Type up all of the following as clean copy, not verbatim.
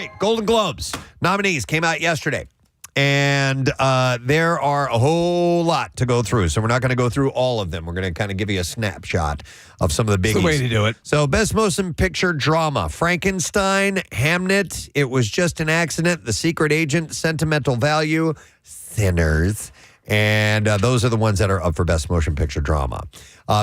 right, Golden Globes nominees came out yesterday. And there are a whole lot to go through. So we're not going to go through all of them. We're going to kind of give you a snapshot of some of the biggies. That's the way to do it. So Best Motion Picture Drama, Frankenstein, Hamnet, It Was Just an Accident, The Secret Agent, Sentimental Value, Sinners. And those are the ones that are up for Best Motion Picture Drama.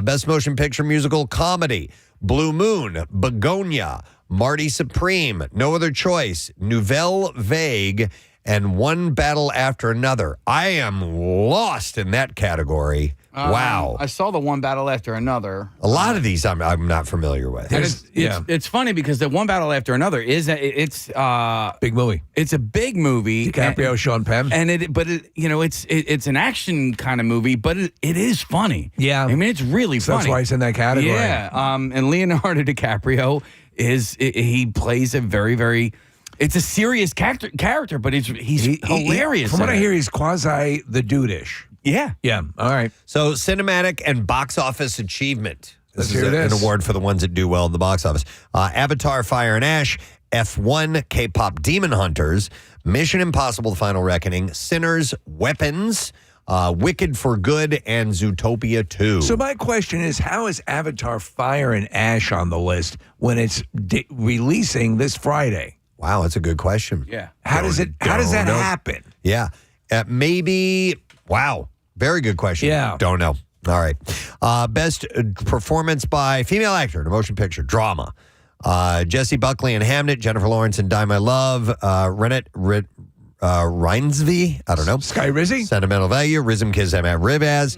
Best Motion Picture Musical Comedy, Blue Moon, Begonia, Marty Supreme, No Other Choice, Nouvelle Vague, and One Battle After Another. I am lost in that category. Wow. I saw the One Battle After Another. A lot of these I'm not familiar with. It's funny because the One Battle After Another is it's big movie. It's a big movie. DiCaprio, Sean Penn. And it's an action kind of movie, but it is funny. Yeah. I mean, it's really funny. That's why it's in that category. Yeah. And Leonardo DiCaprio he plays a very, very... It's a serious character, but he's hilarious. From what I hear, he's quasi the dude-ish. Yeah. Yeah. All right. So cinematic and box office achievement. This Let's hear an this. award for the ones that do well in the box office. Avatar, Fire and Ash, F1, K-pop Demon Hunters, Mission Impossible, The Final Reckoning, Sinners, Weapons, Wicked for Good, and Zootopia 2. So my question is, how is Avatar, Fire and Ash on the list when it's releasing this Friday? Wow, that's a good question. Yeah. How does that happen? Yeah. Maybe, wow. Very good question. Yeah. Don't know. All right. Best performance by female actor in a motion picture, drama. Jessie Buckley in Hamnet, Jennifer Lawrence in Die My Love, Renette Reinsve, I don't know. Sky Rizzy? Sentimental Value, Rizm Kizem Ribaz,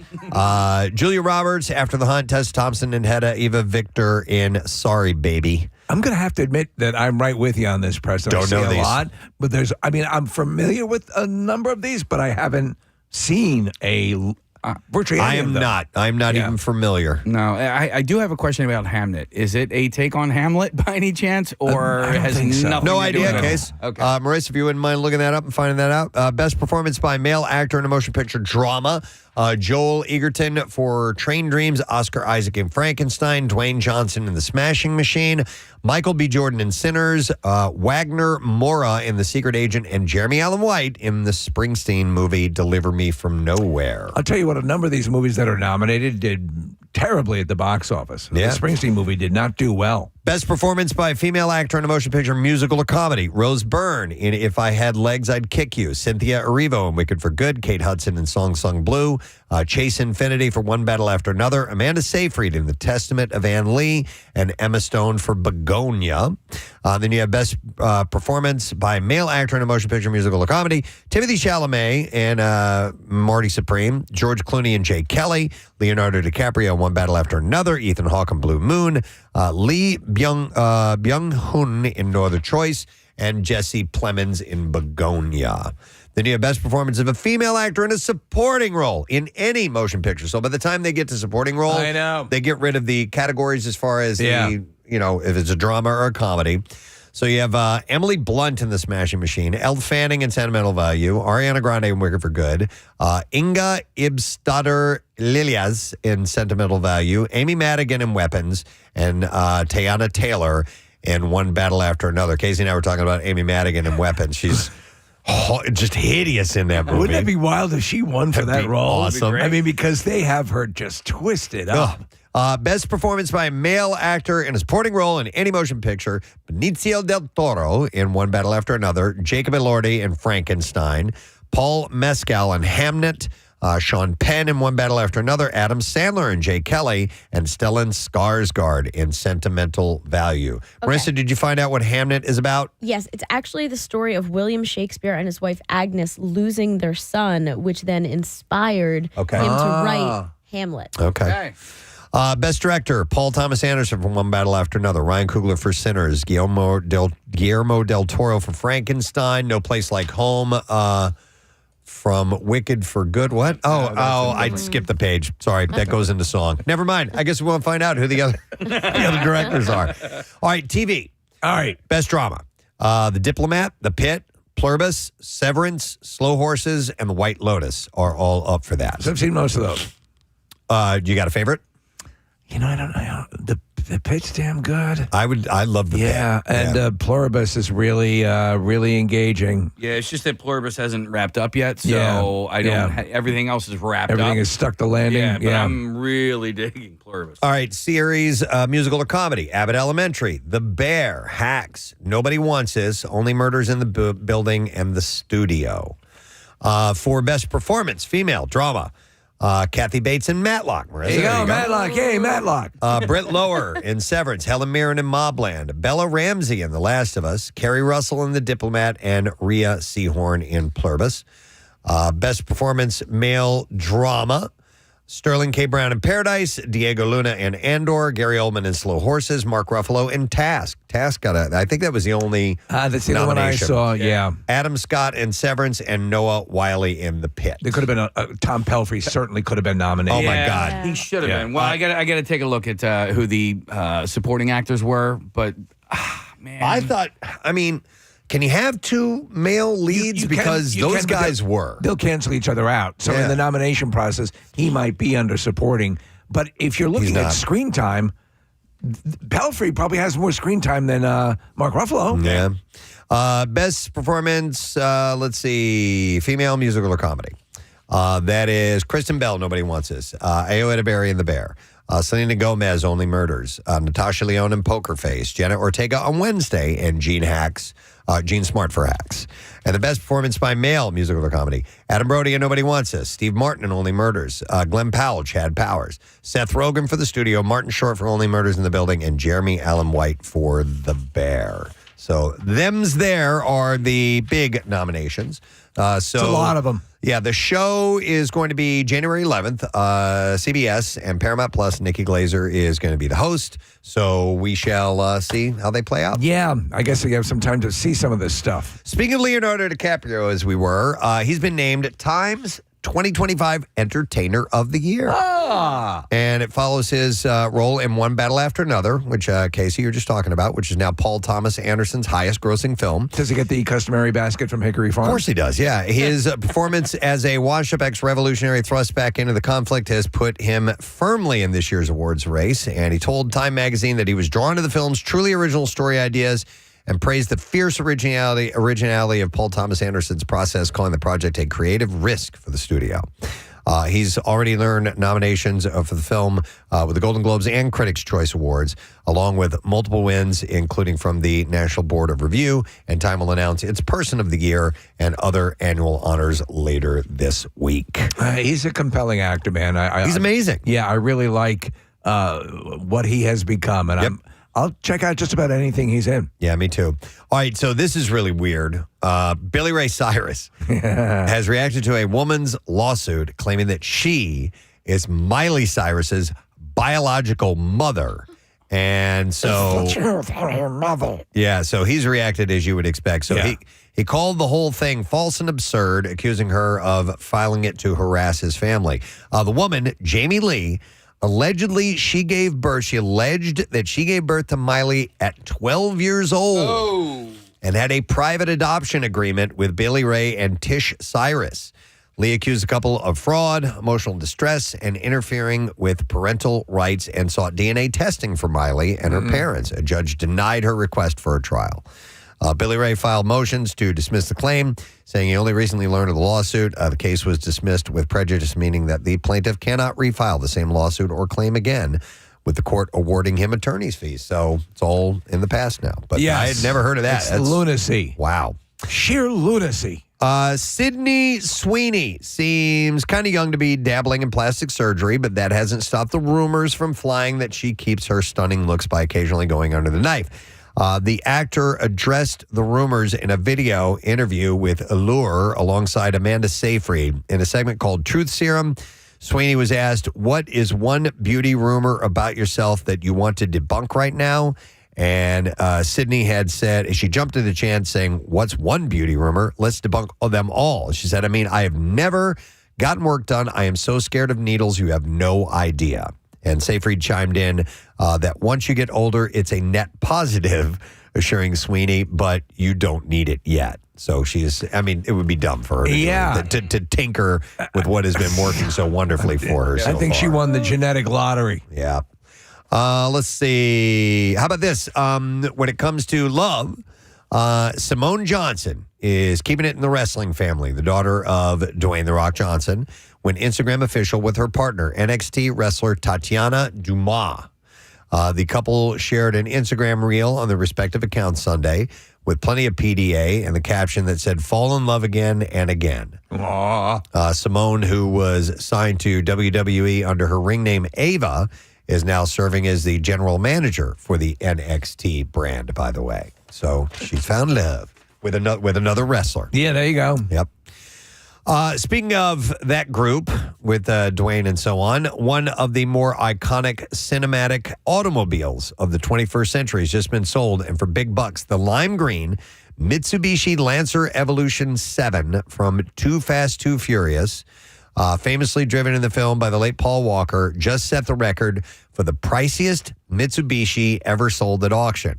Julia Roberts, After the Hunt, Tessa Thompson and Hedda, Eva Victor in Sorry Baby. I'm going to have to admit that I'm right with you on this, Preston. Don't know these. A lot, but I'm familiar with a number of these, but I haven't seen virtually any of them. I'm not even familiar. No, I do have a question about Hamnet. Is it a take on Hamlet by any chance, or I don't has think so. nothing No to do idea, with it? Case. Okay. Marissa, if you wouldn't mind looking that up and finding that out. Best performance by male actor in a motion picture drama. Joel Egerton for Train Dreams, Oscar Isaac in Frankenstein, Dwayne Johnson in The Smashing Machine, Michael B. Jordan in Sinners, Wagner Mora in The Secret Agent, and Jeremy Allen White in the Springsteen movie Deliver Me From Nowhere. I'll tell you what, a number of these movies that are nominated did terribly at the box office. Yeah. The Springsteen movie did not do well. Best performance by a female actor in a motion picture, musical or comedy. Rose Byrne in If I Had Legs, I'd Kick You. Cynthia Erivo in Wicked for Good. Kate Hudson in Song Sung Blue. Chase Infinity for One Battle After Another. Amanda Seyfried in The Testament of Anne Lee. And Emma Stone for Begonia. Then you have best performance by male actor in a motion picture, musical or comedy. Timothée Chalamet and Marty Supreme. George Clooney and Jay Kelly. Leonardo DiCaprio in One Battle After Another. Ethan Hawke in Blue Moon. Lee Byung-hun in No Other Choice, and Jesse Plemons in Begonia. Then you have best performance of a female actor in a supporting role in any motion picture. So by the time they get to supporting role, I know. they get rid of the categories as far as if it's a drama or a comedy. So you have Emily Blunt in The Smashing Machine, Elle Fanning in Sentimental Value, Ariana Grande in Wicked for Good, Inga Ibstadter Lilias in Sentimental Value, Amy Madigan in Weapons, and Teyana Taylor in One Battle After Another. Casey and I were talking about Amy Madigan in Weapons. She's just hideous in that movie. Wouldn't that be wild if she won for that role? Awesome. I mean, because they have her just twisted up. Best performance by a male actor in a supporting role in any motion picture. Benicio del Toro in One Battle After Another. Jacob Elordi in Frankenstein. Paul Mescal in Hamnet. Sean Penn in One Battle After Another. Adam Sandler and Jay Kelly. And Stellan Skarsgård in Sentimental Value. Okay. Marissa, did you find out what Hamnet is about? Yes, it's actually the story of William Shakespeare and his wife Agnes losing their son, which then inspired him to write Hamlet. Okay. Best director, Paul Thomas Anderson from One Battle After Another. Ryan Coogler for Sinners. Guillermo del Toro for Frankenstein. No Place Like Home from Wicked for Good. What? I skipped the page. Sorry, that goes into song. Never mind. I guess we won't find out who the other directors are. All right, TV. All right. Best drama. The Diplomat, The Pit, Pluribus, Severance, Slow Horses, and The White Lotus are all up for that. So I've seen most of those. You got a favorite? I don't know. the pit's damn good. I love the Yeah, pit. and Pluribus is really engaging. Yeah, it's just that Pluribus hasn't wrapped up yet, so Yeah, I don't. yeah. Everything else is wrapped up. Everything is stuck the landing. Yeah, but I'm really digging Pluribus. All right, series, musical or comedy. Abbott Elementary, The Bear, Hacks, Nobody Wants This, Only Murders in the Building, and The Studio. For best performance, female drama. Kathy Bates in Matlock. There you go, Matlock. Yay, Matlock. Britt Lower in Severance, Helen Mirren in Mobland, Bella Ramsey in The Last of Us, Kerry Russell in The Diplomat, and Rhea Seahorn in Pluribus. Best performance, male drama. Sterling K. Brown in Paradise, Diego Luna in Andor, Gary Oldman in Slow Horses, Mark Ruffalo in Task. Task I think that was the only That's the only one I nomination. saw, yeah. Adam Scott in Severance, and Noah Wiley in The Pit. There could have been Tom Pelfrey certainly could have been nominated. Oh, my God. He should have Yeah. been. Well, I got to take a look at who the supporting actors were, but man, I thought, can you have two male leads? You can- because you those can, but guys were. They'll cancel each other out. So Yeah. in the nomination process, he might be under supporting. But if you're looking at not. screen time, Pelfrey probably has more screen time than Mark Ruffalo. Yeah. Best performance, let's see, female musical or comedy. That is Kristen Bell, Nobody Wants This. Ayo Edeberry in The Bear. Selena Gomez, Only Murders. Natasha Lyonne in Poker Face. Jenna Ortega on Wednesday. And Gene Smart for Hacks. And the best performance by male musical or comedy. Adam Brody in Nobody Wants This. Steve Martin in Only Murders. Glenn Powell, Chad Powers. Seth Rogen for The Studio. Martin Short for Only Murders in the Building. And Jeremy Allen White for The Bear. So them's there are the big nominations. So It's a lot of them. Yeah, the show is going to be January 11th. CBS and Paramount Plus. Nikki Glazer is going to be the host. So we shall see how they play out. Yeah, I guess we have some time to see some of this stuff. Speaking of Leonardo DiCaprio, as we were, he's been named Time's 2025 Entertainer of the Year. And it follows his role in One Battle After Another, which, Casey, you're just talking about, which is now Paul Thomas Anderson's highest grossing film. Does he get the customary basket from Hickory Farm? Of course he does, yeah. His performance as a washed-up ex-revolutionary thrust back into the conflict has put him firmly in this year's awards race, and he told Time magazine that he was drawn to the film's truly original story ideas and praised the fierce originality of Paul Thomas Anderson's process, calling the project a creative risk for the studio. He's already earned nominations for the film with the Golden Globes and Critics' Choice Awards, along with multiple wins, including from the National Board of Review, and Time will announce its Person of the Year and other annual honors later this week. He's a compelling actor, man. He's amazing. Yeah, I really like what he has become, and I'll check out just about anything he's in. Yeah, me too. All right, so this is really weird. Billy Ray Cyrus has reacted to a woman's lawsuit claiming that she is Miley Cyrus's biological mother. And so, yeah, so he's reacted as you would expect. So he called the whole thing false and absurd, accusing her of filing it to harass his family. The woman, Jamie Lee, alleged that she gave birth to Miley at 12 years old and had a private adoption agreement with Billy Ray and Tish Cyrus. Lee accused the couple of fraud, emotional distress, and interfering with parental rights and sought DNA testing for Miley and her parents. A judge denied her request for a trial. Billy Ray filed motions to dismiss the claim, saying he only recently learned of the lawsuit. The case was dismissed with prejudice, meaning that the plaintiff cannot refile the same lawsuit or claim again, with the court awarding him attorney's fees. So it's all in the past now. But Yes. I had never heard of that. It's lunacy. Wow. Sheer lunacy. Sydney Sweeney seems kind of young to be dabbling in plastic surgery, but that hasn't stopped the rumors from flying that she keeps her stunning looks by occasionally going under the knife. The actor addressed the rumors in a video interview with Allure alongside Amanda Seyfried in a segment called Truth Serum. Sweeney was asked, what is one beauty rumor about yourself that you want to debunk right now? And Sydney had said, she jumped to the chance saying, what's one beauty rumor? Let's debunk them all. She said, I have never gotten work done. I am so scared of needles, you have no idea. And Seyfried chimed in that once you get older, it's a net positive, assuring Sweeney, but you don't need it yet. So it would be dumb for her to tinker with what has been working so wonderfully for her so I think far. she won the genetic lottery. Yeah. Let's see. How about this? When it comes to love, Simone Johnson is keeping it in the wrestling family. The daughter of Dwayne "The Rock" Johnson went Instagram official with her partner, NXT wrestler Tatiana Dumas. The couple shared an Instagram reel on their respective accounts Sunday with plenty of PDA and the caption that said, "Fall in love again and again." Simone, who was signed to WWE under her ring name Ava, is now serving as the general manager for the NXT brand, by the way. So she's found love with another wrestler. Yeah, there you go. Yep. Speaking of that group with Dwayne and so on, one of the more iconic cinematic automobiles of the 21st century has just been sold, and for big bucks, the lime green Mitsubishi Lancer Evolution 7 from Too Fast, Too Furious, famously driven in the film by the late Paul Walker, just set the record for the priciest Mitsubishi ever sold at auction.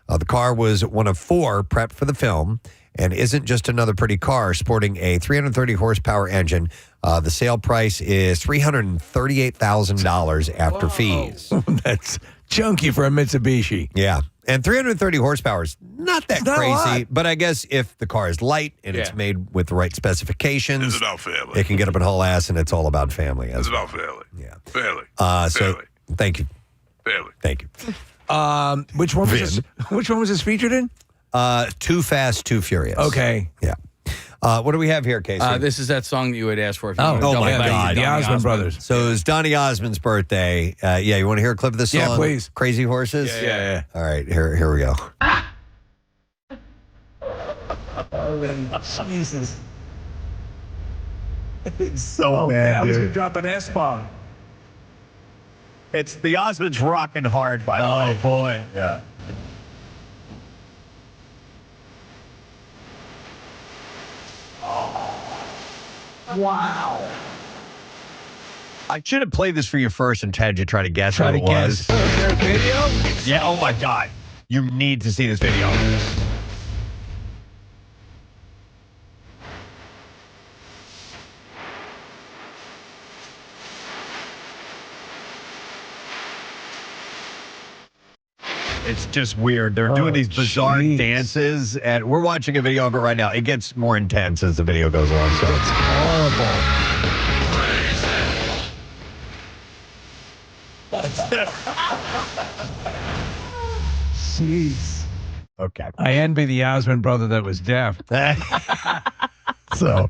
The car was one of 4 prepped for the film and isn't just another pretty car sporting a 330 horsepower engine. The sale price is $338,000 after fees. That's chunky for a Mitsubishi. Yeah. And 330 horsepower is not that Not a crazy, lot. but I guess if the car is light and it's made with the right specificications, It's about family. it can get up and haul ass, and it's all about family. It's about family. Yeah. Family. So family. thank you. Family. Thank you. Which one was this featured in? Too Fast, Too Furious. Okay. Yeah. What do we have here, Casey? This is that song that you had asked for. If you Oh, wanted to oh double my back. God. The Donny Osmond brothers. So it's Donny Osmond's birthday. You want to hear a clip of this song? Yeah, please. Crazy Horses? Yeah. All right, here we go. Jesus. It's so bad, dude. Drop an S-bomb. It's the Osmonds rocking hard, by the way. Oh, boy. Yeah. Wow. I should have played this for you first and had you try to guess Try what to it was. guess. Is there a video? Yeah, oh my God. You need to see this video. It's just weird. They're doing these bizarre dances, and we're watching a video of it right now. It gets more intense as the video goes on, so it's horrible. Jeez. Okay. I envy the Osmond brother that was deaf. So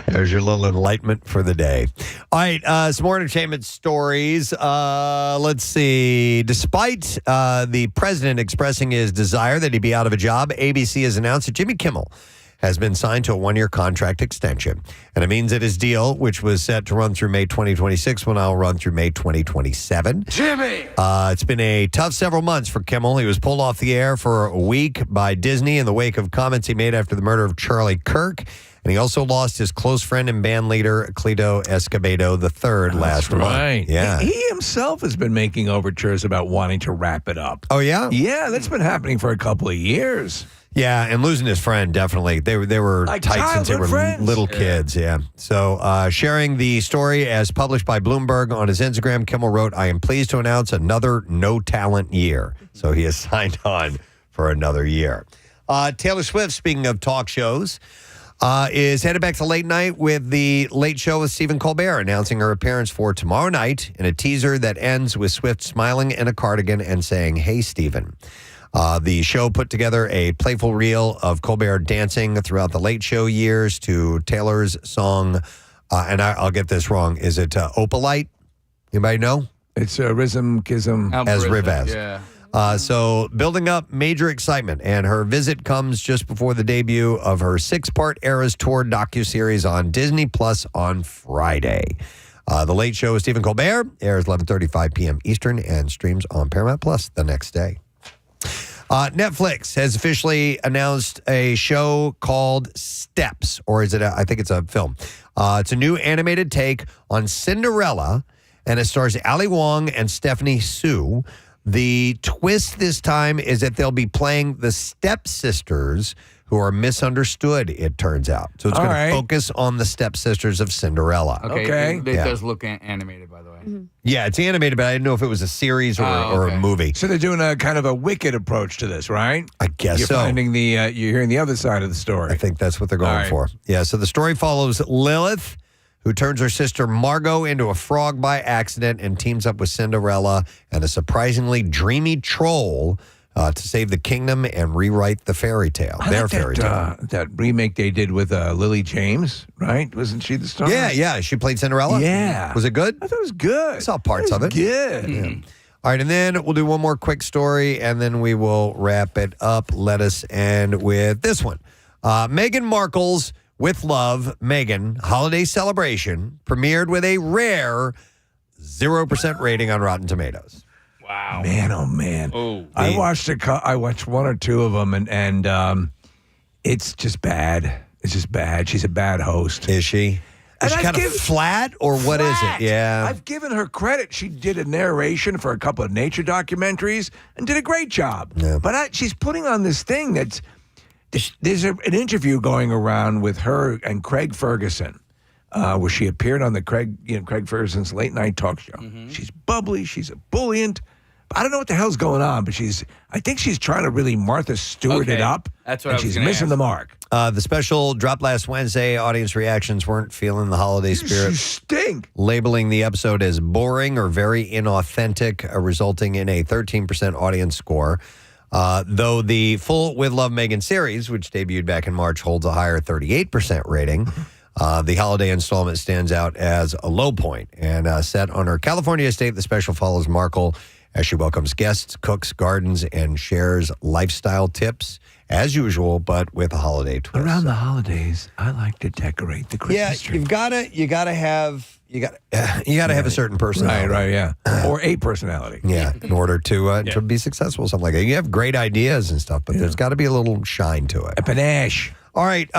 there's your little enlightenment for the day. All right, some more entertainment stories. Let's see. Despite the president expressing his desire that he be out of a job, ABC has announced that Jimmy Kimmel has been signed to a one-year contract extension. And it means that his deal, which was set to run through May 2026, will now run through May 2027. Jimmy! It's been a tough several months for Kimmel. He was pulled off the air for a week by Disney in the wake of comments he made after the murder of Charlie Kirk. And he also lost his close friend and band leader, Cleto Escobedo III, last month. Yeah. He himself has been making overtures about wanting to wrap it up. Oh, yeah? Yeah, that's been happening for a couple of years. Yeah, and losing his friend, definitely. They were Like tight since they were childhood friends. little kids, yeah. So sharing the story as published by Bloomberg on his Instagram, Kimmel wrote, "I am pleased to announce another no-talent year." So he has signed on for another year. Taylor Swift, speaking of talk shows, is headed back to late night with the Late Show with Stephen Colbert, announcing her appearance for tomorrow night in a teaser that ends with Swift smiling in a cardigan and saying, "Hey, Stephen." The show put together a playful reel of Colbert dancing throughout the Late Show years to Taylor's song, and I'll get this wrong. Is it Opalite? Anybody know? It's Rhythm Kism. As Rivaz. Yeah. So building up major excitement, and her visit comes just before the debut of her 6-part Eras Tour docuseries on Disney Plus on Friday. The Late Show with Stephen Colbert airs 11:35 p.m. Eastern and streams on Paramount Plus the next day. Netflix has officially announced a show called Steps, or is it? I think it's a film. It's a new animated take on Cinderella, and it stars Ali Wong and Stephanie Sue. The twist this time is that they'll be playing the stepsisters who are misunderstood, it turns out. So it's going to focus on the stepsisters of Cinderella. Okay. It does look animated, by the way. Yeah, it's animated, but I didn't know if it was a series or a movie. So they're doing a kind of a Wicked approach to this, right? I guess you're so. Finding you're hearing the other side of the story. I think that's what they're going for. Yeah, so the story follows Lilith, who turns her sister Margot into a frog by accident and teams up with Cinderella and a surprisingly dreamy troll to save the kingdom and rewrite the fairy tale. Fairy tale. That remake they did with Lily James, right? Wasn't she the star? Yeah. She played Cinderella? Yeah. Was it good? I thought it was good. I saw parts of it. Good. Yeah. All right, and then we'll do one more quick story, and then we will wrap it up. Let us end with this one. Meghan Markle's With Love, Meghan holiday celebration premiered with a rare 0% rating on Rotten Tomatoes. Wow. Man, oh man. Oh. I watched one or two of them, and it's just bad. It's just bad. She's a bad host. Is she? Is she kind of flat, or what is it? Yeah. I've given her credit. She did a narration for a couple of nature documentaries and did a great job. Yeah. But she's putting on this thing that's... There's an interview going around with her and Craig Ferguson, where she appeared on the Craig Ferguson's late night talk show. Mm-hmm. She's bubbly, she's ebullient. I don't know what the hell's going on, but I think she's trying to really Martha Stewart it up. That's what and I was she's missing the mark. The special dropped last Wednesday. Audience reactions weren't feeling the holiday spirit. She stink. Labeling the episode as boring or very inauthentic, resulting in a 13% audience score. Though the full With Love Meghan series, which debuted back in March, holds a higher 38% rating, the holiday installment stands out as a low point. And set on her California estate, the special follows Markle as she welcomes guests, cooks, gardens, and shares lifestyle tips, as usual, but with a holiday twist. Around the holidays, I like to decorate the Christmas tree. You gotta have a certain personality. Right, yeah. Or a personality. Yeah, in order to be successful, something like that. You have great ideas and stuff, but there's got to be a little shine to it. A panache. All right,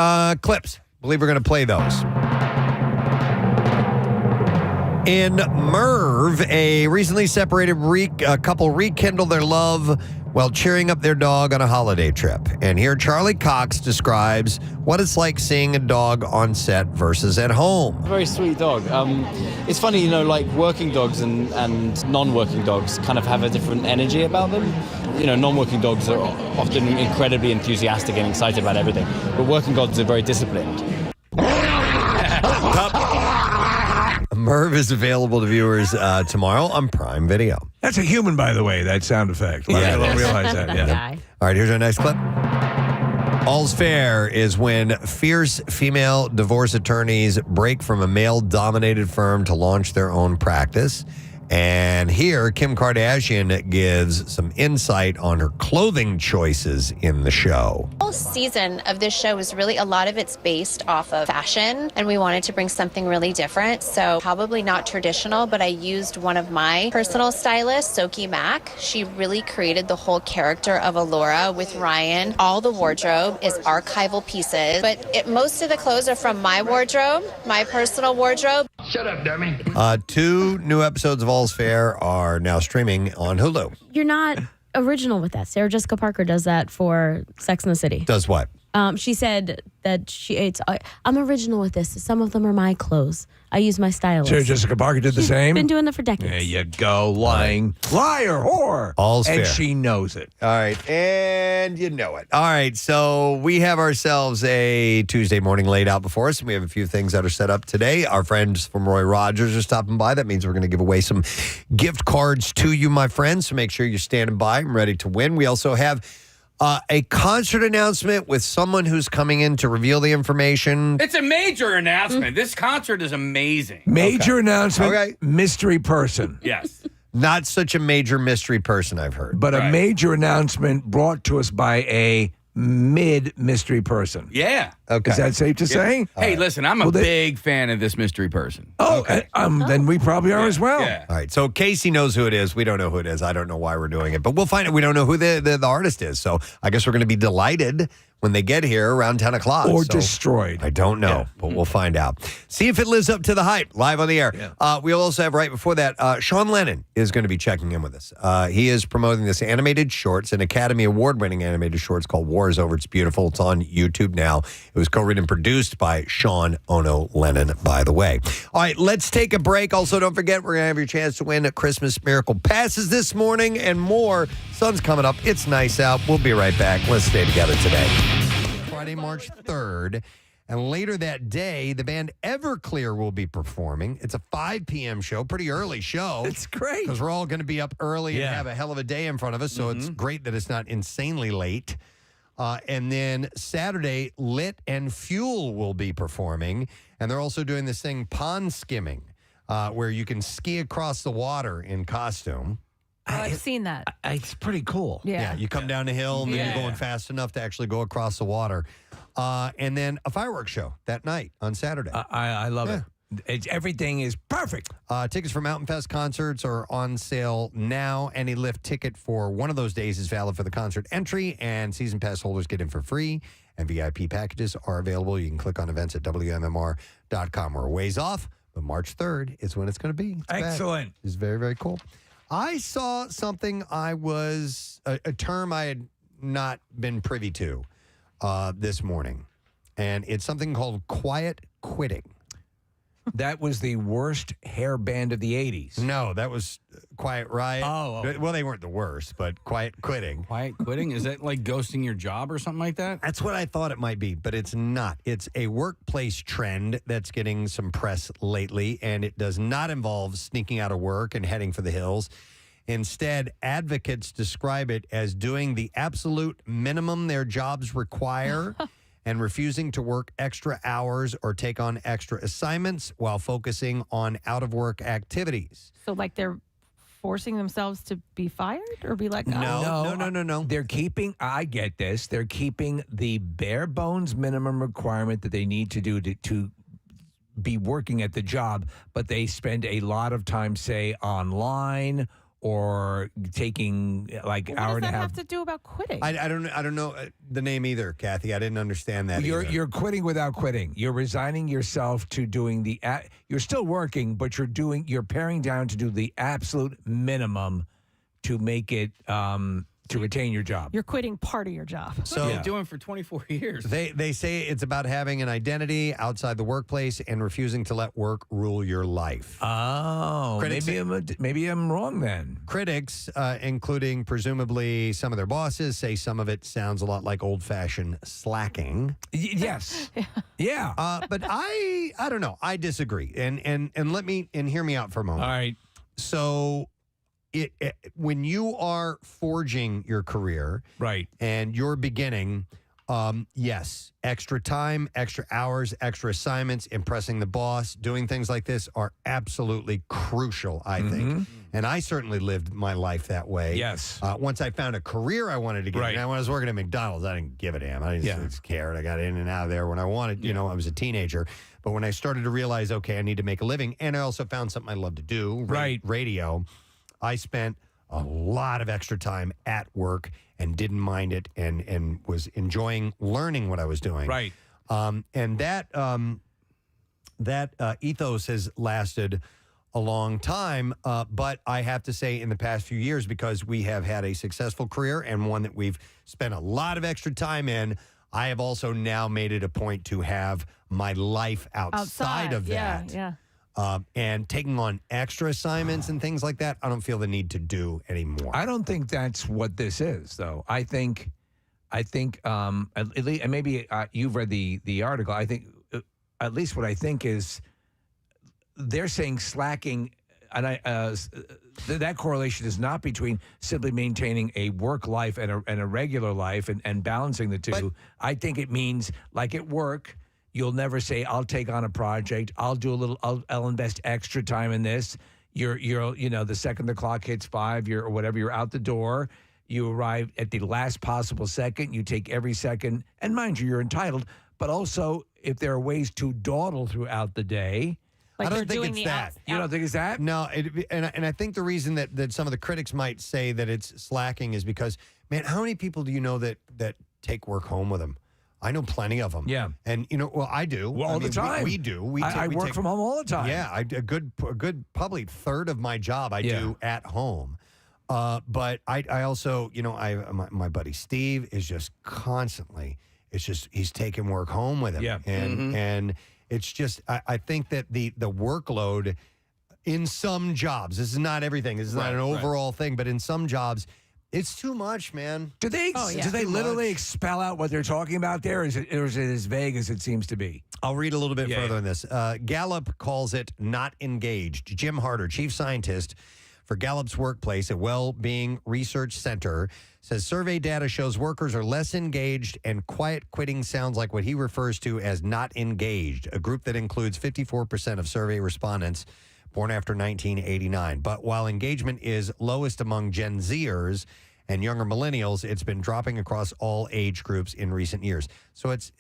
clips. I believe we're going to play those. In Merv, a recently separated couple rekindle their love while cheering up their dog on a holiday trip. And here Charlie Cox describes what it's like seeing a dog on set versus at home. Very sweet dog. It's funny, like working dogs and non-working dogs kind of have a different energy about them. Non-working dogs are often incredibly enthusiastic and excited about everything, but working dogs are very disciplined. Merv is available to viewers tomorrow on Prime Video. That's a human, by the way, that sound effect. I don't realize that. Yeah. All right, here's our next clip. All's Fair is when fierce female divorce attorneys break from a male-dominated firm to launch their own practice. And here, Kim Kardashian gives some insight on her clothing choices in the show. The whole season of this show is really, a lot of it's based off of fashion, and we wanted to bring something really different. So probably not traditional, but I used one of my personal stylists, Soki Mack. She really created the whole character of Allura with Ryan. All the wardrobe is archival pieces, but most of the clothes are from my wardrobe, my personal wardrobe. Shut up, dummy. 2 new episodes of All's Fair are now streaming on Hulu. You're not original with that. Sarah Jessica Parker does that for Sex and the City. Does what? She said that I'm original with this. Some of them are my clothes. I use my stylist. Sarah Jessica Parker did the same? Been doing that for decades. There you go, lying. Liar, whore. All's fair. And she knows it. All right, and you know it. All right, so we have ourselves a Tuesday morning laid out before us, and we have a few things that are set up today. Our friends from Roy Rogers are stopping by. That means we're going to give away some gift cards to you, my friends, so make sure you're standing by and ready to win. We also have a concert announcement with someone who's coming in to reveal the information. It's a major announcement. This concert is amazing. Major announcement, Okay. Mystery person. Yes. Not such a major mystery person, I've heard. But Right. a major announcement brought to us by a mid-mystery person. Yeah. Okay. Is that safe to say? Hey, listen, I'm a big fan of this mystery person. Oh, then we probably are as well. Yeah. All right. So Casey knows who it is. We don't know who it is. I don't know why we're doing it, but we'll find it. We don't know who the artist is. So I guess we're going to be delighted when they get here around 10 o'clock. Or So destroyed. I don't know, but we'll find out. See if it lives up to the hype live on the air. Yeah. We'll also have right before that, Sean Lennon is going to be checking in with us. He is promoting this animated shorts, an Academy Award-winning animated shorts called War is Over. It's beautiful. It's on YouTube now. It was co-written and produced by Sean Ono Lennon, by the way. All right, let's take a break. Also, don't forget, we're going to have your chance to win a Christmas Miracle Passes this morning and more. Sun's coming up. It's nice out. We'll be right back. Let's stay together today. Friday, March 3rd. And later that day, the band Everclear will be performing. It's a 5 p.m. show, pretty early show. It's great. Because we're all going to be up early and have a hell of a day in front of us. So it's great that it's not insanely late. And then Saturday, Lit and Fuel will be performing. And they're also doing this thing, pond skimming, where you can ski across the water in costume. I've seen that. It's pretty cool. Yeah. You come down the hill and then you're going fast enough to actually go across the water. And then a fireworks show that night on Saturday. I love it. Everything is perfect. Tickets for Mountain Fest concerts are on sale now. Any lift ticket for one of those days is valid for the concert entry, and season pass holders get in for free. And VIP packages are available. You can click on events at WMMR.com. We're a ways off, but March 3rd is when it's going to be. Excellent. It's very, very cool. I saw something a term I had not been privy to this morning, and it's something called quiet quitting. That was the worst hair band of the 80s. No, that was Quiet Riot. Oh. Well, they weren't the worst, but quiet quitting. Quiet quitting? Is that like ghosting your job or something like that? That's what I thought it might be, but it's not. It's a workplace trend that's getting some press lately, and it does not involve sneaking out of work and heading for the hills. Instead, advocates describe it as doing the absolute minimum their jobs require and refusing to work extra hours or take on extra assignments while focusing on out-of-work activities. So, like, they're forcing themselves to be fired or be let go? No. They're keeping, I get this, they're keeping the bare bones minimum requirement that they need to do to be working at the job, but they spend a lot of time, say, online or taking like What hour and a does that half. have to do about quitting? I don't know the name either, Kathy. I didn't understand that. You're quitting without quitting. You're resigning yourself to doing you're still working, but you're paring down to do the absolute minimum to make it to retain your job. You're quitting part of your job. So what are you doing for 24 years? They say it's about having an identity outside the workplace and refusing to let work rule your life. Oh, Critics- maybe I'm wrong then. Critics, including presumably some of their bosses, say some of it sounds a lot like old-fashioned slacking. Yes. Yeah. But I don't know. I disagree. And let me hear me out for a moment. All right. So when you are forging your career, right, and you're beginning, yes, extra time, extra hours, extra assignments, impressing the boss, doing things like this are absolutely crucial, I think. And I certainly lived my life that way. Yes. Once I found a career I wanted to get. Now, when I was working at McDonald's, I didn't give a damn. I just cared. I got in and out of there when I wanted. You know, I was a teenager. But when I started to realize, okay, I need to make a living, and I also found something I love to do, radio. I spent a lot of extra time at work and didn't mind it and was enjoying learning what I was doing. Right. And that ethos has lasted a long time. But I have to say in the past few years, because we have had a successful career and one that we've spent a lot of extra time in, I have also now made it a point to have my life outside of that. Yeah. And taking on extra assignments and things like that, I don't feel the need to do anymore. I don't think that's what this is, though. I think, at least, and maybe you've read the article. I think, at least what I think is, they're saying slacking, and that correlation is not between simply maintaining a work life and a regular life and balancing the two. But I think it means, like at work, you'll never say, I'll take on a project. I'll invest extra time in this. You're the second the clock hits 5, or whatever, you're out the door. You arrive at the last possible second. You take every second. And mind you, you're entitled. But also, if there are ways to dawdle throughout the day. Like I don't they're think doing it's the that. You don't think it's that? No, and I think the reason that some of the critics might say that it's slacking is because, man, how many people do you know that take work home with them? I know plenty of them. Yeah. And, well, I do. Well, all the time. We do. I work from home all the time. Yeah, a good probably third of my job I do at home. But I also, my buddy Steve is just constantly, he's taking work home with him. Yeah. And it's just, I think that the workload in some jobs, this is not everything, this is not an overall thing, but in some jobs, it's too much, man. Do they literally spell out what they're talking about there, or is it as vague as it seems to be? I'll read a little bit further on this. Gallup calls it not engaged. Jim Harder, chief scientist for Gallup's Workplace, a well-being research center, says survey data shows workers are less engaged, and quiet quitting sounds like what he refers to as not engaged, a group that includes 54% of survey respondents born after 1989. But while engagement is lowest among Gen Zers and younger millennials, it's been dropping across all age groups in recent years. So it's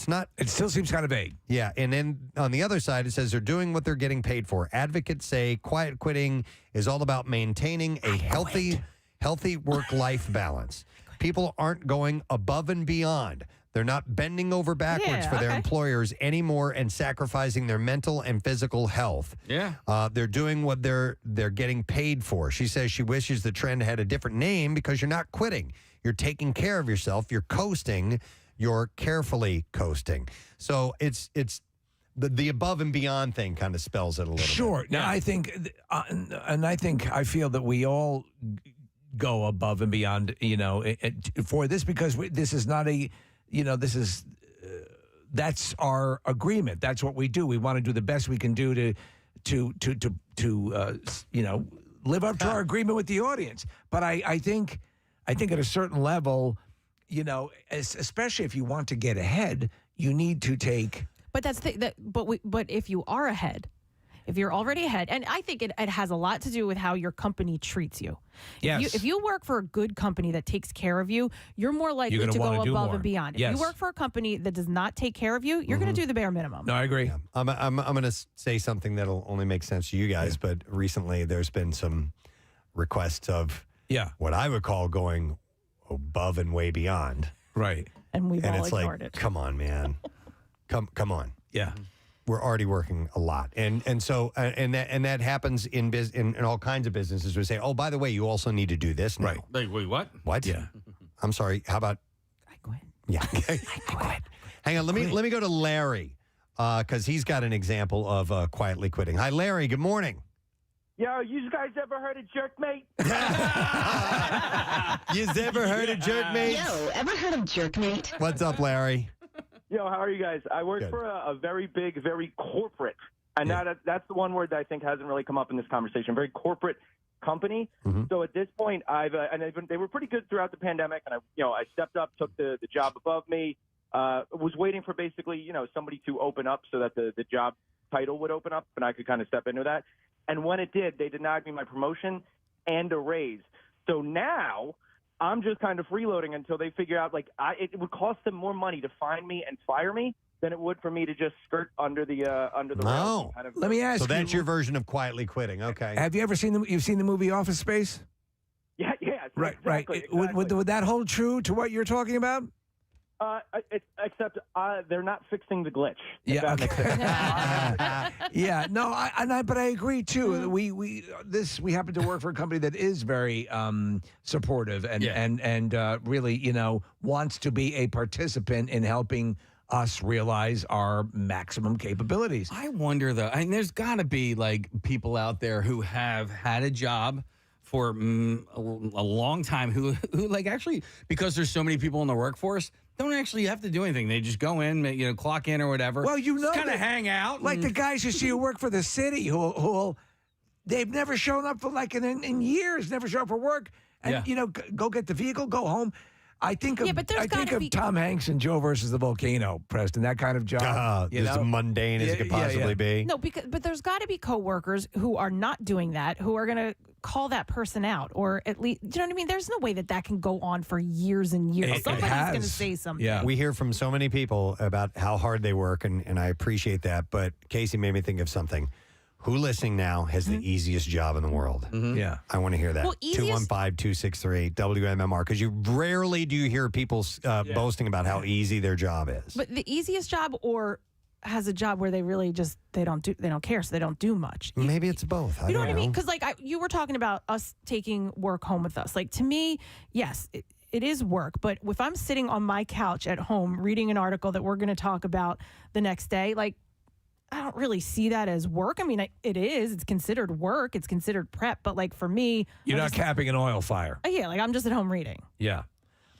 not. It still seems kind of vague. Yeah, and then on the other side, it says they're doing what they're getting paid for. Advocates say quiet quitting is all about maintaining a healthy work-life balance. People aren't going above and beyond. They're not bending over backwards for their employers anymore and sacrificing their mental and physical health. Yeah. They're doing what they're getting paid for. She says she wishes the trend had a different name because you're not quitting. You're taking care of yourself. You're coasting. You're carefully coasting. So it's the above and beyond thing kind of spells it a little bit. Sure. Now, I think, I feel that we all go above and beyond, for this, because this is not that's our agreement. That's what we do. We want to do the best we can do to live up to our agreement with the audience. But I think at a certain level, especially if you want to get ahead, you need to take. But but if you are ahead, if you're already ahead, and I think it has a lot to do with how your company treats you. Yes. If you work for a good company that takes care of you, you're more likely to go above and beyond. If you work for a company that does not take care of you, you're going to do the bare minimum. No, I agree. Yeah. I'm going to say something that'll only make sense to you guys, but recently there's been some requests of what I would call going above and way beyond. Right. And we've all it's ignored like, it. come on, man. Come on. Yeah. We're already working a lot, and that happens in all kinds of businesses. We say, oh, by the way, you also need to do this now. Right. Like, wait, what? What? Yeah. I'm sorry. How about? I quit. Yeah. I quit. Hang on. Let me go to Larry because he's got an example of quietly quitting. Hi, Larry. Good morning. Yo, you guys ever heard of Jerkmate? You've ever heard of Jerkmate? Yo, ever heard of Jerkmate? What's up, Larry? Yo, how are you guys? I work for a very big, very corporate, and that's the one word that I think hasn't really come up in this conversation. Very corporate company. Mm-hmm. So at this point, they were pretty good throughout the pandemic, and I stepped up, took the job above me. Was waiting for basically somebody to open up so that the job title would open up, and I could kind of step into that. And when it did, they denied me my promotion and a raise. So now I'm just kind of freeloading until they figure out, it would cost them more money to find me and fire me than it would for me to just skirt under the rails. Kind of, let me ask you. So that's your version of quietly quitting. Okay. Have you ever you've seen the movie Office Space? Yeah. Right. Exactly. Would that hold true to what you're talking about? Except they're not fixing the glitch. Yeah. Yeah. No. But I agree too. We happen to work for a company that is very supportive and really wants to be a participant in helping us realize our maximum capabilities. I wonder though. There's got to be people out there who have had a job for a long time who actually, because there's so many people in the workforce, don't actually have to do anything. They just go in, clock in or whatever. Well, kind of hang out. Like the guys you see who work for the city who they've never shown up for in years, never show up for work. And, go get the vehicle, go home. I think of, Yeah, but there's gotta be- Tom Hanks and Joe versus the volcano, Preston. That kind of job. As mundane as it could possibly be. No, but there's got to be coworkers who are not doing that, who are going to call that person out, or at least, you know what I mean? There's no way that can go on for years and years. Somebody's going to say something. Yeah. We hear from so many people about how hard they work, and I appreciate that. But Casey made me think of something. Who listening now has the easiest job in the world? Yeah. I want to hear that. Well, 215-263 WMMR, because rarely do you hear people boasting about how easy their job is. But the easiest job, or has a job where they really just they don't care, so they don't do much. Maybe it's both. You know what I mean? Because you were talking about us taking work home with us. Like, to me, yes, it is work. But if I'm sitting on my couch at home reading an article that we're going to talk about the next day, like, I don't really see that as work. I mean, it is. It's considered work. It's considered prep. But, like, for me... You're not capping an oil fire. Yeah, like, I'm just at home reading. Yeah.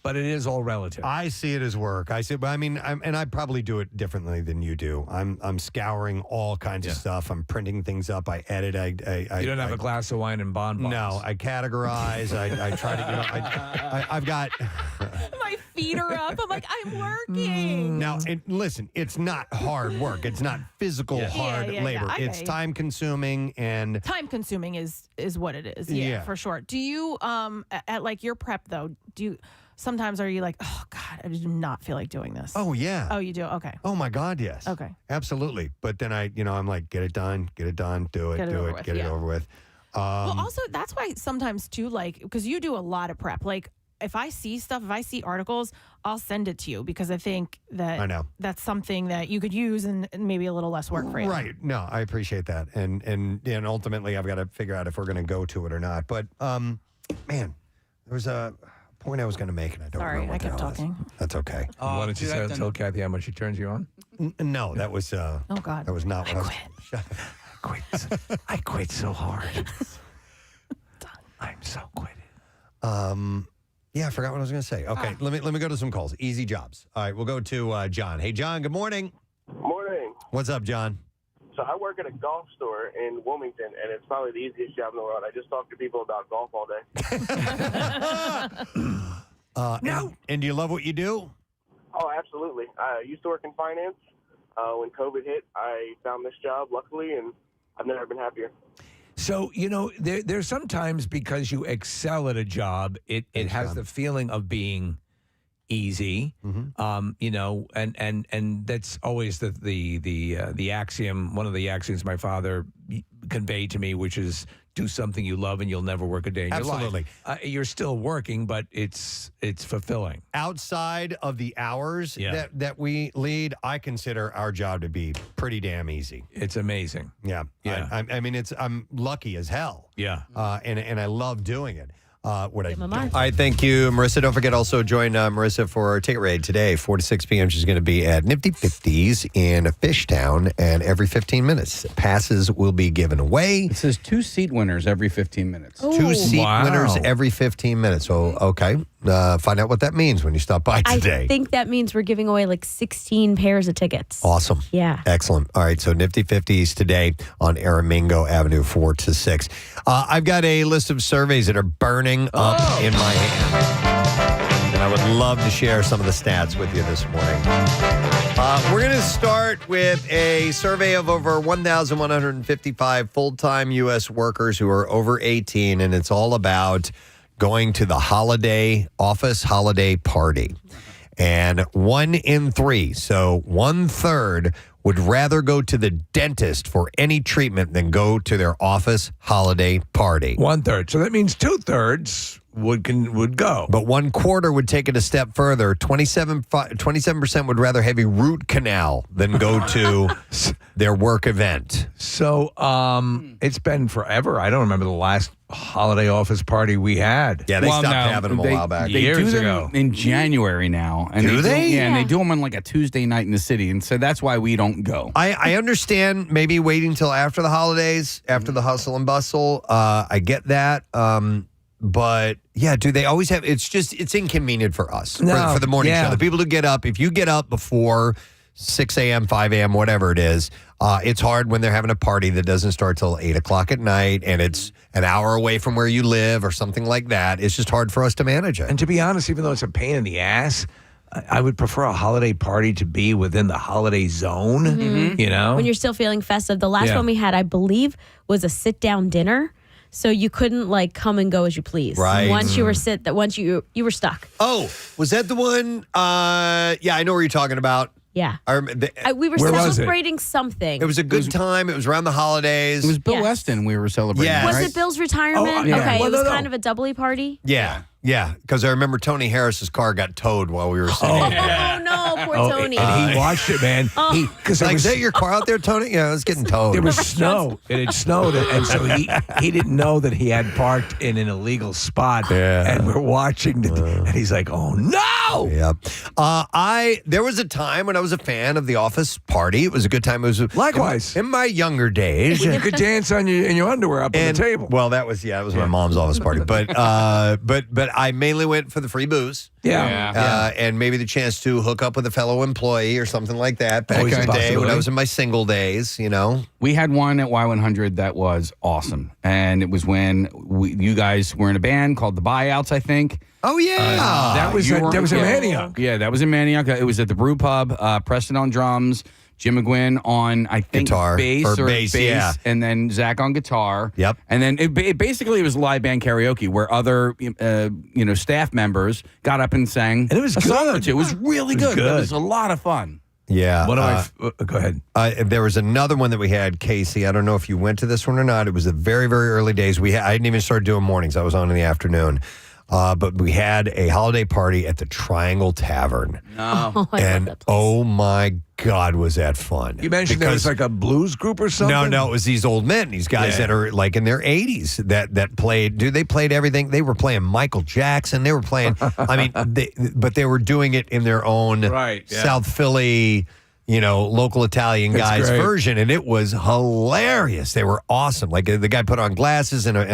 But it is all relative. I see it as work. But I mean, and I probably do it differently than you do. I'm scouring all kinds of stuff. I'm printing things up. I edit. You don't have a glass of wine and bond box. No, I categorize. I try to. I've got. My feet are up. I'm like, I'm working. Now, listen, it's not hard work. It's not physical hard labor. It's time consuming and. Time consuming is what it is. Yeah, for sure. Do you at like your prep though? Sometimes are you like, oh, God, I do not feel like doing this? Oh, yeah. Oh, you do? Okay. Oh, my God, yes. Okay. Absolutely. But then I'm like, get it done, do it, get it over with. Well, also, that's why sometimes, too, like, because you do a lot of prep. Like, if I see articles, I'll send it to you because I think that I know. That's something that you could use and maybe a little less work for you. Right. No, I appreciate that. And ultimately, I've got to figure out if we're going to go to it or not. But, man, there was a point I was going to make, and I don't remember what I kept talking. That's okay. Why don't you tell Kathy how much she turns you on? No, that was. Oh God, that was not what I was. Shut up. I quit so hard. I'm so quitted. Yeah, I forgot what I was going to say. Okay, let me go to some calls. Easy jobs. All right, we'll go to John. Hey, John. Good morning. Morning. What's up, John? So I work at a golf store in Wilmington, and it's probably the easiest job in the world. I just talk to people about golf all day. And do you love what you do? Oh, absolutely. I used to work in finance. When COVID hit, I found this job, luckily, and I've never been happier. So, there's sometimes because you excel at a job, it has the feeling of being easy, and that's always the axiom. One of the axioms my father conveyed to me, which is do something you love and you'll never work a day in your life. Absolutely. You're still working, but it's fulfilling. Outside of the hours that we lead, I consider our job to be pretty damn easy. It's amazing. Yeah. I mean, I'm lucky as hell. Yeah. And I love doing it. All right, thank you, Marissa. Don't forget also join Marissa for our ticket raid today, 4 to 6 p.m. She's going to be at Nifty 50s in Fishtown, and every 15 minutes, passes will be given away. It says 2-seat winners every 15 minutes. 2-seat winners every 15 minutes. So, okay. Find out what that means when you stop by today. I think that means we're giving away like 16 pairs of tickets. Awesome. Yeah. Excellent. All right, so Nifty 50s today on Aramingo Avenue, 4 to 6. I've got a list of surveys that are burning up in my hand. And I would love to share some of the stats with you this morning. We're going to start with a survey of over 1,155 full-time U.S. workers who are over 18, and it's all about going to the holiday party. And 1 in 3, so 1/3, would rather go to the dentist for any treatment than go to their office holiday party. 1/3. So that means 2/3 would go. But 1/4 would take it a step further. 27% would rather have a root canal than go to their work event. So it's been forever. I don't remember the last holiday office party we had. Yeah, they stopped having them a while back. They do them in January now. And do they? Yeah, and they do them on like a Tuesday night in the city. And so that's why we don't go. I understand maybe waiting till after the holidays, after the hustle and bustle. I get that. But yeah, do they always have? It's inconvenient for us for the morning show. The people who get up, if you get up before 6 a.m., 5 a.m., whatever it is. It's hard when they're having a party that doesn't start till 8 o'clock at night and it's an hour away from where you live or something like that. It's just hard for us to manage it. And to be honest, even though it's a pain in the ass, I would prefer a holiday party to be within the holiday zone, you know? When you're still feeling festive. The last one we had, I believe, was a sit-down dinner. So you couldn't like come and go as you please. Right. Once you were once you were stuck. Oh, was that the one? Yeah, I know what you're talking about. Yeah. We were Where was it? celebrating something. It was a good time. It was around the holidays. It was Bill Yes. Weston we were celebrating. Yes. Was right? it Bill's retirement? Oh, yeah. Okay, Well, it was no. kind of a doubly party. Yeah, because I remember Tony Harris's car got towed while we were sitting. Oh no, poor Tony. And he watched it, man. Because Like, is that your car out there, Tony? Yeah, it was getting towed. there was snow. It had snowed, and so he didn't know that he had parked in an illegal spot. Yeah. And we're watching, and he's like, "Oh no!" Yeah. There was a time when I was a fan of the Office Party. It was a good time. It was Likewise. in my younger days. You could dance in your underwear up on the table. Well, that was my mom's office party. But I mainly went for the free booze. Yeah. And maybe the chance to hook up with a fellow employee or something like that back Always in a the day when possibility. I was in my single days, you know. We had one at Y100 that was awesome. And it was when you guys were in a band called The Buyouts, I think. Oh, yeah. that was in Manioc. Yeah, that was in Manioc. It was at the Brew Pub. Preston on drums, Jim McGuinn on, I think, Guitar. bass, Yeah. and then Zach on guitar. Yep. And then it basically was live band karaoke where other staff members got up and sang And it was a song or good. two. It was really good. It was a lot of fun. Yeah. One of my go ahead. There was another one that we had, Casey. I don't know if you went to this one or not. It was the very, very early days. I didn't even start doing mornings. I was on in the afternoon. But we had a holiday party at the Triangle Tavern. Oh, I love And that place. oh my God, was that fun. You mentioned there was like a blues group or something? No, it was these old men, these guys that are like in their 80s that played. They played everything. They were playing Michael Jackson. They were playing, but they were doing it in their own South Philly, local Italian guys version, and it was hilarious. They were awesome. Like the guy put on glasses and a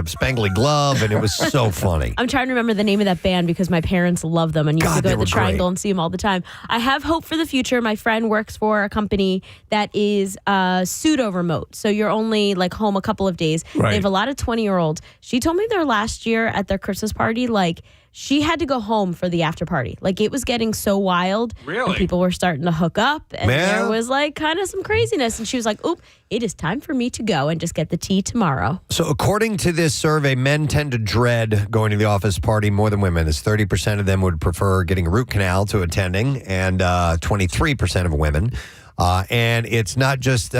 spangly glove, and it was so funny. I'm trying to remember the name of that band because my parents love them and used to go to the Triangle and see them all the time. I have hope for the future. My friend works for a company that is pseudo remote, so you're only like home a couple of days. Right. They have a lot of 20-year-olds. She told me their last year at their Christmas party, like she had to go home for the after party. Like it was getting so wild. Really? And people were starting to hook up and Man. there was like kind of some craziness. And she was like, oop, it is time for me to go and just get the tea tomorrow. So according to this survey, men tend to dread going to the office party more than women. As 30% of them would prefer getting a root canal to attending, and 23% of women. And it's not just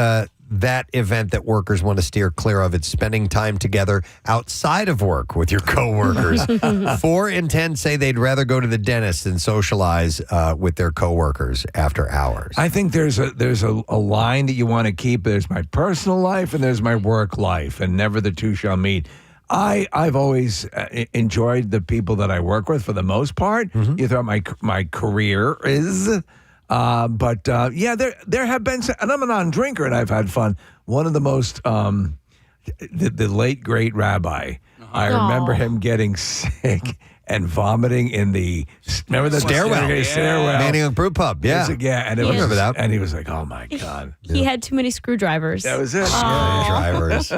that event that workers want to steer clear of. It's spending time together outside of work with your coworkers. 4 in 10 say they'd rather go to the dentist than socialize with their coworkers after hours. I think there's a line that you want to keep. There's my personal life and there's my work life, and never the two shall meet. I've always enjoyed the people that I work with for the most part. You thought my career is. But there have been, and I'm a non-drinker, and I've had fun. One of the most, the late great rabbi, I remember him getting sick and vomiting in the Stairwell. Manioc Brew Pub. Yeah. And I remember that. And he was like, "Oh my God." He had too many screwdrivers. That was it. Drivers.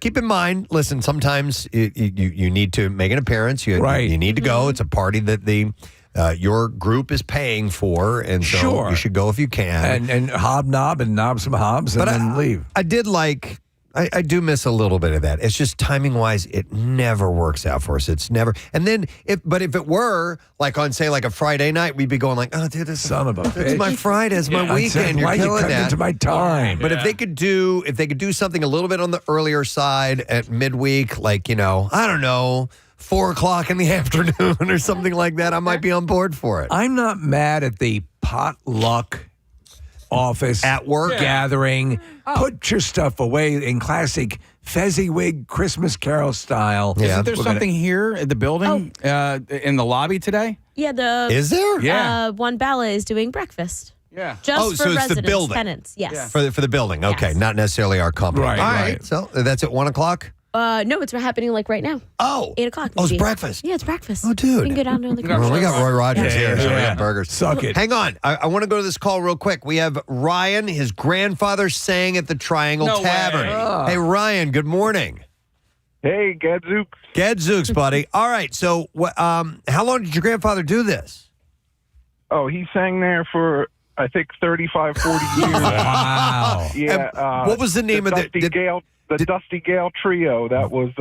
Keep in mind, listen, sometimes you need to make an appearance. You need to go. It's a party that your group is paying for, and so you should go if you can. And hobnob and knob some hobs and then leave. I do miss a little bit of that. It's just timing wise, it never works out for us. It's never. And then if it were like on say like a Friday night, we'd be going like, oh dude, this son of a bitch. It's my Friday, it's my weekend. You're why killing you cut that. into my time? But if they could do something a little bit on the earlier side at midweek, like I don't know, 4 o'clock in the afternoon or something like that, I might be on board for it. I'm not mad at the potluck office at work gathering. Put your stuff away in classic Fezziwig Christmas Carol style. Isn't there something here at the building in the lobby today? Yeah, Is there? Yeah. One Bella is doing breakfast. Yeah. Just so for it's residents, the building. tenants. Yes. For the building. Okay, not necessarily our company. Right, All right. right. So that's at 1 o'clock. No, it's happening like right now. Oh. 8 o'clock. Oh, it's maybe. breakfast. Yeah, it's breakfast. Oh, dude. You can go down to the Well, we got Roy Rogers here, so we Yeah. got burgers. Suck it. Hang on. I want to go to this call real quick. We have Ryan. His grandfather sang at the Triangle No Tavern. way. Hey, Ryan, good morning. Hey, Gadzooks. Gadzooks, buddy. All right, so how long did your grandfather do this? Oh, he sang there for, I think, 35, 40 years. Wow. Yeah. What was the name of Dusty Gale? The Dusty Gale Trio. That was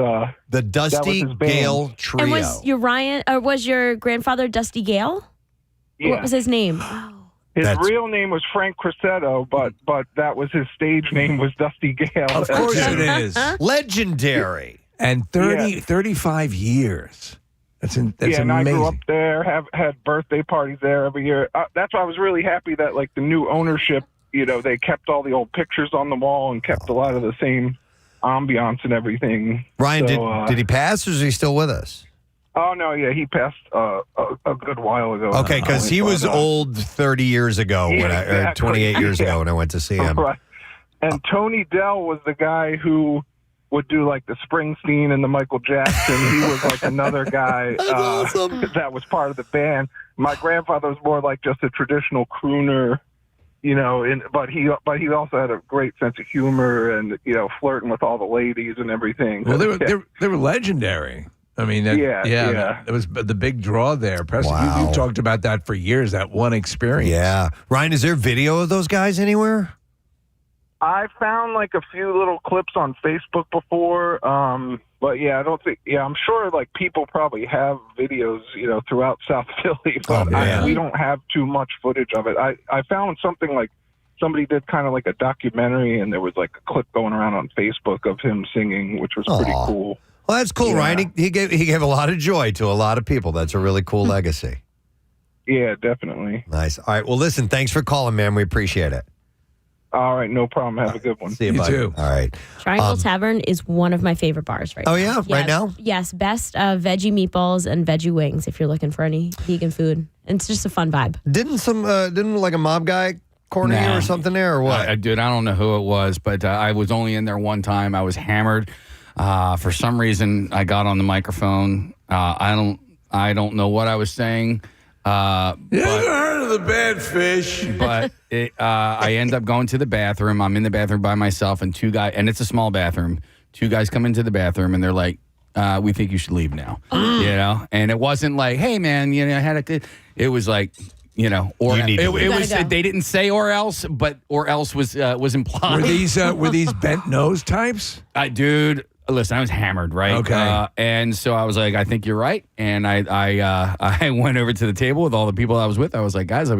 the Dusty his band. Gale Trio? And was your grandfather Dusty Gale? Yeah. What was his name? His real name was Frank Cressetto, but that was his stage name was Dusty Gale. Of course it is. Legendary. And 35 years. That's yeah, amazing. and I grew up there, had birthday parties there every year. That's why I was really happy that like the new ownership, they kept all the old pictures on the wall and kept a lot of the same ambiance and everything. Ryan, So, did he pass or is he still with us? Oh, no, yeah, he passed a good while ago. Okay, because he was old 30 years ago, or 28 years ago when I went to see him. Right. And Tony Dell was the guy who would do like the Springsteen and the Michael Jackson. He was like another guy that was part of the band. My grandfather was more like just a traditional crooner, but he also had a great sense of humor and flirting with all the ladies and everything. Well, they were legendary. I mean, that was the big draw there. Preston, Wow. you talked about that for years, that one experience. Yeah. Ryan, is there video of those guys anywhere? I found like a few little clips on Facebook before, but yeah, I don't think. Yeah, I'm sure like people probably have videos, throughout South Philly, but we don't have too much footage of it. I found something like somebody did kind of like a documentary, and there was like a clip going around on Facebook of him singing, which was pretty cool. Well, that's cool, Ryan. He gave a lot of joy to a lot of people. That's a really cool legacy. Yeah, definitely. Nice. All right. Well, listen, thanks for calling, man. We appreciate it. All right, no problem. Have a good one. See you, bud. too. All right. Triangle Tavern is one of my favorite bars right now. Oh, yeah? Right now? Yes. Best veggie meatballs and veggie wings if you're looking for any vegan food. And it's just a fun vibe. Didn't like a mob guy corner you or something there or what? Dude, I don't know who it was, but I was only in there one time. I was hammered. For some reason, I got on the microphone. I don't know what I was saying. You ever heard of the bad fish? But I end up going to the bathroom. I'm in the bathroom by myself, and two guys, and it's a small bathroom. Two guys come into the bathroom, and they're like, "We think you should leave now." And it wasn't like, "Hey, man, I had a good." It was like, or it was. go. They didn't say "or else," but "or else" was implied. Were these bent nose types? Dude. Listen, I was hammered, right? Okay. And so I was like, I think you're right. And I went over to the table with all the people I was with. I was like, guys, I'm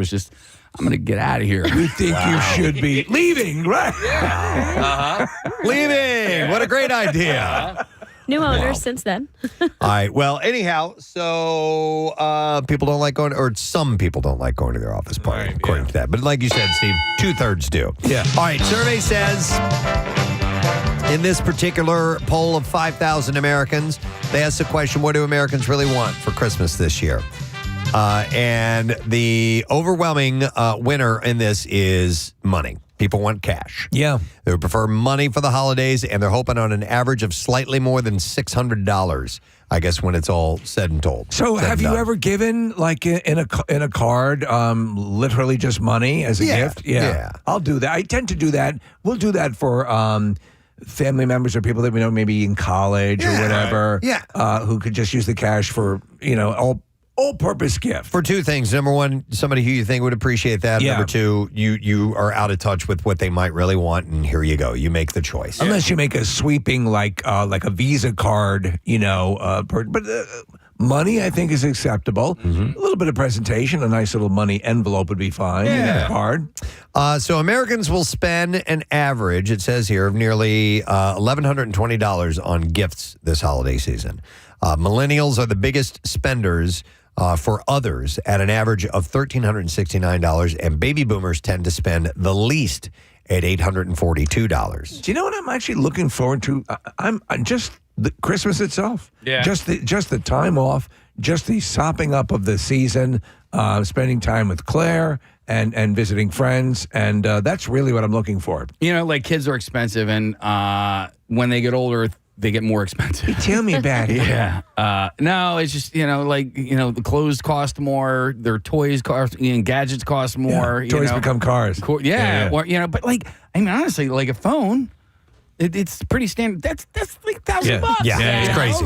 going to get out of here. You think you should be leaving, right? Leaving. What a great idea. New owners since then. All right. Well, anyhow, so people don't like going, or some people don't like going to their office party, according to that. But like you said, Steve, 2/3 do. Yeah. All right. Survey says in this particular poll of 5,000 Americans, they asked the question, what do Americans really want for Christmas this year? And the overwhelming winner in this is money. People want cash. Yeah. They would prefer money for the holidays, and they're hoping on an average of slightly more than $600, I guess, when it's all said and told. So have you ever given, like, in a card, literally just money as a gift? Yeah. I'll do that. I tend to do that. We'll do that for family members or people that we know maybe in college or whatever. Yeah. Who could just use the cash for, all-purpose gift. For two things. Number one, somebody who you think would appreciate that. Yeah. Number two, you are out of touch with what they might really want, and here you go. You make the choice. Unless you make a sweeping, like a Visa card, but money, I think, is acceptable. Mm-hmm. A little bit of presentation, a nice little money envelope would be fine. Yeah. Card. So Americans will spend an average, it says here, of nearly $1,120 on gifts this holiday season. Millennials are the biggest spenders for others at an average of $1,369, and baby boomers tend to spend the least at $842. Do you know what I'm actually looking forward to? I'm just the Christmas itself. Yeah. Just the time off, just the sopping up of the season, spending time with Claire and visiting friends, and that's really what I'm looking for. Like kids are expensive, and when they get older, they get more expensive. Tell me about it. Yeah. No, it's just, the clothes cost more, their toys cost, gadgets cost more. Toys become cars. Yeah. Or, but honestly, a phone, it's pretty standard. That's like $1,000. Yeah, it's crazy.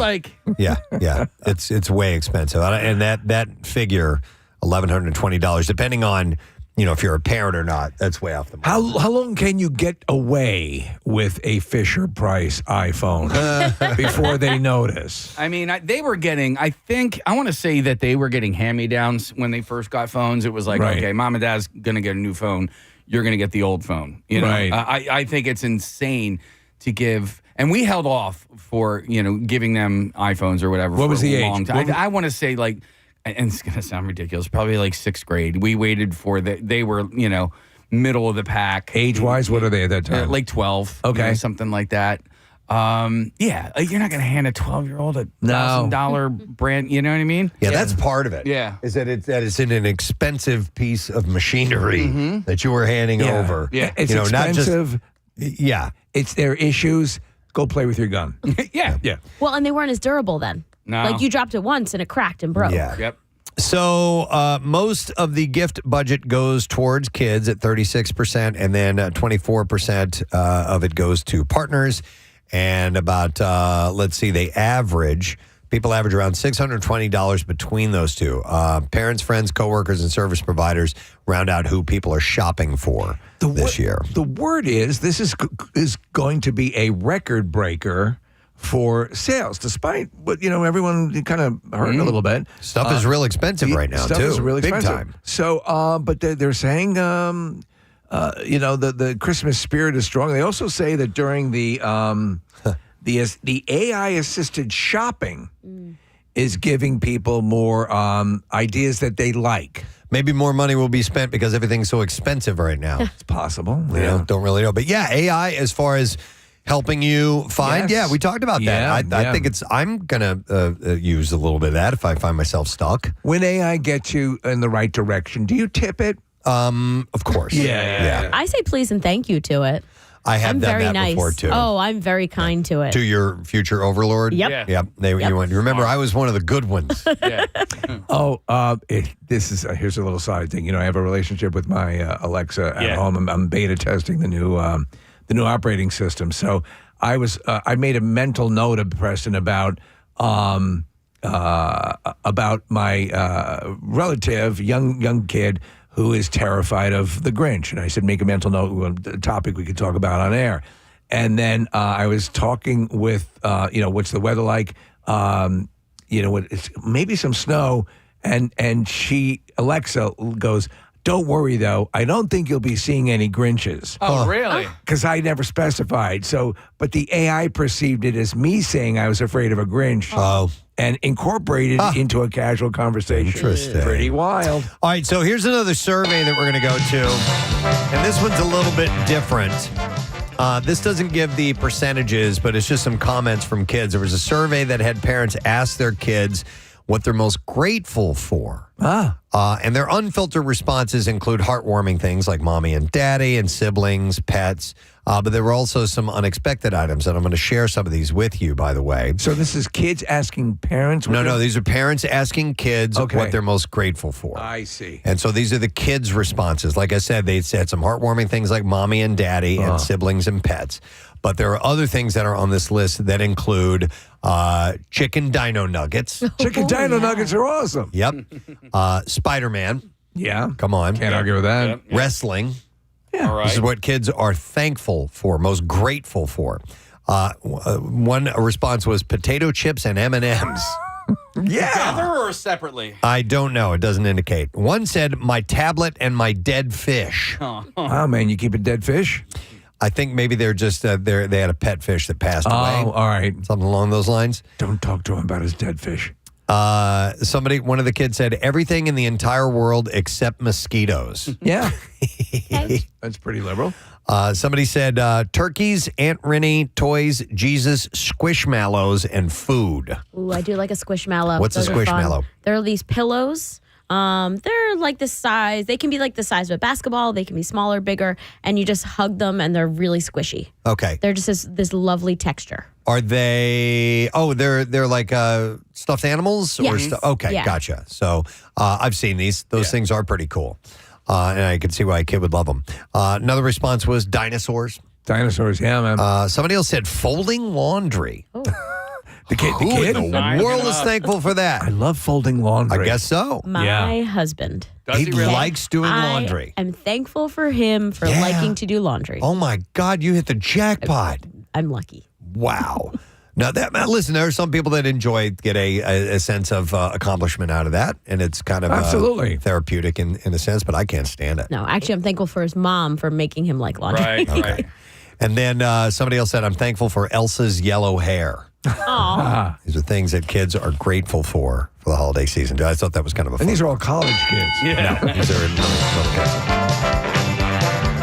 Yeah. It's way expensive. And that figure, $1,120, depending on, if you're a parent or not, that's way off the mark. How long can you get away with a Fisher Price iPhone before they notice? They were getting, I want to say that they were getting hand-me-downs when they first got phones. It was like, okay, mom and dad's going to get a new phone. You're going to get the old phone. Right. I think it's insane to give, and we held off for, giving them iPhones or whatever. What was the age? Long time. I want to say and it's going to sound ridiculous, probably like 6th grade. We waited for they were, middle of the pack. Age-wise, what are they at that time? Like 12. Okay. Something like that. You're not going to hand a 12-year-old a $1,000 brand, you know what I mean? Yeah, that's part of it. Yeah. Is that it's in an expensive piece of machinery that you were handing over. Yeah. It's expensive. Not just, It's their issues. Go play with your gun. Yeah. Well, and they weren't as durable then. No. Like you dropped it once and it cracked and broke. Yeah. Yep. So most of the gift budget goes towards kids at 36%, and then 24% of it goes to partners. And about, people average around $620 between those two. Parents, friends, coworkers, and service providers round out who people are shopping for this year. The word is this is going to be a record breaker for sales, despite what, everyone kind of hurt a little bit. Stuff is real expensive right now, stuff too. Is really Big expensive. time. So, but they're saying, the Christmas spirit is strong. They also say that during the AI-assisted shopping is giving people more ideas that they like. Maybe more money will be spent because everything's so expensive right now. It's possible. Don't really know. But AI, as far as helping you find, we talked about that. I think I'm going to use a little bit of that if I find myself stuck. When AI gets you in the right direction, do you tip it? Of course. Yeah. I say please and thank you to it. I have I'm done very that nice. before, too. Oh, I'm very kind to it. To your future overlord? Yep. Yep. You remember, I was one of the good ones. Yeah. Here's a little side thing. I have a relationship with my Alexa at home. I'm beta testing the new operating system. So I made a mental note of Preston about my relative, young kid who is terrified of the Grinch. And I said, make a mental note, a topic we could talk about on air. And then I was talking with, what's the weather like? It's maybe some snow. And Alexa goes, don't worry, though. I don't think you'll be seeing any Grinches. Oh, really? Because I never specified. But the AI perceived it as me saying I was afraid of a Grinch. Oh. And incorporated it into a casual conversation. Interesting. Pretty wild. All right, so here's another survey that we're going to go to. And this one's a little bit different. This doesn't give the percentages, but it's just some comments from kids. There was a survey that had parents ask their kids what they're most grateful for. And their unfiltered responses include heartwarming things like mommy and daddy and siblings, pets. But there were also some unexpected items, and I'm going to share some of these with you, by the way. So this is kids asking parents? No, these are parents asking kids what they're most grateful for. I see. And so these are the kids' responses. Like I said, they said some heartwarming things like mommy and daddy and siblings and pets. But there are other things that are on this list that include chicken dino nuggets. Chicken dino nuggets are awesome. Yep. Spider-Man. Yeah. Come on. Can't argue with that. Yep. Wrestling. Yeah. All right. This is what kids are thankful for, most grateful for. One response was potato chips and M&Ms. Together or separately? I don't know. It doesn't indicate. One said, my tablet and my dead fish. Oh, man, you keep a dead fish? I think maybe they're just, they had a pet fish that passed away. Oh, all right. Something along those lines. Don't talk to him about his dead fish. One of the kids said, everything in the entire world except mosquitoes. Yeah. That's pretty liberal. Somebody said, turkeys, Aunt Rennie, toys, Jesus, squishmallows, and food. Ooh, I do like a squishmallow. What's Those a are fun. squishmallow? There are these pillows They're like the size. They can be like the size of a basketball. They can be smaller, bigger, and you just hug them, and they're really squishy. Okay. They're just this lovely texture. Are they? Oh, they're like stuffed animals or Yes. stuff. Okay, Yeah. gotcha. So I've seen these. Those things are pretty cool, and I can see why a kid would love them. Another response was dinosaurs. Dinosaurs, yeah, man. Somebody else said folding laundry. Oh. The kid. Who in the world is thankful for that? I love folding laundry. I guess so. My husband. He likes doing laundry. I'm thankful for him for liking to do laundry. Oh my God, you hit the jackpot. I'm lucky. Wow. Now listen, there are some people that get a sense of accomplishment out of that, and it's kind of Absolutely. therapeutic in a sense, but I can't stand it. No, actually, I'm thankful for his mom for making him like laundry. Right, right. And then somebody else said, I'm thankful for Elsa's yellow hair. Aw. These are things that kids are grateful for the holiday season. I thought that was kind of a fun. And these are all college kids. Yeah. No, these are little kids.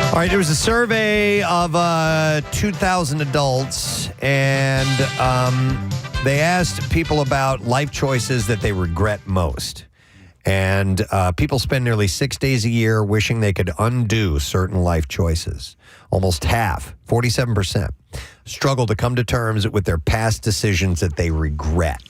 All right, there was a survey of 2,000 adults, and they asked people about life choices that they regret most. And people spend nearly 6 days a year wishing they could undo certain life choices. Almost half, 47%, struggle to come to terms with their past decisions that they regret.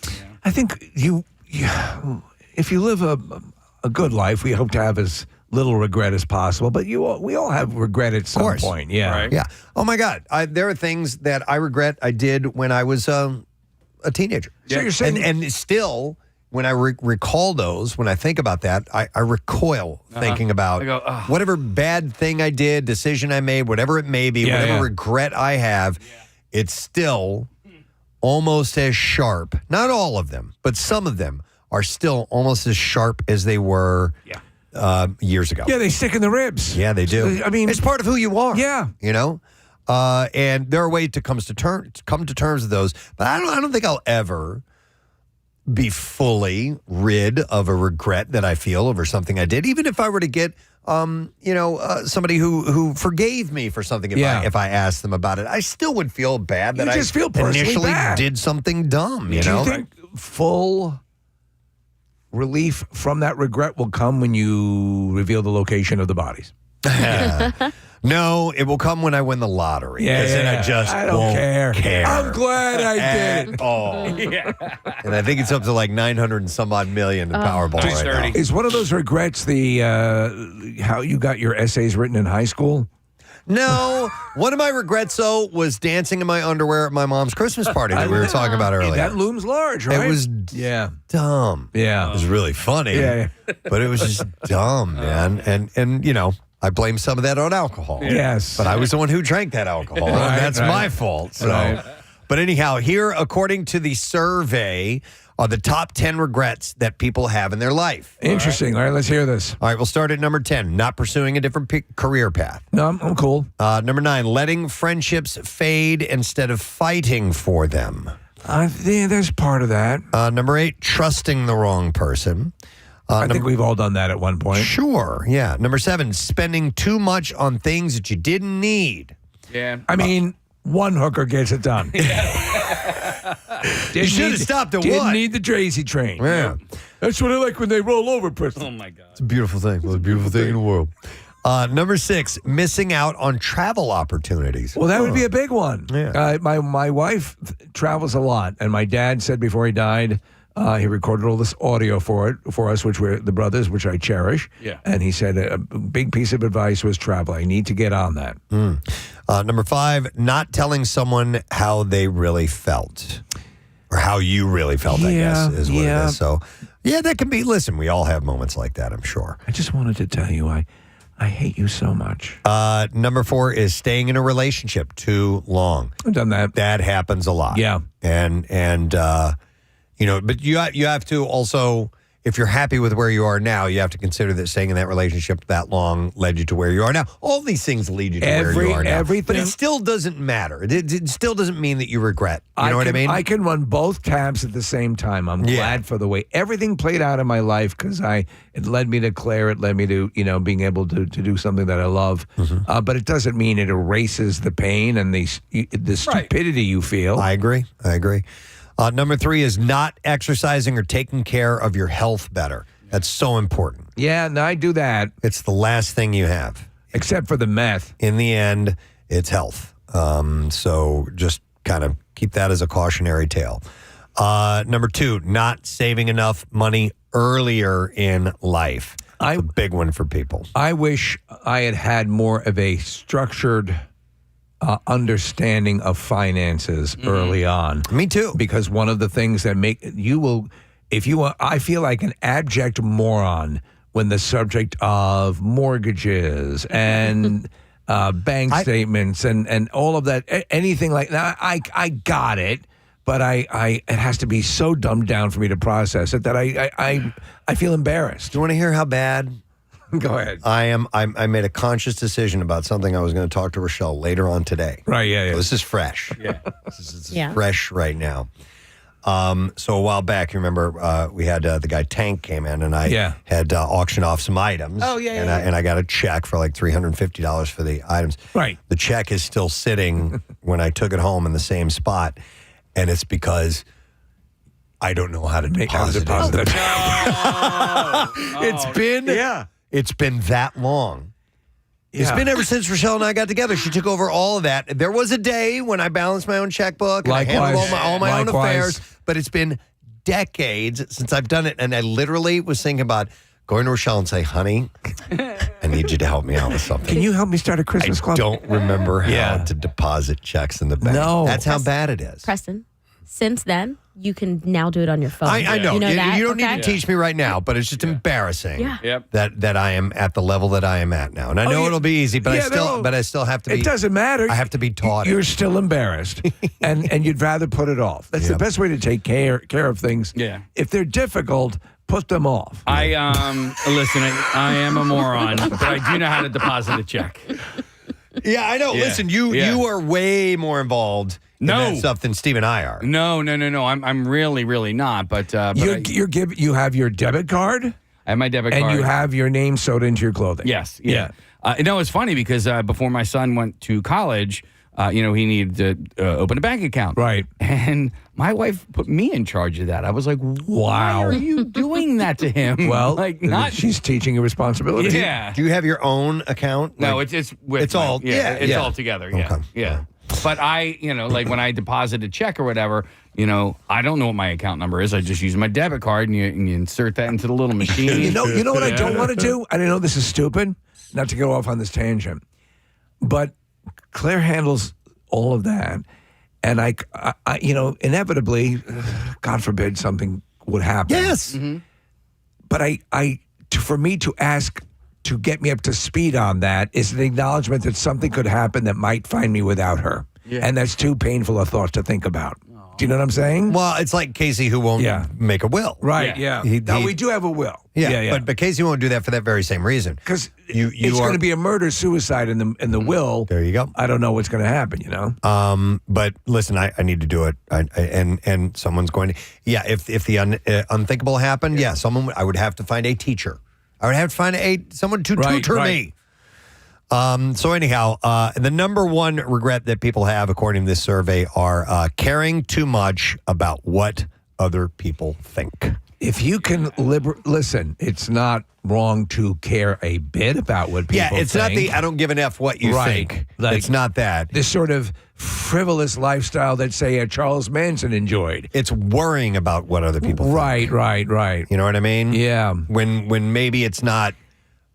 I think if you live a good life, we hope to have as little regret as possible. But we all have regret at some point. Yeah. Right. Yeah. Oh, my God. There are things that I regret I did when I was a teenager. So you're saying... And still... When I recall those, when I think about that, I recoil thinking about I go, whatever bad thing I did, decision I made, whatever it may be, whatever regret I have, it's still almost as sharp. Not all of them, but some of them are still almost as sharp as they were years ago. Yeah, they stick in the ribs. Yeah, they do. I mean... It's part of who you are. Yeah. You know? And there are ways to come to terms with those, but I don't think I'll ever be fully rid of a regret that I feel over something I did, even if I were to get, somebody who forgave me for something. If I asked them about it, I still would feel bad that just feel personally initially bad. did something dumb. You Do know? you think full relief from that regret will come when you reveal the location of the bodies? No, it will come when I win the lottery. Because then I don't won't care. I'm glad I did it. Oh, and I think it's up to like 900 and some odd million in Powerball right now. Is one of those regrets the how you got your essays written in high school? No, one of my regrets though was dancing in my underwear at my mom's Christmas party that we were talking about earlier. That looms large, right? It was dumb. Yeah, it was really funny. Yeah. But it was just dumb, man. And you know, I blame some of that on alcohol. Yes. But I was the one who drank that alcohol. Right, and that's right. my fault. So. Right. But anyhow, here, according to the survey, are the top 10 regrets that people have in their life. Interesting. All right, let's hear this. All right, we'll start at number 10, not pursuing a different career path. No, I'm cool. Number 9, letting friendships fade instead of fighting for them. There's part of that. Number 8, trusting the wrong person. I think we've all done that at one point. Sure, yeah. Number 7, spending too much on things that you didn't need. Yeah. I mean, one hooker gets it done. You should have stopped at Didn't one. need the Drazy train. Yeah. That's what I like when they roll over, Preston. Oh, my God. It's a beautiful thing. Most beautiful thing in the world. Number 6, missing out on travel opportunities. Well, that would be a big one. Yeah. My wife travels a lot, and my dad said before he died, he recorded all this audio for us, which were the brothers, which I cherish. Yeah. And he said a big piece of advice was travel. I need to get on that. Number 5, not telling someone how they really felt. Or how you really felt, I guess, is what it is. So, yeah, that can be, listen, we all have moments like that, I'm sure. I just wanted to tell you, I hate you so much. Number 4 is staying in a relationship too long. I've done that. That happens a lot. Yeah. And you know, but you have to also, if you're happy with where you are now, you have to consider that staying in that relationship that long led you to where you are now. All these things lead you to where you are now. Everything. But it still doesn't matter. It still doesn't mean that you regret. You know what I mean? I can run both tabs at the same time. I'm glad for the way everything played out in my life because it led me to Claire. It led me to, being able to do something that I love. But it doesn't mean it erases the pain and the stupidity you feel. I agree. Number 3 is not exercising or taking care of your health better. That's so important. Yeah, no, I do that. It's the last thing you have. Except for the meth. In the end, it's health. So just kind of keep that as a cautionary tale. Number 2, not saving enough money earlier in life. A big one for people. I wish I had had more of a structured understanding of finances early on. Me too. Because one of the things that I feel like an abject moron when the subject of mortgages and bank statements and all of that, anything like that. I got it. But it has to be so dumbed down for me to process it that I feel embarrassed. Do you want to hear how bad? Go ahead. I made a conscious decision about something I was going to talk to Rochelle later on today. Right, yeah. So this is fresh. Yeah. This is fresh right now. So a while back, you remember we had the guy Tank came in and I had auctioned off some items. Oh, yeah, and I got a check for like $350 for the items. Right. The check is still sitting when I took it home in the same spot. And it's because I don't know how to deposit it. It's been that long. Yeah. It's been ever since Rochelle and I got together. She took over all of that. There was a day when I balanced my own checkbook and I handled all my own affairs, but it's been decades since I've done it. And I literally was thinking about going to Rochelle and say, honey, I need you to help me out with something. Can you help me start a Christmas club? I don't remember how to deposit checks in the bank. No. That's how bad it is. Preston, since then, you can now do it on your phone. I know. You know that? You don't need to teach me right now, but it's just embarrassing that I am at the level that I am at now. And I know it'll be easy, but I still have to be. It doesn't matter. I have to be taught. You're still embarrassed, and you'd rather put it off. That's the best way to take care of things. Yeah. If they're difficult, put them off. Listen, I am a moron, but I do know how to deposit a check. Yeah, I know. Yeah. Listen, you are way more involved in that stuff than Steve and I are. No. I'm really, really not. But you have your debit card. I have my debit card, and you have your name sewed into your clothing. Yes. Yeah. It's funny because before my son went to college, he needed to open a bank account. Right. And my wife put me in charge of that. I was like, why are you doing that to him? Well, she's teaching you responsibility. Yeah. Do you have your own account? No, it's all together. Yeah. Okay. Yeah. But when I deposit a check or whatever, I don't know what my account number is. I just use my debit card and you insert that into the little machine. You know what I don't want to do? I know this is stupid, not to go off on this tangent, but Claire handles all of that. And I inevitably, God forbid something would happen. Yes. Mm-hmm. But for me to ask to get me up to speed on that is an acknowledgement that something could happen that might find me without her. Yeah. And that's too painful a thought to think about. Do you know what I'm saying? Well, it's like Casey who won't make a will. Right, yeah. We do have a will. Yeah. But Casey won't do that for that very same reason. Because it's going to be a murder-suicide in the will. There you go. I don't know what's going to happen, But listen, I need to do it. And someone's going to... Yeah, if the unthinkable happened, I would have to find a teacher. I would have to find someone to tutor me. So anyhow, the number one regret that people have, according to this survey, are caring too much about what other people think. If you can listen, it's not wrong to care a bit about what people think. Yeah, it's not I don't give an F what you think. It's not that. This sort of frivolous lifestyle that, say, Charles Manson enjoyed. It's worrying about what other people think. Right. You know what I mean? Yeah. When maybe it's not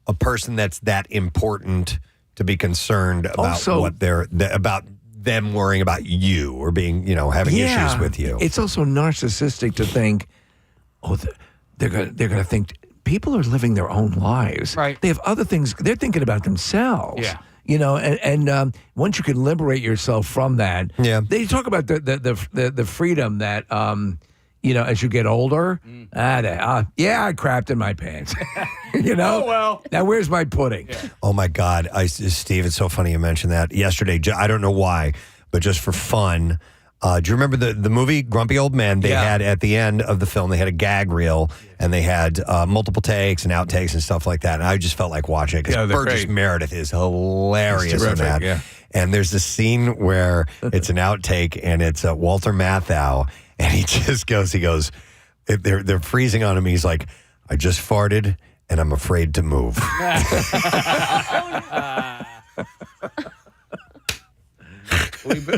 a person that's that important to be concerned about about them worrying about you or being, having issues with you. It's also narcissistic to think, they're gonna think people are living their own lives. Right. They have other things. They're thinking about themselves. Yeah. And once you can liberate yourself from that, they talk about the freedom that as you get older, I crapped in my pants. Oh, well. Now, where's my pudding? Yeah. Oh, my God. Steve, it's so funny you mentioned that. Yesterday, I don't know why, but just for fun, do you remember the movie Grumpy Old Men? They had, at the end of the film, they had a gag reel, and they had multiple takes and outtakes and stuff like that. And I just felt like watching it because Burgess Meredith is hilarious in that. Yeah. And there's this scene where it's an outtake, and it's Walter Matthau, and he goes, they're freezing on him. He's like, I just farted and I'm afraid to move.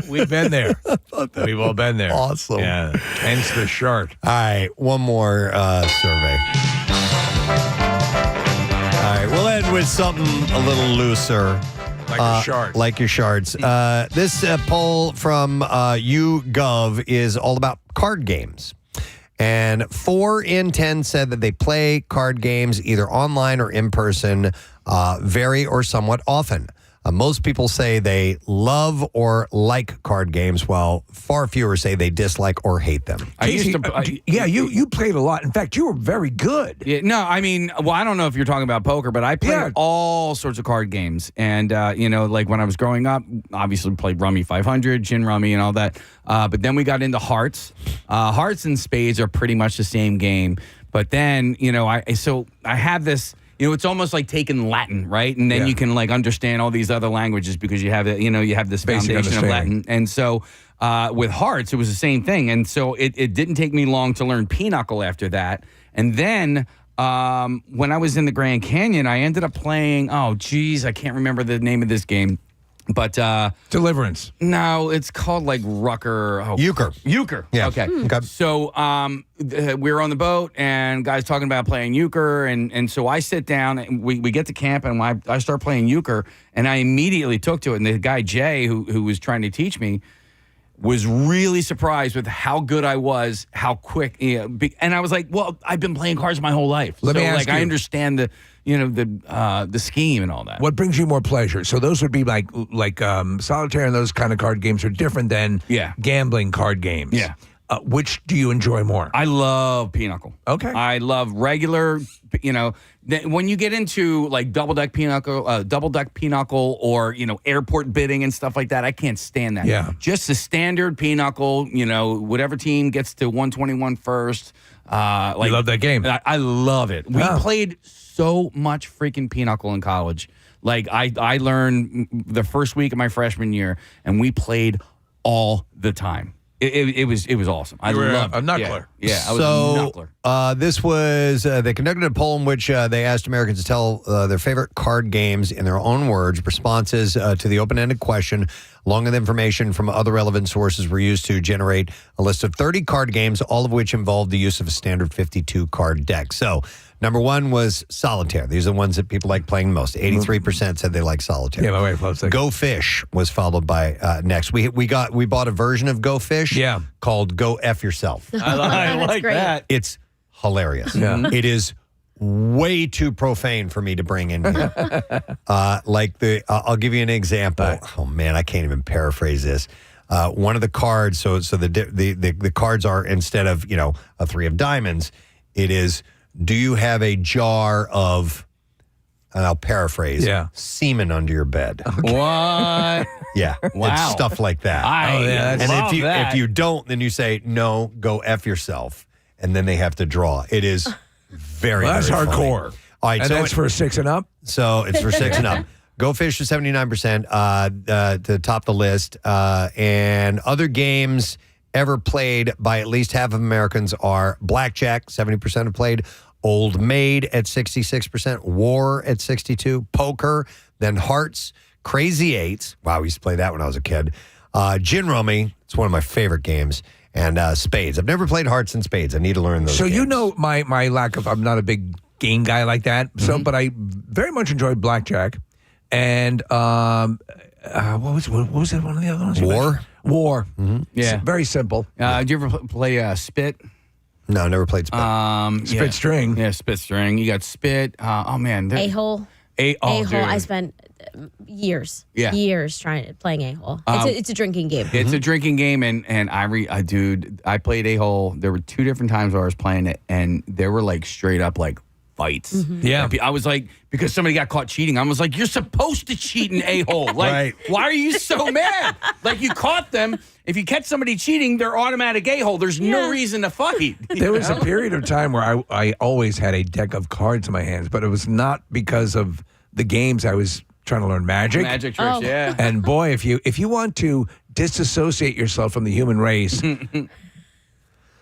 We've been there. We've all been there. Awesome. Yeah. Hence the shirt. All right, one more survey. All right, we'll end with something a little looser. Like a shard. Like your shards. This poll from YouGov is all about card games. And 4 in 10 said that they play card games either online or in person very or somewhat often. Most people say they love or like card games, while far fewer say they dislike or hate them. You played a lot. In fact, you were very good. Yeah, no, I mean, well, I don't know if you're talking about poker, but I played all sorts of card games. And, like when I was growing up, obviously played Rummy 500, Gin Rummy and all that. But then we got into hearts. Hearts and spades are pretty much the same game. But then, I have this... it's almost like taking Latin, right? And then you can like understand all these other languages because you have it, you have this Basic foundation of Latin. And so with hearts, it was the same thing. And so it didn't take me long to learn pinochle after that. And then when I was in the Grand Canyon, I ended up playing, I can't remember the name of this game. But Deliverance. No, it's called like Rucker. Euchre. Yeah. Okay. Okay. So we were on the boat and guys talking about playing euchre, and so I sit down and we get to camp and I start playing euchre, and I immediately took to it. And the guy Jay, who was trying to teach me, was really surprised with how good I was, how quick. And I was like, well, I've been playing cards my whole life. Let me ask you. I understand the scheme and all that. What brings you more pleasure? So those would be like solitaire, and those kind of card games are different than gambling card games. Yeah. Which do you enjoy more? I love pinochle. Okay. I love regular, when you get into like double deck pinochle, or, airport bidding and stuff like that, I can't stand that. Yeah. Just the standard pinochle, whatever team gets to 121 first. You love that game. I love it. We played so much freaking pinochle in college. Like I learned the first week of my freshman year, and we played all the time. It was awesome. I loved a knuckler. Yeah, I was a knuckler. This was, they conducted a poll in which they asked Americans to tell their favorite card games in their own words. Responses to the open-ended question, along with information from other relevant sources, were used to generate a list of 30 card games, all of which involved the use of a standard 52-card deck. So, number 1 was solitaire. These are the ones that people like playing most. 83% said they like solitaire. Yeah, my wife loves that. Go Fish was followed by next. We bought a version of Go Fish called Go F Yourself. I like great. that. It's hilarious. Yeah. It is way too profane for me to bring in here. I'll give you an example. Right. Oh man, I can't even paraphrase this. One of the cards, so the cards are, instead of a 3 of diamonds, it is, do you have a jar of, and I'll paraphrase, semen under your bed? What? Yeah. Wow. It's stuff like that. Love that. If you don't, then you say, no, go F yourself. And then they have to draw. It is very, that's very funny. hardcore. All right, And that's for 6 and up? So it's for 6 and up. Go Fish is 79% to top the list. And other games ever played by at least half of Americans are blackjack, 70% have played, Old Maid at 66%, War at 62%, poker, then hearts, Crazy Eights. Wow, we used to play that when I was a kid. Gin Rummy, it's one of my favorite games. And spades. I've never played hearts and spades. I need to learn those. So games. you know my lack of, I'm not a big game guy like that. So, but I very much enjoyed blackjack. And what was it? One of the other ones? War? War. Mm-hmm. Yeah. It's very simple. Did you ever play Spit? No, I never played spit. Spit string. Yeah, Spit string. You got Spit. A-hole. A-hole, dude. I spent years playing A-hole. It's a drinking game. It's a drinking game, and I played A-hole. There were 2 different times where I was playing it, and there were like straight up like fights. Yeah. I was like, because somebody got caught cheating, I was like, you're supposed to cheat in A-hole. Like, Right. why are you so mad? Like, you caught them. If you catch somebody cheating, they're automatic A-hole. There's no reason to fight. There was a period of time where I always had a deck of cards in my hands, but it was not because of the games. I was trying to learn magic. Magic tricks, yeah. And boy, if you want to disassociate yourself from the human race,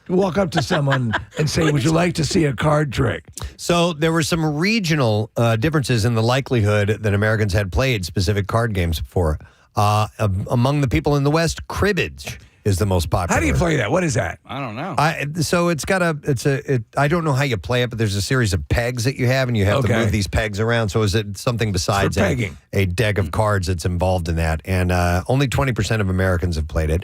walk up to someone and say, "Would you like to see a card trick?" So there were some regional differences in the likelihood that Americans had played specific card games before. Among the people in the West, cribbage is the most popular. How do you play that? What is that? I don't know. So I don't know how you play it, but there's a series of pegs that you have, and you have to move these pegs around. So is it something besides a deck of cards that's involved in that? And only 20% of Americans have played it.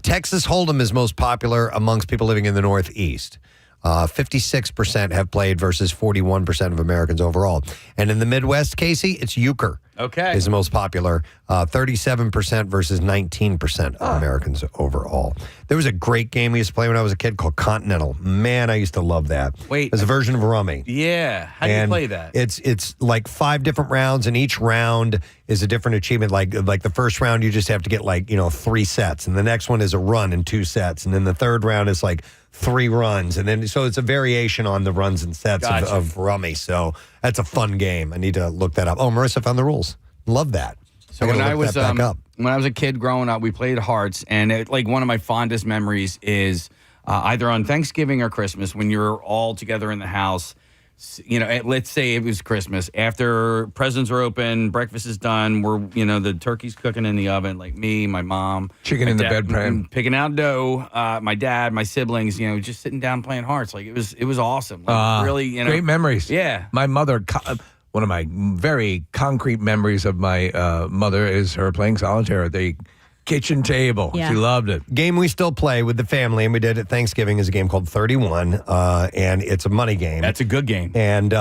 Texas Hold'em is most popular amongst people living in the Northeast. 56% have played versus 41% of Americans overall. And in the Midwest, Casey, it's euchre. Okay. Is the most popular. 37% versus 19% of Americans overall. There was a great game we used to play when I was a kid called Continental. Man, I used to love that. Wait. It's a version of Rummy. Yeah. How do you play that? It's like 5 different rounds, and each round is a different achievement. Like the first round, you just have to get 3 sets, and the next one is a run in 2 sets, and then the third round is 3 runs, and then so it's a variation on the runs and sets of Rummy. So that's a fun game. I need to look that up. Oh, Marissa found the rules. Love that. So when I was a kid growing up, we played Hearts, and one of my fondest memories is either on Thanksgiving or Christmas when you're all together in the house. Let's say it was Christmas. After presents are open, breakfast is done. The turkey's cooking in the oven. Like me, my mom, chicken in the bed pan, picking out dough. My dad, my siblings, just sitting down playing Hearts. It was awesome. Really, great memories. Yeah, my mother. One of my very concrete memories of my mother is her playing solitaire at the kitchen table. Yeah. She loved it. Game we still play with the family, and we did at Thanksgiving, is a game called 31, and it's a money game. That's a good game. And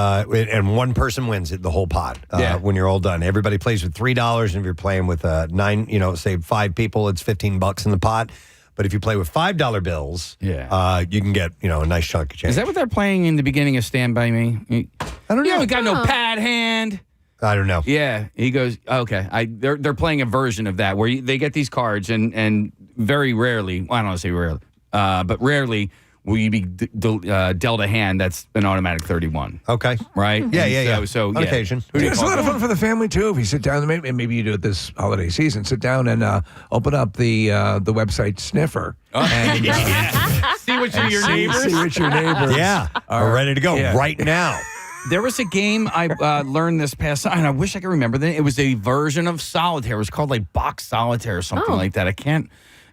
one person wins it, the whole pot when you're all done. Everybody plays with $3, and if you're playing with 5 people, it's $15 in the pot. But if you play with $5 bills, you can get a nice chunk of change. Is that what they're playing in the beginning of Stand By Me? I don't know. You haven't got no pad hand. I don't know. Yeah, he goes, okay. They're playing a version of that where they get these cards and very rarely, well, I don't want to say rarely, but rarely will you be dealt a hand that's an automatic 31. Okay. Right? Yeah. So on occasion. It's a lot of fun for the family, too. If you sit down, maybe you do it this holiday season, sit down and open up the website Sniffer. And, see what your neighbors. See what your neighbors. Yeah. We're ready to go right now. There was a game I learned this past time, and I wish I could remember that. It was a version of solitaire. It was called box solitaire or something like that.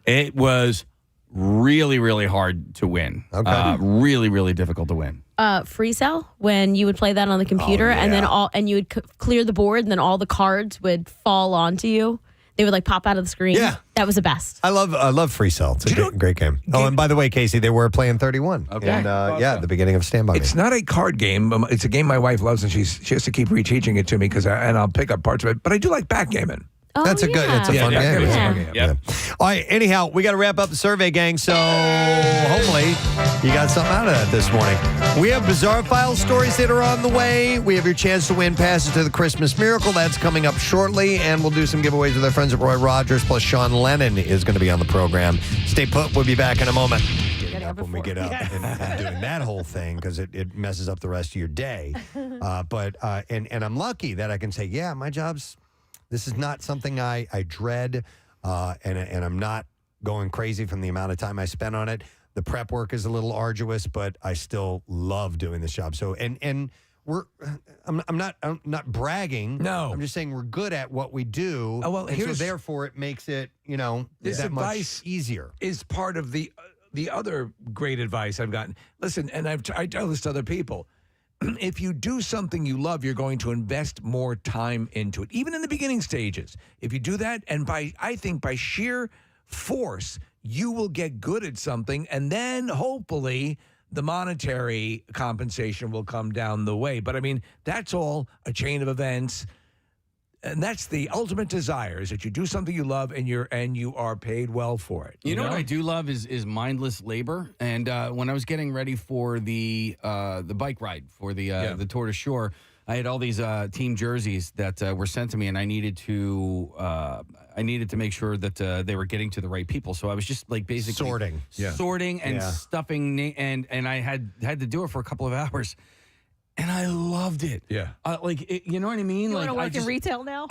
It was really, really hard to win. Okay. Really, really difficult to win. Free cell, when you would play that on the computer, and then you would clear the board, and then all the cards would fall onto you. They would pop out of the screen. Yeah. That was the best. I love Free Cell. It's a great game. Oh, and by the way, Casey, they were playing 31. Okay. And at the beginning of Stand By Me. It's not a card game. It's a game my wife loves, and she has to keep reteaching it to me and I'll pick up parts of it. But I do like backgammon. Oh, It's a fun game. Yeah. All right, anyhow, we got to wrap up the survey, gang, so hopefully you got something out of that this morning. We have Bizarre File stories that are on the way. We have your chance to win passes to the Christmas Miracle. That's coming up shortly, and we'll do some giveaways with our friends at Roy Rogers, plus Sean Lennon is going to be on the program. Stay put. We'll be back in a moment. When we get up and doing that whole thing, because it messes up the rest of your day. But I'm lucky that I can say, yeah, my job's... This is not something I dread, and I'm not going crazy from the amount of time I spent on it. The prep work is a little arduous, but I still love doing this job. So, I'm not bragging. No, I'm just saying we're good at what we do. Oh, well, and so therefore it makes it that much easier. Is part of the other great advice I've gotten. Listen, and I tell this to other people. If you do something you love, you're going to invest more time into it, even in the beginning stages. If you do that, and I think by sheer force, you will get good at something, and then hopefully the monetary compensation will come down the way. But that's all a chain of events. And that's the ultimate desire, is that you do something you love and you are paid well for it. You know what I do love is mindless labor. And when I was getting ready for the bike ride for the Tour de Shore, I had all these team jerseys that were sent to me, and I needed to make sure that they were getting to the right people. So I was just basically sorting and stuffing, and I had to do it for a couple of hours. and I loved it. Yeah. You know what I mean? You Like, want to work in retail now?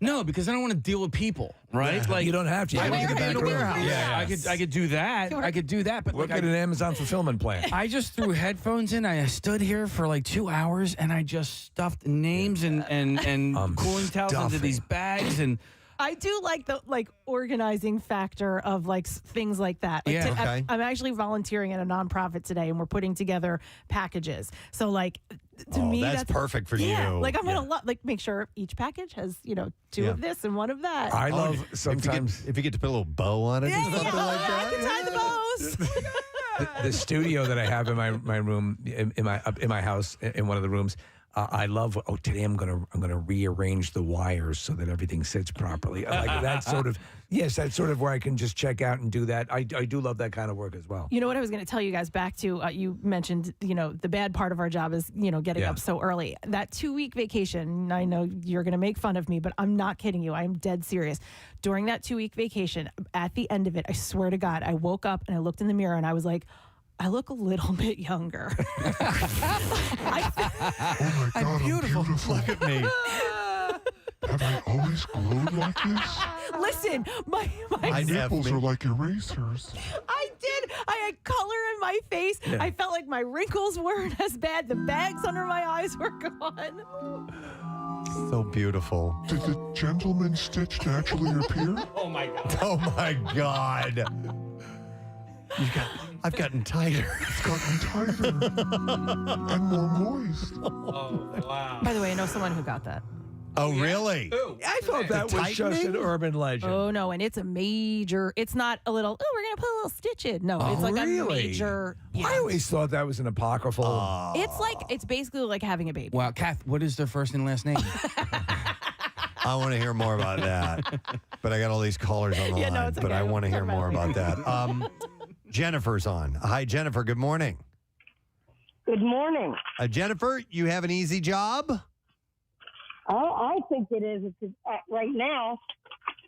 No, because I don't want to deal with people, right? Yeah. Like you don't have to. I You work work in in a the back warehouse. room. Yeah, I could do that. I could do that. But Look like, at an Amazon fulfillment plan. I just threw headphones in. I stood here for like 2 hours, and I just stuffed names and cooling towels into these bags and. I do like the organizing factor of things like that. Like, Yeah, okay. I'm actually volunteering at a nonprofit today, and we're putting together packages. So to me, that's perfect for you. Like I'm gonna make sure each package has two of this and one of that. I love sometimes if you get to put a little bow on it and something like I that. can tie the bows. the studio that I have in my room in my house in one of the rooms. I love. Oh, today I'm gonna rearrange the wires so that everything sits properly. Like that sort of. Yes, that's sort of where I can just check out and do that. I do love that kind of work as well. You know what I was going to tell you guys back to? You mentioned the bad part of our job is getting up so early. That 2-week vacation. I know you're going to make fun of me, but I'm not kidding you. I am dead serious. During that 2-week vacation, at the end of it, I swear to God, I woke up and I looked in the mirror and I was like, I look a little bit younger. Oh my God, I'm beautiful. Look at me. Have I always glowed like this? Listen, my nipples are like erasers. I did. I had color in my face. Yeah. I felt like my wrinkles weren't as bad. The bags under my eyes were gone. So beautiful. Did the gentleman stitch naturally appear? Oh my God. Oh my God. I've gotten tighter. It's gotten tighter and more moist. Oh wow. By the way, I know someone who got that. Oh, really? I thought that was just an urban legend. Oh no, and it's a major. It's not a little. Oh, we're gonna put a little stitch in. No, it's like really? a major. Yeah. I always thought that was an apocryphal. It's basically like having a baby. Wow, Kath, what is their first and last name? I want to hear more about that. But I got all these callers on the line. no, it's But okay. I want to hear more Talk about that. Jennifer's on. Hi, Jennifer. Good morning. Good morning. Jennifer, you have an easy job? Oh, I think it is right now.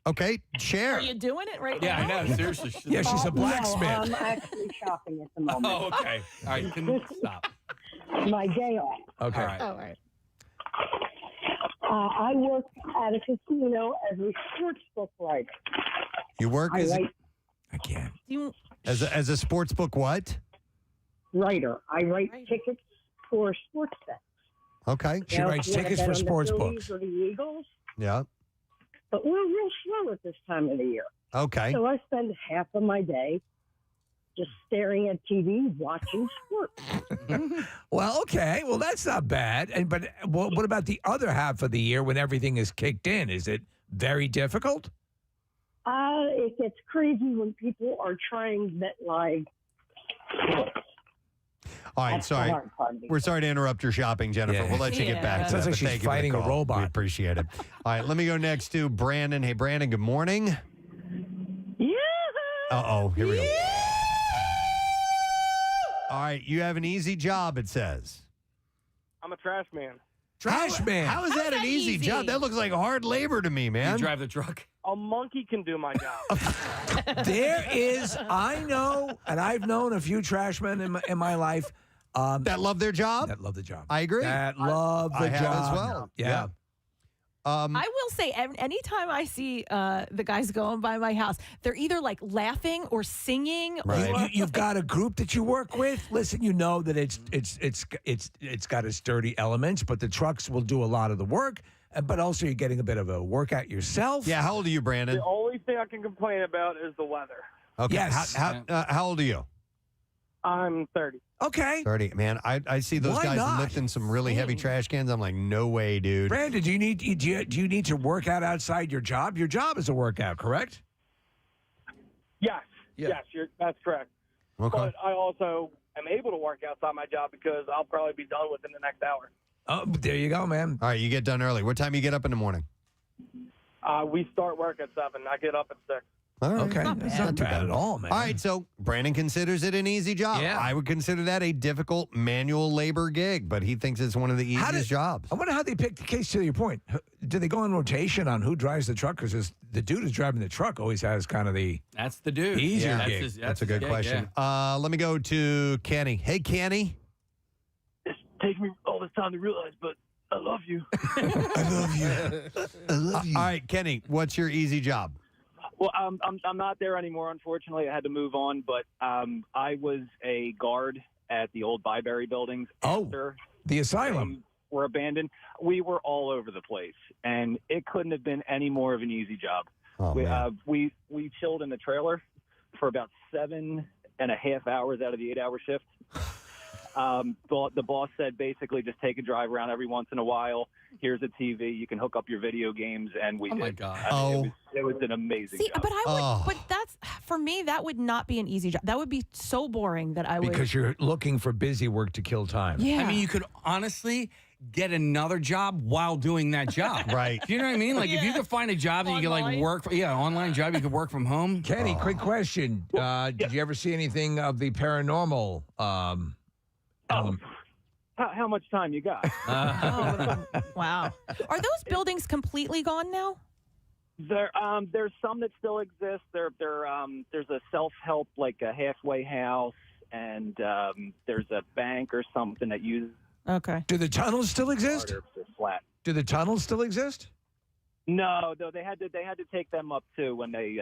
Okay, share. Are you doing it right Yeah, now? I know. Seriously. Yeah, she's a blacksmith. No, I'm actually shopping at the moment. Oh, okay. All right, you can stop. My day off. Okay. All right. All right. I work at a casino as a sportsbook writer. You work I write I can't. as a sports book what? writer. I write tickets for sports bets. Okay. She writes tickets for sports books. Or the Eagles, Yeah. but we're real slow at this time of the year. Okay. So I spend half of my day just staring at TV, watching sports. Well, okay. Well, that's not bad. But what about the other half of the year when everything is kicked in? Is it very difficult? It gets crazy when people are trying that like. All right, That's the sorry. hard part of the We're sorry to interrupt your shopping, Jennifer. Yeah. We'll let you get back to Sounds that. like but she's thank you for the fighting a call. robot. We appreciate it. All right, let me go next to Brandon. Hey, Brandon, good morning. Yeah. Uh-oh, here we go. All right, you have an easy job, it says. I'm a trash man. Trash man. How is that an easy job? That looks like hard labor to me, man. You drive the truck. A monkey can do my job. There is, I know, and I've known a few trash men in my life that love their job? that love the job. I agree. That love the I job. have as well. Yeah. I will say, anytime I see the guys going by my house, they're either like laughing or singing. Right. You've got a group that you work with. Listen, you know that it's got its dirty elements, but the trucks will do a lot of the work. But also, you're getting a bit of a workout yourself. Yeah, how old are you, Brandon? The only thing I can complain about is the weather. Okay. Yes. How old are you? I'm 30. Okay. 30. Man, I see those Why guys not? lifting some really heavy trash cans. I'm like, no way, dude. Brandon, do you need to work out outside your job? Your job is a workout, correct? Yes. Yeah. Yes, that's correct. Okay. But I also am able to work outside my job because I'll probably be done within the next hour. Oh, there you go, man. All right, you get done early. What time you get up in the morning? We start work at 7. I get up at 6. All right. Okay. That's not too bad at all, man. All right, so Brandon considers it an easy job. Yeah. I would consider that a difficult manual labor gig, but he thinks it's one of the easiest jobs. I wonder how they pick the case. To your point, do they go in rotation on who drives the truck? Because the dude who's driving the truck always has kind of the That's the dude. easier That's gig. That's a good his gig, question. yeah. Let me go to Kenny. Hey, Kenny. taking me all this time to realize, but I love you. I love you. I love you. All right, Kenny, what's your easy job? Well, I'm not there anymore. Unfortunately, I had to move on. But I was a guard at the old Byberry buildings. After the asylum were abandoned. We were all over the place, and it couldn't have been any more of an easy job. We chilled in the trailer for about 7.5 hours out of the 8-hour shift. The boss said basically just take a drive around every once in a while. Here's a TV. You can hook up your video games, and we did. My God! It was an amazing job. But I would. But that's for me. That would not be an easy job. That would be so boring that I would. Because you're looking for busy work to kill time. Yeah. I mean, you could honestly get another job while doing that job. Right. Do you know what I mean? Like if you could find a job that you could like work, online job, you could work from home. Kenny, quick question. Did you ever see anything of the paranormal? How much time you got? Wow. Are those buildings completely gone now? There's some that still exist. There's a self-help, like a halfway house, and there's a bank or something that uses. Okay. Do the tunnels still exist? Flat. Do the tunnels still exist? No, they had to take them up too when they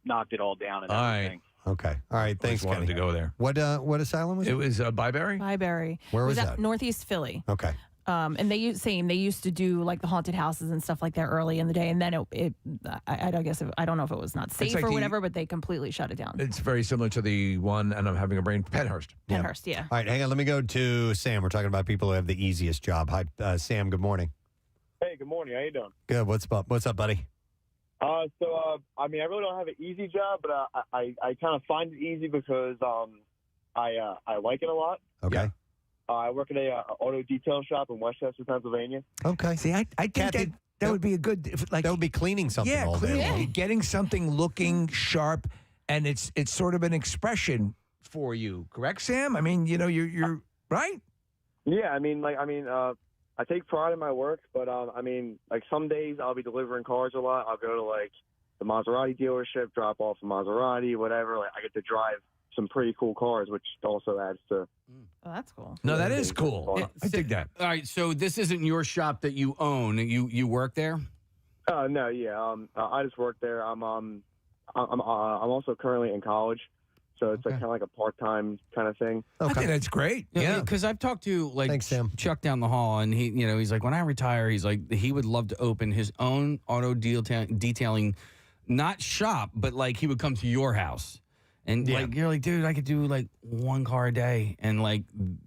knocked it all down and everything. Okay. All right. Thanks, wanted Kenny. to go there. What asylum was it? It was Byberry? Byberry. Where was that? that? Northeast Philly. Okay. And they used to do like the haunted houses and stuff like that early in the day, and then I don't know if it was not safe like or whatever, but they completely shut it down. It's very similar to the one, and I'm having a brain, Penhurst. Penhurst, yeah. All right. Hang on. Let me go to Sam. We're talking about people who have the easiest job. Hi, Sam. Good morning. Hey, good morning. How you doing? Good. What's up? What's up, buddy? I really don't have an easy job, but I kind of find it easy because I like it a lot. Okay. I work at a auto detail shop in Westchester, Pennsylvania. Okay. See, I think that would be a good, that would be cleaning something all day long. Getting something looking sharp, and it's sort of an expression for you, correct, Sam? I mean, you're right. Yeah, I take pride in my work, but some days I'll be delivering cars a lot. I'll go to like the Maserati dealership, drop off a Maserati, whatever. Like I get to drive some pretty cool cars, which also adds to. Oh, that's cool. No, that is cool. I dig that. All right, so this isn't your shop that you own. You work there? No, yeah. I just work there. I'm also currently in college. So it's kind of like a part-time kind of thing. Okay. I think that's great. Yeah. Because I've talked to Thanks, Sam. Chuck down the hall, and he's like, when I retire, he's like, he would love to open his own auto detailing, not shop, but like he would come to your house. And like, you're like, dude, I could do like one car a day, and like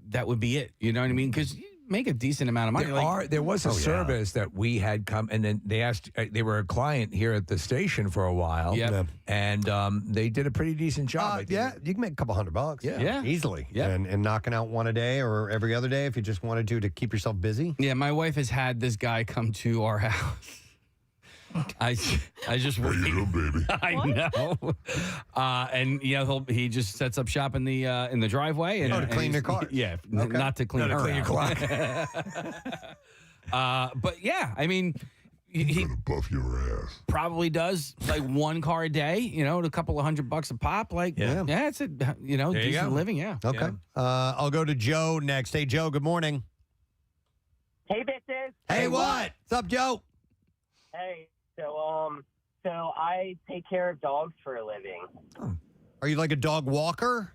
that would be it. You know what I mean? Because you make a decent amount of money. There was a service that we had come, and then they asked. They were a client here at the station for a while. Yeah. And they did a pretty decent job. You can make a couple $100. Yeah. Easily. Yeah. And knocking out one a day or every other day if you just wanted to keep yourself busy. Yeah, my wife has had this guy come to our house. I just How you doing, baby? I know, and he just sets up shop in the driveway and to clean your car. Yeah, Okay. not to clean To her clean your out. clock. But yeah, I mean, he Gonna buff your ass. probably does like one car a day. A couple of $100 a pop. Like it's a decent living. Yeah. Okay. I'll go to Joe next. Hey, Joe. Good morning. Hey, bitches. Hey, what? What's up, Joe? Hey, so I take care of dogs for a living. Are you like a dog walker?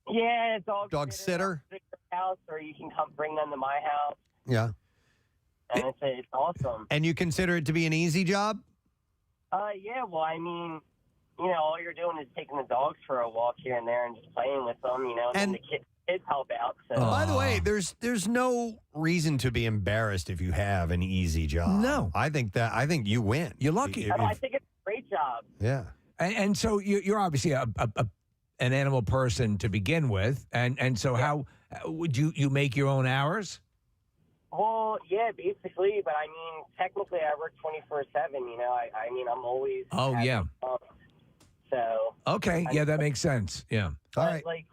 Yeah, Dog sitter? At your house, or you can come bring them to my house, Yeah. and it's awesome. And you consider it to be an easy job? Yeah. Well, I mean, all you're doing is taking the dogs for a walk here and there and just playing with them, and then the kids help out. So. By the way, there's no reason to be embarrassed if you have an easy job. No. I think you win. You're lucky. I think it's a great job. Yeah. And so you're obviously an animal person to begin with, and so how would you make your own hours? Well, yeah, basically, but I mean, technically, I work 24/7. I mean, I'm always. Oh, yeah. So. Okay, yeah, that makes sense. Yeah. All right. Like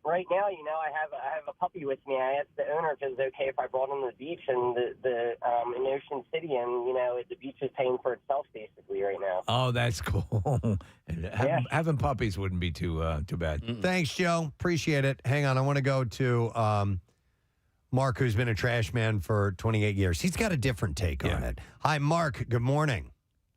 right now, I have a puppy with me. I asked the owner if it was okay if I brought him to the beach, and the in Ocean City, and the beach is paying for itself basically right now. Oh, that's cool. Having puppies wouldn't be too bad. Thanks, Joe. Appreciate it. Hang on. I want to go to Mark, who's been a trash man for 28 years. He's got a different take on it. Hi, Mark. Good morning.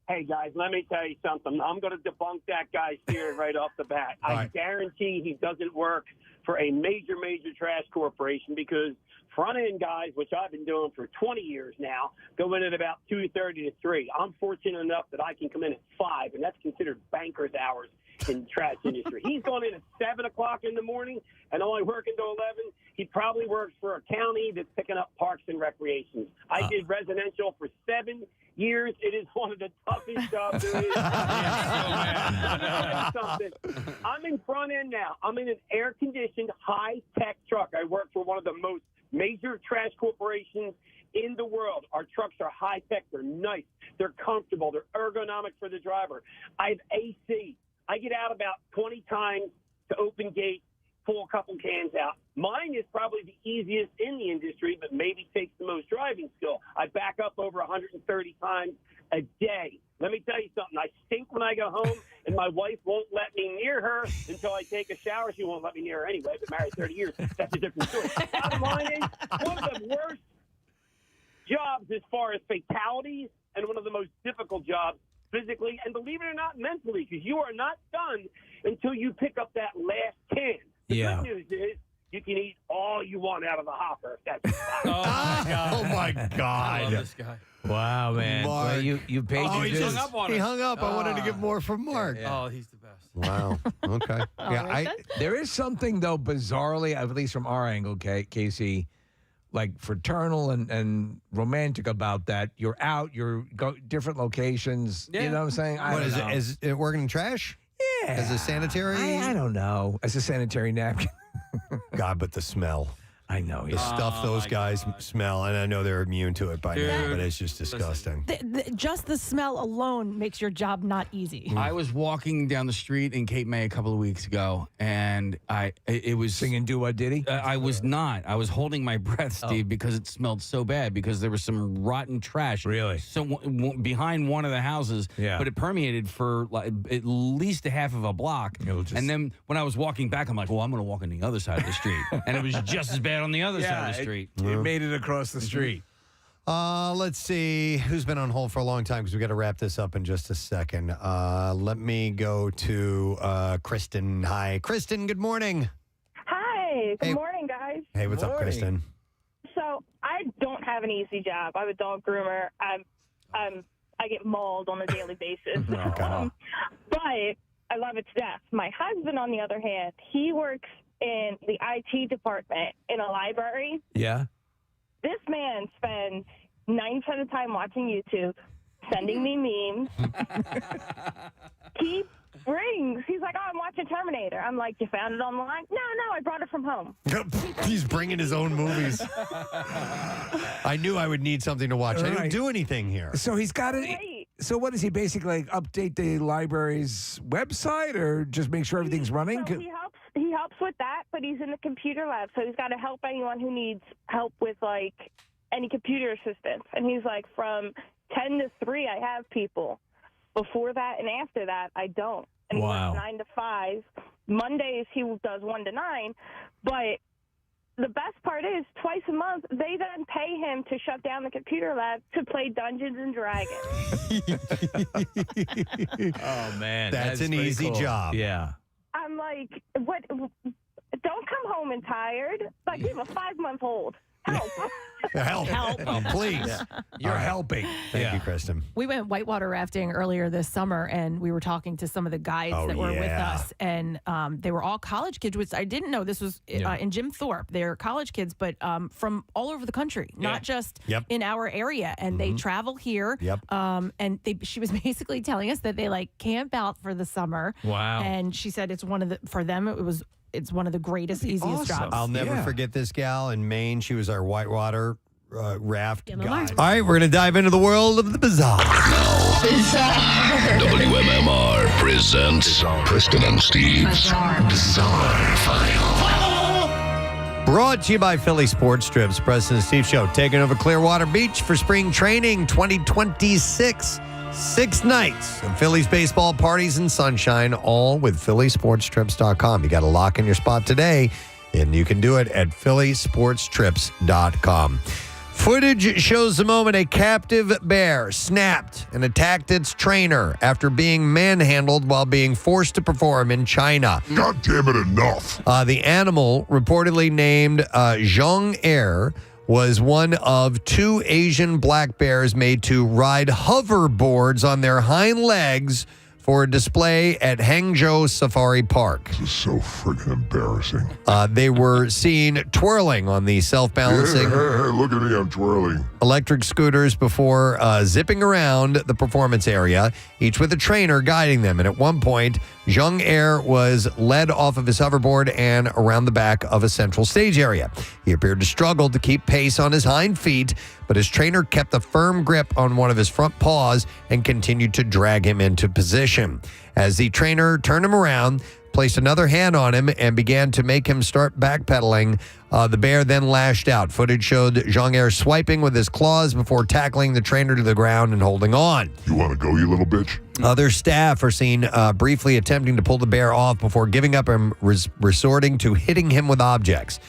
Hey, guys, let me tell you something. I'm going to debunk that guy's theory right off the bat. I guarantee he doesn't work for a major trash corporation because front-end guys, which I've been doing for 20 years now, go in at about 2:30 to 3. I'm fortunate enough that I can come in at 5, and that's considered banker's hours in the trash industry. He's going in at 7 o'clock in the morning and only working till 11. He probably works for a county that's picking up parks and recreations. I did residential for 7 years. It is one of the toughest jobs there is. I'm in front end now. I'm in an air-conditioned, high-tech truck. I work for one of the most major trash corporations in the world. Our trucks are high-tech. They're nice. They're comfortable. They're ergonomic for the driver. I have AC. I get out about 20 times to open gate, pull a couple cans out. Mine is probably the easiest in the industry, but maybe takes the most driving skill. I back up over 130 times a day. Let me tell you something. I stink when I go home, and my wife won't let me near her until I take a shower. She won't let me near her anyway, but married 30 years. That's a different story. Bottom line is, one of the worst jobs as far as fatalities and one of the most difficult jobs physically and, believe it or not, mentally, because you are not done until you pick up that last can. The good news is you can eat all you want out of the hopper. If that's Oh, my God. I love this guy. Wow, man. Mark. Well, you paid your he dues. hung up on He us. hung up. I wanted to get more from Mark. Oh, he's the best. Wow. Okay. There is something, though, bizarrely, at least from our angle, Casey, like fraternal and romantic about that. You're out, you're go different locations. You know what I'm saying? What is it? Is it working in trash? Yeah. As a sanitary? I don't know. As a sanitary napkin. God, but the smell. I know. The stuff those guys smell, and I know they're immune to it by now, Dude. but it's just disgusting. Just the smell alone makes your job not easy. I was walking down the street in Cape May a couple of weeks ago, and it was singing "Do What Diddy." I was not. I was holding my breath, Steve, because it smelled so bad because there was some rotten trash. Really? So behind one of the houses, but it permeated for like at least a half of a block. And then when I was walking back, I'm like, well, I'm going to walk on the other side of the street, and it was just as bad on the other side of the street. It made it across the street. Let's see who's been on hold for a long time because we got to wrap this up in just a second. Let me go to Kristen. Hi, Kristen. Good morning. Hi. Good morning, guys. Hey, what's up, Kristen? So I don't have an easy job. I'm a dog groomer. I get mauled on a daily basis. But I love it to death. My husband, on the other hand, he works in the IT department in a library. Yeah. This man spends 90% of the time watching YouTube, sending me memes. He brings, he's like, oh, I'm watching Terminator. I'm like, you found it online? No, I brought it from home. He's bringing his own movies. I knew I would need something to watch. I didn't do anything here. So he's got it. So what does he basically update the library's website or just make sure everything's running? So he helps with that, but he's in the computer lab, so he's got to help anyone who needs help with like any computer assistance. And he's like, from 10 to 3, I have people. Before that and after that, I don't. And he works 9 to 5. Mondays he does 1 to 9, but the best part is, twice a month, they then pay him to shut down the computer lab to play Dungeons and Dragons. Oh, man. That's an easy job. Yeah. I'm like, what? Don't come home and tired. Like, you have a 5-month-old. Help, please. You're helping. Thank you, Kristen. We went whitewater rafting earlier this summer, and we were talking to some of the guides that were with us, and they were all college kids, which I didn't know. This was in Jim Thorpe. They're college kids, but from all over the country, not just in our area. And they travel here. And she was basically telling us that they like camp out for the summer. Wow. And she said it's one of the, for them, it's one of the greatest, easiest jobs. I'll never forget this gal in Maine. She was our whitewater raft guide. All right, we're going to dive into the world of the bizarre. WMMR presents Preston and Steve's Bizarre File. Brought to you by Philly Sports Strips. Preston and Steve Show taking over Clearwater Beach for spring training 2026. 6 nights of Phillies baseball parties and sunshine, all with PhillySportsTrips.com. You got to lock in your spot today And you can do it at phillysportstrips.com. Footage shows the moment a captive bear snapped and attacked its trainer after being manhandled while being forced to perform in China. God damn it, enough. The animal, reportedly named Zhong Er, was one of 2 Asian black bears made to ride hoverboards on their hind legs for a display at Hangzhou Safari Park. This is so friggin' embarrassing. They were seen twirling on the self-balancing Hey, look at me, I'm twirling. electric scooters before zipping around the performance area, each with a trainer guiding them. And at one point, Zhong Er was led off of his hoverboard and around the back of a central stage area. He appeared to struggle to keep pace on his hind feet, but his trainer kept a firm grip on one of his front paws and continued to drag him into position. As the trainer turned him around, placed another hand on him, and began to make him start backpedaling, the bear then lashed out. Footage showed Zhong Er swiping with his claws before tackling the trainer to the ground and holding on. You want to go, you little bitch? Other staff are seen briefly attempting to pull the bear off before giving up and resorting to hitting him with objects.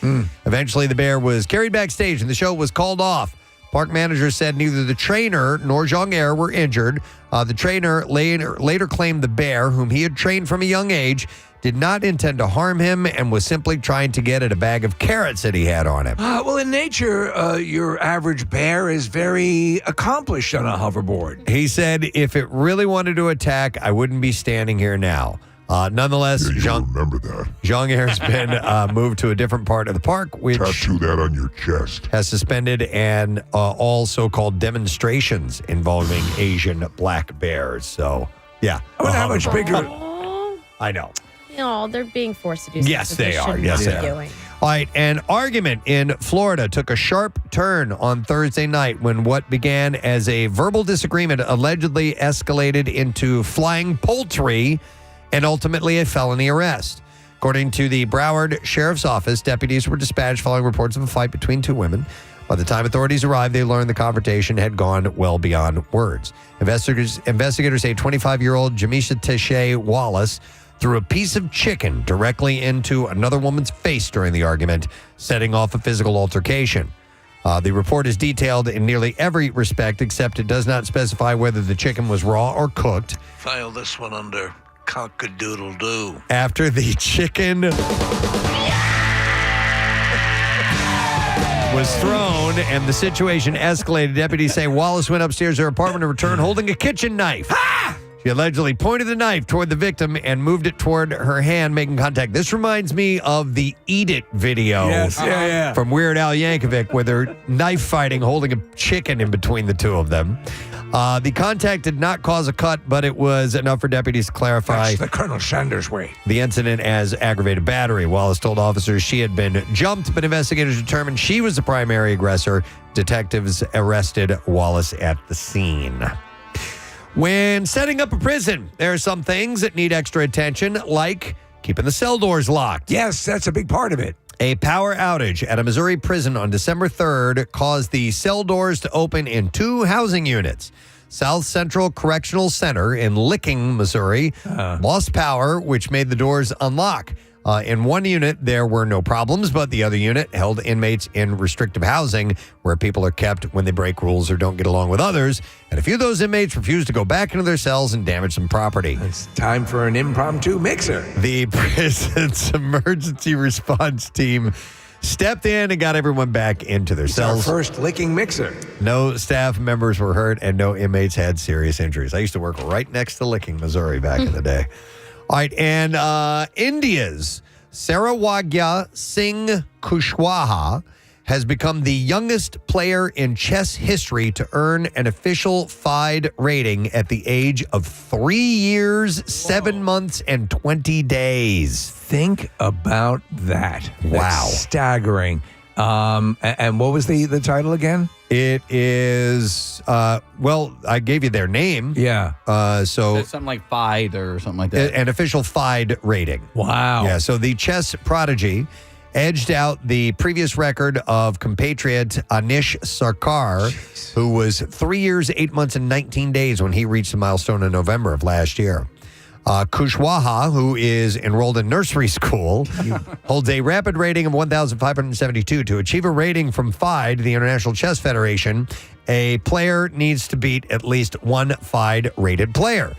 Eventually, the bear was carried backstage and the show was called off. Park manager said neither the trainer nor Zhong Er were injured. The trainer later claimed the bear, whom he had trained from a young age, did not intend to harm him and was simply trying to get at a bag of carrots that he had on him. Well, in nature, your average bear is very accomplished on a hoverboard. He said, if it really wanted to attack, I wouldn't be standing here now. Nonetheless, remember that. Zhong Er's been moved to a different part of the park, which tattoo that on your chest. Has suspended and all so-called demonstrations involving Asian black bears. So, yeah. I wonder how much bigger. I know. They're being forced to do something. Yes, they are. shouldn't Yes, be they are. doing. All right, an argument in Florida took a sharp turn on Thursday night when what began as a verbal disagreement allegedly escalated into flying poultry and ultimately a felony arrest. According to the Broward Sheriff's Office, deputies were dispatched following reports of a fight between 2 women. By the time authorities arrived, they learned the confrontation had gone well beyond words. Investigators say 25-year-old Jamisha Teshay Wallace threw a piece of chicken directly into another woman's face during the argument, setting off a physical altercation. The report is detailed in nearly every respect, except it does not specify whether the chicken was raw or cooked. File this one under cock-a-doodle-doo. After the chicken was thrown and the situation escalated, deputies say Wallace went upstairs to her apartment and returned holding a kitchen knife. She allegedly pointed the knife toward the victim and moved it toward her hand, making contact. This reminds me of the Eat It video from Weird Al Yankovic, where they're knife fighting, holding a chicken in between the two of them. The contact did not cause a cut, but it was enough for deputies to clarify That's the Colonel Sanders way. the incident as aggravated battery. Wallace told officers she had been jumped, but investigators determined she was the primary aggressor. Detectives arrested Wallace at the scene. When setting up a prison, there are some things that need extra attention, like keeping the cell doors locked. Yes, that's a big part of it. A power outage at a Missouri prison on December 3rd caused the cell doors to open in 2 housing units. South Central Correctional Center in Licking, Missouri, lost power, which made the doors unlock. In one unit, there were no problems, but the other unit held inmates in restrictive housing where people are kept when they break rules or don't get along with others. And a few of those inmates refused to go back into their cells and damage some property. It's time for an impromptu mixer. The prison's emergency response team stepped in and got everyone back into their cells. Our first licking mixer. No staff members were hurt and no inmates had serious injuries. I used to work right next to Licking, Missouri back in the day. All right, and India's Sarawagya Singh Kushwaha has become the youngest player in chess history to earn an official FIDE rating at the age of 3 years, 7 months, and 20 days. Think about that. Wow. That's staggering. And what was the title again? It is, well, I gave you their name. Yeah. So It's something like FIDE or something like that. an official FIDE rating. Wow. Yeah, so the chess prodigy edged out the previous record of compatriot Anish Sarkar, who was 3 years, 8 months, and 19 days when he reached the milestone in November of last year. Kushwaha, who is enrolled in nursery school, holds a rapid rating of 1,572. To achieve a rating from FIDE, the International Chess Federation, a player needs to beat at least one FIDE-rated player.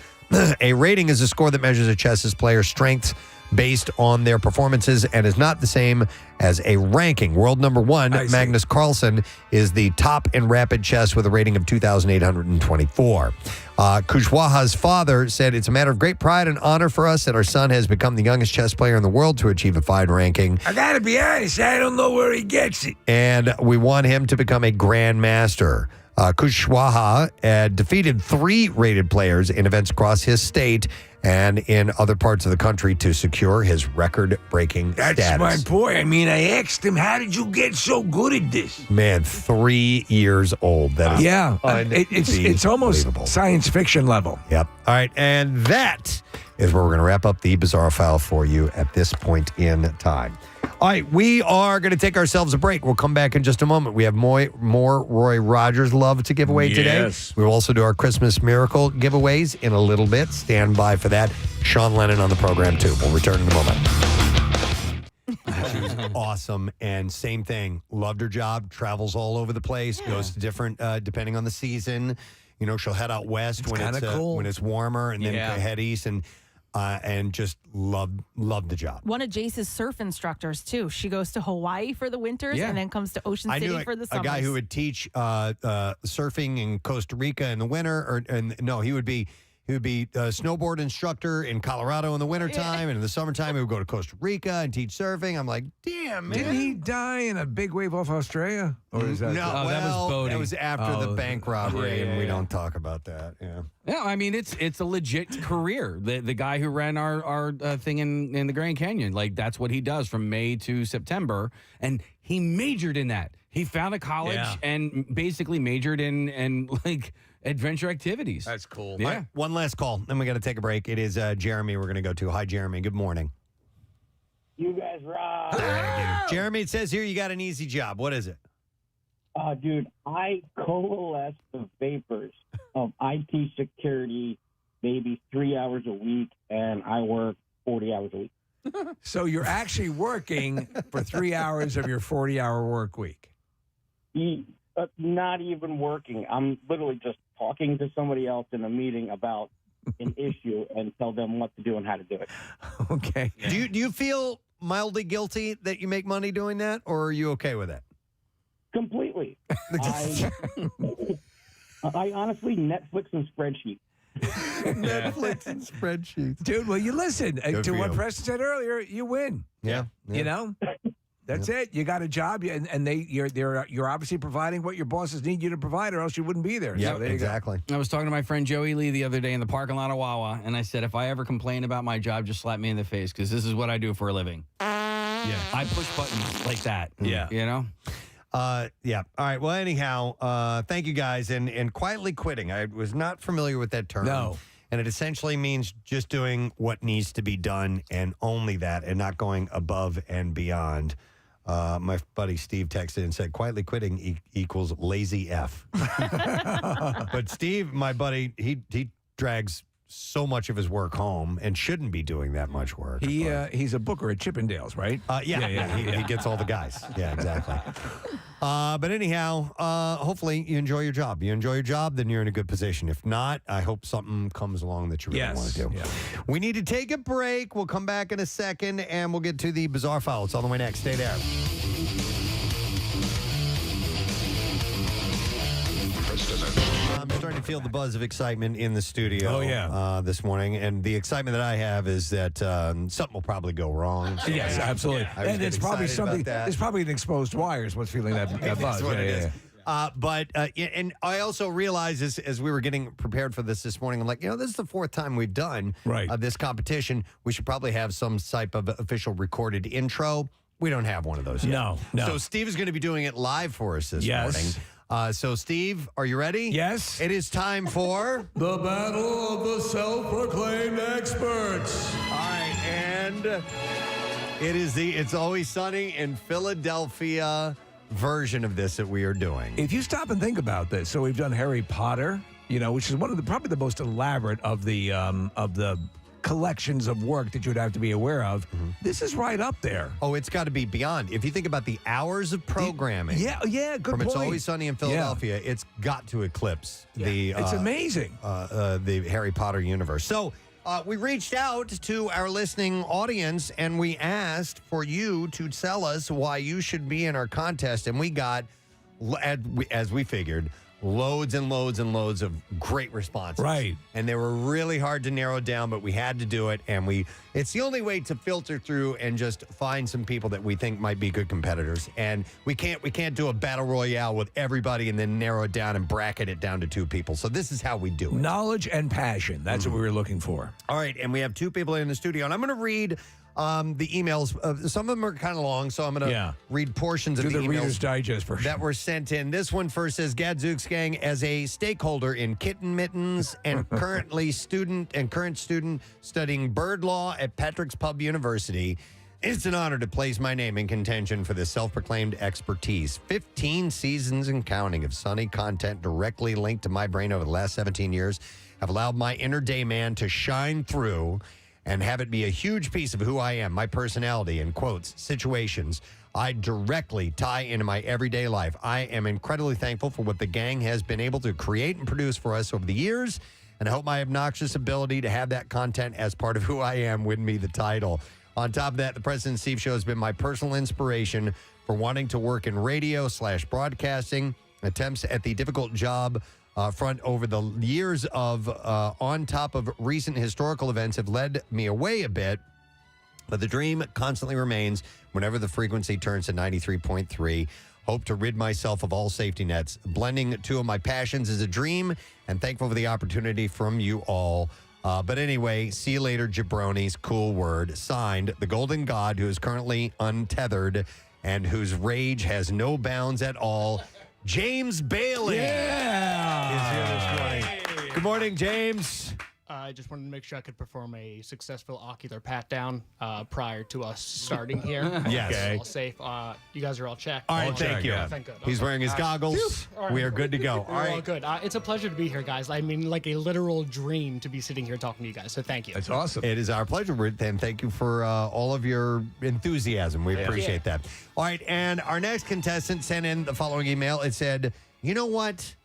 A rating is a score that measures a chess player's strengths based on their performances and is not the same as a ranking. World number one, Magnus Carlsen, is the top in rapid chess with a rating of 2,824. Kushwaha's father said, "It's a matter of great pride and honor for us that our son has become the youngest chess player in the world to achieve a FIDE ranking. I gotta be honest, I don't know where he gets it. And we want him to become a grandmaster." Kushwaha defeated 3 rated players in events across his state and in other parts of the country to secure his record-breaking status. That's my boy. I mean, I asked him, how did you get so good at this? Man, 3 years old. That is it's almost science fiction level. Yep. All right, and that is where we're going to wrap up the Bizarre File for you at this point in time. All right, we are going to take ourselves a break. We'll come back in just a moment. We have more Roy Rogers love to give away today. We will also do our Christmas Miracle giveaways in a little bit. Stand by for that. Sean Lennon on the program, too. We'll return in a moment. She was awesome. And same thing. Loved her job. Travels all over the place. Goes to different, depending on the season. You know, she'll head out west when it's warmer and then head east. And just loved the job. One of Jace's surf instructors, too. She goes to Hawaii for the winters and then comes to Ocean City for the summers. A guy who would teach surfing in Costa Rica in the winter. He would be a snowboard instructor in Colorado in the wintertime. And in the summertime, he would go to Costa Rica and teach surfing. I'm like, damn, man. Didn't he die in a big wave off Australia? Or is that that was boating. That was after the bank robbery, and we don't talk about that. Yeah, I mean, it's a legit career. The guy who ran our thing in the Grand Canyon, like, that's what he does from May to September, and he majored in that. He found a college and basically majored in like adventure activities. That's cool. Yeah. Right, one last call, then we got to take a break. It is Jeremy we're going to go to. Hi, Jeremy. Good morning. You guys rock. Jeremy, it says here you got an easy job. What is it? Dude, I coalesce the vapors of IT security maybe 3 hours a week, and I work 40 hours a week. So you're actually working for 3 hours of your 40-hour work week? Not even working. I'm literally just talking to somebody else in a meeting about an issue and tell them what to do and how to do it. Okay. Yeah. Do you feel mildly guilty that you make money doing that, or are you okay with it? Completely. I honestly Netflix and spreadsheets. Netflix and spreadsheets. Dude, well, you listen to what Preston said earlier. You win. Yeah. You know? That's it. You got a job, and you're obviously providing what your bosses need you to provide, or else you wouldn't be there. Yeah, so there exactly. I was talking to my friend Joey Lee the other day in the parking lot of Wawa, and I said, if I ever complain about my job, just slap me in the face, because this is what I do for a living. Yeah, I push buttons like that. Yeah, you know. Yeah. All right. Well, anyhow, thank you guys. And quietly quitting. I was not familiar with that term. No. And it essentially means just doing what needs to be done and only that, and not going above and beyond. My buddy Steve texted and said, quietly quitting equals lazy F. But Steve, my buddy, he drags so much of his work home and shouldn't be doing that much work. He's a booker at Chippendales, right? He gets all the guys. Yeah, exactly. But anyhow, hopefully you enjoy your job. You enjoy your job, then you're in a good position. If not, I hope something comes along that you really want to do. Yeah. We need to take a break. We'll come back in a second, and we'll get to the Bizarre File. It's on the way next. Stay there. I'm starting to feel the buzz of excitement in the studio this morning. And the excitement that I have is that something will probably go wrong. So Yes, absolutely. And it's probably something, that. it's probably an exposed wire is what's feeling that buzz. That's what it is. And I also realized as we were getting prepared for this morning, I'm like, this is the fourth time we've done this competition. We should probably have some type of official recorded intro. We don't have one of those yet. No. So Steve is going to be doing it live for us this morning. So, Steve, are you ready? Yes. It is time for the Battle of the Self-Proclaimed Experts. All right, and it is the It's Always Sunny in Philadelphia version of this that we are doing. If you stop and think about this, so we've done Harry Potter, which is one of probably the most elaborate of the collections of work that you'd have to be aware of. This is right up there. Oh, it's got to be beyond. If you think about the hours of programming. Yeah, good From point. It's Always Sunny in Philadelphia, it's got to eclipse the... It's amazing. The Harry Potter universe. So we reached out to our listening audience and we asked for you to tell us why you should be in our contest. And we got, as we figured, loads and loads and loads of great responses. Right. And they were really hard to narrow down, but we had to do it. And it's the only way to filter through and just find some people that we think might be good competitors. And we can't do a battle royale with everybody and then narrow it down and bracket it down to 2 people. So this is how we do it. Knowledge and passion. That's what we were looking for. All right. And we have 2 people in the studio. And I'm going to read the emails. Some of them are kind of long, so I'm going to read portions of the emails Reader's Digest version that were sent in. This one first says, Gadzooks Gang, as a stakeholder in kitten mittens and current student studying bird law at Patrick's Pub University, it's an honor to place my name in contention for this self-proclaimed expertise. 15 seasons and counting of Sunny content directly linked to my brain over the last 17 years have allowed my inner day man to shine through and have it be a huge piece of who I am, my personality, in quotes, situations I directly tie into my everyday life. I am incredibly thankful for what the gang has been able to create and produce for us over the years, and I hope my obnoxious ability to have that content as part of who I am win me the title. On top of that, the Preston and Steve Show has been my personal inspiration for wanting to work in radio/broadcasting, attempts at the difficult job front over the years of on top of recent historical events have led me away a bit, but the dream constantly remains whenever the frequency turns to 93.3. Hope to rid myself of all safety nets. Blending 2 of my passions is a dream, and thankful for the opportunity from you all. But anyway, see you later, jabronis. Cool word. Signed, the Golden God, who is currently untethered and whose rage has no bounds at all, James Bailey. Is here this morning. Good morning, James. I just wanted to make sure I could perform a successful ocular pat down prior to us starting here. Yes. Okay. All safe. You guys are all checked. All right, thank you. Thank God. He's wearing his goggles. All right. We are good to go. We're all good. It's a pleasure to be here, guys. I mean, like a literal dream to be sitting here talking to you guys. So thank you. That's awesome. It is our pleasure, and thank you for all of your enthusiasm. We appreciate that. All right, and our next contestant sent in the following email. It said, you know what?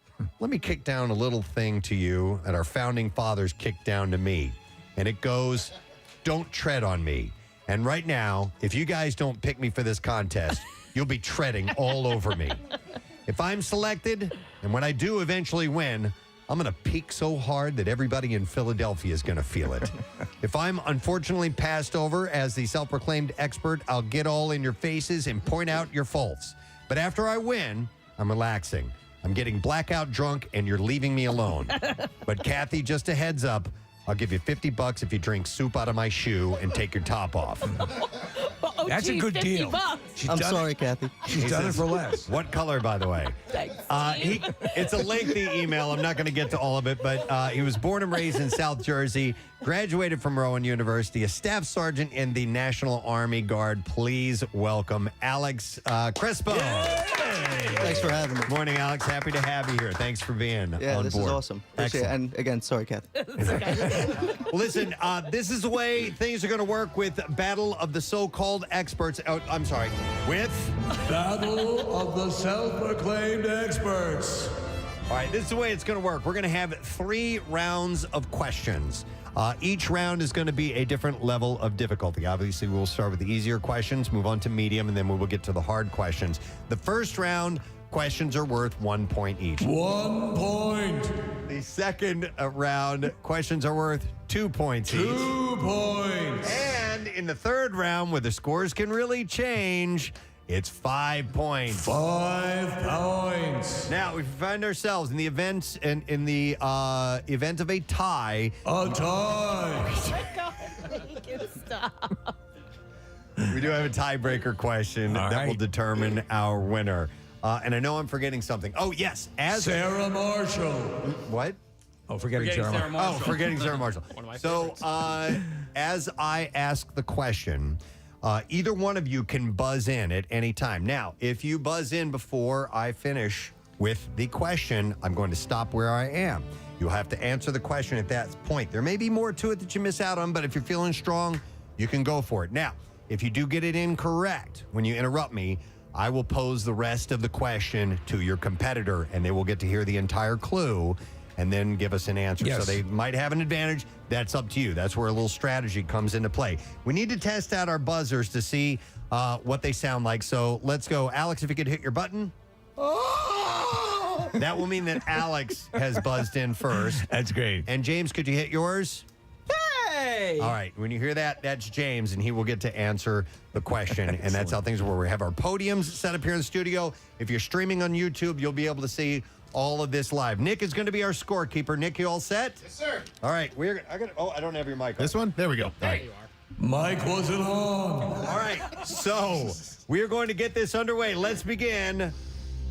Let me kick down a little thing to you that our founding fathers kicked down to me. And it goes, don't tread on me. And right now, if you guys don't pick me for this contest, you'll be treading all over me. If I'm selected, and when I do eventually win, I'm going to peak so hard that everybody in Philadelphia is going to feel it. If I'm unfortunately passed over as the self-proclaimed expert, I'll get all in your faces and point out your faults. But after I win, I'm relaxing. I'm getting blackout drunk, and you're leaving me alone. But Kathy, just a heads up, I'll give you $50 if you drink soup out of my shoe and take your top off. That's a good deal. I'm sorry, Kathy. She's done it for less. What color, by the way? Thanks. It's a lengthy email. I'm not going to get to all of it, but he was born and raised in South Jersey, graduated from Rowan University, a staff sergeant in the National Army Guard. Please welcome Alex Crespo. Thanks for having me. Morning, Alex. Happy to have you here. Thanks for being on board. This is awesome. Appreciate it. And again, sorry, Kathy. Well, listen, this is the way things are going to work with Battle of the So-Called Experts. With Battle of the Self-Proclaimed Experts. All right, this is the way it's going to work. We're going to have 3 rounds of questions. Each round is going to be a different level of difficulty. Obviously, we'll start with the easier questions, move on to medium, and then we will get to the hard questions. The first round, questions are worth 1 point each. 1 point. The second round, questions are worth 2 points each. 2 points. And in the third round, where the scores can really change, it's 5 points. 5 points. Now, we find ourselves in the event event of a tie. A tie. Oh my God, make it stop. We do have a tiebreaker question that will determine our winner. And I know I'm forgetting something. Oh, yes. Sarah Marshall. What? Oh, forgetting Sarah Marshall. Oh, forgetting Sarah Marshall. One of my So, as I ask the question, either one of you can buzz in at any time. Now, if you buzz in before I finish with the question, I'm going to stop where I am. You'll have to answer the question at that point. There may be more to it that you miss out on, but if you're feeling strong, you can go for it. Now, if you do get it incorrect when you interrupt me, I will pose the rest of the question to your competitor, and they will get to hear the entire clue and then give us an answer. Yes. So they might have an advantage. That's up to you. That's where a little strategy comes into play. We need to test out our buzzers to see what they sound like. So let's go. Alex, if you could hit your button. That will mean that Alex has buzzed in first. That's great. And James, could you hit yours? Hey! All right. When you hear that, that's James, and he will get to answer the question. And that's how things work. We have our podiums set up here in the studio. If you're streaming on YouTube, you'll be able to see all of this live. Nick is going to be our scorekeeper. Nick, you all set? Yes, sir. All right. I don't have your mic on. This one? There we go. There you are. Mike wasn't on. All right. So we are going to get this underway. Let's begin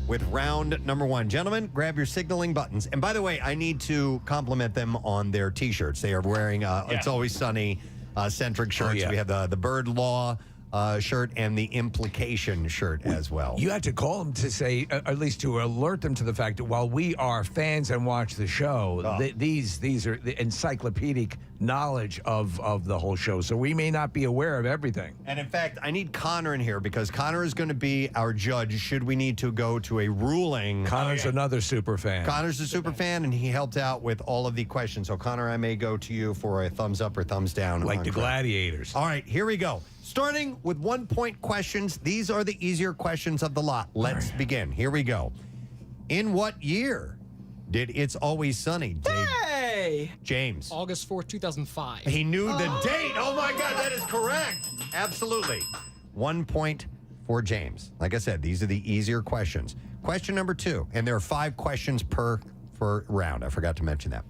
with round number one. Gentlemen, grab your signaling buttons. And by the way, I need to compliment them on their T-shirts. They are wearing It's Always Sunny centric shirts. yeah. We have the Bird Law shirt and the Implication shirt as well. You had to call them to say, at least to alert them to the fact that while we are fans and watch the show, these are the encyclopedic knowledge of the whole show. So we may not be aware of everything. And in fact, I need Connor in here because Connor is going to be our judge should we need to go to a ruling. Connor's another super fan. Connor's a super fan, and he helped out with all of the questions. So, Connor, I may go to you for a thumbs up or thumbs down. Like on the Craig. gladiators. All right, here we go. Starting with 1 point questions. These are the easier questions of the lot. Let's begin. Here we go. In what year did It's Always Sunny debut? Hey! James. August 4th, 2005. He knew the date. Oh, my God, that is correct. Absolutely. 1 point for James. Like I said, these are the easier questions. Question number 2, and there are 5 questions per round. I forgot to mention that.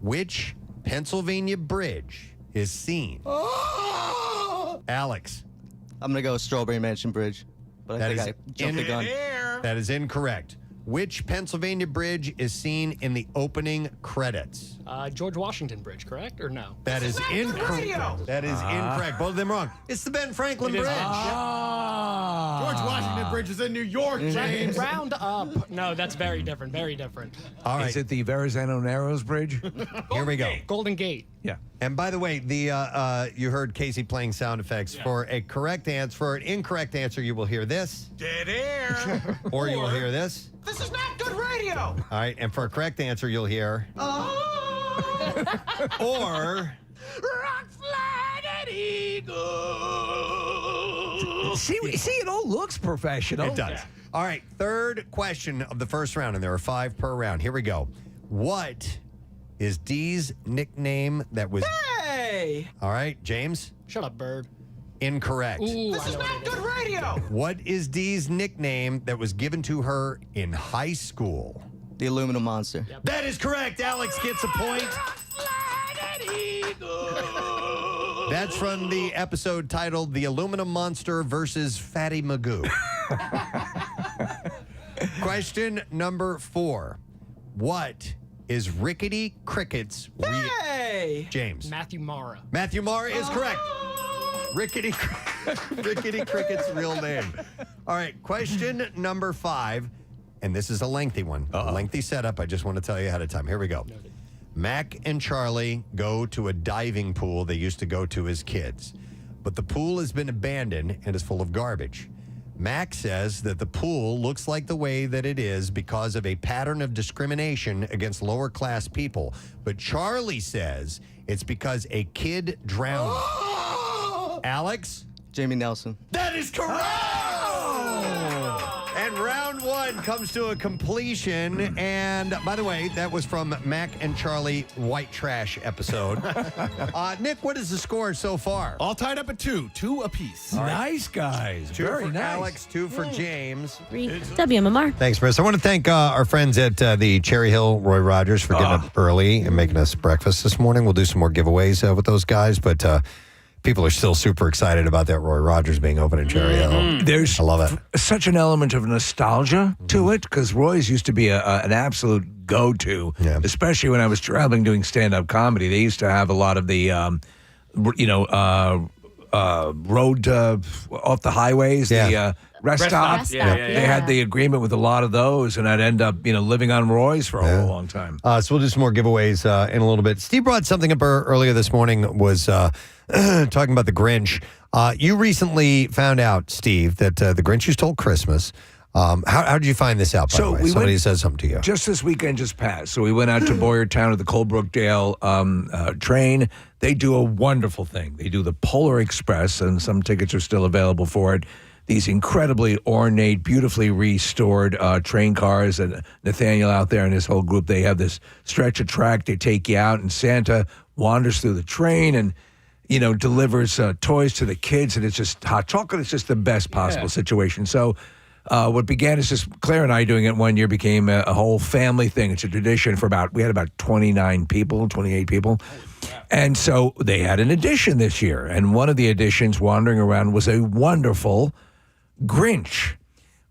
Which Pennsylvania bridge is seen? Alex. I'm going to go Strawberry Mansion Bridge. But I think I jumped the gun. That is incorrect. Which Pennsylvania bridge is seen in the opening credits? George Washington Bridge, correct? Or no? That is incorrect. That is incorrect. Both of them wrong. It's the Ben Franklin Bridge. George Washington Bridge is in New York, James. Round up. No, that's very different. Very different. All right. Is it the Verrazano Narrows Bridge? Here we go. Golden Gate. Yeah. And by the way, you heard Casey playing sound effects. For a correct answer, for an incorrect answer, you will hear this. Dead air. Or you will hear this. This is not good radio. All right. And for a correct answer, you'll hear. Or. Rock flag eagle. See, it all looks professional. It does. All right. Third question of the first round, and there are 5 per round. Here we go. What is Dee's nickname that was... Hey! All right, James? Shut up, Bird. Incorrect. Ooh, This is not good radio. What is Dee's nickname that was given to her in high school? The Aluminum Monster. Yep. That is correct. Alex gets a point. That's from the episode titled The Aluminum Monster versus Fatty Magoo. Question number 4. What is Rickety Cricket's Hey! James? Matthew Mara. Matthew Mara is correct. Rickety Cricket's real name. All right, question number 5, and this is a lengthy one. A lengthy setup. I just want to tell you ahead of time. Here we go. Mac and Charlie go to a diving pool they used to go to as kids, but the pool has been abandoned and is full of garbage. Mac says that the pool looks like the way that it is because of a pattern of discrimination against lower class people, but Charlie says it's because a kid drowned. Alex? Jamie Nelson. That is correct! And round 1 comes to a completion. And by the way, that was from Mac and Charlie White Trash episode. Nick, what is the score so far? All tied up at 2 apiece. All right. Nice, guys. 2 Very for nice. Alex, 2 for James. WMMR. Thanks, Chris. I want to thank our friends at the Cherry Hill Roy Rogers for getting up early and making us breakfast this morning. We'll do some more giveaways with those guys, but people are still super excited about that Roy Rogers being open in Cherry Hill. There's I love it. Such an element of nostalgia to it because Roy's used to be an absolute go-to, especially when I was traveling doing stand-up comedy. They used to have a lot of the, road off the highways, the rest stops. Yeah. They had the agreement with a lot of those, and I'd end up, living on Roy's for a long time. So we'll do some more giveaways in a little bit. Steve brought something up earlier this morning, was talking about the Grinch. You recently found out, Steve, that the Grinch who stole Christmas. How did you find this out, by the way? Somebody said something to you. Just this weekend just passed. So we went out to Boyertown at the Colebrookdale train. They do a wonderful thing. They do the Polar Express, and some tickets are still available for it. These incredibly ornate, beautifully restored train cars. And Nathaniel out there and his whole group, they have this stretch of track. They take you out, and Santa wanders through the train and, delivers toys to the kids. And it's just hot chocolate. It's just the best possible situation. So what began as just Claire and I doing it one year became a whole family thing. It's a tradition we had about 28 people. And so they had an addition this year. And one of the additions wandering around was a wonderful Grinch.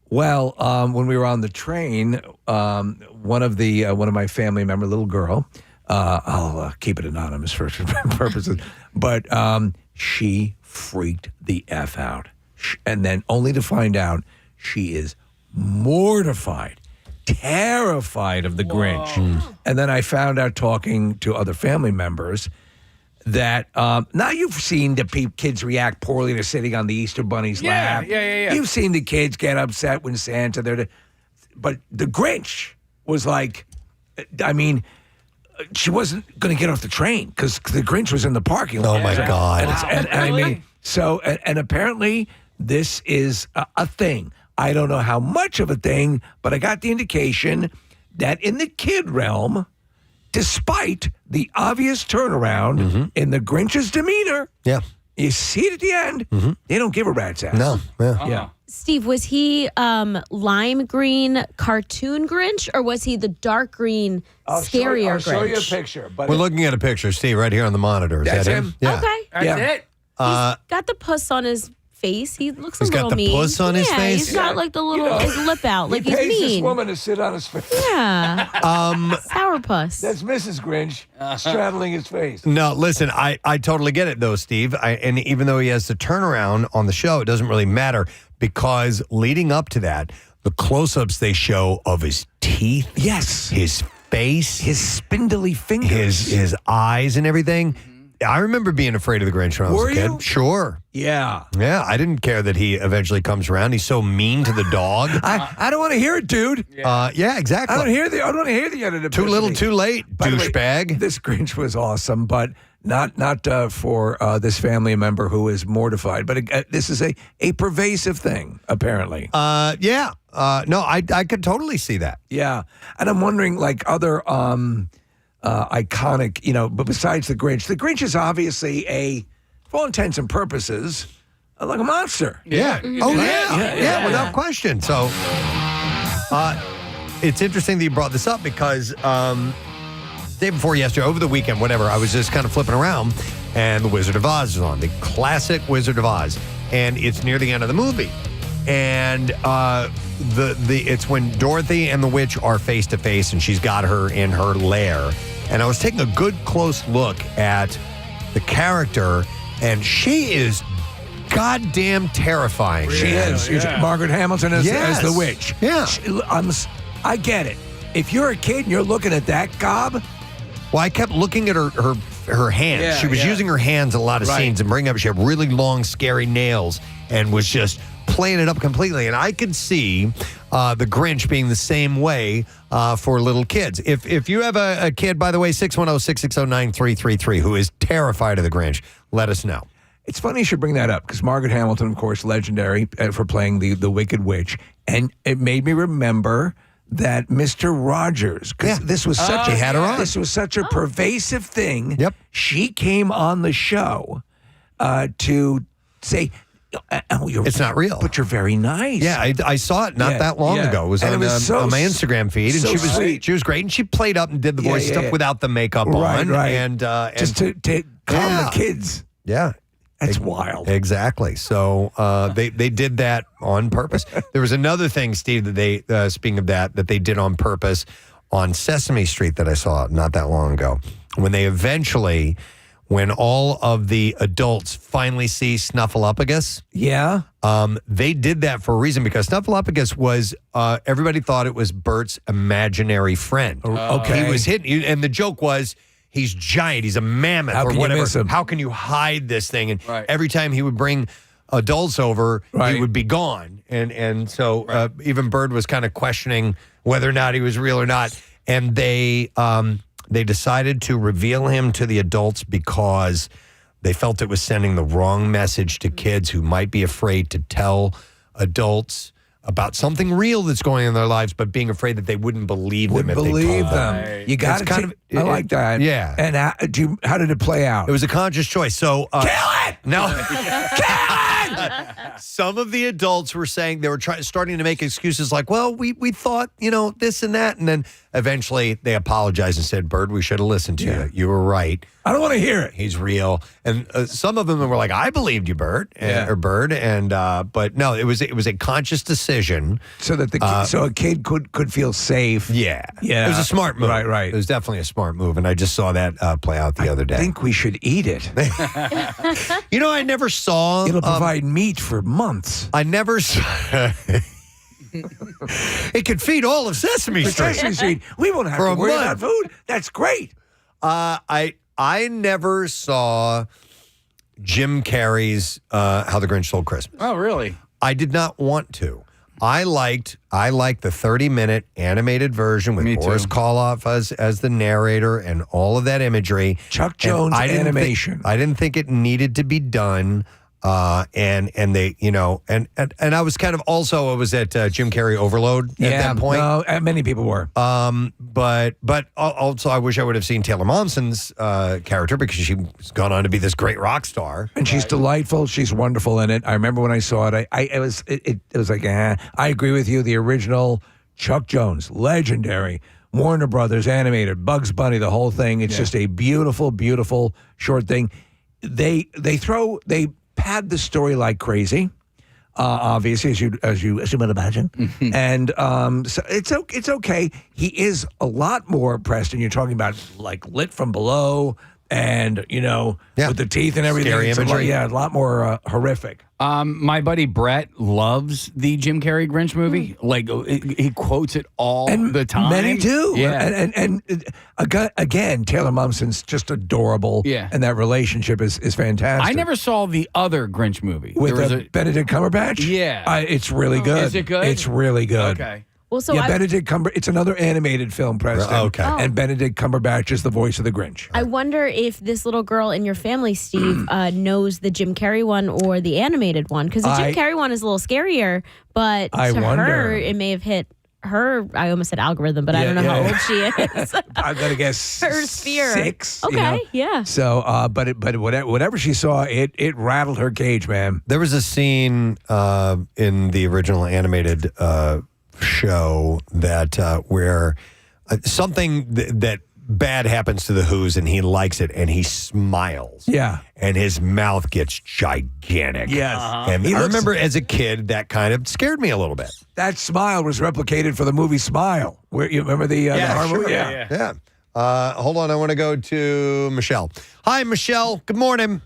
Well, when we were on the train, one of my family member, little girl, I'll keep it anonymous for purposes, but she freaked the F out. And then only to find out she is mortified, terrified of the Grinch. And then I found out, talking to other family members, that now you've seen the kids react poorly to sitting on the Easter Bunny's lap. Yeah. You've seen the kids get upset when Santa but the Grinch was like, she wasn't going to get off the train because the Grinch was in the parking lot. Oh my God! And apparently this is a thing. I don't know how much of a thing, but I got the indication that in the kid realm, despite the obvious turnaround in the Grinch's demeanor, you see it at the end, they don't give a rat's ass. No. Yeah. Steve, was he lime green cartoon Grinch, or was he the dark green scarier I'll show Grinch? you a picture. But We're looking at a picture, Steve, right here on the monitor. Is That's that him? Yeah. Okay. That's it. He's got the puss on his face. He looks a He's got little the mean. puss on his face? He's got like the little his lip out, like he he's pays this mean. woman to sit on his face. Yeah. Sourpuss. That's Mrs. Grinch straddling his face. No, listen, I totally get it, though, Steve. And even though he has to turn around on the show, it doesn't really matter, because leading up to that, the close-ups they show of his teeth, his face, his spindly fingers, his eyes and everything. I remember being afraid of the Grinch when I was a kid. You? Sure. Yeah. Yeah, I didn't care that he eventually comes around. He's so mean to the dog. I don't want to hear it, dude. Yeah, exactly. I don't want to hear the end of the Too little, too late, douchebag. This Grinch was awesome, but not for this family member who is mortified. But this is a pervasive thing, apparently. Yeah. No, I could totally see that. Yeah. And I'm wondering, like, other iconic, but besides the Grinch is obviously for all intents and purposes, like a monster. Yeah. Oh, yeah, without question. So it's interesting that you brought this up, because day before yesterday, over the weekend, whatever, I was just kind of flipping around, and The Wizard of Oz is on, the classic Wizard of Oz, and it's near the end of the movie. And it's when Dorothy and the witch are face to face, and she's got her in her lair. And I was taking a good close look at the character, and she is goddamn terrifying. She is. Margaret Hamilton as the witch. Yeah. I get it. If you're a kid and you're looking at that gob. Well, I kept looking at her hands. Yeah, she was using her hands in a lot of Right. scenes and bringing up. She had really long, scary nails and was just playing it up completely. And I could see the Grinch being the same way for little kids. If you have a kid, by the way, 610-660-9333, who is terrified of the Grinch, let us know. It's funny you should bring that up, because Margaret Hamilton, of course, legendary for playing the Wicked Witch. And it made me remember that Mr. Rogers, because this was such this was such a pervasive thing. Yep. She came on the show to say, it's not real, but you're very nice. Yeah, I saw it not that long ago. It was on my Instagram feed, and she was great, and she played up and did the voice stuff without the makeup on, right. and just to calm the kids. Yeah. That's wild. Exactly. So they did that on purpose. There was another thing, Steve, that they, speaking of that they did on purpose on Sesame Street that I saw not that long ago. When they eventually when all of the adults finally see Snuffleupagus. Yeah. They did that for a reason because Snuffleupagus was, everybody thought it was Bert's imaginary friend. Okay. He was hidden, and the joke was, he's giant, he's a mammoth How or can you whatever. miss him? How can you hide this thing? And every time he would bring adults over, he would be gone. And so even Bird was kind of questioning whether or not he was real or not. And they decided to reveal him to the adults because they felt it was sending the wrong message to kids who might be afraid to tell adults about something real that's going on in their lives, but being afraid that they wouldn't believe them if they told them. You got to I like that. Yeah. And how did it play out? It was a conscious choice. So kill it! No. Some of the adults were saying they were starting to make excuses like, well, we thought, this and that. And then eventually they apologized and said, Bird, we should have listened to you. You were right. I don't want to hear it. He's real. And some of them were like, I believed you, Bird. Or Bird. And but no, it was a conscious decision. So that so a kid could feel safe. Yeah. Yeah. It was a smart move. Right. It was definitely a smart move. And I just saw that play out the other day. I think we should eat it. I never saw. It'll provide meat for months. I never saw. It could feed all of Sesame Street. Sesame Street. We won't have For to a worry month. about food. That's great. I never saw Jim Carrey's How the Grinch Stole Christmas. Oh, really? I did not want to. I liked the 30-minute animated version with Boris Karloff as the narrator and all of that imagery. Chuck Jones animation. I didn't think it needed to be done. And they, and I was kind of also, I was at Jim Carrey overload at that point. No, many people were. But also I wish I would have seen Taylor Momsen's character because she's gone on to be this great rock star. And she's delightful. She's wonderful in it. I remember when I saw it, it was like, I agree with you. The original Chuck Jones, legendary, Warner Brothers animated, Bugs Bunny, the whole thing. It's just a beautiful, beautiful short thing. They pad the story like crazy, obviously, as you might imagine, and so it's okay. He is a lot more, Preston. You're talking about like lit from below, and with the teeth and everything. Scary imagery. A lot more horrific. My buddy Brett loves the Jim Carrey Grinch movie. Like he quotes it all the time. Many do. Yeah. And again, Taylor Momsen's just adorable. Yeah. And that relationship is fantastic. I never saw the other Grinch movie. With There was Benedict Cumberbatch? Yeah. It's really good. Is it good? It's really good. Okay. Well, so Benedict Cumberbatch. It's another animated film, Preston. Okay. Oh. And Benedict Cumberbatch is the voice of the Grinch. I wonder if this little girl in your family, Steve, knows the Jim Carrey one or the animated one. Because the Jim Carrey one is a little scarier, but I to wonder. her, it may have hit her. I almost said algorithm, but I don't know how old she is. I'm gonna guess her sphere. 6. Okay, yeah. So, but whatever she saw, it rattled her cage, man. There was a scene in the original animated show that where something that bad happens to the Who's and he likes it and he smiles. Yeah. And his mouth gets gigantic. Yes. And I remember as a kid that kind of scared me a little bit. That smile was replicated for the movie Smile. Where you remember the horror movie? Yeah. Hold on, I want to go to Michelle. Hi, Michelle. Good morning.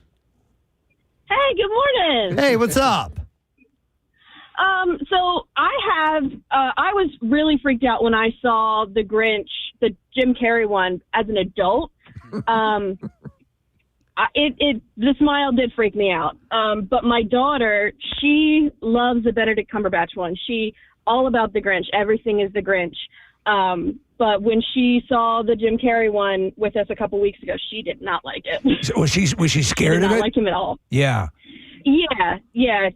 Hey, good morning. Hey, what's up? So I was really freaked out when I saw the Grinch, the Jim Carrey one, as an adult. The smile did freak me out. But my daughter, she loves the Benedict Cumberbatch one. She all about the Grinch. Everything is the Grinch. But when she saw the Jim Carrey one with us a couple weeks ago, she did not like it. So was she scared did of not it? like him at all. Yeah. Yeah.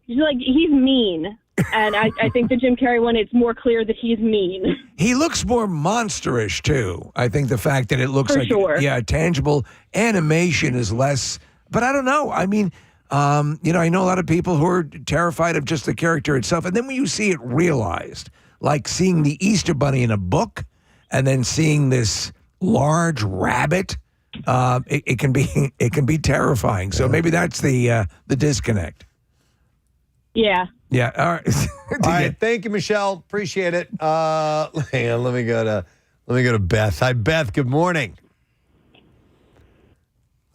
She's like, he's mean. And I think the Jim Carrey one, it's more clear that he's mean. He looks more monsterish, too. I think the fact that it looks For like, sure. tangible animation is less, but I don't know. I mean, I know a lot of people who are terrified of just the character itself. And then when you see it realized, like seeing the Easter Bunny in a book and then seeing this large rabbit, it can be terrifying. So maybe that's the disconnect. Yeah. Yeah. All right. All right. Thank you, Michelle. Appreciate it. Hang on. Let me go to Beth. Hi, Beth. Good morning.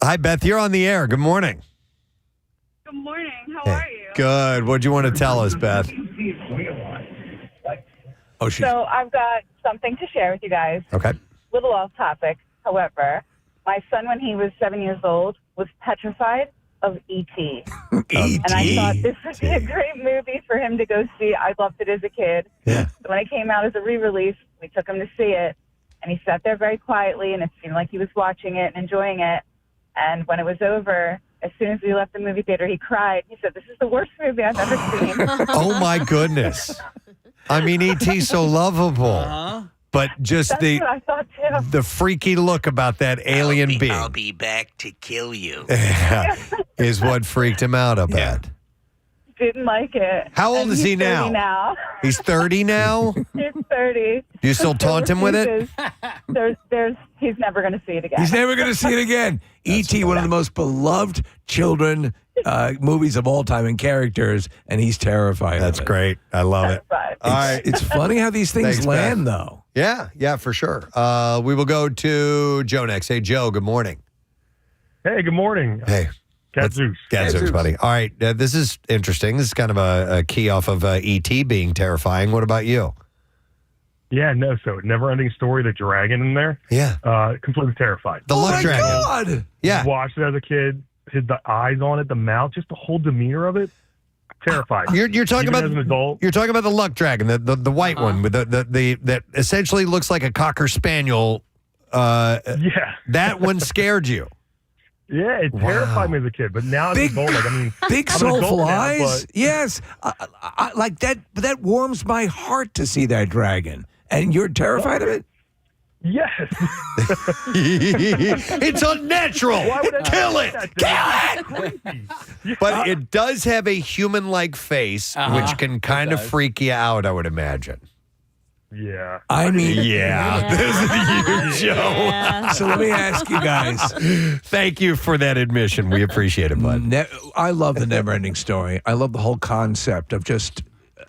Hi, Beth. You're on the air. Good morning. Good morning. How are you? Good. What do you want to tell us, Beth? Oh, So I've got something to share with you guys. Okay. Little off topic. However, my son, when he was 7 years old, was petrified of E.T. E.T. And I thought this would be a great movie for him to go see. I loved it as a kid. Yeah. So when it came out as a re-release, we took him to see it. And he sat there very quietly, and it seemed like he was watching it and enjoying it. And when it was over, as soon as we left the movie theater, he cried. He said, "This is the worst movie I've ever seen." Oh, my goodness. I mean, E.T.'s so lovable. But just That's what I thought, too. the freaky look about that alien being I'll be back to kill you. is what freaked him out a bit. Didn't like it. How old And is he's he now? 30 now. He's 30 now? He's 30. Do you still taunt him with it? He's never going to see it again. He's never going to see it again. E.T., one of the most beloved children movies of all time and characters, and he's terrified. That's great. I love it. All right. It's funny how these things Thanks, land, Beth. though. Yeah, for sure. We will go to Joe next. Hey, Joe, good morning. Hey, good morning. Hey. Gadzooks. Gadzooks, buddy. All right, this is interesting. This is kind of a key off of E.T. being terrifying. What about you? Yeah, no, so never-ending story, the dragon in there. Yeah. Completely terrified. The luck dragon. God. Yeah. Watched it as a kid, had the eyes on it, the mouth, just the whole demeanor of it. Terrified. You're talking Even about as an adult. You're talking about the luck dragon, the white one with the that essentially looks like a cocker spaniel. Yeah. That one scared you. Yeah, it terrified me as a kid, but now as an adult, like, I mean, Big I'm an adult soulful now, eyes. but- Yes. I like that. That warms my heart to see that dragon. And you're terrified of it? Yes. It's unnatural. Why would I Kill do it. that? Kill it. But it does have a human-like face, which can kind of freak you out, I would imagine. Yeah. I mean, This is you, Joe. So let me ask you guys. Thank you for that admission. We appreciate it, bud. I love the never-ending story. I love the whole concept of just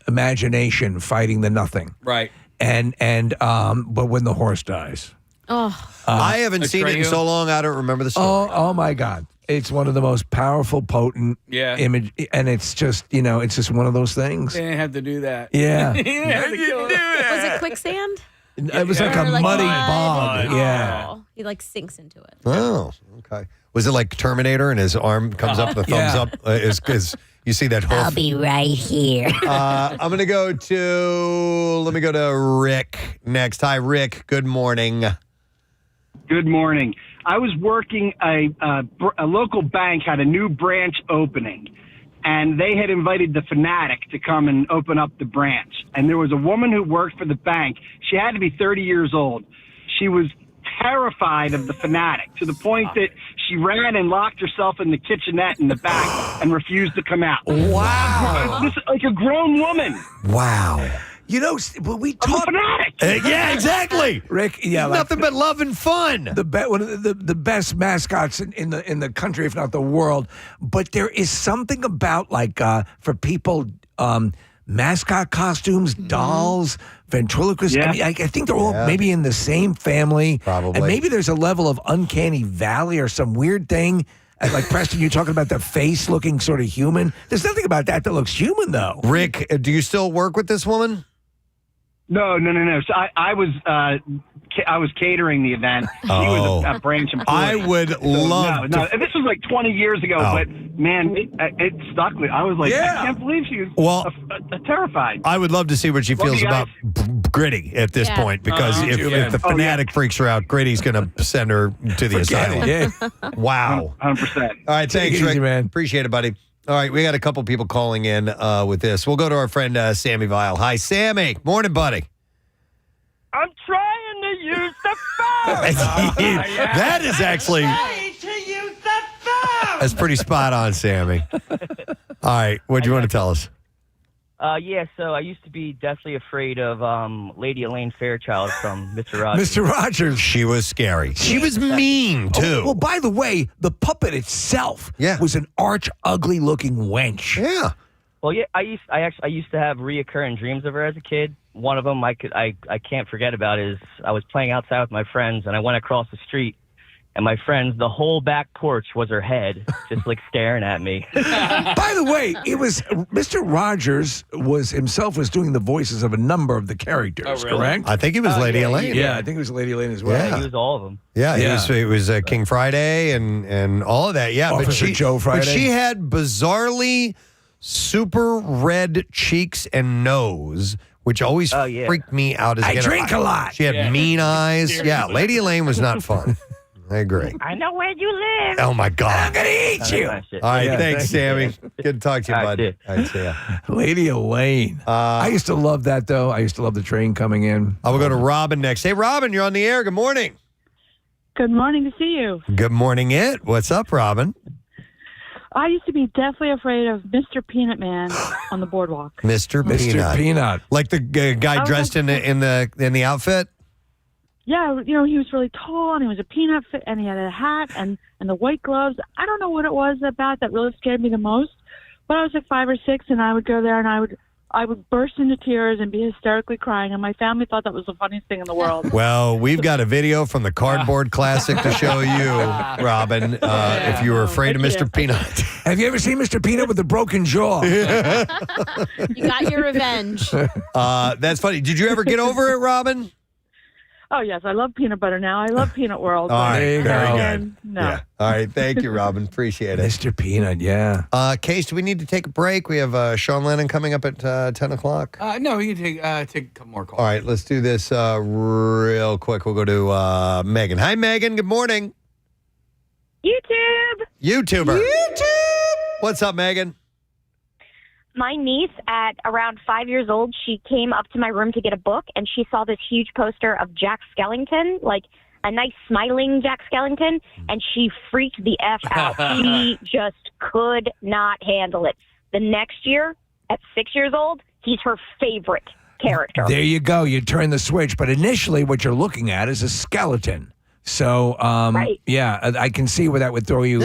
imagination fighting the nothing. Right. But when the horse dies. I haven't seen it in so long, I don't remember the story. Oh my God. It's one of the most powerful, potent image. And it's just, it's just one of those things. They didn't have to do that. Yeah. They didn't have to kill it. Was it quicksand? It was like a Or muddy mud? bog. Yeah. Oh, he like sinks into it. Oh, okay. Was it like Terminator and his arm comes up, the thumbs up? Is you see that hoof? I'll be right here. I'm going to go to Rick next. Hi, Rick. Good morning. Good morning. I was working a local bank had a new branch opening, and they had invited the Fanatic to come and open up the branch. And there was a woman who worked for the bank. She had to be 30 years old. She was terrified of the Fanatic to the point that she ran and locked herself in the kitchenette in the back and refused to come out. Wow. This like a grown woman. Wow. But we talk. Yeah, exactly. Rick, yeah. Nothing but love and fun. One of the best mascots in the country, if not the world. But there is something about for people, mascot costumes, dolls, ventriloquists. Yeah. I mean, I think they're all maybe in the same family. Probably. And maybe there's a level of uncanny valley or some weird thing. Like Preston, you're talking about the face looking sort of human. There's nothing about that looks human, though. Rick, do you still work with this woman? No. So I was catering the event. He was a branch employee. I would love No, this was like 20 years ago, but man, it stuck with. I was like, I can't believe she was terrified. I would love to see what she Love feels you about Gritty at this point, because if the Fanatic freaks her out, Gritty's going to send her to the asylum. Yeah. Wow. 100%. All right, thanks, Take it easy, Rick. man. Appreciate it, buddy. All right, we got a couple people calling in with this. We'll go to our friend Sammy Vile. Hi, Sammy. Morning, buddy. I'm trying to use the phone. That is actually that's pretty spot on, Sammy. All right, what do you want to tell us? Yeah, so I used to be deathly afraid of Lady Elaine Fairchild from Mr. Rogers. Mr. Rogers. She was scary. She was mean, too. Well, by the way, the puppet itself was an arch ugly looking wench. Yeah. Well, yeah, I used to have reoccurring dreams of her as a kid. One of them I can't forget about is I was playing outside with my friends, and I went across the street, And my friends, the whole back porch was her head, just like staring at me. By the way, it was Mr. Rogers was doing the voices of a number of the characters, correct? I think he was Lady Elaine. Yeah, I think it was Lady Elaine as well. Yeah, he was all of them. Yeah, it was King Friday and all of that. Yeah, Officer Joe Friday. But she had bizarrely super red cheeks and nose, which always freaked me out. As I drink a lot. She had mean eyes. Yeah, Lady Elaine was not fun. I agree. I know where you live. Oh my God! I'm gonna eat you. All right, thanks, Sammy. Good to talk to you, bud. All right, see ya. Lady Elaine. I used to love that, though. I used to love the train coming in. I will go to Robin next. Hey, Robin, you're on the air. Good morning. Good morning to see you. Good morning, it. What's up, Robin? I used to be deathly afraid of Mr. Peanut Man on the boardwalk. Mr. Peanut. Like the guy dressed in the outfit? Yeah, he was really tall, and he was a peanut, and he had a hat and the white gloves. I don't know what it was about that really scared me the most, but I was like 5 or 6, and I would go there, and I would burst into tears and be hysterically crying, and my family thought that was the funniest thing in the world. Well, we've got a video from the Cardboard Classic to show you, Robin, if you were afraid of Mr. Peanut. Have you ever seen Mr. Peanut with a broken jaw? You got your revenge. That's funny. Did you ever get over it, Robin? Oh, yes, I love peanut butter now. I love Peanut World. All right, there you very go. good. No. Yeah. All right, thank you, Robin. Appreciate it. Mr. Peanut, yeah. Case, do we need to take a break? We have Sean Lennon coming up at 10 o'clock. No, we can take a couple more calls. All right, let's do this real quick. We'll go to Megan. Hi, Megan. Good morning. YouTuber. What's up, Megan? My niece, at around 5 years old, she came up to my room to get a book, and she saw this huge poster of Jack Skellington, like a nice smiling Jack Skellington, and she freaked the F out. She just could not handle it. The next year, at 6 years old, he's her favorite character. There you go. You turn the switch. But initially, what you're looking at is a skeleton. So, yeah, I can see where that would throw you.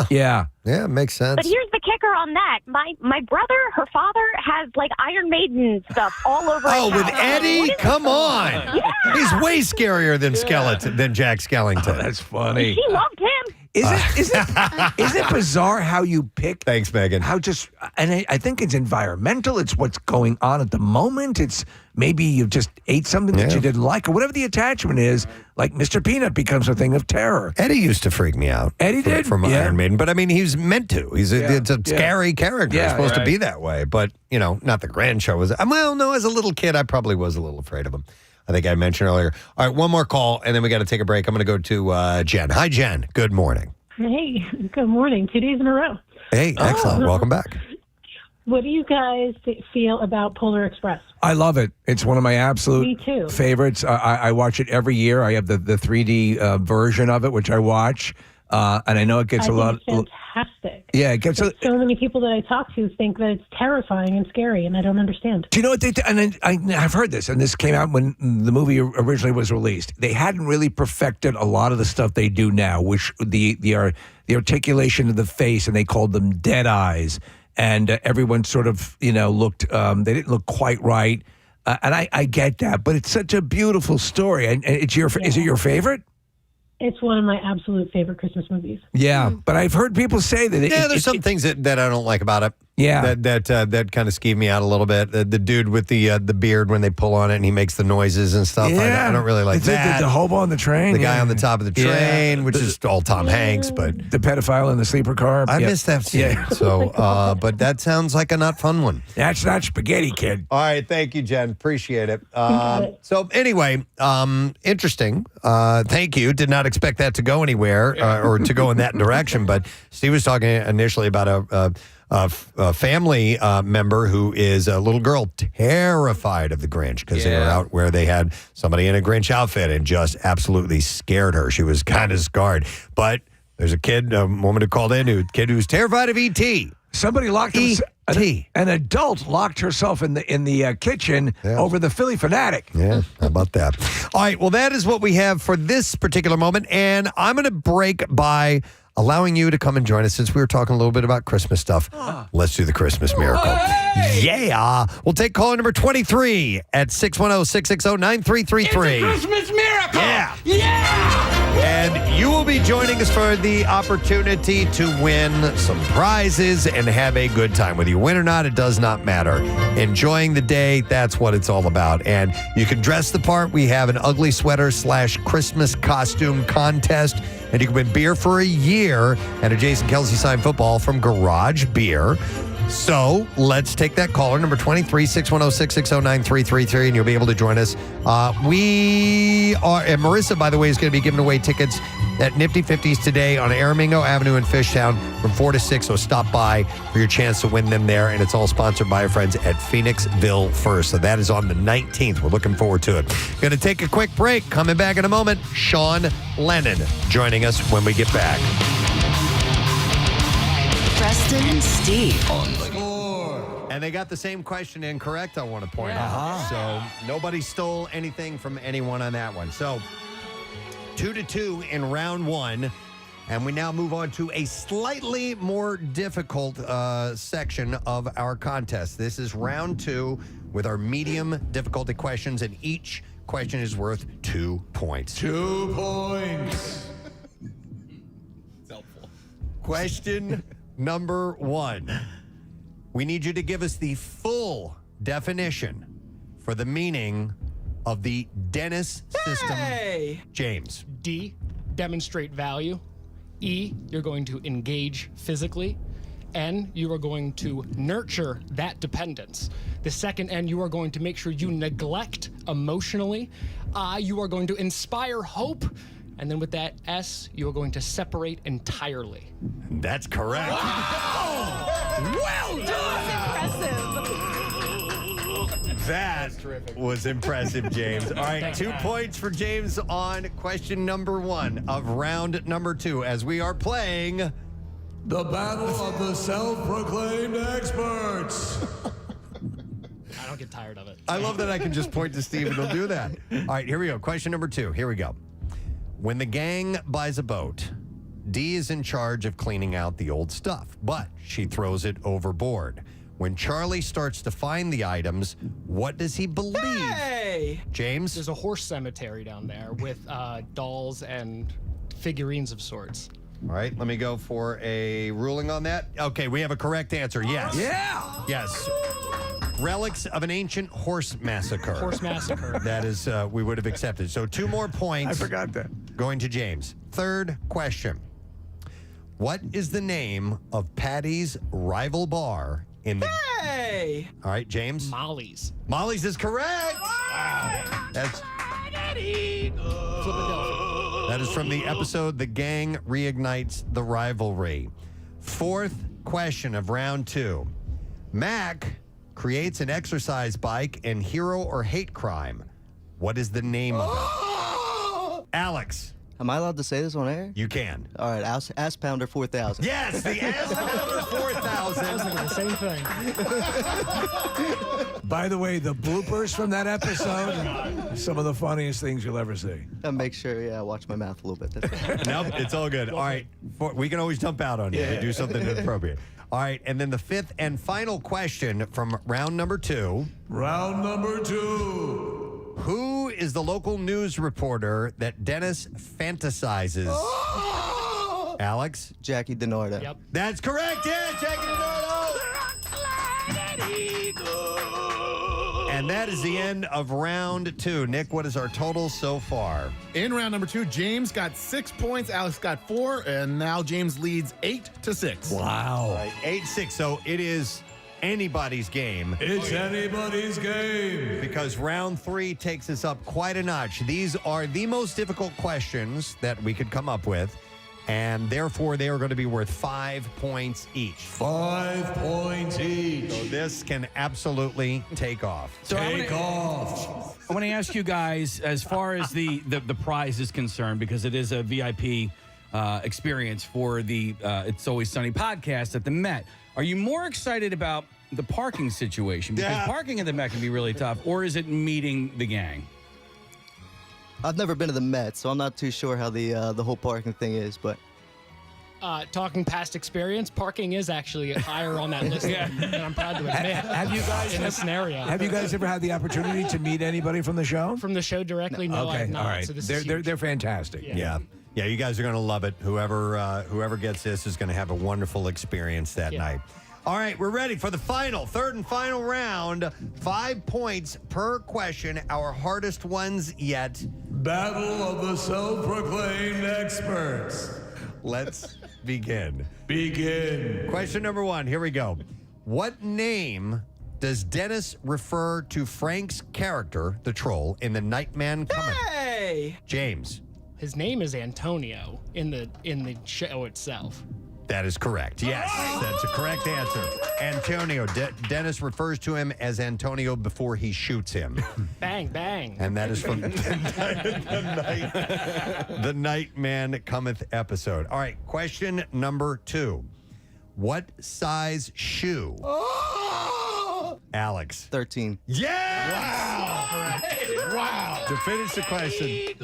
Yeah, it makes sense. But here's the kicker on that. My brother, her father, has like Iron Maiden stuff all over his with house. Eddie? Come on. Yeah. He's way scarier than than Jack Skellington. Oh, that's funny. She loved him. Isn't it bizarre how you pick? Thanks, Megan. And I think it's environmental. It's what's going on at the moment. It's maybe you just ate something that you didn't like, or whatever the attachment is. Like Mr. Peanut becomes a thing of terror. Eddie used to freak me out. Eddie did from Iron Maiden, but I mean, he's meant to. It's a scary character. Yeah, It's supposed to be that way, but not the grand show was. Well, no, as a little kid, I probably was a little afraid of him. I think I mentioned earlier. All right, one more call, and then we got to take a break. I'm going to go to Jen. Hi, Jen. Good morning. Hey, good morning. 2 days in a row. Hey, excellent. Welcome back. What do you guys feel about Polar Express? I love it. It's one of my absolute Me too. favorites. I watch it every year. I have the 3D version of it, which I watch. And I know it gets I a lot. think it's fantastic. Yeah, it gets so many people that I talk to think that it's terrifying and scary, and I don't understand. Do you know what they do? And I've heard this, and this came out when the movie originally was released. They hadn't really perfected a lot of the stuff they do now, which the articulation of the face, and they called them dead eyes, and everyone sort of looked they didn't look quite right, and I get that, but it's such a beautiful story, and it's is it your favorite? It's one of my absolute favorite Christmas movies. Yeah, but I've heard people say that. There's some things that I don't like about it. Yeah, that kind of skeeved me out a little bit. The dude with the beard when they pull on it and he makes the noises and stuff. Yeah. I don't really like that. The hobo on the train, the guy on the top of the train, which is all Tom Hanks, but the pedophile in the sleeper car. I missed that scene. Yeah. So, but that sounds like a not fun one. That's not spaghetti, kid. All right, thank you, Jen. Appreciate it. So anyway, interesting. Thank you. Did not expect that to go anywhere or to go in that direction. But Steve was talking initially about a family member who is a little girl terrified of the Grinch because they were out where they had somebody in a Grinch outfit and just absolutely scared her. She was kind of scarred. But there's a woman who called in, a kid who's terrified of E.T. Somebody locked an adult locked herself in the kitchen over the Philly Fanatic. Yeah, how about that? All right, well, that is what we have for this particular moment, and I'm going to break by allowing you to come and join us since we were talking a little bit about Christmas stuff. Let's do the Christmas miracle. Yeah. We'll take caller number 23 at 610-660-9333. It's a Christmas miracle. Yeah. Yeah. And you will be be joining us for the opportunity to win some prizes and have a good time. Whether you win or not, it does not matter. Enjoying the day, that's what it's all about. And you can dress the part. We have an ugly sweater / Christmas costume contest. And you can win beer for a year and a Jason Kelsey signed football from Garage Beer. So let's take that caller, number 23-610-660-9333, and you'll be able to join us. And Marissa, by the way, is going to be giving away tickets at Nifty 50s today on Aramingo Avenue in Fishtown from 4 to 6. So stop by for your chance to win them there. And it's all sponsored by our friends at Phoenixville First. So that is on the 19th. We're looking forward to it. Going to take a quick break. Coming back in a moment, Sean Lennon joining us when we get back. Preston and Steve. And they got the same question incorrect, I want to point out. So nobody stole anything from anyone on that one. So 2-2 in round one. And we now move on to a slightly more difficult section of our contest. This is round two with our medium difficulty questions, and each question is worth 2 points. 2 points. It's helpful. Question number one. We need you to give us the full definition for the meaning of the Dennis system. James. D, demonstrate value. E, you're going to engage physically. N, you are going to nurture that dependence. The second N, you are going to make sure you neglect emotionally. I, you are going to inspire hope. And then with that S, you are going to separate entirely. That's correct. Wow! Well done! That was impressive, James. All right, 2 points for James on question number one of round number two as we are playing The Battle of the Self-Proclaimed Experts. I don't get tired of it. I love that I can just point to Steve and he'll do that. All right, here we go. Question number two. Here we go. When the gang buys a boat, Dee is in charge of cleaning out the old stuff, but she throws it overboard. When Charlie starts to find the items, what does he believe? James? There's a horse cemetery down there with dolls and figurines of sorts. All right, let me go for a ruling on that. Okay, we have a correct answer. Yes. Yeah. Yes. Relics of an ancient horse massacre. Horse massacre. That is, we would have accepted. So 2 more points. I forgot that. Going to James. Third question. What is the name of Patty's rival bar in the... All right, James. Molly's. Molly's is correct. That's... That is from the episode The Gang Reignites the Rivalry. Fourth question of round two. Mac creates an exercise bike in Hero or Hate Crime. What is the name of it? Alex. Am I allowed to say this on air? You can. All right, Ass Pounder 4000. Yes, the Ass Pounder 4000. I was thinking the same thing. By the way, the bloopers from that episode, some of the funniest things you'll ever see. I make sure, I watch my mouth a little bit. That's Nope, it's all good. All right, we can always jump out on you to do something inappropriate. All right, and then the fifth and final question from round number two. Round number two. Who is the local news reporter that Dennis fantasizes? Alex? Jackie DiNardo. Yep. That's correct. Yeah, Jackie DiNardo. And that is the end of round two. Nick, what is our total so far? In round number two, James got 6 points, Alex got 4, and now James leads 8-6. Wow. All right, 8-6. So it is anybody's game. It's anybody's game. Because round three takes us up quite a notch. These are the most difficult questions that we could come up with, and therefore they are going to be worth 5 points each. 5 points each. So this can absolutely take off. So Take off. I want to ask you guys, as far as the prize is concerned, because it is a VIP experience for the It's Always Sunny podcast at the Met. Are you more excited about the parking situation? Because parking at the Met can be really tough. Or is it meeting the gang? I've never been to the Met, so I'm not too sure how the whole parking thing is, but... Talking past experience, parking is actually higher on that list than I'm proud to admit. Have you guys in this scenario? Have you guys ever had the opportunity to meet anybody from the show? From the show directly? No, I okay, have not. all right. So this is They're fantastic. Yeah. Yeah, you guys are going to love it. Whoever gets this is going to have a wonderful experience that night. All right, we're ready for the third and final round. 5 points per question, our hardest ones yet. Battle of the self-proclaimed experts. Let's begin. Begin. Question number 1, here we go. What name does Dennis refer to Frank's character, the troll, in The Nightman Cometh? Hey! James. His name is Antonio in the show itself. That is correct. Yes, that's a correct answer. Antonio. Dennis refers to him as Antonio before he shoots him. Bang, bang. And that is from the Nightman Cometh episode. All right, question number 2. What size shoe? Alex. 13. Yeah! Wow. To finish the question.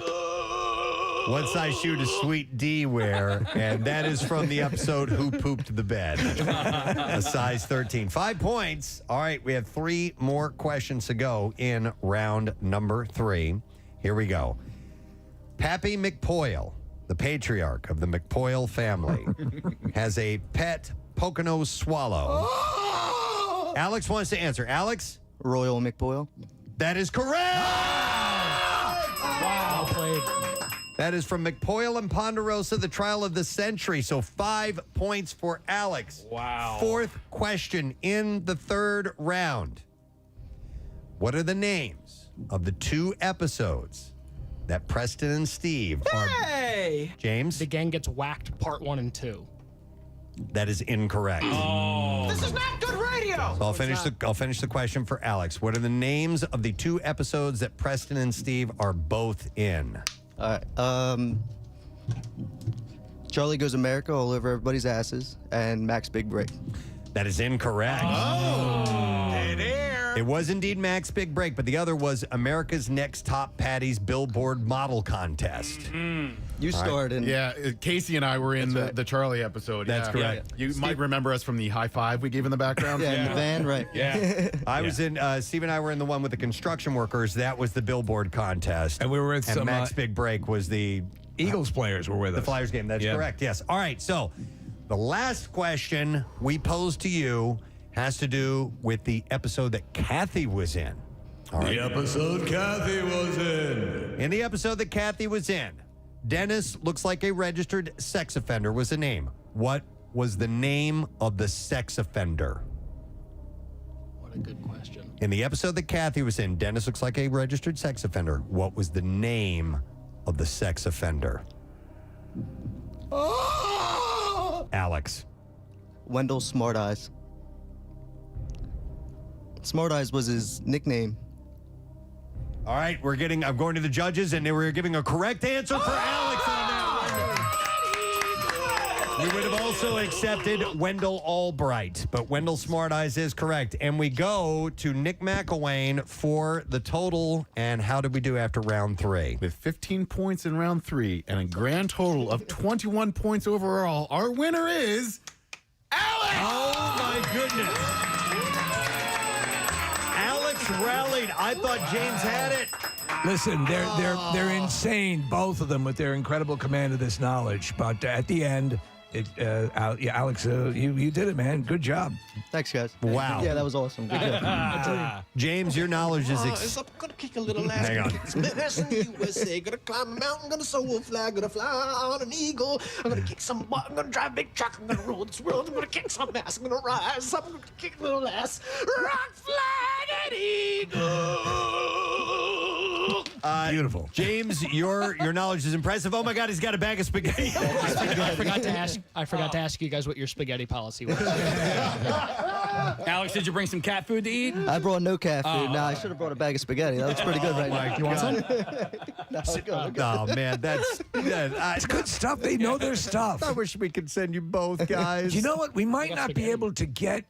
What size shoe does Sweet D wear? And that is from the episode Who Pooped the Bed? A size 13. 5 points. All right, we have 3 more questions to go in round number 3. Here we go. Pappy McPoyle, the patriarch of the McPoyle family, has a pet Pocono swallow. Alex wants to answer. Alex? Royal McPoyle. That is correct! Wow, played. That is from McPoyle and Ponderosa, the trial of the century. So 5 points for Alex. Wow. 4th question in the 3rd round. What are the names of the 2 episodes that Preston and Steve are... Hey! James? The Gang Gets Whacked, Part 1 and 2. That is incorrect. This is not good radio! So I'll finish the question for Alex. What are the names of the 2 episodes that Preston and Steve are both in? All right. Charlie Goes America, all over everybody's asses, and Max Big Break. That is incorrect. Dead air. It was indeed Max Big Break, but the other was America's Next Top Patties Billboard Model Contest. You starred in... Yeah, Casey and I were in the Charlie episode. That's yeah. correct. You might remember us from the high five we gave in the background. Yeah, in the van, right. Yeah. I was in, Steve and I were in the one with the construction workers. That was the Billboard contest. And we were with and some... Max Big Break was the... Eagles players were with us. The Flyers game. That's correct, yes. All right, so the last question we posed to you has to do with the episode that Kathy was in. All right. The episode Kathy was in. In the episode that Kathy was in, Dennis looks like a registered sex offender was the name. What was the name of the sex offender? What a good question. In the episode that Kathy was in, Dennis looks like a registered sex offender. What was the name of the sex offender? Alex. Wendell Smart Eyes. Smart Eyes was his nickname. All right, I'm going to the judges, and they were giving a correct answer for Alex on that one. We would have also accepted Wendell Albright, but Wendell Smart Eyes is correct. And we go to Nick McElwain for the total. And how did we do after round 3? With 15 points in round 3 and a grand total of 21 points overall, our winner is Alex! Oh, my goodness. Alex rallied. I thought James had it. Listen, they're insane, both of them, with their incredible command of this knowledge. But at the end, Alex, you did it, man. Good job. Thanks, guys. Wow. Yeah, that was awesome. Good job. James, your knowledge is... I'm gonna kick a little ass. Hang on. Gonna kick some ass in the USA. Gonna climb a mountain. Gonna soar a flag. Gonna fly on an eagle. I'm gonna kick some butt. I'm gonna drive a big truck. I'm gonna rule this world. I'm gonna kick some ass. I'm gonna rise up. I'm gonna kick a little ass. Rock, flag, and eagle. Beautiful. James, your knowledge is impressive. Oh my God, he's got a bag of spaghetti. I forgot to ask you guys what your spaghetti policy was. Alex, did you bring some cat food to eat? I brought no cat food. I should have brought a bag of spaghetti. That looks pretty good right now. You want some? No, we're good. Oh man, It's good stuff. They know their stuff. I wish we could send you both, guys. You know what? We might not be able to get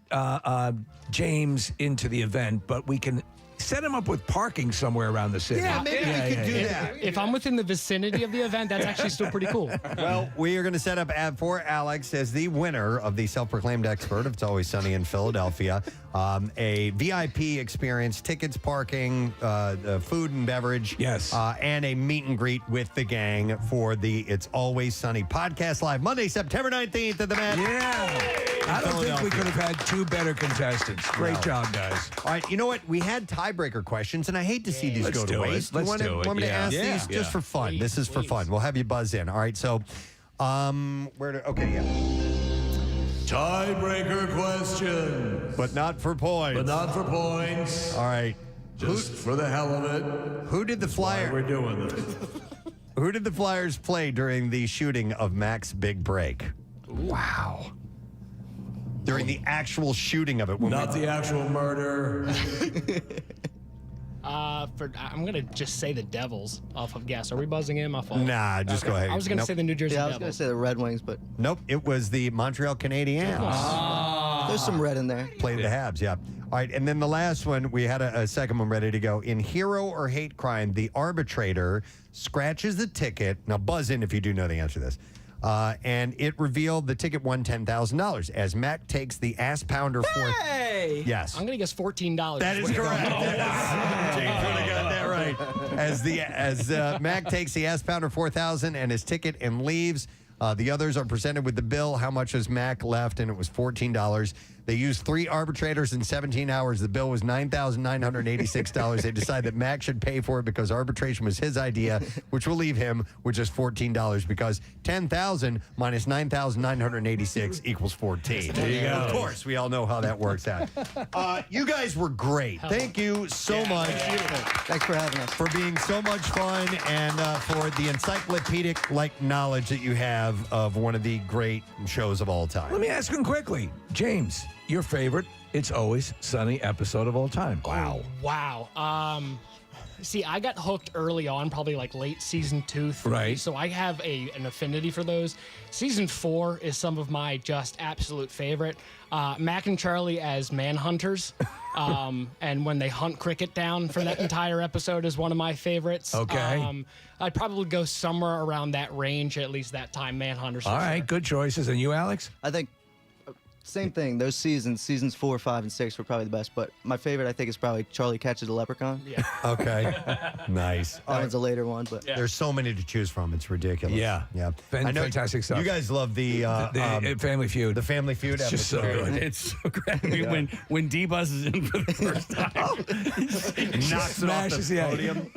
James into the event, but we can Set him up with parking somewhere around the city. Yeah, maybe we could do that. If I'm within the vicinity of the event, that's actually still pretty cool. Well, we are going to set up for Alex as the winner of the self-proclaimed expert of It's Always Sunny in Philadelphia, a VIP experience, tickets, parking, food and beverage, yes, and a meet and greet with the gang for the It's Always Sunny podcast live Monday, September 19th at the Met. Yeah. I don't think we could have had two better contestants. Great job, guys. All right, you know what? We had tiebreaker questions, and I hate to see these go to waste. Let's want do it. Want me to ask these just for fun? Please, this is for fun. We'll have you buzz in. All right, so Tiebreaker questions. But not for points. All right. Just for the hell of it. Who did the Flyers? We're doing this. Who did the Flyers play during the shooting of Mac's big break? Wow. During the actual shooting of it. Not the actual murder. I'm gonna just say the Devils off of guess. Are we buzzing in? My fault. Nah, just go ahead. I was gonna say the New Jersey Yeah, I Devils. was going to say the Red Wings, but Nope, it was the Montreal Canadiens. there's some red in there. Played the Habs, yeah. All right, and then the last one, we had a second one ready to go. In Hero or Hate Crime, the arbitrator scratches the ticket. Now, buzz in if you do know the answer to this. And it revealed the ticket won $10,000 as Mac takes the ass pounder for. Hey! Yes. I'm gonna guess $14. That is correct. James would have got that right. As Mac takes the ass pounder 4,000 and his ticket and leaves. The others are presented with the bill. How much has Mac left? And it was $14. They used 3 arbitrators in 17 hours. The bill was $9,986. They decide that Mac should pay for it because arbitration was his idea, which will leave him with just $14 because $10,000 minus $9,986 equals 14. There you go. Of course, we all know how that works out. You guys were great. Thank you so much. Thanks for having us. For being so much fun and for the encyclopedic-like knowledge that you have of one of the great shows of all time. Let me ask him quickly. James, your favorite It's Always Sunny episode of all time. Wow. See, I got hooked early on, probably like late season 2, 3. Right. So I have an affinity for those. Season 4 is some of my just absolute favorite. Mac and Charlie as manhunters. And when they hunt Cricket down for that entire episode is one of my favorites. Okay. I'd probably go somewhere around that range, at least that time, Manhunters. All right, good choices. And you, Alex? I think same thing. Those seasons 4, 5, and 6 were probably the best. But my favorite, I think, is probably Charlie Catches a Leprechaun. Yeah. Okay. Nice. That one's a later one, but There's so many to choose from. It's ridiculous. Yeah. I know Fantastic stuff. You guys love the Family Feud. The Family Feud It's just so episode. good. It's so great. I mean, when D buzzes in for the first time, Knocks it off the Smashes, yeah. podium.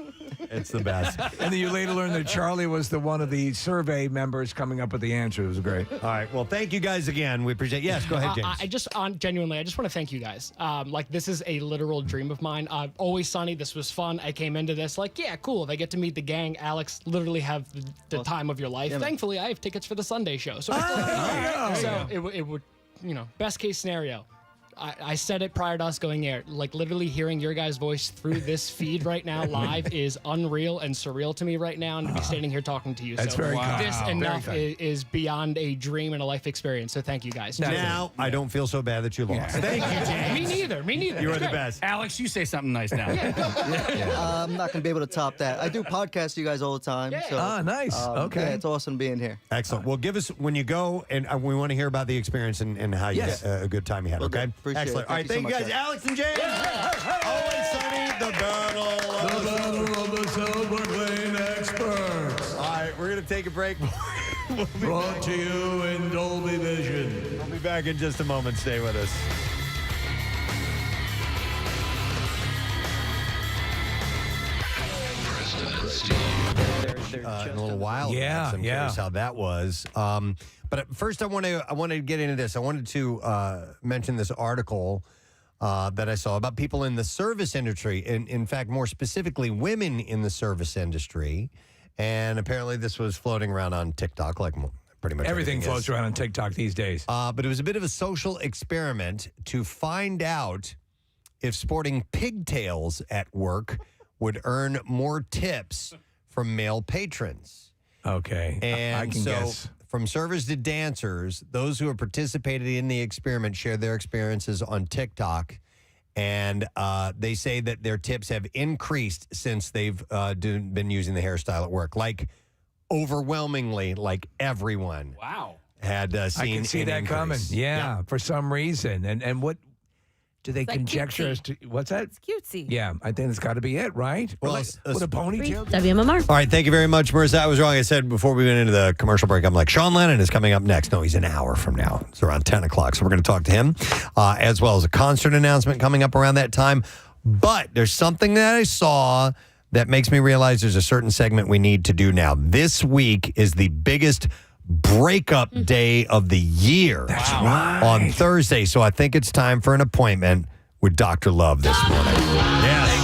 It's the best. And then you later learn that Charlie was the one of the survey members coming up with the answer. It was great. All right. Well, thank you guys again. We appreciate. Yes, go ahead, James. Genuinely, I just want to thank you guys. Like, this is a literal dream of mine. Always Sunny. This was fun. I came into this like, yeah, cool. They get to meet the gang. Alex, literally have the time of your life. Yeah, Thankfully, I have tickets for the Sunday show. So, it would, best case scenario. I said it prior to us going there. Like, literally hearing your guys' voice through this feed right now live is unreal and surreal to me right now, and to be standing here talking to you. That's so very kind. this Very enough kind. is beyond a dream and a life experience. So thank you guys. Now, I don't feel so bad that you lost. Thank you, James. Me neither. You are It's the great. best. Alex, you say something nice now. I'm not going to be able to top that. I do podcasts you guys all the time. So, nice. Okay. Yeah, it's awesome being here. Excellent. Well, give us when you go, and we want to hear about the experience and how you Yes. get a good time you had. Will do. Okay. Appreciate it. Excellent. All right. Thank you Thank you so guys, much, guys. Alex and James. Always Sunny, the battle of the self-proclaimed experts. All right, we're gonna take a break. Brought to you in Dolby Vision. We'll be back in just a moment. Stay with us. In a little while. Yeah, I'm curious how that was. But first, I want to get into this. I wanted to mention this article that I saw about people in the service industry. In fact, more specifically, women in the service industry. And apparently, this was floating around on TikTok, like pretty much Everything is. floats around on TikTok these days. But it was a bit of a social experiment to find out if sporting pigtails at work would earn more tips from male patrons. Okay. And I can so guess. from servers to dancers, those who have participated in the experiment shared their experiences on TikTok. And they say that their tips have increased since they've been using the hairstyle at work. Like, overwhelmingly, like everyone. Wow. Had seen I can see an that increase. coming. Yeah, for some reason. And what do they conjecture as to what's that? It's cutesy. Yeah, I think it's got to be it, right? Well, with a ponytail. WMMR. All right, thank you very much, Marissa. I was wrong. I said before we went into the commercial break, I'm like, Sean Lennon is coming up next. No, he's an hour from now. It's around 10 o'clock. So we're going to talk to him, as well as a concert announcement coming up around that time. But there's something that I saw that makes me realize there's a certain segment we need to do now. This week is the biggest breakup day of the year. That's right. On Thursday. So I think it's time for an appointment with Dr. Love this morning. Yes.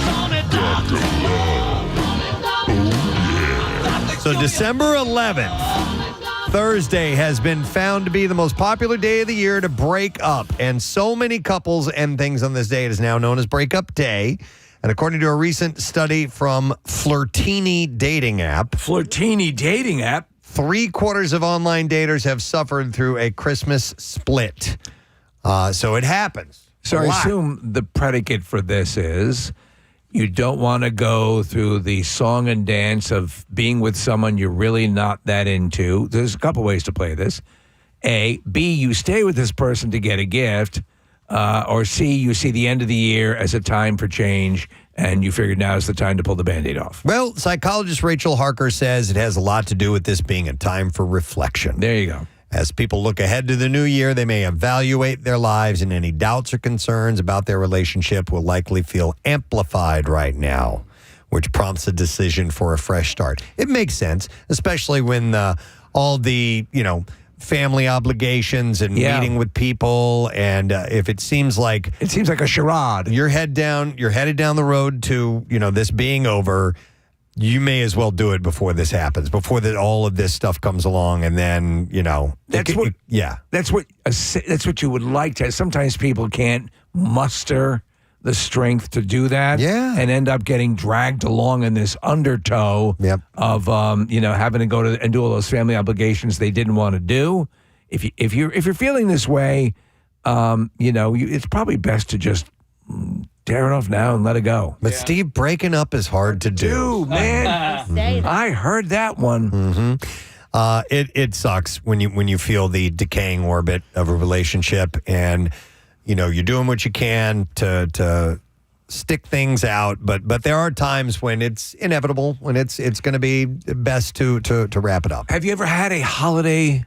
So December 11th, Thursday, has been found to be the most popular day of the year to break up. And so many couples end things on this day. It is now known as Breakup Day. And according to a recent study from Flirtini dating app. 3/4 of online daters have suffered through a Christmas split. So it happens. So I assume the predicate for this is you don't want to go through the song and dance of being with someone you're really not that into. There's a couple ways to play this. A. B, you stay with this person to get a gift. Or C, you see the end of the year as a time for change, and you figure now is the time to pull the Band-Aid off. Well, psychologist Rachel Harker says it has a lot to do with this being a time for reflection. There you go. As people look ahead to the new year, they may evaluate their lives, and any doubts or concerns about their relationship will likely feel amplified right now, which prompts a decision for a fresh start. It makes sense, especially when all the, family obligations and meeting with people, and if it seems like a charade, you're headed down the road to this being over. You may as well do it before this happens, before all of this stuff comes along, and then that's what you would like to. Sometimes people can't muster the strength to do that, and end up getting dragged along in this undertow of having to go to and do all those family obligations they didn't want to do. If you're feeling this way, it's probably best to just tear it off now and let it go. But Steve, breaking up is hard to do, man. I heard that one. Mm-hmm. It sucks when you feel the decaying orbit of a relationship, and you're doing what you can to stick things out, but there are times when it's inevitable, when it's going to be best to wrap it up. Have you ever had a holiday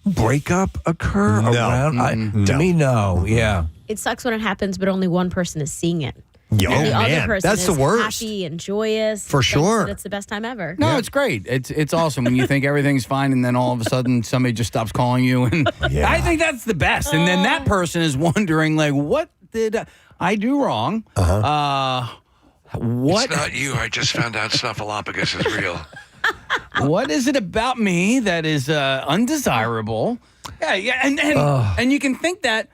breakup occur around? To me, no. Yeah. It sucks when it happens, but only one person is seeing it. Yo, and the other man, person that's is the worst. happy and joyous. For sure. It's the best time ever. No, it's great. It's awesome when you think everything's fine, and then all of a sudden somebody just stops calling you. And I think that's the best. And then that person is wondering, like, what did I do wrong? What? It's not you. I just found out Snuffleupagus is real. What is it about me that is undesirable? Yeah, and you can think that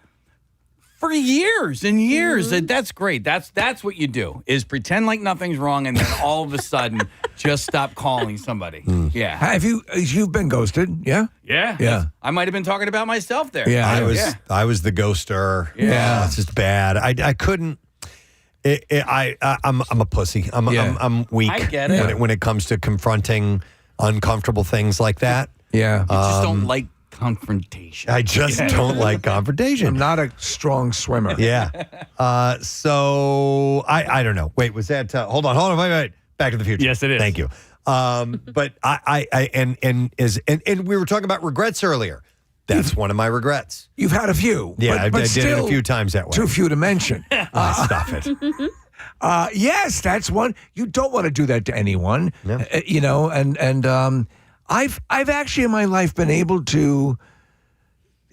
for years and years. That's great. That's what you do, is pretend like nothing's wrong, and then all of a sudden just stop calling somebody. Yeah. Have you've been ghosted? Yeah. Yeah. I might have been talking about myself there. Yeah. I was the ghoster. Yeah. It's just bad. I couldn't. I'm a pussy. I'm weak. I get it. When it comes to confronting uncomfortable things like that. Yeah. You just don't like confrontation. I just don't like confrontation. I'm not a strong swimmer. Yeah. So I don't know. Wait, was that? Hold on. Wait. Back to the Future. Yes, it is. Thank you. But and we were talking about regrets earlier. That's one of my regrets. You've had a few. Yeah, but I did it a few times that way. Too few to mention. Stop it. Yes, that's one. You don't want to do that to anyone. No. I've actually in my life been able to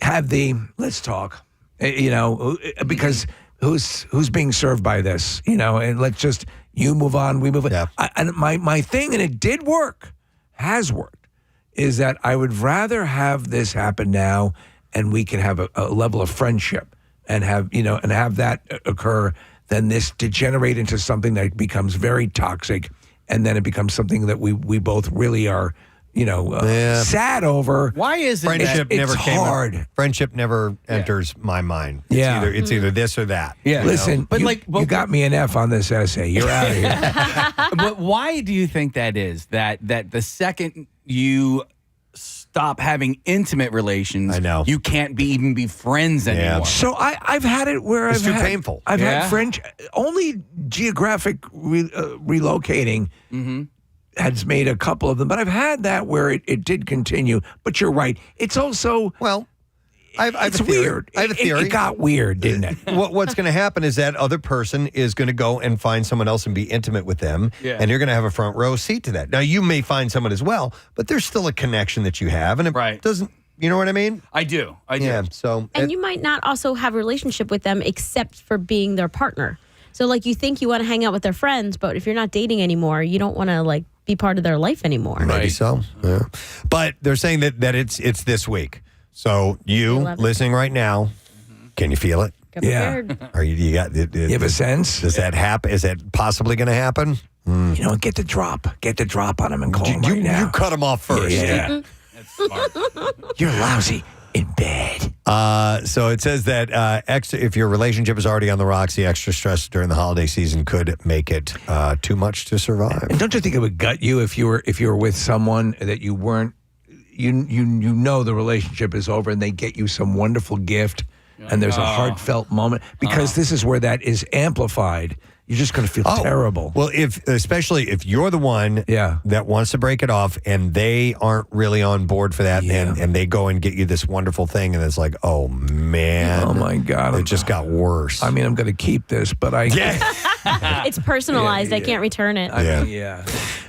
have the let's talk. Because who's being served by this? And let's just you move on, we move on. Yeah. And my thing, and it did work, has worked, is that I would rather have this happen now, and we can have a level of friendship and have that occur than this degenerate into something that becomes very toxic, and then it becomes something that we both really are sad over. Why is it Friendship it's never came hard. Friendship never enters my mind. It's Yeah. It's either this or that. Yeah. Listen, But you got me an F on this essay. You're out of here. But why do you think that is? That the second you stop having intimate relations, I know. you can't even be friends anymore. So I've had it where It's I've too had, painful. I've Yeah? had French only geographic relocating has made a couple of them, but I've had that where it did continue. But you're right. It's also it's weird. I have a theory. It got weird, didn't it? What's going to happen is that other person is going to go and find someone else and be intimate with them, and you're going to have a front row seat to that. Now, you may find someone as well, but there's still a connection that you have, and it doesn't. You know what I mean? I do. Yeah. So, And you might not also have a relationship with them except for being their partner. So, like, you think you want to hang out with their friends, but if you're not dating anymore, you don't want to, like, be part of their life anymore. maybe so. Yeah. But they're saying that it's this week. So you 11th. listening right now, can you feel it? Get prepared. Are you got? You have a sense? Does that happen? Is that possibly going to happen? You know, get the drop on him and call him right now. You cut him off first. Yeah. That's smart. You're lousy in bed. So it says that if your relationship is already on the rocks, the extra stress during the holiday season could make it too much to survive. And don't you think it would gut you if you were with someone that you weren't? You know the relationship is over, and they get you some wonderful gift, and there's a heartfelt moment because this is where that is amplified. You're just going to feel terrible. Well, especially if you're the one that wants to break it off and they aren't really on board for that, and they go and get you this wonderful thing, and it's like, oh, man. Oh, my God. It just got worse. I mean, I'm going to keep this, but I... It's personalized. I can't return it. Yeah.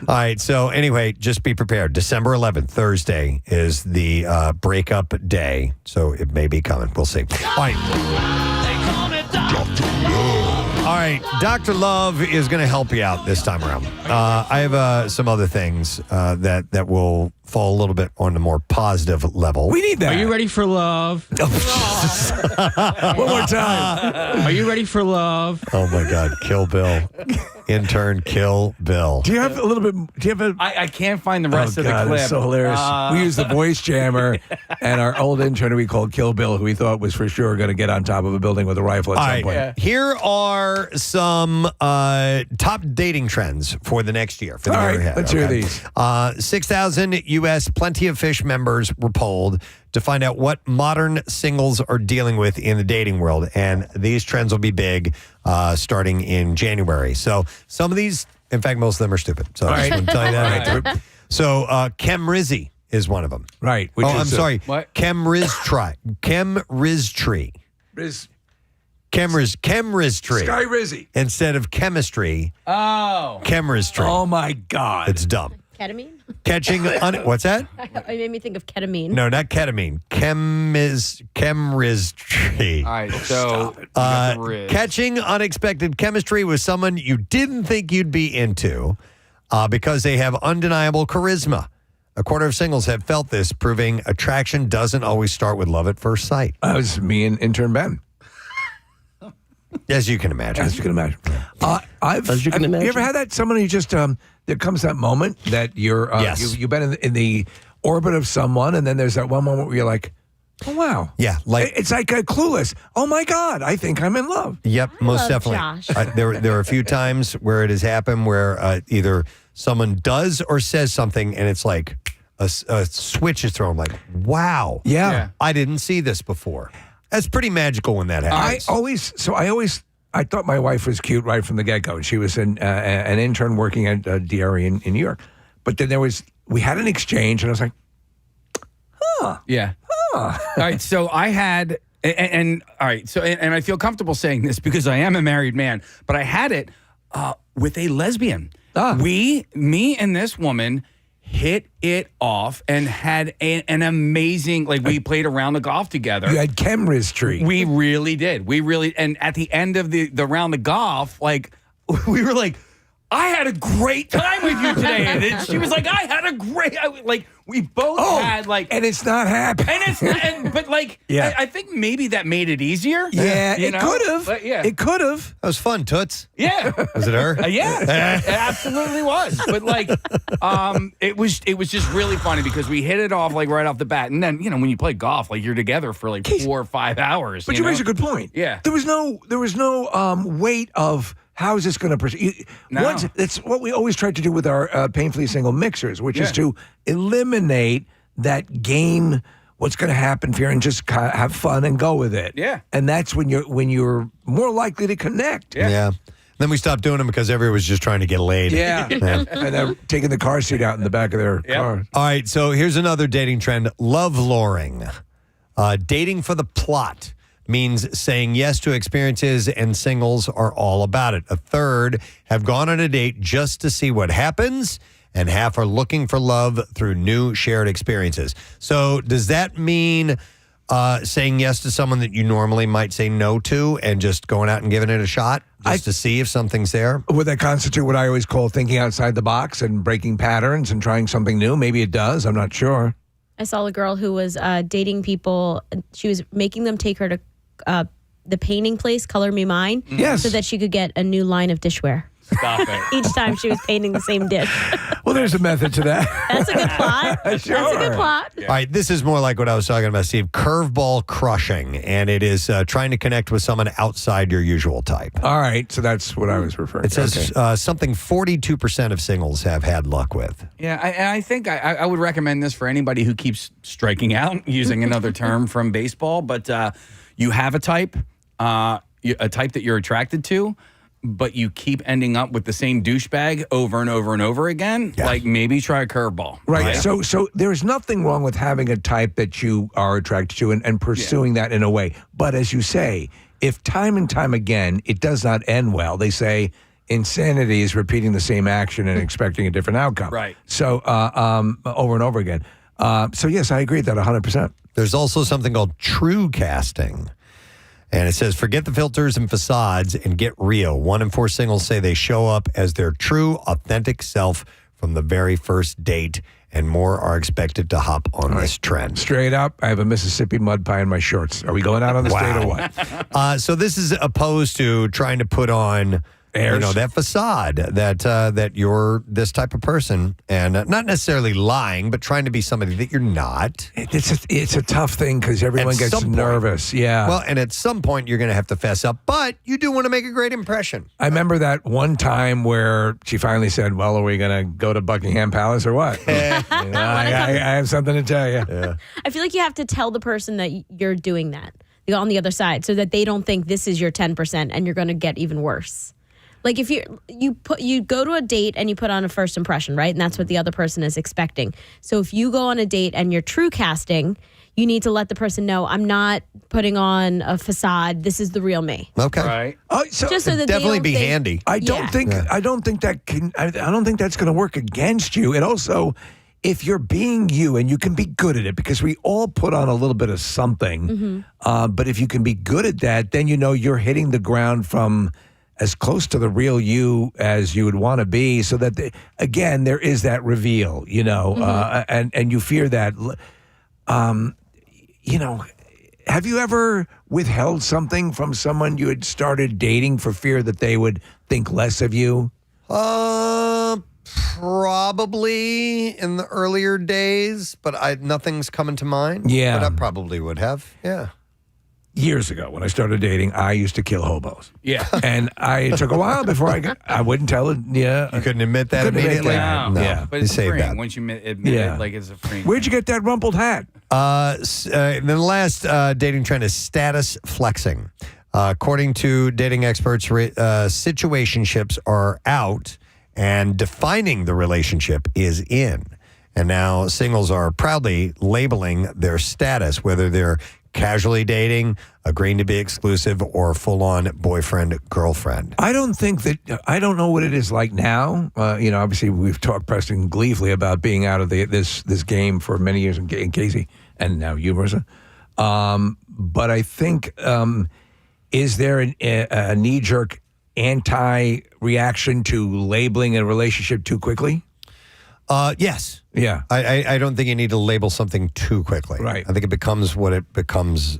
All right. So anyway, just be prepared. December 11th, Thursday, is the breakup day. So it may be coming. We'll see. All right. All right, Dr. Love is going to help you out this time around. I have some other things that will fall a little bit on the more positive level. We need that. Are you ready for love? One more time. Are you ready for love? Oh, my God. Kill Bill. Intern, kill Bill. Do you have a little bit? Do you have a? I can't find the rest of the God, clip. it's so hilarious. We used the voice jammer, and our old intern we called Kill Bill, who we thought was for sure going to get on top of a building with a rifle at some point. Here are some top dating trends for the next year. For the year ahead. Let's hear these. 6,000 U.S. Plenty of Fish members were polled to find out what modern singles are dealing with in the dating world. And these trends will be big starting in January. So some of these, in fact, most of them are stupid. So I just want to tell you that. Right. So Kem Rizzi is one of them. Right. I'm sorry. What? Kem Riztree. Kem Riztree. Sky Rizzi. Instead of chemistry, Oh. Kem Riztree. Oh, my God. It's dumb. Ketamine? Catching what's that? It made me think of ketamine. No, not ketamine. Chemistry. All right, so you got the Riz. Catching unexpected chemistry with someone you didn't think you'd be into because they have undeniable charisma. A quarter of singles have felt this, proving attraction doesn't always start with love at first sight. That was me and intern Ben. As you can imagine. As you can imagine. Have you ever had that? Someone who just there comes that moment that you're Yes. you've been in the orbit of someone, and then there's that one moment where you're like, oh wow, Yeah, like it's like a Clueless. Oh my God, I think I'm in love. Yep, most love definitely. Josh. There are a few times where it has happened where either someone does or says something, and it's like a switch is thrown. Like, wow, Yeah. I didn't see this before. That's pretty magical when that happens. I thought my wife was cute right from the get-go. She was an intern working at DRE in New York. But then we had an exchange, and I was like, Yeah. All right. So I had, and all right. So, and I feel comfortable saying this because I am a married man, but I had it with a lesbian. Me and this woman hit it off and had an amazing, like we played around the golf together. you had chemistry. We really did. And at the end of the round of golf, like we were like, I had a great time with you today. And she was like, I had a great, we both had and it's not happening. And it's not, but Yeah. I think maybe that made it easier. Yeah, you it know? could have. But yeah. It could have. That was fun, Toots. Yeah. Was it her? Yeah, it absolutely was. But it was just really funny because we hit it off right off the bat, and then when you play golf, you're together for 4 or 5 hours. But you raise a good point. Yeah. There was no weight of how is this going to proceed. No. That's what we always try to do with our painfully single mixers, which is to eliminate that game. What's going to happen here, and just have fun and go with it. Yeah. And that's when you're more likely to connect. Yeah. Then we stopped doing them because everyone was just trying to get laid. Yeah. And they're taking the car seat out in the back of their car. All right, so here's another dating trend: love luring. Dating for the plot means saying yes to experiences, and singles are all about it. A third have gone on a date just to see what happens, and half are looking for love through new shared experiences. So does that mean saying yes to someone that you normally might say no to and just going out and giving it a shot just to see if something's there? Would that constitute what I always call thinking outside the box and breaking patterns and trying something new? Maybe it does. I'm not sure. I saw a girl who was dating people. She was making them take her to the painting place, Color Me Mine, Yes. so that she could get a new line of dishware. Stop it. Each time she was painting the same dish. Well, there's a method to that. That's a good plot. Sure. That's a good plot. All right, this is more like what I was talking about, Steve. Curveball crushing, and it is trying to connect with someone outside your usual type. All right, so that's what I was referring It to. says something 42% of singles have had luck with. Yeah, and I think I would recommend this for anybody who keeps striking out, using another term from baseball. But you have a type that you're attracted to, but you keep ending up with the same douchebag over and over and over again. Maybe try a curveball. Right. So there's nothing wrong with having a type that you are attracted to and pursuing that in a way. But as you say, if time and time again it does not end well, they say insanity is repeating the same action and expecting a different outcome. Right. So over and over again. So yes, I agree with that 100%. There's also something called true casting. And it says, forget the filters and facades and get real. 1 in 4 singles say they show up as their true, authentic self from the very first date, and more are expected to hop on this trend. Straight up, I have a Mississippi mud pie in my shorts. Are we going out on this date or what? So this is opposed to trying to put on that facade that you're this type of person, and not necessarily lying, but trying to be somebody that you're not. It's a tough thing because everyone gets nervous. Yeah. Well, and at some point you're going to have to fess up, but you do want to make a great impression. I remember that one time where she finally said, well, are we going to go to Buckingham Palace or what? I have something to tell you. Yeah. I feel like you have to tell the person that you're doing that on the other side, so that they don't think this is your 10% and you're going to get even worse. Like if you go to a date and you put on a first impression, right? And that's what the other person is expecting. So if you go on a date and you're true casting, you need to let the person know, I'm not putting on a facade. This is the real me. Okay. Right. Just so that definitely they be handy. I don't think that's going to work against you. And also, if you're being you and you can be good at it, because we all put on a little bit of something, but if you can be good at that, then you're hitting the ground from as close to the real you as you would want to be, so that again there is that reveal, and you fear that. Have you ever withheld something from someone you had started dating for fear that they would think less of you? Probably in the earlier days, but nothing's coming to mind. Yeah. But I probably would have. Yeah. Years ago, when I started dating, I used to kill hobos. Yeah. And it took a while before I wouldn't tell it. Yeah. You couldn't admit that immediately? No. Yeah. But it's saved freeing that. once you admit it, like it's a freeing. Where'd you get that rumpled hat? Then the last dating trend is status flexing. According to dating experts, situationships are out and defining the relationship is in. And now singles are proudly labeling their status, whether they're casually dating, agreeing to be exclusive, or full-on boyfriend-girlfriend. I don't know what it is like now. Obviously we've talked, Preston, gleefully about being out of this game for many years in Casey, and now you, Marissa. But I think, is there a knee-jerk anti-reaction to labeling a relationship too quickly? Yes. Yeah. I don't think you need to label something too quickly. Right. I think it becomes what it becomes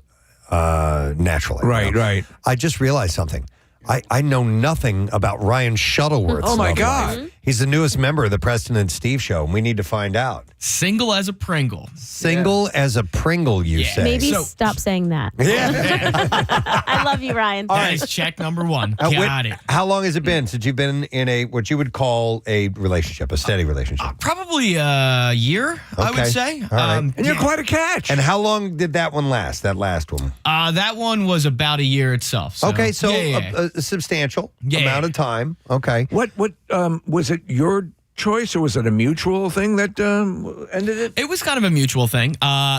naturally. Right, right. I just realized something. I know nothing about Ryan Shuttleworth's Oh, my love God. life. He's the newest member of the Preston and Steve show, and we need to find out. Single as a Pringle. Single as a Pringle, you say. Maybe stop saying that. I love you, Ryan. That is check number one. Got it. How long has it been since you've been in a what you would call a relationship, a steady relationship? Probably a year, I would say. All right. And you're quite a catch. And how long did that one last, that last one? That one was about a year itself. So. Okay, so Yeah. a substantial amount of time. Okay. What was it your choice, or was it a mutual thing that ended it? It was kind of a mutual thing.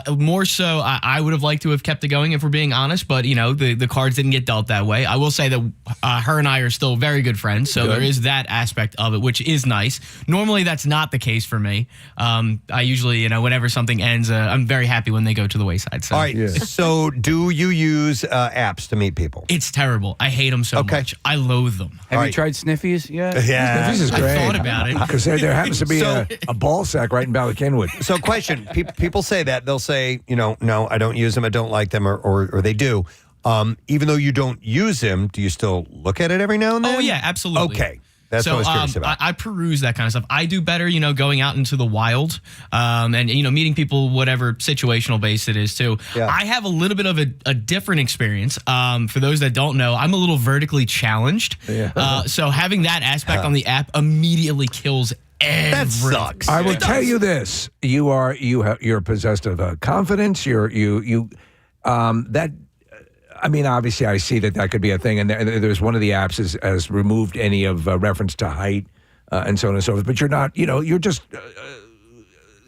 More so, I would have liked to have kept it going if we're being honest, but, the cards didn't get dealt that way. I will say that her and I are still very good friends, so there is that aspect of it, which is nice. Normally, that's not the case for me. I usually, whenever something ends, I'm very happy when they go to the wayside. So. All right. So do you use apps to meet people? It's terrible. I hate them so much. I loathe them. Have you tried Sniffies yet? Yeah. Sniffies is great. I thought about it. Because there happens to be a ball sack right in Ballackinwood. So question, people say that. They'll say, no, I don't use them. I don't like them, or they do. Even though you don't use them, do you still look at it every now and then? Oh, yeah, absolutely. Okay. That's what I was curious about. I peruse that kind of stuff. I do better, going out into the wild and, meeting people, whatever situational base it is, too. Yeah. I have a little bit of a different experience. For those that don't know, I'm a little vertically challenged. Yeah. So having that aspect on the app immediately kills everything. That sucks. I will tell you this: you're possessed of confidence. I mean, obviously, I see that could be a thing, and there's one of the apps has removed any of reference to height and so on and so forth. But you're not, you're just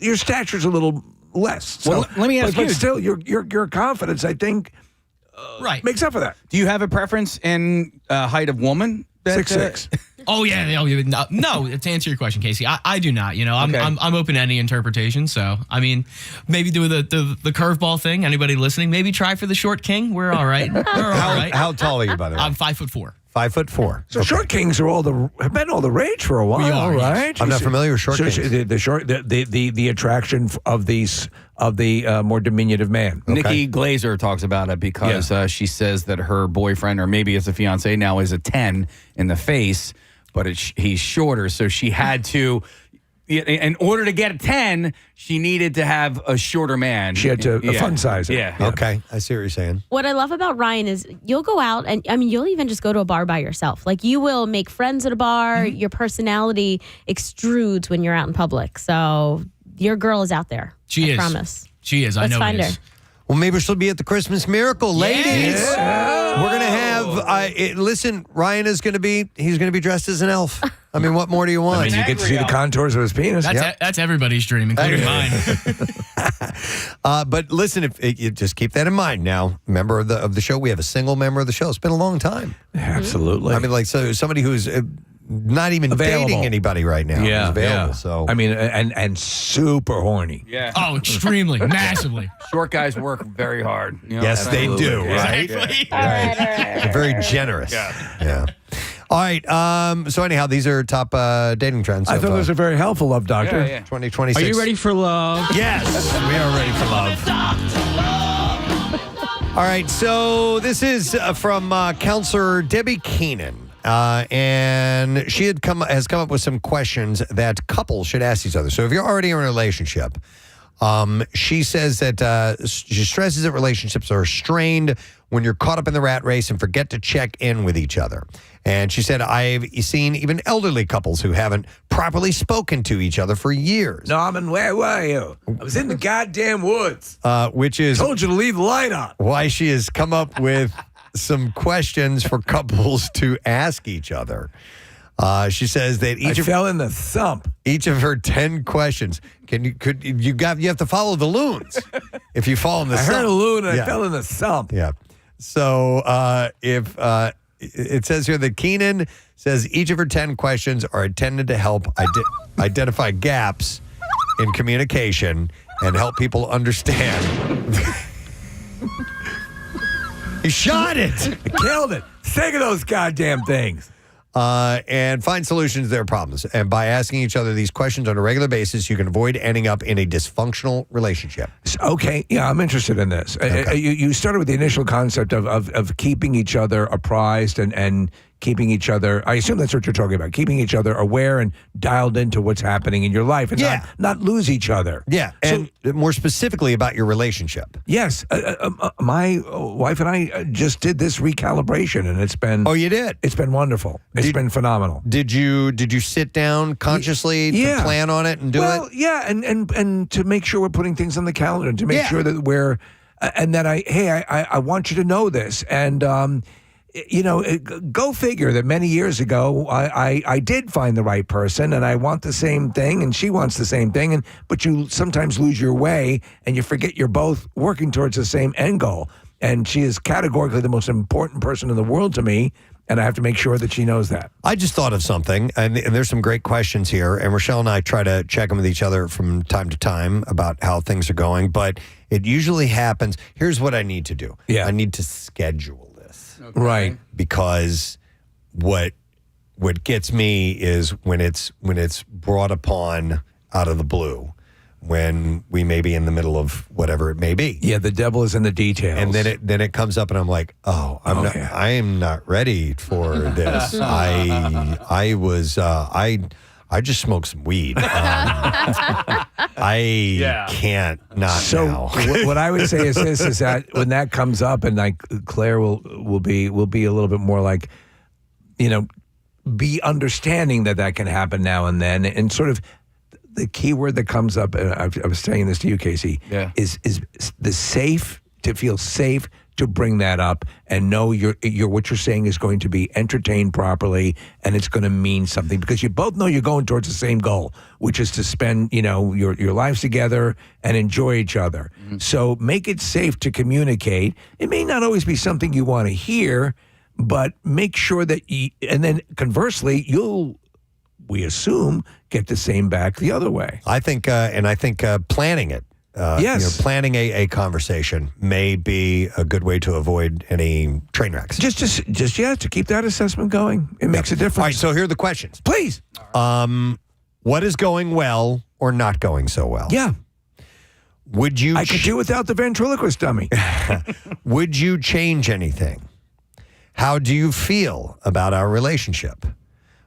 your stature's a little less. So, Well, let me ask but you. still, your confidence, I think, makes up for that. Do you have a preference in height of woman? 6'6". Oh yeah, no. To answer your question, Casey, I do not. I'm open to any interpretation. So I mean, maybe do the curveball thing. Anybody listening, maybe try for the short king. We're all right. How tall are you, by the way? I'm 5'4". 5'4". So short kings have been all the rage for a while, We are, yes. right? I'm not familiar with short kings. The attraction of the more diminutive man. Nikki Glazer talks about it because she says that her boyfriend, or maybe it's a fiance now, is a 10 in the face, but he's shorter, so she had to. In order to get a 10, she needed to have a shorter man. She had to fun size it. Yeah. Okay, I see what you're saying. What I love about Ryan is you'll go out and you'll even just go to a bar by yourself. Like you will make friends at a bar. Your personality extrudes when you're out in public. So your girl is out there. She is. Promise. She is. I Let's know find it her. is. Well, maybe she'll be at the Christmas Miracle, ladies. Yeah. We're gonna have. Listen, Ryan is gonna be. He's gonna be dressed as an elf. I mean, what more do you want? I mean, you get to see the contours of his penis. That's everybody's dream, including mine. But listen, if you just keep that in mind. Now, member of the show, we have a single member of the show. It's been a long time. Absolutely. I mean, like somebody who's not even dating anybody right now. Yeah, is available. yeah. So I mean, and super horny. Yeah. Oh, extremely, massively. Short guys work very hard. yes, they do. Right? Exactly. They're very generous. Yeah. All right. So anyhow, these are top dating trends. I thought those are very helpful, Love Doctor. Yeah, yeah. 2026. Are you ready for love? Yes, we are ready for love. All right. So this is from Counselor Debbie Keenan. And she has come up with some questions that couples should ask each other. So if you're already in a relationship, she says that she stresses that relationships are strained when you're caught up in the rat race and forget to check in with each other. And she said, I've seen even elderly couples who haven't properly spoken to each other for years. Norman, where were you? I was in the goddamn woods. Which is Told you to leave the light on. why she has come up with some questions for couples to ask each other. She says that I fell in the thump. Each of her 10 questions. You have to follow the loons if you fall in the I thump. heard a loon and I fell in the thump. Yeah. So if it says here that Keenan says each of her 10 questions are intended to help identify gaps in communication and help people understand. He shot it. I killed it. Think of those goddamn things. and find solutions to their problems. And by asking each other these questions on a regular basis, you can avoid ending up in a dysfunctional relationship. Okay, yeah, I'm interested in this. Okay. You started with the initial concept of keeping each other apprised and keeping each other, I assume that's what you're talking about, keeping each other aware and dialed into what's happening in your life and not lose each other. Yeah, and more specifically about your relationship. Yes, my wife and I just did this recalibration, and it's been... Oh, you did? It's been wonderful. It's been phenomenal. Did you sit down consciously to plan on it and do it? Well, yeah, and to make sure we're putting things on the calendar, and to make sure that we're... and that I want you to know this, and... go figure that many years ago, I did find the right person, and I want the same thing, and she wants the same thing, but you sometimes lose your way, and you forget you're both working towards the same end goal. And she is categorically the most important person in the world to me, and I have to make sure that she knows that. I just thought of something, and there's some great questions here, and Rochelle and I try to check them with each other from time to time about how things are going, but it usually happens. Here's what I need to do. Yeah. I need to schedule. Okay. Right. Because what gets me is when it's brought upon out of the blue, when we may be in the middle of whatever it may be. Yeah, the devil is in the details. And then it comes up and I'm like, I am not ready for this. I just smoked some weed. I can't not so now. What I would say is this: is that when that comes up, and like Claire will be a little bit more like, be understanding that can happen now and then, and sort of the key word that comes up. And I was saying this to you, Casey. Yeah. Is the safe, to feel safe to bring that up and know what you're saying is going to be entertained properly, and it's going to mean something, because you both know you're going towards the same goal, which is to spend your lives together and enjoy each other. Mm-hmm. So make it safe to communicate. It may not always be something you want to hear, but make sure that and then conversely, we assume, get the same back the other way. I think planning it. Yes. Planning a conversation may be a good way to avoid any train wrecks. Just to keep that assessment going. It makes a difference. All right, so here are the questions. Please. What is going well or not going so well? Yeah. Would you... I could do without the ventriloquist dummy. Would you change anything? How do you feel about our relationship?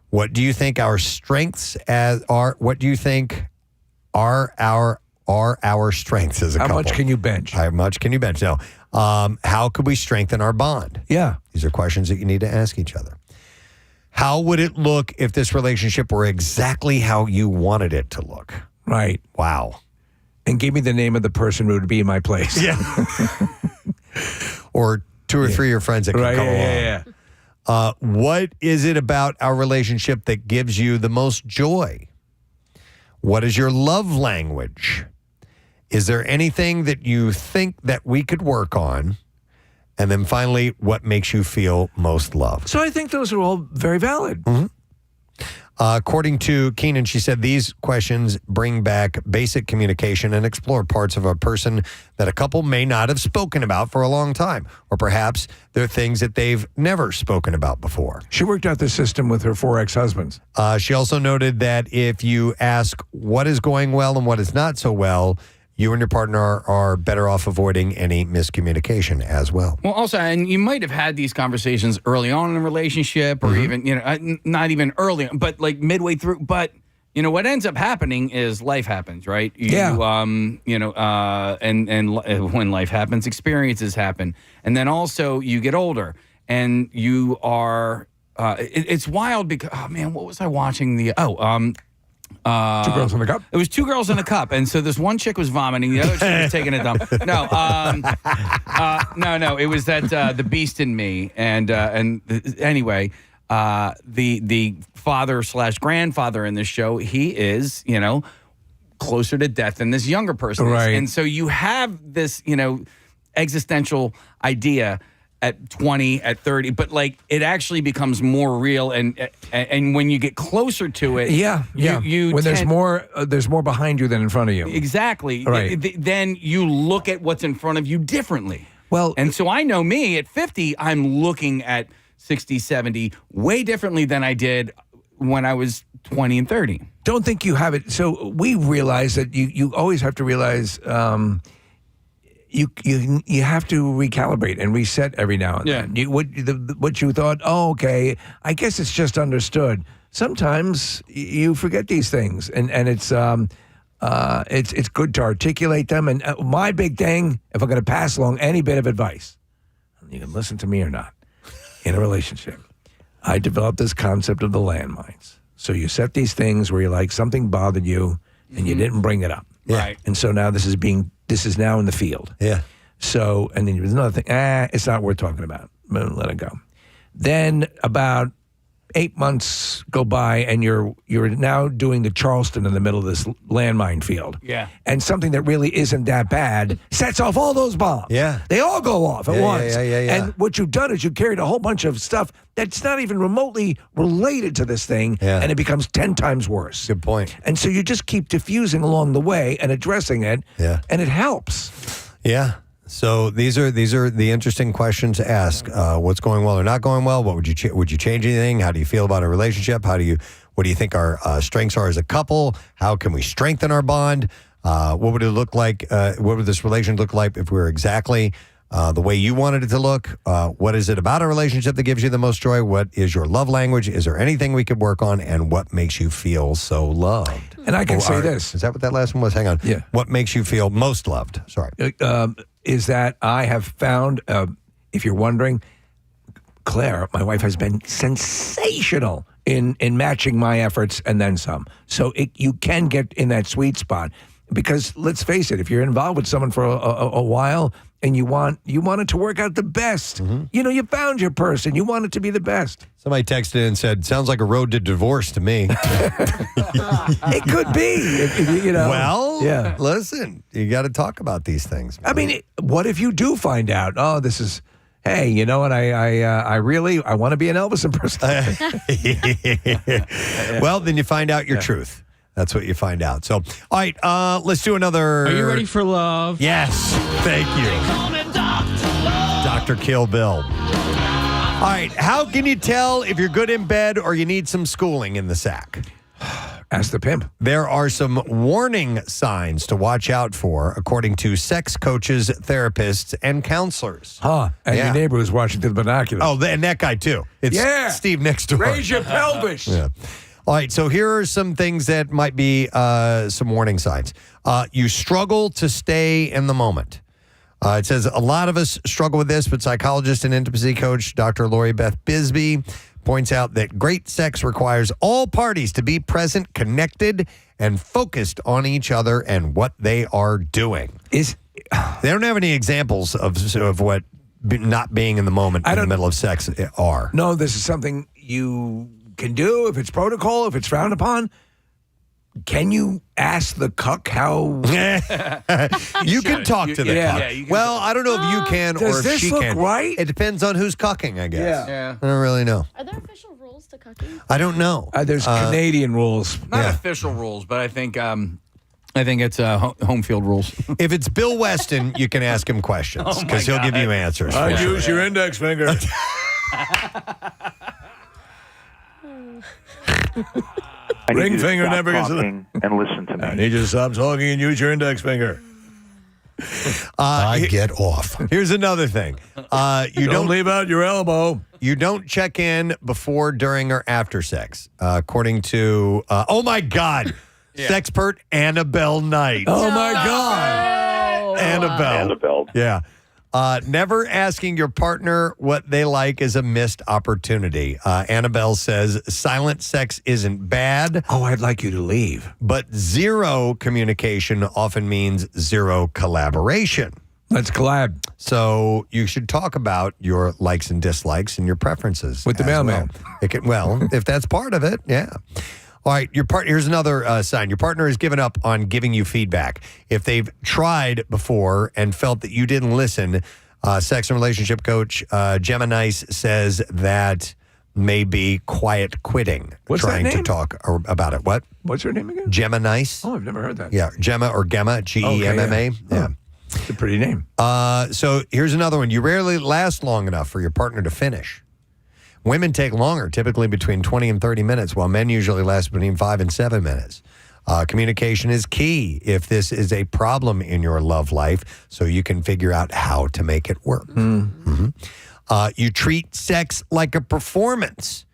What do you think our strengths are? What do you think are our strengths as a couple? How much can you bench? How much can you bench? No. How could we strengthen our bond? Yeah. These are questions that you need to ask each other. How would it look if this relationship were exactly how you wanted it to look? Right. Wow. And give me the name of the person who would be in my place. Yeah. Or two or three of your friends that can come along. Yeah. What is it about our relationship that gives you the most joy? What is your love language? Is there anything that you think that we could work on? And then finally, what makes you feel most loved? So I think those are all very valid. Mm-hmm. According to Keenan, she said these questions bring back basic communication and explore parts of a person that a couple may not have spoken about for a long time. Or perhaps they're things that they've never spoken about before. She worked out the system with her 4 ex-husbands. She also noted that if you ask what is going well and what is not so well, you and your partner are better off avoiding any miscommunication as well. Well, also, and you might have had these conversations early on in a relationship, or even, not even early, but like midway through. But, what ends up happening is life happens, right? And when life happens, experiences happen. And then also you get older and you are, it's wild because, oh man, what was I watching? Two Girls in a Cup? It was 2 Girls in a Cup. And so this one chick was vomiting, the other chick was taking a dump. No, it was that The Beast in Me. And anyway, the father/grandfather in this show, he is, closer to death than this younger person is. Right. And so you have this, existential idea at 20, at 30, but like it actually becomes more real, and when you get closer to it, you when there's more behind you than in front of you. Exactly. Right. Then you look at what's in front of you differently. Well, and so I know me at 50, I'm looking at 60, 70, way differently than I did when I was 20 and 30. Don't think you have it. So we realize that you always have to realize you have to recalibrate and reset every now and then. What you thought, okay, I guess it's just understood. Sometimes you forget these things, and it's good to articulate them. And my big thing, if I'm going to pass along any bit of advice, you can listen to me or not, in a relationship, I developed this concept of the landmines. So you set these things where you're like, something bothered you, and you didn't bring it up. Right. And so now this is now in the field. Yeah. So, and then there's another thing, it's not worth talking about. Let it go. Then about 8 months go by, and you're now doing the Charleston in the middle of this landmine field. Yeah. And something that really isn't that bad sets off all those bombs. Yeah. They all go off at once. Yeah. And what you've done is you carried a whole bunch of stuff that's not even remotely related to this thing, and it becomes 10 times worse. Good point. And so you just keep diffusing along the way and addressing it, and it helps. Yeah. So these are the interesting questions to ask. What's going well or not going well? What would you change anything? How do you feel about a relationship? What do you think our strengths are as a couple? How can we strengthen our bond? What would it look like? What would this relationship look like if we were exactly the way you wanted it to look? What is it about a relationship that gives you the most joy? What is your love language? Is there anything we could work on? And what makes you feel so loved? And I can say this. Is that what that last one was? Hang on. Yeah. What makes you feel most loved? Sorry. Is that I have found, if you're wondering, Claire, my wife, has been sensational in matching my efforts and then some. So you can get in that sweet spot, because let's face it, if you're involved with someone for a while and you want it to work out the best, you found your person, you want it to be the best. Somebody texted and said, "Sounds like a road to divorce to me." It could be, Well, yeah. Listen, you got to talk about these things. I mean, what if you do find out? Oh, this is. Hey, you know what? I want to be an Elvis impersonator. Well, then you find out your truth. That's what you find out. So, all right, let's do another. Are you ready for love? Yes, thank you, Dr. Kill Bill. All right, how can you tell if you're good in bed or you need some schooling in the sack? Ask the pimp. There are some warning signs to watch out for, according to sex coaches, therapists, and counselors. And your neighbor was watching through the binoculars. Oh, and that guy, too. It's Steve next door. Raise your pelvis. Yeah. All right, so here are some things that might be some warning signs. You struggle to stay in the moment. It says a lot of us struggle with this, but psychologist and intimacy coach Dr. Lori Beth Bisbee points out that great sex requires all parties to be present, connected, and focused on each other and what they are doing. They don't have any examples of what not being in the moment in the middle of sex are. No, this is something you can do if it's protocol, if it's frowned upon. Can you ask the cuck how? You can talk to the cuck. Well, I don't know if you can or if she can. Does this look right? It depends on who's cucking, I guess. Yeah. I don't really know. Are there official rules to cucking? I don't know. There's Canadian rules. Not official rules, but I think it's home field rules. If it's Bill Weston, you can ask him questions because he'll give you answers. Use your index finger. Ring finger never gets talking and listen to me. I need you to stop talking and use your index finger. I get off. Here's another thing. You don't leave out your elbow. You don't check in before, during, or after sex. According to, oh my God, sexpert Annabelle Knight. Oh my God. Annabelle. Yeah. Never asking your partner what they like is a missed opportunity. Annabelle says silent sex isn't bad. Oh, I'd like you to leave. But zero communication often means zero collaboration. Let's collab. So you should talk about your likes and dislikes and your preferences. With the mailman. Well, if that's part of it, yeah. All right, here's another sign. Your partner has given up on giving you feedback. If they've tried before and felt that you didn't listen, sex and relationship coach Gemma Nice says that may be quiet quitting. What's trying that name? to talk about it. What? What's her name again? Gemma Nice. Oh, I've never heard that. Yeah, Gemma or Gemma, Gemma. Yeah. It's a pretty name. So here's another one. You rarely last long enough for your partner to finish. Women take longer, typically between 20 and 30 minutes, while men usually last between 5 and 7 minutes. Communication is key if this is a problem in your love life, so you can figure out how to make it work. You treat sex like a performance.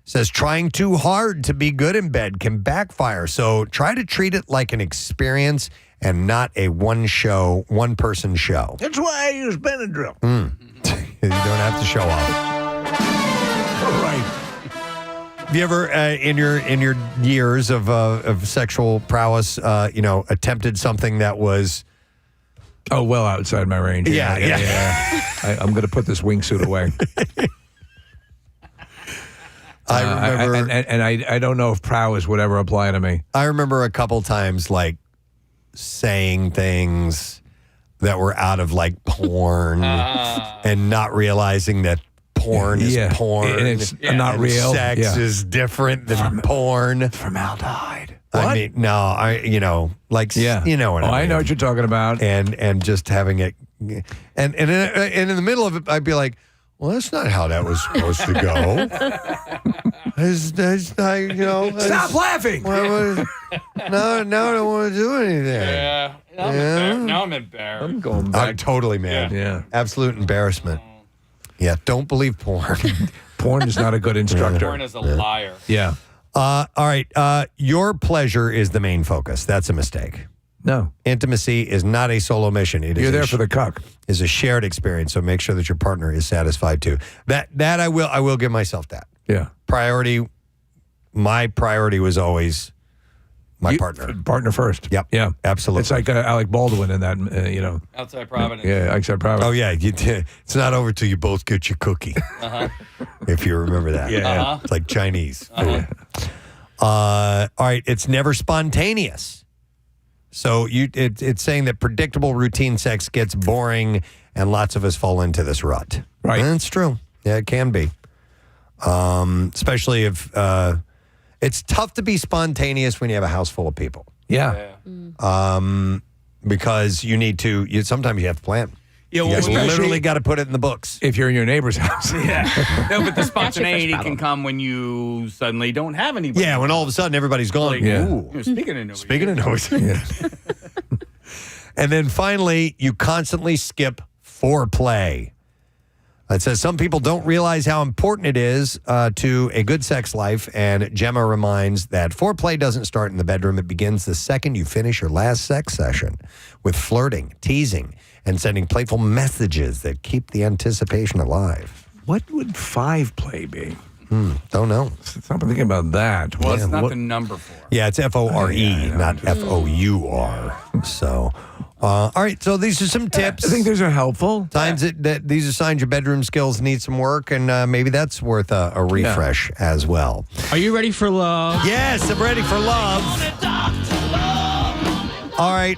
Says trying too hard to be good in bed can backfire, so try to treat it like an experience and not a one-person show. That's why I use Benadryl. You don't have to show off. All right. Have you ever, in your years of sexual prowess, attempted something that was well outside my range? Yeah. I'm going to put this wingsuit away. I remember, and I don't know if prowess would ever apply to me. I remember a couple times saying things that were out of porn and not realizing that porn is porn and it's not real. Sex is different than porn. Formaldehyde. I mean, no, you know what I mean. I know what you're talking about. And just having it, and in the middle of it, I'd be like, well, that's not how that was supposed to go. Stop laughing. No, I don't want to do anything. Yeah. Now I'm embarrassed. I'm going back. I'm totally mad. Yeah. Absolute embarrassment. Yeah, don't believe porn. Porn is not a good instructor. Porn is a liar. Yeah. All right. Your pleasure is the main focus. That's a mistake. No. Intimacy is not a solo mission. You're there for the cuck. Is a shared experience, so make sure that your partner is satisfied too. That I will give myself that. Yeah. My priority was always my partner. Partner first. Yep. Yeah. Absolutely. It's like Alec Baldwin in that, Outside Providence. Yeah, Outside Providence. Oh, yeah. It's not over till you both get your cookie. If you remember that. Yeah. It's like Chinese. All right. It's never spontaneous. So it's saying that predictable routine sex gets boring and lots of us fall into this rut. Right. And it's true. Yeah, it can be. Especially if it's tough to be spontaneous when you have a house full of people. Yeah. Because sometimes you have to plan. Yeah, You guys well, literally got to put it in the books. If you're in your neighbor's house. Yeah. No, but the spontaneity problem. can come when you suddenly don't have anybody. Yeah, when all of a sudden everybody's gone. Like, Yeah. ooh, speaking of noise. Speaking of noise. And then finally, you constantly skip foreplay. It says some people don't realize how important it is to a good sex life, and Gemma reminds that foreplay doesn't start in the bedroom. It begins the second you finish your last sex session with flirting, teasing, and sending playful messages that keep the anticipation alive. What would 5 play be? Don't know. I'm thinking about that. Well, it's not the number 4. Yeah, it's FORE, not FOUR. So, all right. So these are some tips. I think these are helpful. These are signs your bedroom skills need some work, and maybe that's worth a refresh as well. Are you ready for love? Yes, I'm ready for love. All right.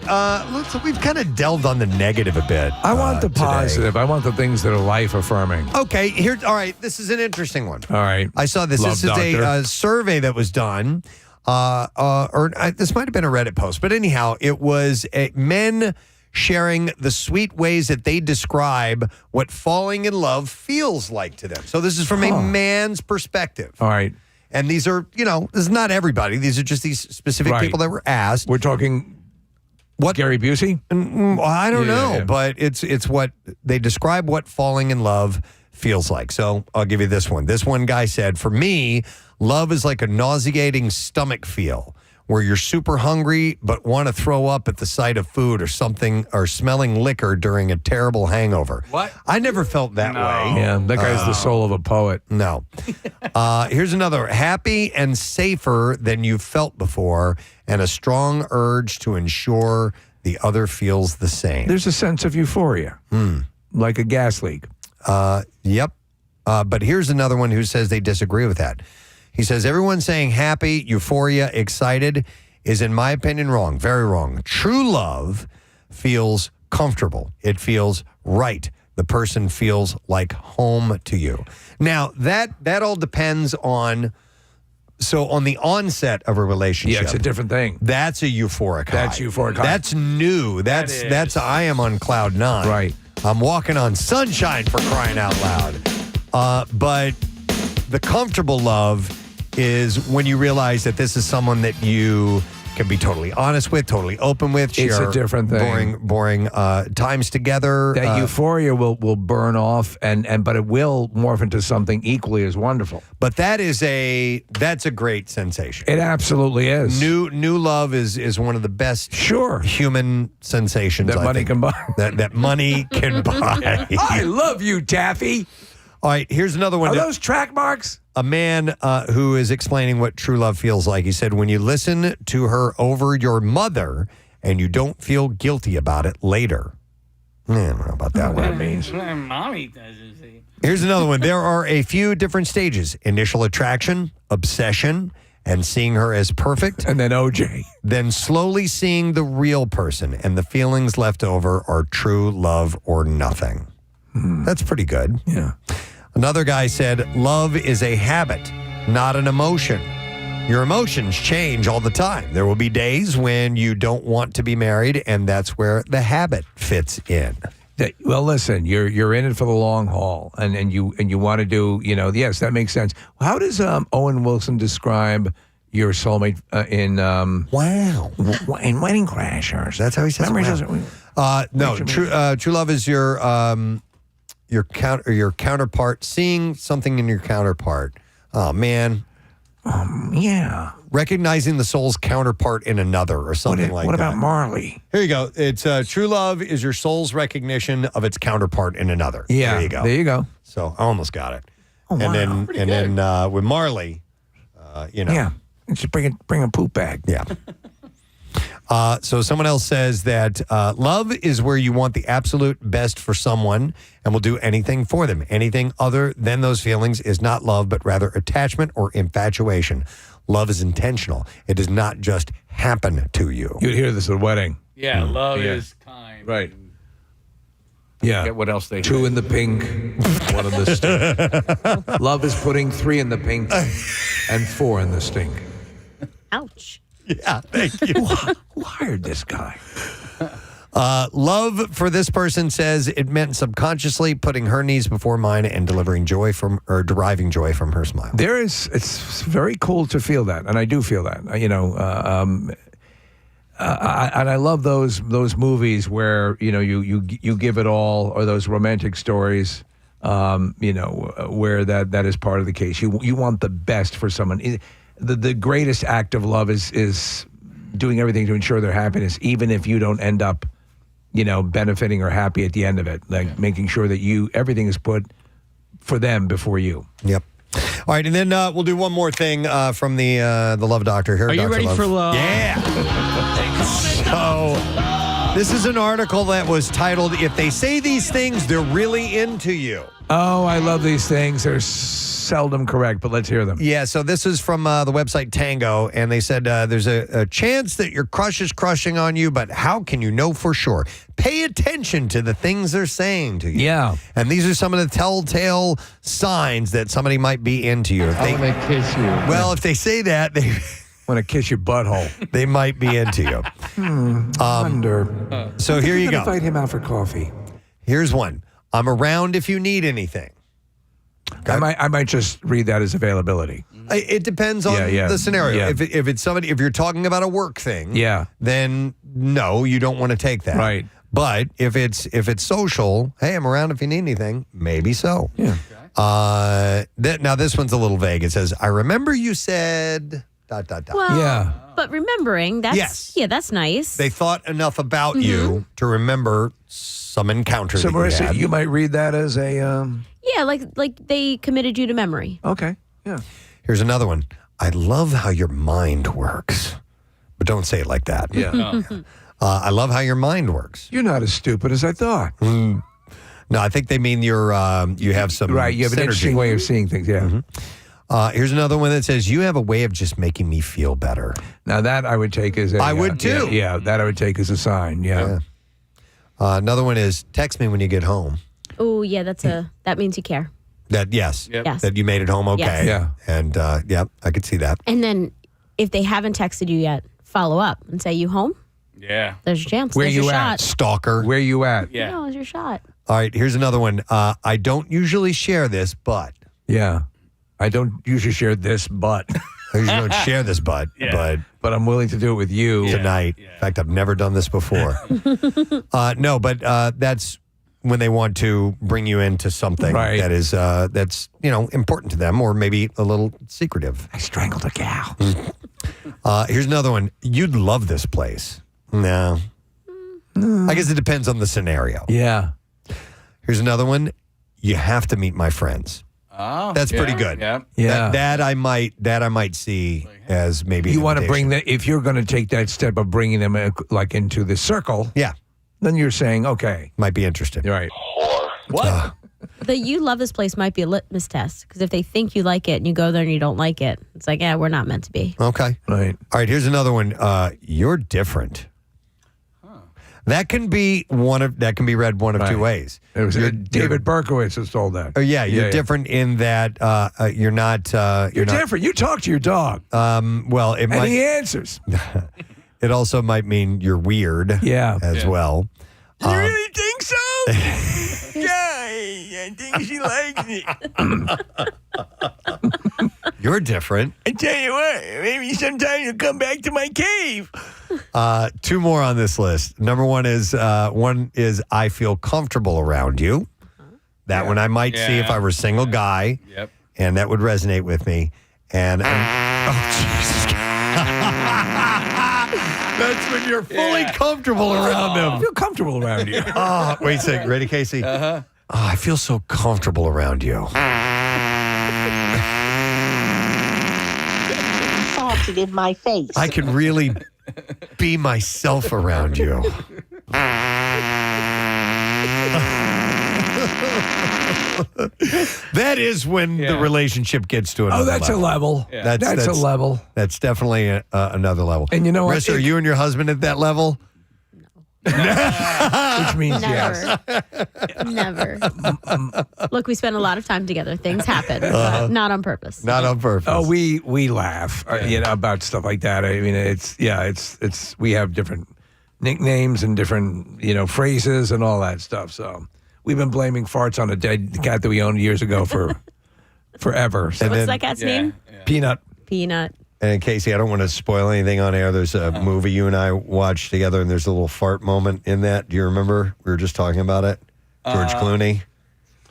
We've kind of delved on the negative a bit. I want the today. positive. I want the things that are life affirming. Okay. All right. This is an interesting one. All right. I saw this. Love This is doctor. a survey that was done, this might have been a Reddit post, but anyhow, it was men sharing the sweet ways that they describe what falling in love feels like to them. So this is from a man's perspective. All right. And these are, this is not everybody. These are just these specific Right. people that were asked. We're talking what? Gary Busey? I don't know, Yeah. but it's what they describe what falling in love feels like. So I'll give you this one. This one guy said, for me, love is like a nauseating stomach feel where you're super hungry but want to throw up at the sight of food or something or smelling liquor during a terrible hangover. What? I never felt that way. Yeah, that guy's the soul of a poet. No. Here's another. Happy and safer than you've felt before and a strong urge to ensure the other feels the same. There's a sense of euphoria, like a gas leak. Yep. But here's another one who says they disagree with that. He says, everyone saying happy, euphoria, excited is, in my opinion, wrong. Very wrong. True love feels comfortable. It feels right. The person feels like home to you. Now, that all depends on the onset of a relationship. Yeah, it's a different thing. That's a euphoric high. That's euphoric high. That's new. That's I am on cloud 9. Right. I'm walking on sunshine, for crying out loud. But The comfortable love is when you realize that this is someone that you can be totally honest with, totally open with. It's share a different thing. Boring times together. That euphoria will burn off, but it will morph into something equally as wonderful. But that's a great sensation. It absolutely is. New love is one of the best human sensations That money can buy. That money can buy. I love you, Taffy. All right, here's another one. Are those track marks? A man who is explaining what true love feels like. He said, when you listen to her over your mother and you don't feel guilty about it later. I don't know about that one. That means. Mommy doesn't see. Here's another one. There are a few different stages. Initial attraction, obsession, and seeing her as perfect. And then OJ. Then slowly seeing the real person, and the feelings left over are true love or nothing. That's pretty good. Yeah. Another guy said, love is a habit, not an emotion. Your emotions change all the time. There will be days when you don't want to be married, and that's where the habit fits in. Well, listen, you're in it for the long haul, and you want to do, yes, that makes sense. How does Owen Wilson describe your soulmate in in Wedding Crashers? That's how he says it. No, true love is your counterpart, seeing something in your counterpart. Oh man. Yeah. Recognizing the soul's counterpart in another or something like that. What about Marley? Here you go. It's true love is your soul's recognition of its counterpart in another. Yeah. There you go. There you go. So I almost got it. Oh, and wow. then with Marley, Yeah. Just bring a poop bag. Yeah. So someone else says that love is where you want the absolute best for someone and will do anything for them. Anything other than those feelings is not love, but rather attachment or infatuation. Love is intentional. It does not just happen to you. You'd hear this at a wedding. Yeah, love is kind. Right. Yeah. Get what else they 2 in the pink, 1 in the stink. Love is putting 3 in the pink and 4 in the stink. Ouch. Yeah, thank you. Who hired this guy? Love for this person says it meant subconsciously putting her needs before mine and deriving joy from her smile. It's very cool to feel that, and I do feel that. And I love those movies where you give it all, or those romantic stories, where that is part of the case. You want the best for someone. The greatest act of love is doing everything to ensure their happiness, even if you don't end up, benefiting or happy at the end of it. Like making sure that everything is put for them before you. Yep. All right, and then we'll do one more thing from the Love Doctor here. Are you Dr. ready Love. for love? Yeah. So this is an article that was titled, "If They Say These Things, They're Really Into You." Oh, I love these things. They're seldom correct, but let's hear them. Yeah, so this is from the website Tango, and they said there's a chance that your crush is crushing on you, but how can you know for sure? Pay attention to the things they're saying to you. Yeah. And these are some of the telltale signs that somebody might be into you. I want to kiss you. Well, if they say that, they want to kiss your butthole. They might be into you. Wonder. So here you go. Invite him out for coffee. Here's one. I'm around if you need anything. Okay. I might just read that as availability. It depends on the scenario. Yeah. If it's somebody, if you're talking about a work thing, Yeah. then no, you don't want to take that. Right. But if it's social, hey, I'm around if you need anything, maybe so. Yeah. Now this one's a little vague. It says, I remember you said ... Well, Yeah. but remembering, that's that's nice. They thought enough about you to remember some encounter So, that you Marissa, had. you might read that as a. Yeah, like they committed you to memory. Okay. Yeah. Here's another one. I love how your mind works. But don't say it like that. Yeah. I love how your mind works. You're not as stupid as I thought. No, I think they mean you have some Right. You have an synergy. interesting way of seeing things. Yeah. Here's another one that says, you have a way of just making me feel better. Now, that I would take as a. I would too. Yeah, that I would take as a sign. Yeah. Another one is, text me when you get home. Oh, yeah, that means you care. Yes. Yes. That you made it home okay. Yes. Yeah. And I could see that. And then if they haven't texted you yet, follow up and say, you home? Yeah. There's your chance. Where There's you your at? shot. Stalker. Where you at? Yeah. No, it's your shot. All right, here's another one. I don't usually share this, but. Yeah. I don't usually share this butt. You don't share this butt, but I'm willing to do it with you tonight. In fact, I've never done this before. No, but that's when they want to bring you into something that is that's important to them, or maybe a little secretive. I strangled a cow. Here's another one. You'd love this place. No. I guess it depends on the scenario. Yeah. Here's another one. You have to meet my friends. Oh, that's pretty good. Yeah. That I might see as maybe You want to bring that if you're going to take that step of bringing them like into the circle. Yeah. Then you're saying, okay, might be interested. Right. What? The you love this place might be a litmus test, because if they think you like it and you go there and you don't like it, it's like, yeah, we're not meant to be. Okay. Right. All right, here's another one. You're different. That can be read one of two ways. It was David Berkowitz who told that. Oh yeah, you're different in that you're not. You're different. You talk to your dog. Well, it might. And he answers. It also might mean you're weird. Yeah. As well. You really think so? Yeah, I think she likes it. You're different. I tell you what, maybe sometime you'll come back to my cave. Two more on this list. Number one is I feel comfortable around you. That one I might see if I were a single guy. Yep. And that would resonate with me. And Jesus. That's when you're fully comfortable around them. I feel comfortable around you. Wait a second. Ready, Casey? Uh-huh. I feel so comfortable around you. Salted in my face. I can really be myself around you. That is when the relationship gets to another level. That's a level. Yeah. That's a level. That's definitely another level. And you know what? Marissa, are you and your husband at that level? Which means Never. yes. Never. Look, we spend a lot of time together. Things happen, but not on purpose. Not on purpose. Oh, we laugh, about stuff like that. I mean, it's we have different nicknames and different phrases and all that stuff. So we've been blaming farts on a dead cat that we owned years ago for forever. So. What's that cat's name? Peanut. Peanut. And Casey, I don't want to spoil anything on air. There's a movie you and I watched together, and there's a little fart moment in that. Do you remember? We were just talking about it. George Clooney.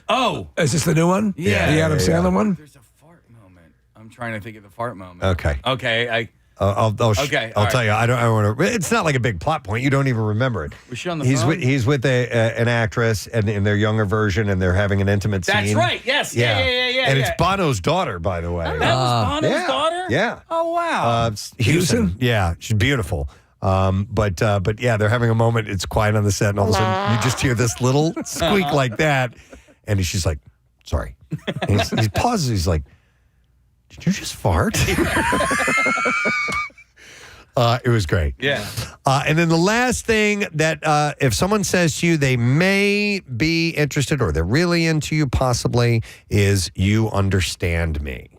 Oh, is this the new one? Yeah. The Adam Sandler one? There's a fart moment. I'm trying to think of the fart moment. Okay. Okay. I'll Okay, I'll all tell you. I want to. It's not like a big plot point. You don't even remember it. Was she on the he's phone? With an actress, and in their younger version, and they're having an intimate scene. That's right. Yes. Yeah. And it's Bono's daughter, by the way. That was Bono's daughter? Yeah. Oh, wow. Houston. Yeah, she's beautiful. But yeah, they're having a moment. It's quiet on the set, and all of a sudden, you just hear this little squeak like that, and she's like, "Sorry." And he pauses. He's like, "Did you just fart?" It was great. Yeah. And then the last thing that if someone says to you they may be interested or they're really into you possibly is you understand me.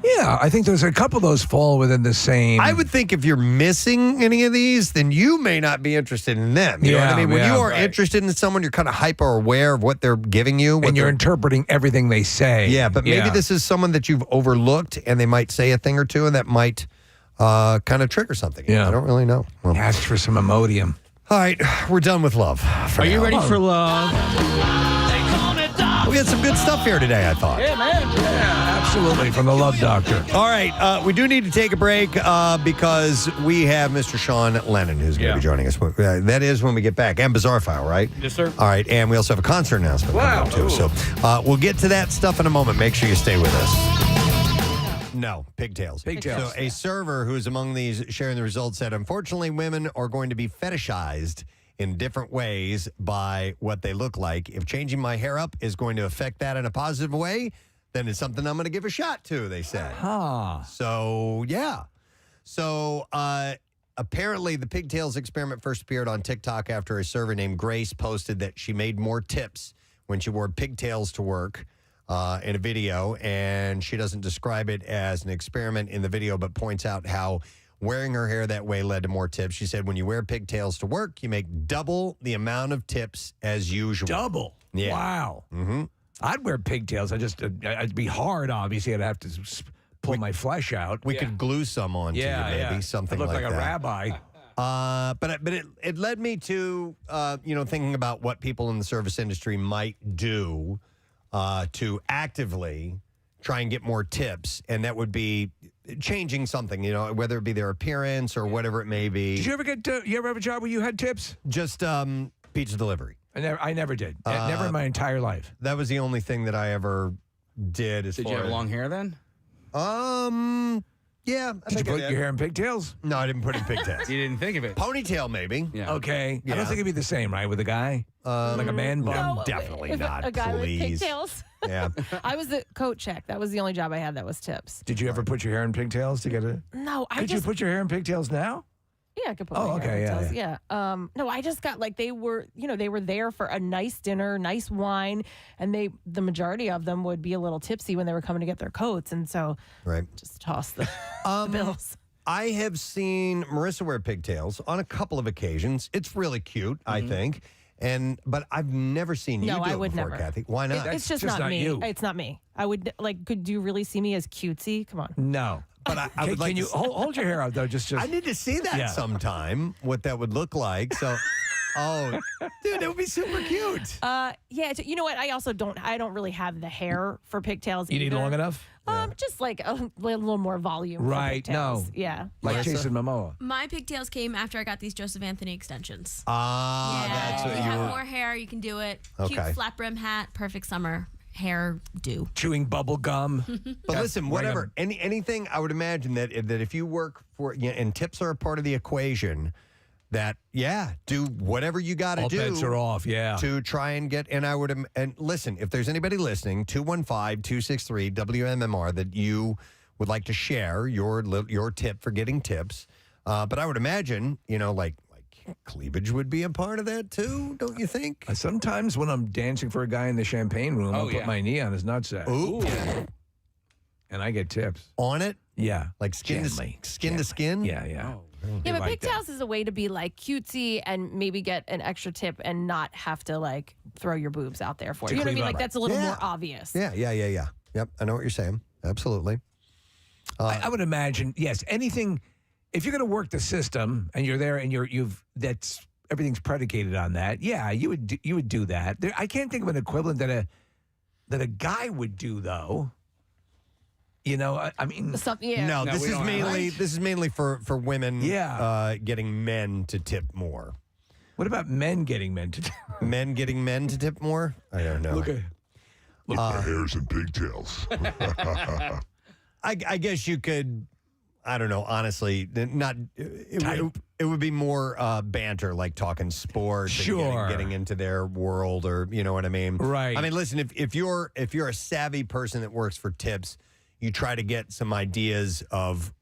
Yeah, I think there's a couple of those fall within the same. I would think if you're missing any of these, then you may not be interested in them. You know what I mean? When you are interested in someone, you're kind of hyper aware of what they're giving you. And you're interpreting everything they say. Yeah, but maybe this is someone that you've overlooked and they might say a thing or two and that might kind of trigger something. Yeah. I don't really know. Well, ask for some Imodium. All right, we're done with love. Are you ready for love? We had some good stuff here today, I thought. Yeah, man. Yeah, absolutely, from the Love Doctor. All right, we do need to take a break because we have Mr. Sean Lennon who's going to be joining us. That is when we get back. And Bizarre File, right? Yes, sir. All right, and we also have a concert announcement coming up, too. So we'll get to that stuff in a moment. Make sure you stay with us. No, pigtails. Pigtails. So a server who's among these sharing the results said, unfortunately, women are going to be fetishized in different ways by what they look like. If changing my hair up is going to affect that in a positive way, then it's something I'm going to give a shot to, they said. So, yeah. So, apparently the pigtails experiment first appeared on TikTok after a server named Grace posted that she made more tips when she wore pigtails to work in a video, and she doesn't describe it as an experiment in the video, but points out how wearing her hair that way led to more tips. She said, when you wear pigtails to work, you make double the amount of tips as usual. Double? Yeah. Wow. Mm-hmm. I'd wear pigtails. I'd be hard, obviously. I'd have to pull my flesh out. We could glue some on to you, maybe, something I'd look like like a that. rabbi. But it led me to, thinking about what people in the service industry might do to actively try and get more tips, and that would be changing something, whether it be their appearance or whatever it may be. Did you ever you ever have a job where you had tips? Just pizza delivery. I never did. Never in my entire life. That was the only thing that I ever did. Did you have long hair then? Yeah. Did you put your hair in pigtails? No, I didn't put it in pigtails. You didn't think of it. Ponytail, maybe. Yeah. Okay. Yeah. I don't think it'd be the same, right, with a guy? like a man bun? No, definitely If not. a guy please. with pigtails. Yeah. I was the coat check. That was the only job I had that was tips. Did you ever put your hair in pigtails to get it? No, Could you put your hair in pigtails now? Yeah, I could put Oh, my hair in okay, pigtails. Yeah. No, I just got they were there for a nice dinner, nice wine, and the majority of them would be a little tipsy when they were coming to get their coats, and so just toss the bills. I have seen Marissa wear pigtails on a couple of occasions. It's really cute, I think. But I've never seen you No, do I it would before, never. Kathy. Why not? It's just not me. It's not me. I would could you really see me as cutesy? Come on. No. But I would like can you to hold your hair out though? Just I need to see that sometime. What that would look like. So, dude, it would be super cute. Yeah. You know what? I also don't really have the hair for pigtails. You need either. long enough? Just like a little more volume. Right. For pigtails. No. Yeah. Like Yeah. Jason Momoa. My pigtails came after I got these Joseph Anthony extensions. That's what you you have were. more hair, you can do it. Okay. Cute flat brim hat, perfect summer hair do. Chewing bubble gum. But listen, whatever. Anything, I would imagine that if you work for, and tips are a part of the equation, that, do whatever you got to All do. bets are off, To try and get, and listen, if there's anybody listening, 215-263-WMMR, that you would like to share your tip for getting tips. But I would imagine, like cleavage would be a part of that too, don't you think? Sometimes when I'm dancing for a guy in the champagne room, I'll put my knee on his nutsack. Ooh. And I get tips. On it? Yeah. Like skin to skin? Yeah, yeah. Yeah, but pigtails is a way to be like cutesy and maybe get an extra tip and not have to throw your boobs out there for it. You know what I mean? Like that's a little more obvious. Yeah. Yep, I know what you're saying. Absolutely. I would imagine, yes, anything. If you're going to work the system and you're there and everything's predicated on that. Yeah, you would do that. I can't think of an equivalent that a guy would do though. I mean, something. Yeah. No, this is mainly for women. Yeah. Getting men to tip more. What about men getting men to tip? Men getting men to tip more? I don't know. Look, my hair's in pigtails. I guess you could. I don't know. Honestly, not. It would be more banter, like talking sports. Sure. And getting into their world, or you know what I mean. Right. I mean, listen. If you're a savvy person that works for tips, you try to get some ideas of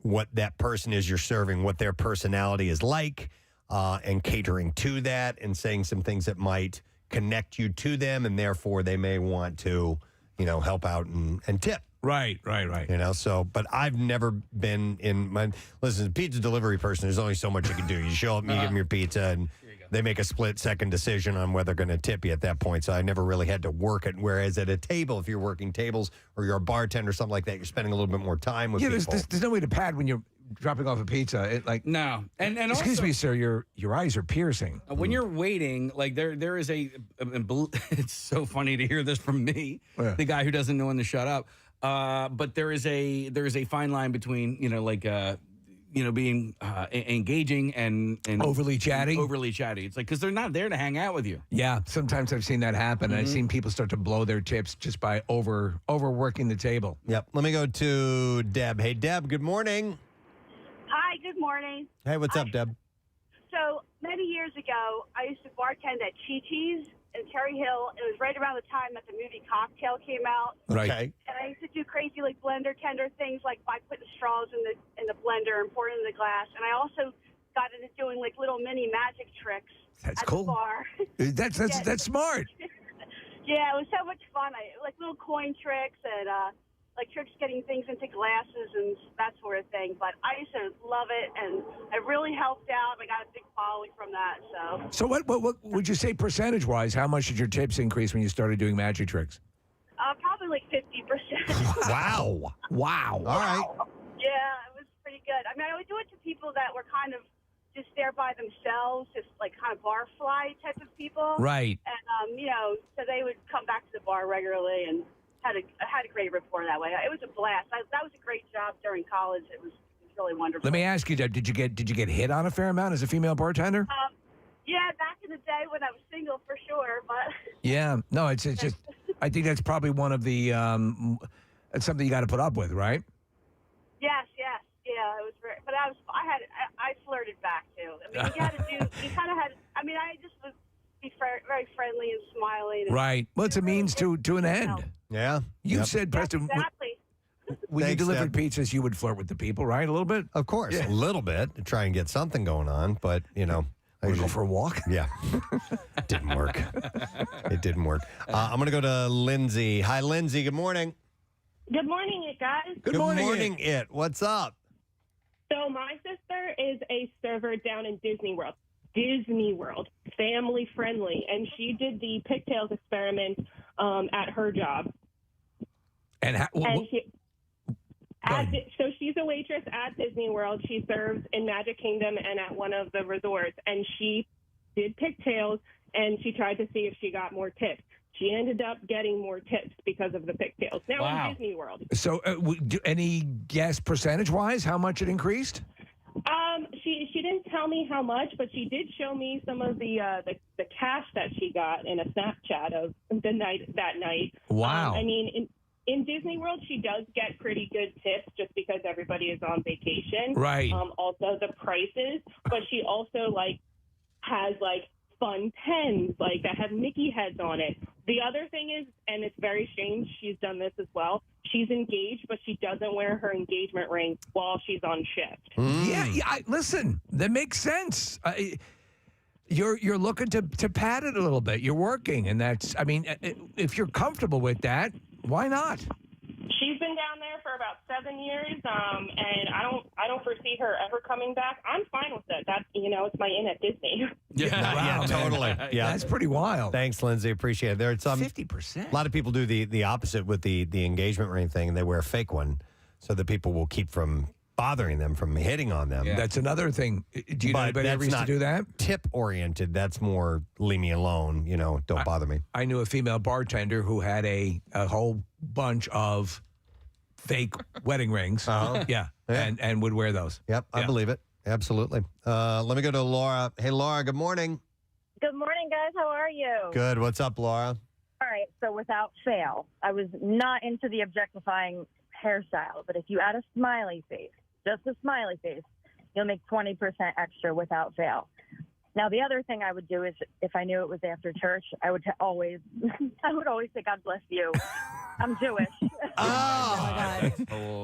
what that person is you're serving, what their personality is like, and catering to that, and saying some things that might connect you to them, and therefore they may want to, help out and tip. Right. But I've never been in listen, a pizza delivery person, there's only so much you can do. You show up and you give them your pizza, and they make a split-second decision on whether they're going to tip you at that point. So I never really had to work it. Whereas at a table, if you're working tables or you're a bartender or something like that, you're spending a little bit more time with people. There's no way to pad when you're dropping off a pizza. No. And excuse also, me, sir, your eyes are piercing. When you're waiting, there is it's so funny to hear this from me, the guy who doesn't know when to shut up. But there is a fine line between being engaging and overly chatty. It's like because they're not there to hang out with you. Yeah, sometimes I've seen that happen. I've seen people start to blow their tips just by overworking the table. Yep. Let me go to Deb. Hey, Deb. Good morning. Hi. Good morning. Hey, what's up, Deb? So many years ago, I used to bartend at Chi-Chi's in Cherry Hill. It was right around the time that the movie Cocktail came out. Right. Okay. And I used to do crazy blender tender things like by putting straws in the blender and pouring it in the glass. And I also got into doing little mini magic tricks That's at cool. the bar. That's smart. Yeah, it was so much fun. Little coin tricks and tricks getting things into glasses and that sort of thing. But I used to love it, and it really helped out. I got a big following from that. So what would you say percentage-wise, how much did your tips increase when you started doing magic tricks? like 50%. Wow. Wow. All right. Yeah, it was pretty good. I mean, I would do it to people that were kind of just there by themselves, just like kind of barfly type of people. Right. And, so they would come back to the bar regularly and had a great rapport that way. It was a blast. That was a great job during college. It was really wonderful. Let me ask you, did you get hit on a fair amount as a female bartender? Yeah, back in the day when I was single, for sure. But Yeah. No, it's just, I think that's probably one of the, it's something you got to put up with, right? yes, yeah, it was very. But I flirted back too. I mean, you kind of had. I mean, I just was very friendly and smiling. And Right. Well, it's a means to an end. Yeah. You said, Preston, Exactly. when you Thanks, delivered Deb. pizzas, you would flirt with the people, right? A little bit? Of course, Yeah. a little bit to try and get something going on, but I go for a walk? Yeah. Didn't work. It didn't work. I'm going to go to Lindsay. Hi, Lindsay. Good morning. Good morning, you guys. Good morning, it. What's up? So my sister is a server down in Disney World, family friendly, and she did the pigtails experiment at her job. And so she's a waitress at Disney World. She serves in Magic Kingdom and at one of the resorts, and she did pigtails, and she tried to see if she got more tips. She ended up getting more tips because of the pigtails. Now in Disney World. So, any guess percentage-wise how much it increased? She didn't tell me how much, but she did show me some of the cash that she got in a Snapchat of that night. Wow. I mean, in Disney World, she does get pretty good tips just because everybody is on vacation. Right. Also the prices, but she also has fun pens that have Mickey heads on it. The other thing is, and it's very strange, she's done this as well. She's engaged, but she doesn't wear her engagement ring while she's on shift. Yeah. Listen, that makes sense. You're looking to pad it a little bit. You're working, and that's. I mean, if you're comfortable with that, why not? She's been down there for about 7 years, and I don't foresee her ever coming back. I'm fine with it. That's it's my in at Disney. Yeah, totally. Yeah, that's pretty wild. Than's, Lindsay. Appreciate it. There's some 50%. A lot of people do the opposite with the engagement ring thing, and they wear a fake one so that people will keep from bothering them, from hitting on them. Yeah. That's another thing. Do you know anybody ever used to do that? Tip oriented. That's more leave me alone. Don't bother me. I knew a female bartender who had a whole bunch of fake wedding rings. Yeah. And would wear those. Yep, I believe it. Absolutely. Let me go to Laura. Hey, Laura, good morning. Good morning, guys. How are you? Good. What's up, Laura? All right. So without fail, I was not into the objectifying hairstyle, but if you add a smiley face, just a smiley face, you'll make 20% extra without fail. Now, the other thing I would do is if I knew it was after church, I would always say, God bless you. I'm Jewish.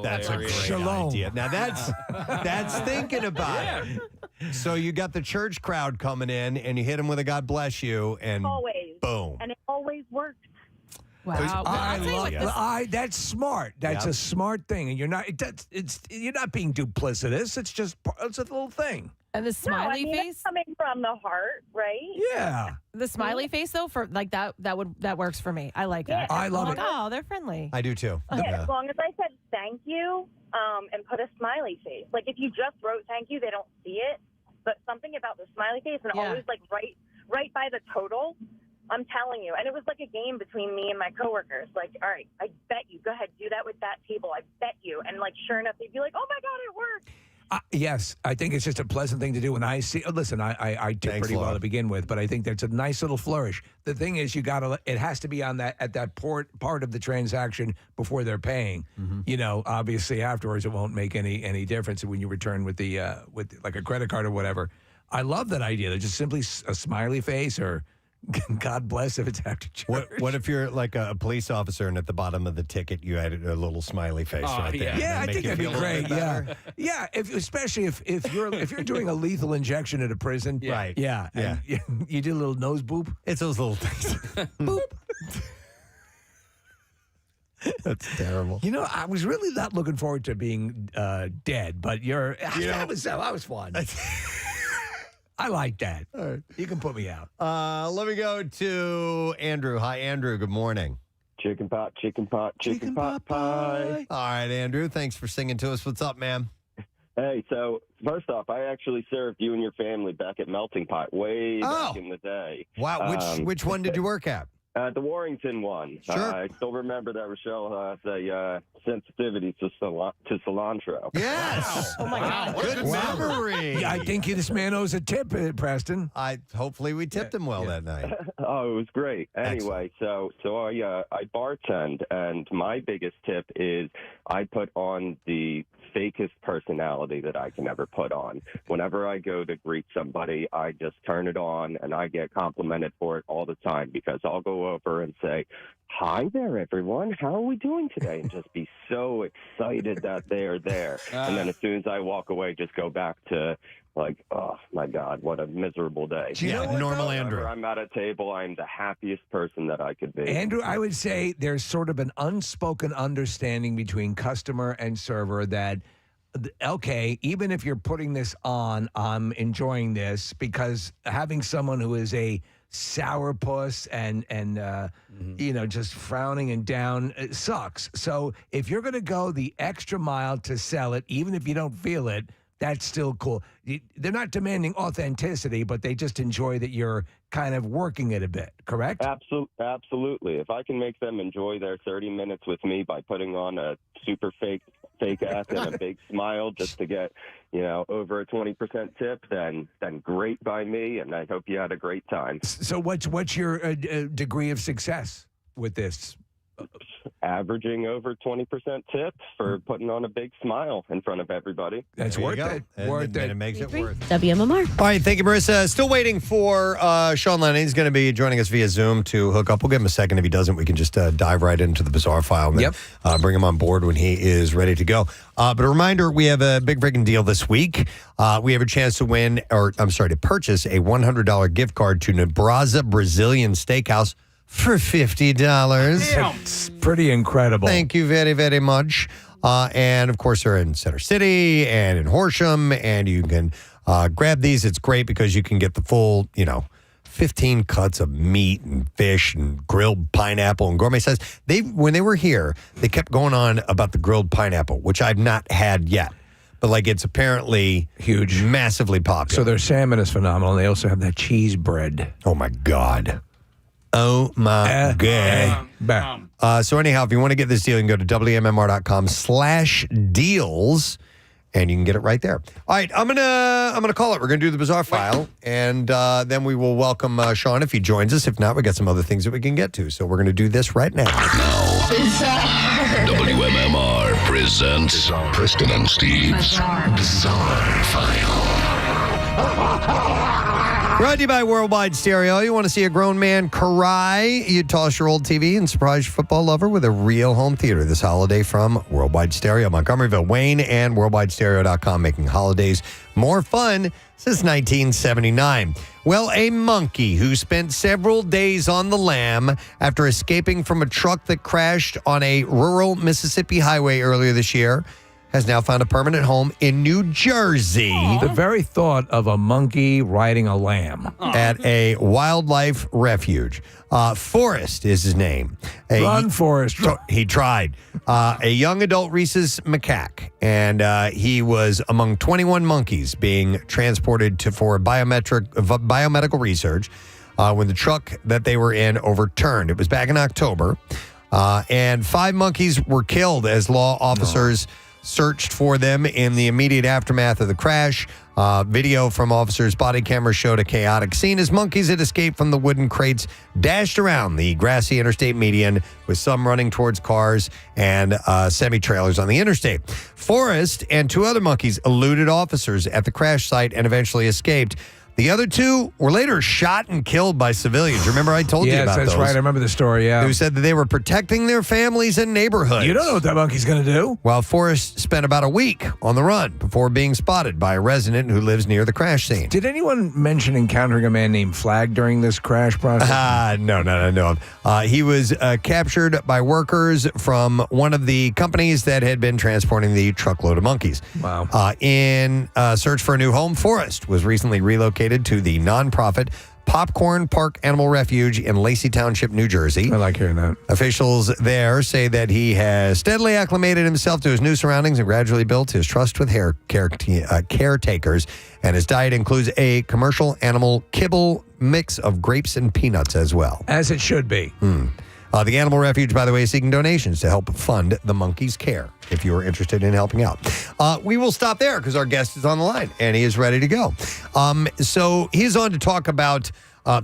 That's a great idea. Now, that's thinking about it. So you got the church crowd coming in, and you hit them with a God bless you, and always. Boom. And it always works. Wow. I love it. That's smart. That's a smart thing, and you're not. You're not being duplicitous. It's a little thing. And the smiley face it's coming from the heart, right? Yeah. The smiley face though, for that works for me. I like that. Yeah, I love it. Oh, they're friendly. I do too. Yeah, as long as I said thank you and put a smiley face. Like if you just wrote thank you, they don't see it. But something about the smiley face and always right by the total. I'm telling you. And it was like a game between me and my coworkers. Like, all right, I bet you. Go ahead, do that with that table. I bet you. And sure enough, they'd be like, oh my God, it worked. Yes, I think it's just a pleasant thing to do. When I see, listen, I did pretty well to begin with, but I think that's a nice little flourish. The thing is, it has to be on at that part of the transaction before they're paying. Mm-hmm. Obviously afterwards, it won't make any difference when you return with with like a credit card or whatever. I love that idea. They're just simply a smiley face or God bless if it's after church. What if you're like a police officer and at the bottom of the ticket you added a little smiley face right there? Yeah, I think that'd be great. Yeah, especially if you're doing a lethal injection at a prison. Right. Yeah. Yeah. You did a little nose boop. It's those little things. Boop. That's terrible. I was really not looking forward to being dead, but that was fun. I like that. All right. You can put me out. Let me go to Andrew. Hi, Andrew. Good morning. Chicken pot, chicken pot pie. All right, Andrew, thanks for singing to us. What's up, man? Hey, so first off, I actually served you and your family back at Melting Pot way back in the day. Wow, which one did you work at? The Warrington one. Sure. I still remember that Rochelle has a sensitivity to cilantro. Yes. Oh my God. Good memory. Yeah, I think this man owes a tip, Preston. Hopefully we tipped him well that night. Oh, it was great. Anyway, so I bartend, and my biggest tip is I put on the fakest personality that I can ever put on. Whenever I go to greet somebody, I just turn it on, and I get complimented for it all the time because I'll go over and say, "Hi there, everyone. How are we doing today?" And just be so excited that they're there. And then as soon as I walk away, just go back to like, oh my God, what a miserable day. Normal Andrew. Whenever I'm at a table, I'm the happiest person that I could be. Andrew, I would say there's sort of an unspoken understanding between customer and server that, okay, even if you're putting this on, I'm enjoying this, because having someone who is a sourpuss and just frowning and down, it sucks. So if you're going to go the extra mile to sell it, even if you don't feel it, that's still cool. They're not demanding authenticity, but they just enjoy that you're kind of working it a bit, correct? Absolutely. If I can make them enjoy their 30 minutes with me by putting on a super fake ass and a big smile just to get, over a 20% tip, then great by me, and I hope you had a great time. So what's your degree of success with this? Averaging over 20% tip for putting on a big smile in front of everybody. That's worth it. And it makes it worth it. WMMR. All right, thank you, Marissa. Still waiting for Sean Lennon. He's going to be joining us via Zoom to hook up. We'll give him a second. If he doesn't, we can just dive right into the bizarre file and then, bring him on board when he is ready to go. But a reminder, we have a big freaking deal this week. We have a chance to to purchase a $100 gift card to Nebraska Brazilian Steakhouse for $50. It's pretty incredible. Thank you very, very much. And, of course, they're in Center City and in Horsham, and you can grab these. It's great because you can get the full, 15 cuts of meat and fish and grilled pineapple and gourmet size. When they were here, they kept going on about the grilled pineapple, which I've not had yet. But, it's apparently huge, massively popular. So their salmon is phenomenal. They also have that cheese bread. Oh, my God. Oh, my God. So anyhow, if you want to get this deal, you can go to WMMR.com/deals, and you can get it right there. All right, I'm gonna call it. We're gonna do the bizarre file, and then we will welcome Sean if he joins us. If not, we got some other things that we can get to. So we're gonna do this right now. WMMR presents Preston and Steve's Bizarre File. Brought to you by Worldwide Stereo. You want to see a grown man cry? You toss your old TV and surprise your football lover with a real home theater this holiday from Worldwide Stereo. Montgomeryville, Wayne, and WorldwideStereo.com, making holidays more fun since 1979. Well, a monkey who spent several days on the lam after escaping from a truck that crashed on a rural Mississippi highway earlier this year has now found a permanent home in New Jersey. The very thought of a monkey riding a lamb. At a wildlife refuge. Forrest is his name. Run, Forrest. He tried. A young adult rhesus macaque, and he was among 21 monkeys being transported for biomedical research when the truck that they were in overturned. It was back in October, and 5 monkeys were killed as law officers searched for them in the immediate aftermath of the crash. Video from officers' body cameras showed a chaotic scene as monkeys had escaped from the wooden crates dashed around the grassy interstate median, with some running towards cars and semi-trailers on the interstate. Forrest and 2 other monkeys eluded officers at the crash site and eventually escaped. The other 2 were later shot and killed by civilians. Remember I told you about those? Yes, that's right. I remember the story, Who said that they were protecting their families and neighborhoods. You don't know what that monkey's going to do. While Forrest spent about a week on the run before being spotted by a resident who lives near the crash scene. Did anyone mention encountering a man named Flag during this crash process? No. He was captured by workers from one of the companies that had been transporting the truckload of monkeys. Wow. In search for a new home, Forrest was recently relocated to the nonprofit Popcorn Park Animal Refuge in Lacey Township, New Jersey. I like hearing that. Officials there say that he has steadily acclimated himself to his new surroundings and gradually built his trust with caretakers. And his diet includes a commercial animal kibble mix of grapes and peanuts as well. As it should be. The Animal Refuge, by the way, is seeking donations to help fund the monkey's care if you are interested in helping out. We will stop there because our guest is on the line and he is ready to go. So he's on to talk about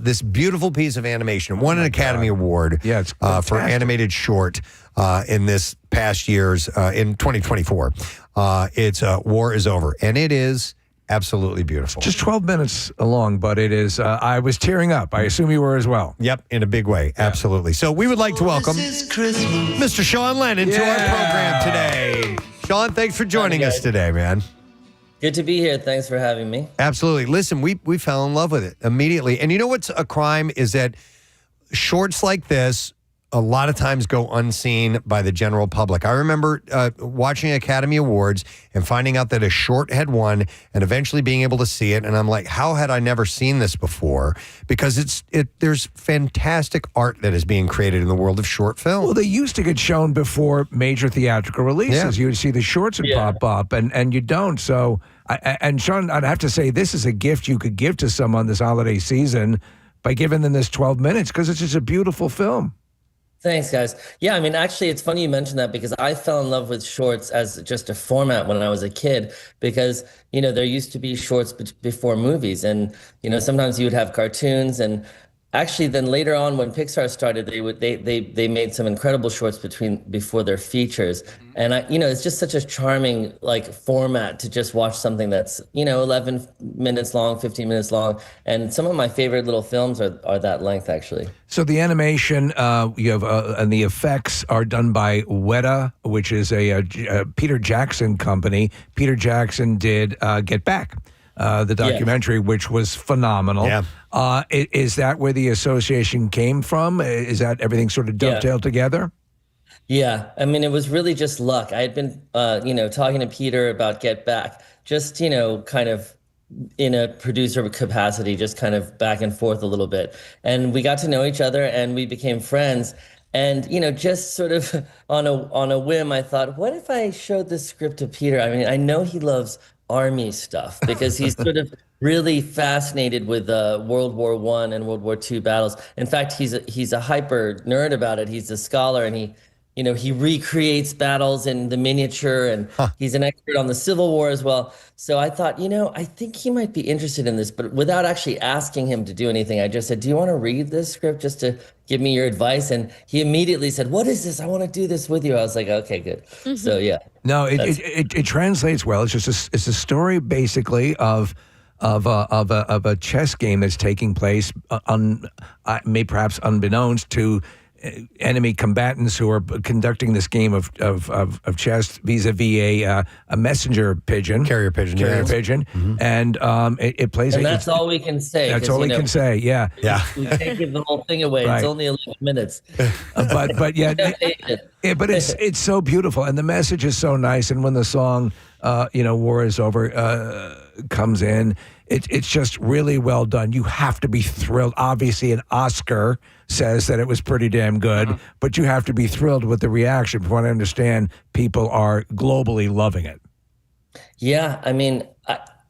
this beautiful piece of animation. Won an Academy Award for animated short in this past year's, in 2024. It's War is Over, and it is absolutely beautiful. Just 12 minutes long, but it is, I was tearing up. I assume you were as well. Yep, in a big way. Absolutely. So we would like to welcome Mr. Sean Lennon to our program today. Sean, thanks for joining us today, man. Good to be here. Thanks for having me. Absolutely. Listen, we fell in love with it immediately. And you know what's a crime is that shorts like this a lot of times go unseen by the general public. I remember watching Academy Awards and finding out that a short had won and eventually being able to see it. And I'm like, how had I never seen this before? Because there's fantastic art that is being created in the world of short film. Well, they used to get shown before major theatrical releases. You would see the shorts would pop up, and you don't. So, and Sean, I'd have to say this is a gift you could give to someone this holiday season by giving them this 12 minutes because it's just a beautiful film. Thanks, guys. Yeah, I mean, actually, it's funny you mentioned that because I fell in love with shorts as just a format when I was a kid because, there used to be shorts before movies. And, sometimes you would have cartoons. And actually, then later on when Pixar started, they made some incredible shorts before their features. And, it's just such a charming, format to just watch something that's, 11 minutes long, 15 minutes long. And some of my favorite little films are that length, actually. So the animation, you have, and the effects are done by Weta, which is a Peter Jackson company. Peter Jackson did Get Back, the documentary, which was phenomenal. Yeah. Is that where the association came from? Is that everything sort of dovetailed together? Yeah, I mean, it was really just luck. I had been, talking to Peter about Get Back, just, kind of in a producer capacity, just kind of back and forth a little bit. And we got to know each other and we became friends. And, just sort of on a whim, I thought, what if I showed this script to Peter? I mean, I know he loves Army stuff because he's sort of really fascinated with World War I and World War II battles. In fact, he's a hyper nerd about it. He's a scholar and he recreates battles in the miniature and he's an expert on the Civil War as well. So I thought, I think he might be interested in this, but without actually asking him to do anything, I just said, do you want to read this script just to give me your advice? And he immediately said, what is this? I want to do this with you. I was like, okay, good. Mm-hmm. So yeah. No, it translates well. It's just it's a story basically of a chess game that's taking place perhaps unbeknownst to enemy combatants who are conducting this game of chess vis-a-vis a messenger pigeon, carrier pigeon, mm-hmm. And it plays. And that's all we can say. That's all we can say. Yeah, yeah. We can't give the whole thing away. Right. It's only 11 minutes. But yeah, but it's so beautiful, and the message is so nice. And when the song, War is Over, comes in, it's just really well done. You have to be thrilled. Obviously, an Oscar says that it was pretty damn good, but you have to be thrilled with the reaction. From what I understand, people are globally loving it. Yeah, I mean,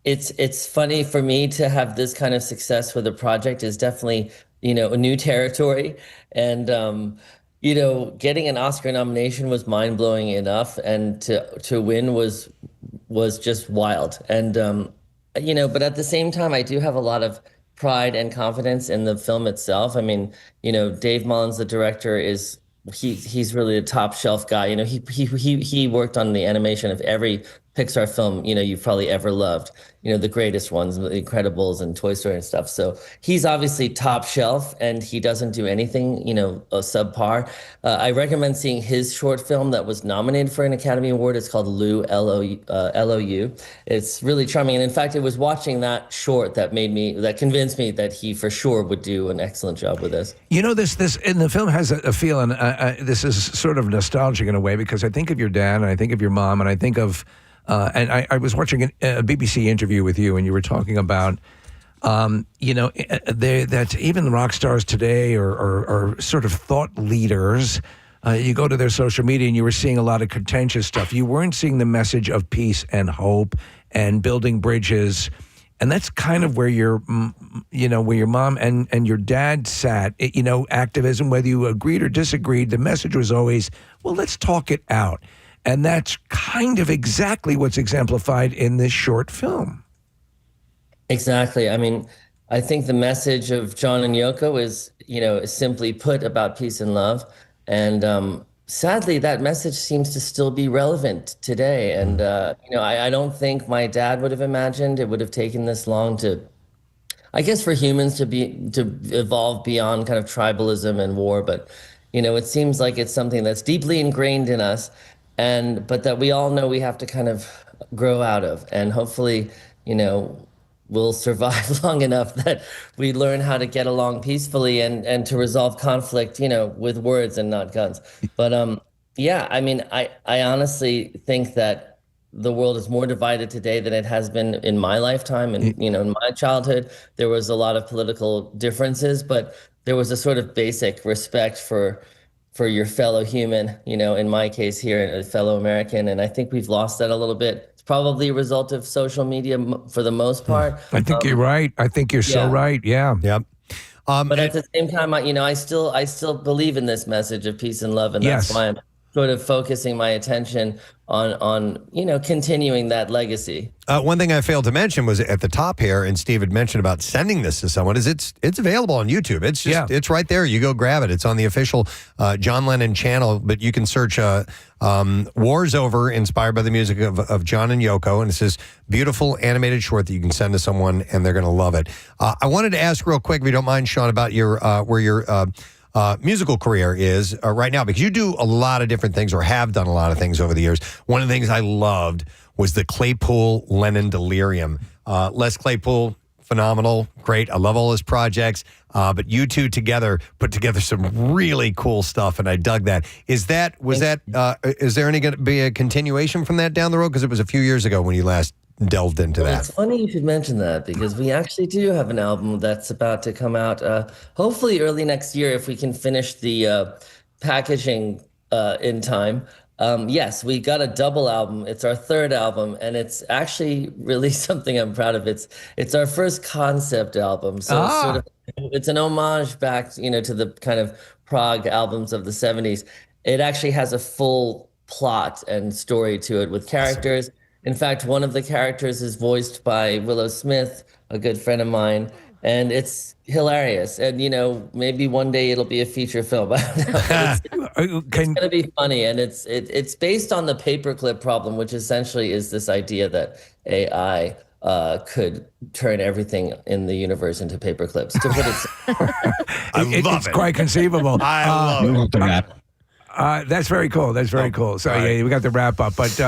it's funny for me to have this kind of success with a project is definitely, a new territory. And, getting an Oscar nomination was mind-blowing enough, and to win was just wild. And, but at the same time, I do have a lot of pride and confidence in the film itself. I mean, Dave Mullins, the director, he's really a top shelf guy. He worked on the animation of every Pixar film, you've probably ever loved, the greatest ones, The Incredibles and Toy Story and stuff. So he's obviously top shelf and he doesn't do anything, subpar. I recommend seeing his short film that was nominated for an Academy Award. It's called Lou, L-O-U. It's really charming. And in fact, it was watching that short that convinced me that he for sure would do an excellent job with this. This in the film has a feel, and this is sort of nostalgic in a way, because I think of your dad and I think of your mom and I think of, and I was watching a BBC interview with you, and you were talking about That's even rock stars today or sort of thought leaders. You go to their social media and you were seeing a lot of contentious stuff. You weren't seeing the message of peace and hope and building bridges. And that's kind of where your mom and your dad sat. Activism, whether you agreed or disagreed, the message was always, well, let's talk it out. And that's kind of exactly what's exemplified in this short film. Exactly. I mean, I think the message of John and Yoko is, simply put, about peace and love. And sadly, that message seems to still be relevant today. And, I don't think my dad would have imagined it would have taken this long I guess, for humans to evolve beyond kind of tribalism and war. But, it seems like it's something that's deeply ingrained in us, but that we all know we have to kind of grow out of. And hopefully, we'll survive long enough that we learn how to get along peacefully and to resolve conflict, with words and not guns. But I honestly think that the world is more divided today than it has been in my lifetime. And, in my childhood, there was a lot of political differences, but there was a sort of basic respect for your fellow human, in my case here, a fellow American. And I think we've lost that a little bit. It's probably a result of social media for the most part. I think you're right. I think you're so right. Yeah. Yep. But at the same time, I still believe in this message of peace and love. And that's why I'm sort of focusing my attention on continuing that legacy. One thing I failed to mention was at the top here, and Steve had mentioned about sending this to someone, is it's available on YouTube. It's just it's right there. You go grab it. It's on the official John Lennon channel, but you can search War's Over, inspired by the music of John and Yoko, and it's this beautiful animated short that you can send to someone, and they're going to love it. I wanted to ask real quick, if you don't mind, Sean, about your where your musical career is right now, because you do a lot of different things or have done a lot of things over the years. One of the things I loved was the Claypool Lennon Delirium. Les Claypool, phenomenal, great. I love all his projects, but you two together put together some really cool stuff, and I dug that. Is there any going to be a continuation from that down the road? Because it was a few years ago when you last delved into that. It's funny you should mention that, because we actually do have an album that's about to come out hopefully early next year if we can finish the packaging in time. Yes, we got a double album. It's our third album, and it's actually really something I'm proud of. It's our first concept album, so it's an homage back, to the kind of prog albums of the 70s. It actually has a full plot and story to it with characters. In fact, one of the characters is voiced by Willow Smith, a good friend of mine, and it's hilarious. And, maybe one day it'll be a feature film. It's going to be funny, and it's based on the paperclip problem, which essentially is this idea that AI could turn everything in the universe into paperclips. To put it, it's quite conceivable. I love it. That's very cool. That's very cool. So we got the wrap up, but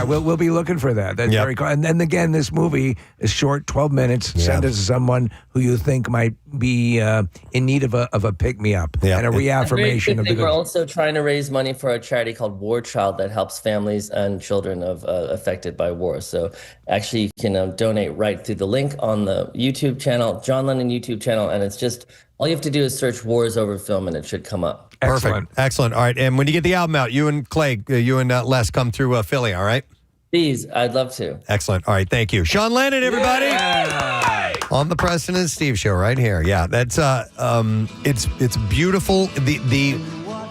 we'll be looking for that. That's very cool. And then again, this movie is short, 12 minutes. Send it to someone who you think might be in need of a pick me up and a reaffirmation of the. We're also trying to raise money for a charity called War Child that helps families and children affected by war. So actually, you can donate right through the link on the YouTube channel, John Lennon YouTube channel, and it's just all you have to do is search War's Over Film, and it should come up. Excellent. All right. And when you get the album out, you and Clay, you and Les come through Philly, all right? Please. I'd love to. Excellent. All right. Thank you. Sean Lennon, everybody. On the Preston and Steve show right here. Yeah, that's it's beautiful.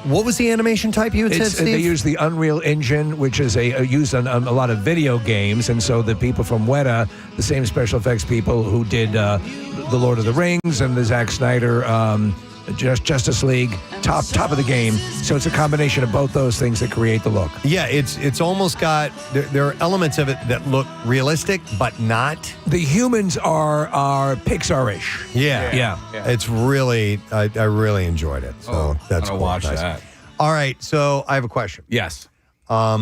What was the animation type you had said, Steve? They use the Unreal Engine, which is used on a lot of video games, and so the people from Weta, the same special effects people who did The Lord of the Rings and the Zack Snyder Justice League, top of the game. So it's a combination of both those things that create the look. Yeah, it's almost got, there are elements of it that look realistic, but not. The humans are Pixar-ish. Yeah. It's really, I really enjoyed it. So that's cool. Watch that. All right, so I have a question. Yes. Are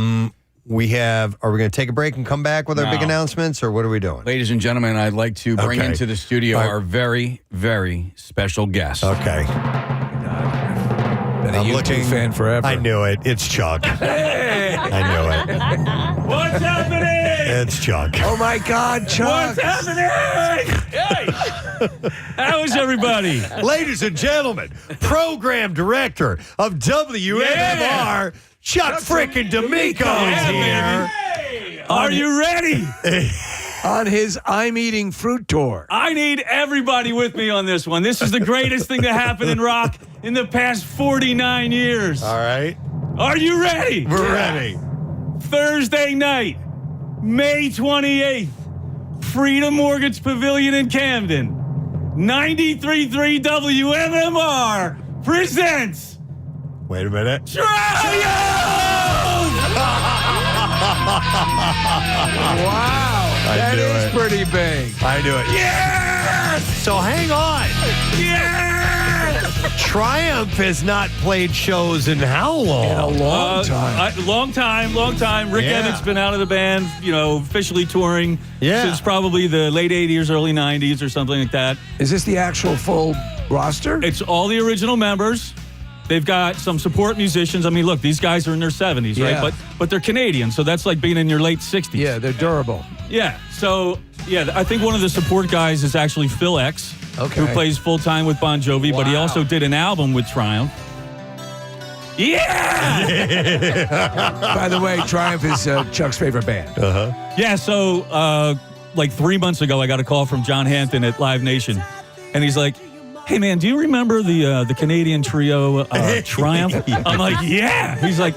we going to take a break and come back with our big announcements, or what are we doing? Ladies and gentlemen, I'd like to bring into the studio our very, very special guest. Okay. Been a YouTube fan forever. I knew it. It's Chuck. Hey! I knew it. What's happening? It's Chuck. Oh, my God, Chuck. What's happening? Hey! How is everybody? Ladies and gentlemen, program director of WMMR, Chuck frickin' D'Amico is here. Are you ready? On his I'm Eating Fruit tour. I need everybody with me on this one. This is the greatest thing to happen in rock in the past 49 years. All right. Are you ready? We're ready. Thursday night, May 28th, Freedom Mortgage Pavilion in Camden. 93.3 WMMR presents Wait a minute. Triumph! Wow. That is pretty big. I knew it. Yes! So hang on. Yes! Triumph has not played shows in how long? In a long time. Long time. Rick Yeah. Emmett been out of the band, officially touring since probably the late 80s, early 90s or something like that. Is this the actual full roster? It's all the original members. They've got some support musicians. I mean, look, these guys are in their 70s, Yeah. right? But they're Canadian, so that's like being in your late 60s. Yeah, they're durable. Yeah. So, I think one of the support guys is actually Phil X, who plays full-time with Bon Jovi, but he also did an album with Triumph. Yeah! By the way, Triumph is Chuck's favorite band. Yeah, so like 3 months ago, I got a call from John Hampton at Live Nation, and he's like, "Hey man, do you remember the Canadian trio Triumph?" I'm like, "Yeah." He's like,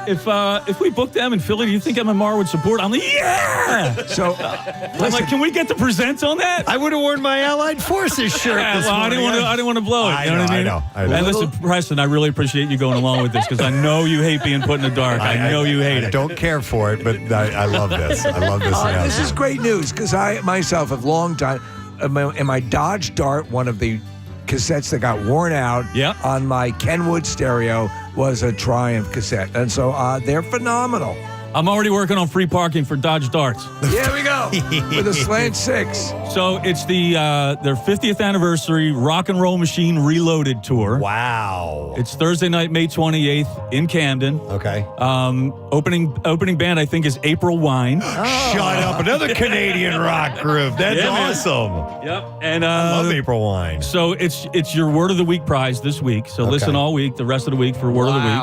if we booked them in Philly, do you think MMR would support? I'm like, "Yeah." So I'm like, "Can we get the presents on that?" I would have worn my Allied Forces shirt. This I morning. didn't want to blow it. You know what I mean? I know. And listen, Preston, I really appreciate you going along with this because I know you hate being put in the dark. I know you hate I it. don't care for it, but I love this. I love this. This is great news because I myself have long time in my Dodge Dart, one of the cassettes that got worn out on my Kenwood stereo was a Triumph cassette, and so they're phenomenal. I'm already working on free parking for Dodge Darts. Here we go with a slant 6. So it's their 50th anniversary Rock and Roll Machine Reloaded tour. Wow! It's Thursday night, May 28th in Camden. Okay. Opening band I think is April Wine. Shut up! Another Canadian rock group. That's awesome. Yep. And I love April Wine. So it's your Word of the Week prize this week. So listen all week, the rest of the week for Word of the Week.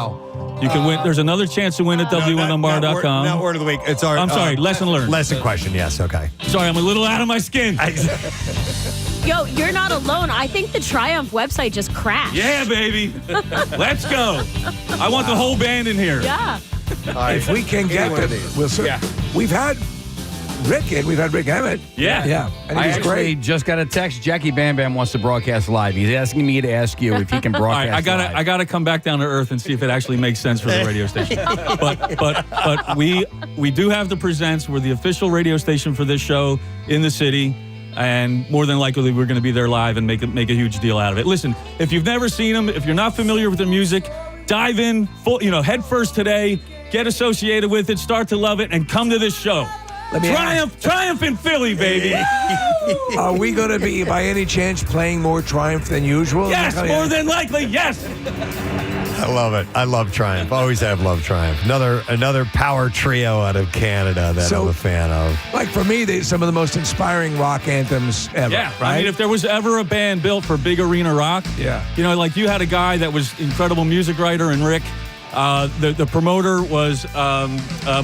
You can win. There's another chance to win at WMMR.com. Not word of the week. It's our. I'm sorry. Lesson learned. Lesson question. Yes. Okay. Sorry, I'm a little out of my skin. Yo, you're not alone. I think the Triumph website just crashed. Yeah, baby. Let's go. I want the whole band in here. Yeah. If we can get to these, we've had Rick in. We've had Rick Emmett. Yeah. And I he's actually great. just got a text. Jackie Bam Bam wants to broadcast live. He's asking me to ask you if he can All broadcast right, live. I gotta come back down to earth and see if it actually makes sense for the radio station. But we do have the presents. We're the official radio station for this show in the city, and more than likely we're going to be there live and make a huge deal out of it. Listen, if you've never seen them, if you're not familiar with their music, dive in head first today. Get associated with it, start to love it, and come to this show. Triumph in Philly, baby. Are we going to be, by any chance, playing more Triumph than usual? Yes, more than likely, yes. I love it. I love Triumph. Always have loved Triumph. Another power trio out of Canada that I'm a fan of. Like for me, they're some of the most inspiring rock anthems ever. Yeah, right? I mean, if there was ever a band built for big arena rock, like you had a guy that was incredible music writer in Rick. The promoter was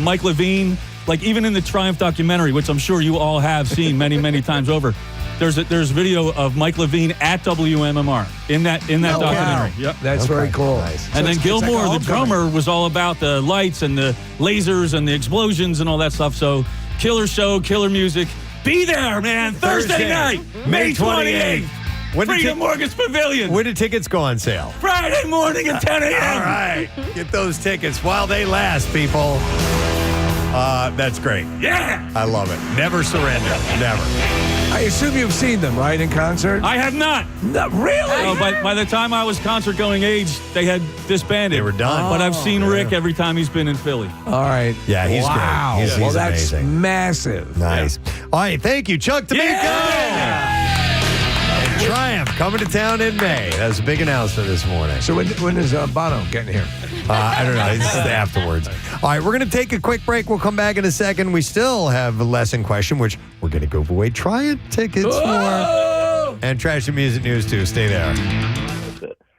Mike Levine. Like even in the Triumph documentary, which I'm sure you all have seen many, many times over, there's video of Mike Levine at WMMR in that documentary. Wow. Yep. That's very cool. Nice. And then it's Gilmore, like the drummer, was all about the lights and the lasers and the explosions and all that stuff. So killer show, killer music. Be there, man. Thursday night, May 28th. Freedom Mortgage Pavilion. When do tickets go on sale? Friday morning at 10 a.m. All right. Get those tickets while they last, people. That's great. Yeah. I love it. Never surrender. Never. I assume you've seen them, right, in concert? I have not. No, really? No, by the time I was concert-going age, they had disbanded. They were done. But I've seen Rick every time he's been in Philly. All right. Yeah, he's great. He's Well, that's amazing. massive. Nice. All right, thank you, Chuck D'Amico. And Triumph coming to town in May. That was a big announcement this morning. So when is Bono getting here? I don't know. This is afterwards. All right, we're going to take a quick break. We'll come back in a second. We still have a lesson question, which we're going to give away Triumph tickets for. And trash and music news, too. Stay there.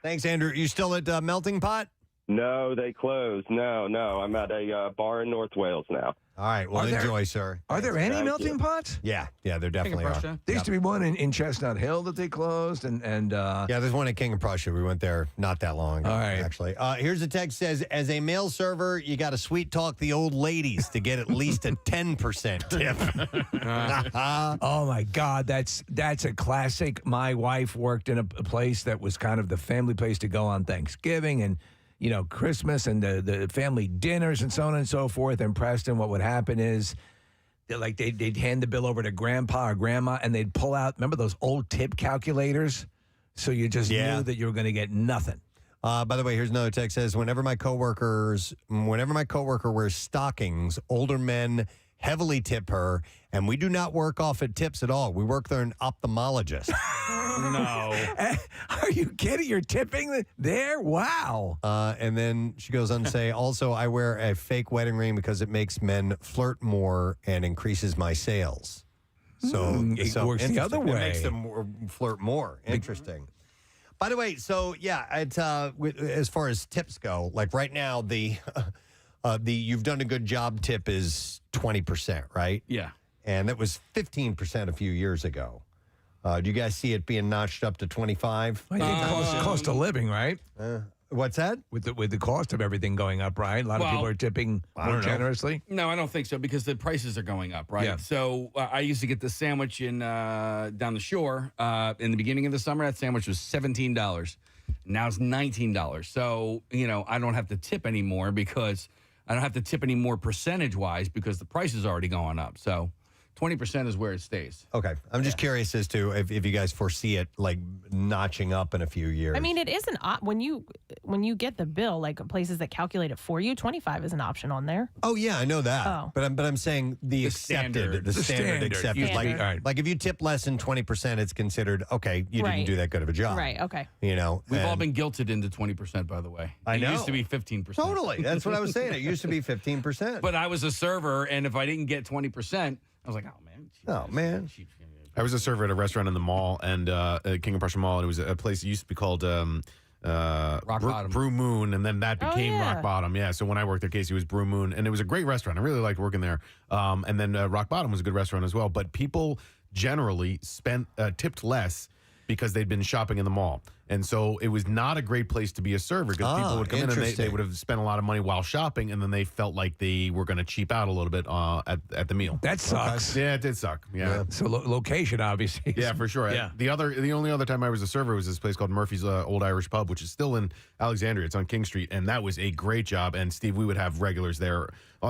Thanks, Andrew. You still at Melting Pot? No, they closed. No. I'm at a bar in North Wales now. All right. Well, enjoy, sir. Are there any Thank melting you. pots? Yeah, there definitely are. There used to be one in Chestnut Hill that they closed, and Yeah, there's one in King of Prussia. We went there not that long ago, actually. Here's a text says, as a male server, you got to sweet talk the old ladies to get at least a 10% tip. Oh my God, that's a classic. My wife worked in a place that was kind of the family place to go on Thanksgiving and Christmas and the family dinners and so on and so forth. In Preston, what would happen is they'd hand the bill over to grandpa or grandma and they'd pull out, remember those old tip calculators? So you just knew that you were going to get nothing. By the way, here's another text says, whenever my coworker wears stockings, older men heavily tip her, and we do not work off at tips at all. We work there an ophthalmologist. No. Are you kidding? You're tipping there? Wow. And then she goes on to say, also, I wear a fake wedding ring because it makes men flirt more and increases my sales. So it works the other It way. makes them flirt more. Interesting. By the way, so yeah, as far as tips go, like right now, the you've done a good job tip is 20%, right? Yeah. And that was 15% a few years ago. Do you guys see it being notched up to 25? I think cost of living, right? What's that? With the cost of everything going up, right? A lot of people are tipping more generously. No, I don't think so because the prices are going up, right? Yeah. So I used to get the sandwich in down the shore in the beginning of the summer. That sandwich was $17. Now it's $19. So I don't have to tip anymore because I don't have to tip any more percentage wise because the price is already going up. So 20% is where it stays. Okay. I'm just curious as to if you guys foresee it like notching up in a few years. I mean, it is when you get the bill, like places that calculate it for you, 25 is an option on there. Oh yeah, I know that. Oh. But I'm saying the accepted, the standard accepted. Standard. Like if you tip less than 20%, it's considered okay. You didn't Right. do that good of a job. Right. Okay. We've all and- been guilted into 20%, by the way. I know. It used to be 15%. Totally. That's what I was saying. It used to be 15%. But I was a server, and if I didn't get 20%, I was like, oh, man. Oh, man. I was a server at a restaurant in the mall, and King of Prussia Mall, and it was a place that used to be called Rock Bottom. Brew Moon, and then that became yeah. Rock Bottom. Yeah, so when I worked there, Casey, was Brew Moon, and it was a great restaurant. I really liked working there. And then Rock Bottom was a good restaurant as well. But people generally tipped less because they'd been shopping in the mall. And so it was not a great place to be a server because people would come in and they interesting. would have spent a lot of money while shopping, and then they felt like they were going to cheap out a little bit at the meal. That sucks. Yeah, it did suck. Yeah. So location, obviously. Yeah, for sure. Yeah. The only other time I was a server was this place called Murphy's Old Irish Pub, which is still in Alexandria. It's on King Street, and that was a great job. And Steve, we would have regulars there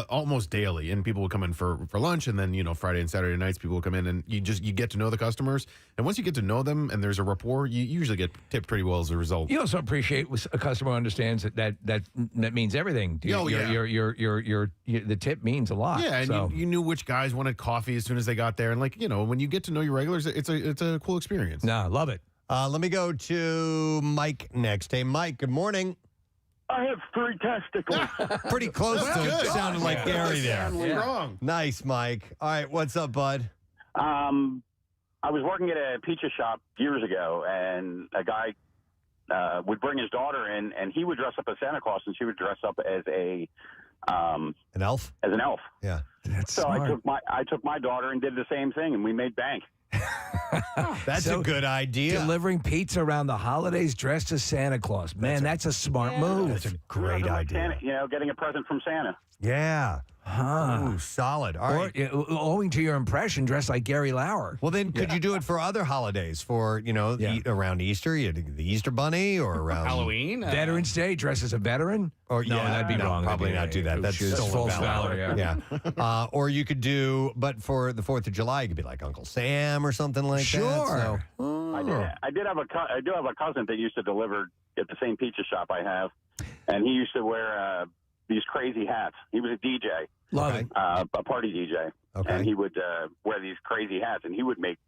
almost daily, and people would come in for lunch, and then Friday and Saturday nights people would come in, and you get to know the customers, and once you get to know them and there's a rapport, you usually get tipped pretty well as a result. You also appreciate when a customer understands that means everything. The tip means a lot. Yeah, and so. you knew which guys wanted coffee as soon as they got there, and when you get to know your regulars, it's a cool experience. No, I love it. Let me go to Mike next. Hey, Mike, good morning. I have 3 testicles. Pretty close to sounding like Gary there. Wrong. Nice, Mike. All right, what's up, bud? I was working at a pizza shop years ago, and a guy would bring his daughter in, and he would dress up as Santa Claus, and she would dress up as an elf. As an elf. Yeah, that's so smart. I took my daughter and did the same thing, and we made bank. That's a good idea. Delivering pizza around the holidays dressed as Santa Claus. Man, that's a smart move. That's a great idea. Santa, getting a present from Santa. Yeah. Ooh, solid. All right. Owing to your impression, dressed like Gary Lauer. Well, then could you do it for other holidays? For, around Easter, the Easter Bunny or around Halloween? Veterans Day, dressed as a veteran? Or, no, that'd be wrong. Probably not do that. That's false valor. Yeah. Or you could do, but for the 4th of July, you could be like Uncle Sam or something like that. Sure. I do have a cousin that used to deliver at the same pizza shop I have, and he used to wear these crazy hats. He was a DJ. Love it. A party DJ. Okay. And he would wear these crazy hats, and he would make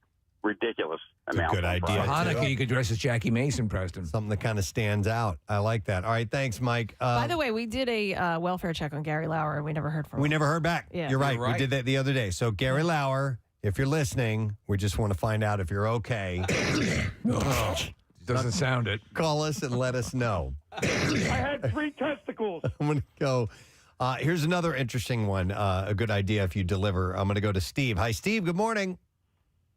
ridiculous amounts. Good idea. For Hanukkah, you could dress as Jackie Mason, Preston. Something that kind of stands out. I like that. All right, thanks, Mike. By the way, we did a welfare check on Gary Lauer, and we never heard from him. We never heard back. Yeah. You're right. You're right. We did that the other day. So Gary Lauer if you're listening, we just want to find out if you're okay. Doesn't sound it. Call us and let us know. I had 3 testicles. I'm going to go. Here's another interesting one. A good idea if you deliver. I'm going to go to Steve. Hi, Steve. Good morning.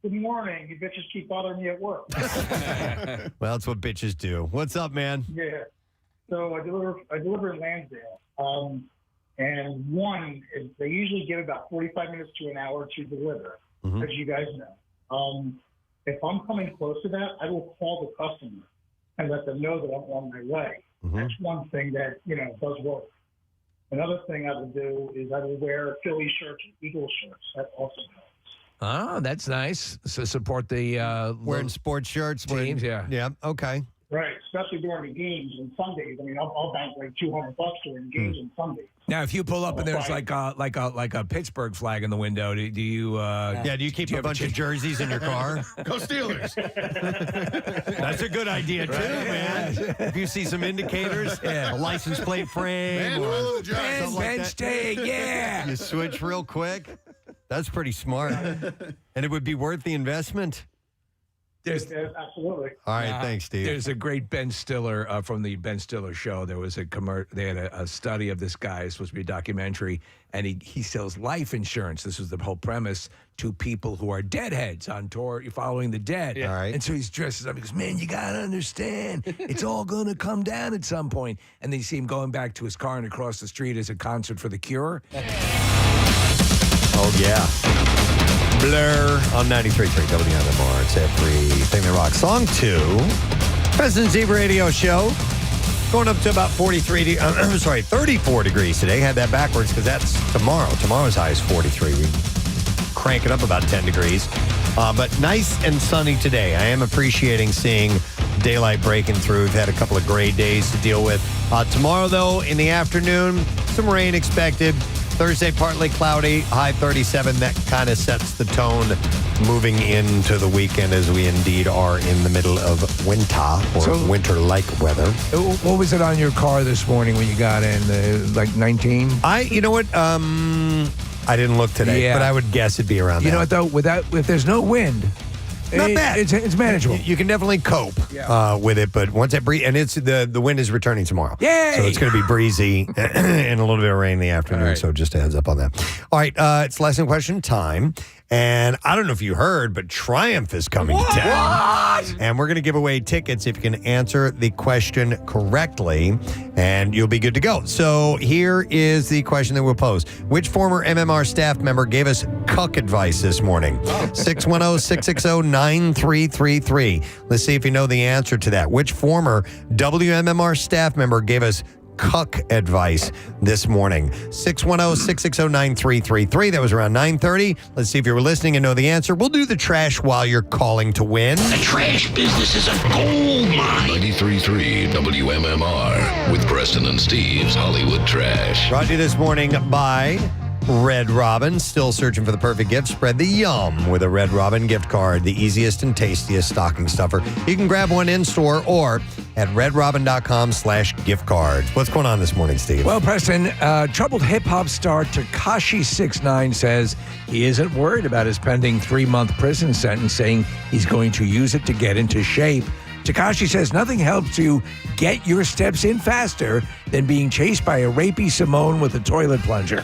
Good morning. You bitches keep bothering me at work. Well, that's what bitches do. What's up, man? Yeah. So I deliver in Lansdale. And one is they usually give about 45 minutes to an hour to deliver, as you guys know. If I'm coming close to that, I will call the customer and let them know that I'm on my way. That's one thing that, does work. Another thing I would do is I would wear Philly shirts and Eagle shirts. That also helps. Oh, that's nice. So support the wearing sports shirts. Teams, yeah. Yeah, okay. Right, especially during the games and Sundays. I mean, I'll bank like $200 during games and Sundays. Now, if you pull up and there's like a Pittsburgh flag in the window, do you? Do you keep a bunch of jerseys in your car? Go Steelers! That's a good idea too, man. If you see some indicators, a license plate frame, or something like that, stay, yeah. You switch real quick. That's pretty smart, and it would be worth the investment. Absolutely. All right, thanks, Steve. There's a great Ben Stiller from the Ben Stiller show. There was they had a study of this guy. It's supposed to be a documentary, and he sells life insurance. This was the whole premise to people who are deadheads on tour, following the dead. All right. And so he's dresses up. He goes, man, you got to understand, it's all going to come down at some point. And then you see him going back to his car and across the street is a concert for The Cure. Oh, yeah. Blur on 93.3 WMMR. It's everything that rocks. Song 2, President Steve Radio Show. Going up to about 34 degrees today. Had that backwards because that's tomorrow. Tomorrow's high is 43. We crank it up about 10 degrees. But nice and sunny today. I am appreciating seeing daylight breaking through. We've had a couple of gray days to deal with. Tomorrow, though, in the afternoon, some rain expected. Thursday, partly cloudy, high 37. That kind of sets the tone moving into the weekend as we indeed are in the middle of winter or winter-like weather. What was it on your car this morning when you got in? Like 19? You know what? I didn't look today, but I would guess it'd be around that. You know what, though? If there's no wind, not bad. It's manageable. You can definitely cope with it, but once it breeze, and it's the wind is returning tomorrow. Yay! So it's going to be breezy and a little bit of rain in the afternoon. Right. So just a heads up on that. All right, it's lesson question time. And I don't know if you heard, but Triumph is coming to town. What? And we're going to give away tickets if you can answer the question correctly, and you'll be good to go. So here is the question that we'll pose. Which former MMR staff member gave us cuck advice this morning? 610-660-9333. Let's see if you know the answer to that. Which former WMMR staff member gave us cuck advice this morning? 610-660-9333. That was around 9:30. Let's see if you were listening and know the answer. We'll do the trash while you're calling to win. The trash business is a gold mine. 93.3 WMMR with Preston and Steve's Hollywood Trash. Brought to you this morning by Red Robin. Still searching for the perfect gift? Spread the yum with a Red Robin gift card, the easiest and tastiest stocking stuffer. You can grab one in store or at redrobin.com/gift cards. What's going on this morning, Steve? Well, Preston, troubled hip-hop star Tekashi 6ix9ine says he isn't worried about his pending 3-month prison sentence, saying he's going to use it to get into shape. Tekashi says nothing helps you get your steps in faster than being chased by a rapey Simone with a toilet plunger.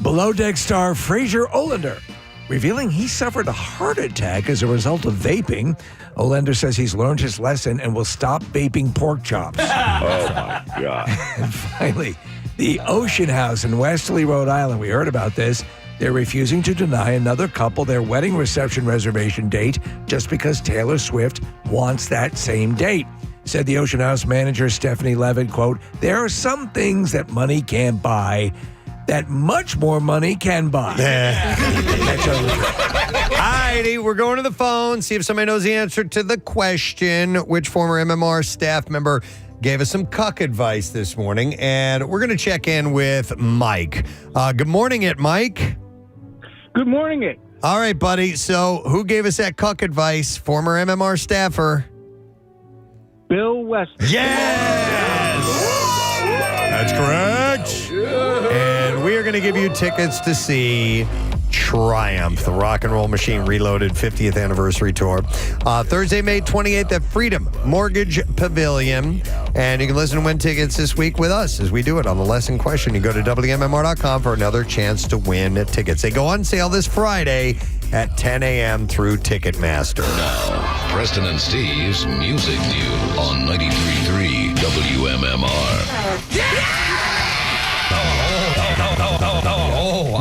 Below Deck star Fraser Olander revealing he suffered a heart attack as a result of vaping. Olander says he's learned his lesson and will stop vaping pork chops. Oh, my God. And finally, the Ocean House in Westerly, Rhode Island. We heard about this. They're refusing to deny another couple their wedding reception reservation date just because Taylor Swift wants that same date. Said the Ocean House manager, Stephanie Levitt, quote, "There are some things that money can't buy that much more money can buy." That's All righty, we're going to the phone, see if somebody knows the answer to the question. Which former MMR staff member gave us some cuck advice this morning? And we're going to check in with Mike. Good morning, Mike. Good morning, All right, buddy. So who gave us that cuck advice? Former MMR staffer? Bill West. Yes! That's correct. And we are going to give you tickets to see Triumph, the Rock and Roll Machine Reloaded 50th Anniversary Tour. Thursday, May 28th at Freedom Mortgage Pavilion. And you can listen and win tickets this week with us as we do it on The Lesson Question. You go to WMMR.com for another chance to win tickets. They go on sale this Friday at 10 a.m. through Ticketmaster. Now, Preston and Steve's Music News on 93.3 WMMR.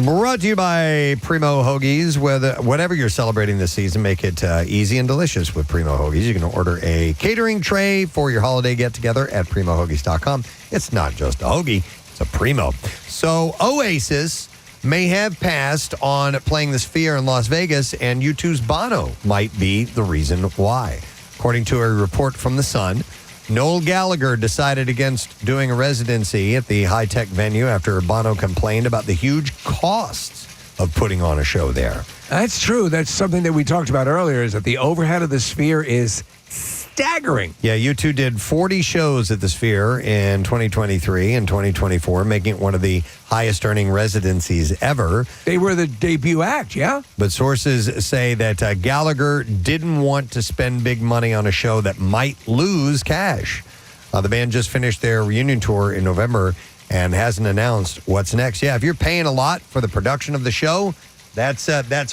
Brought to you by Primo Hoagies. Whatever you're celebrating this season, make it easy and delicious with Primo Hoagies. You can order a catering tray for your holiday get-together at PrimoHoagies.com. It's not just a hoagie, it's a Primo. So Oasis may have passed on playing the Sphere in Las Vegas, and U2's Bono might be the reason why. According to a report from The Sun, Noel Gallagher decided against doing a residency at the high-tech venue after Bono complained about the huge costs of putting on a show there. That's true. That's something that we talked about earlier, is that the overhead of the Sphere is staggering. Yeah, U2 did 40 shows at the Sphere in 2023 and 2024, making it one of the highest-earning residencies ever. They were the debut act, yeah? But sources say that Gallagher didn't want to spend big money on a show that might lose cash. The band just finished their reunion tour in November and hasn't announced what's next. Yeah, if you're paying a lot for the production of the show, that's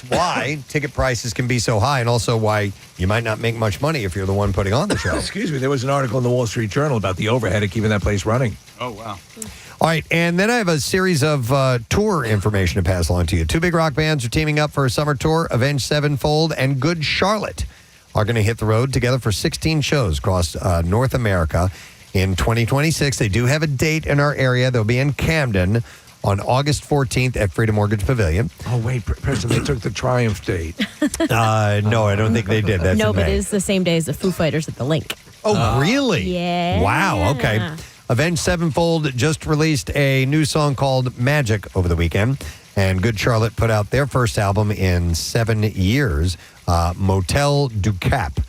why ticket prices can be so high, and also why you might not make much money if you're the one putting on the show. Excuse me, there was an article in the Wall Street Journal about the overhead of keeping that place running. Oh, wow. All right, and then I have a series of tour information to pass along to you. Two big rock bands are teaming up for a summer tour. Avenged Sevenfold and Good Charlotte are going to hit the road together for 16 shows across North America in 2026. They do have a date in our area. They'll be in Camden on August 14th at Freedom Mortgage Pavilion. Oh, wait, Preston, they took the Triumph date. No, I don't think they did. That's no, in but May. it is the same day as the Foo Fighters at the Link. Oh, really? Yeah. Wow, okay. Avenged Sevenfold just released a new song called Magic over the weekend, and Good Charlotte put out their first album in 7 years, Motel du Cap,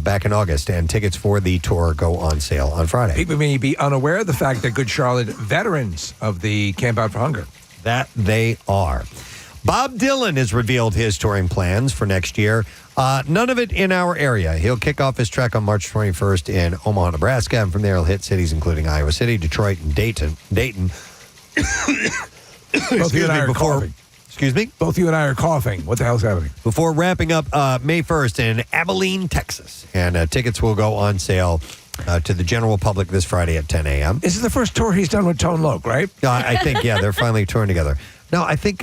back in August, and tickets for the tour go on sale on Friday. People may be unaware of the fact that Good Charlotte, veterans of the Camp Out for Hunger. That they are. Bob Dylan has revealed his touring plans for next year. None of it in our area. He'll kick off his trek on March 21st in Omaha, Nebraska, and from there he'll hit cities including Iowa City, Detroit, and Dayton. Both you and I are coughing. Excuse me? Both you and I are coughing. What the hell's happening? Before wrapping up May 1st in Abilene, Texas. And tickets will go on sale to the general public this Friday at 10 a.m. This is the first tour he's done with Tone Loc, right? I think, yeah, they're finally touring together. No, I think,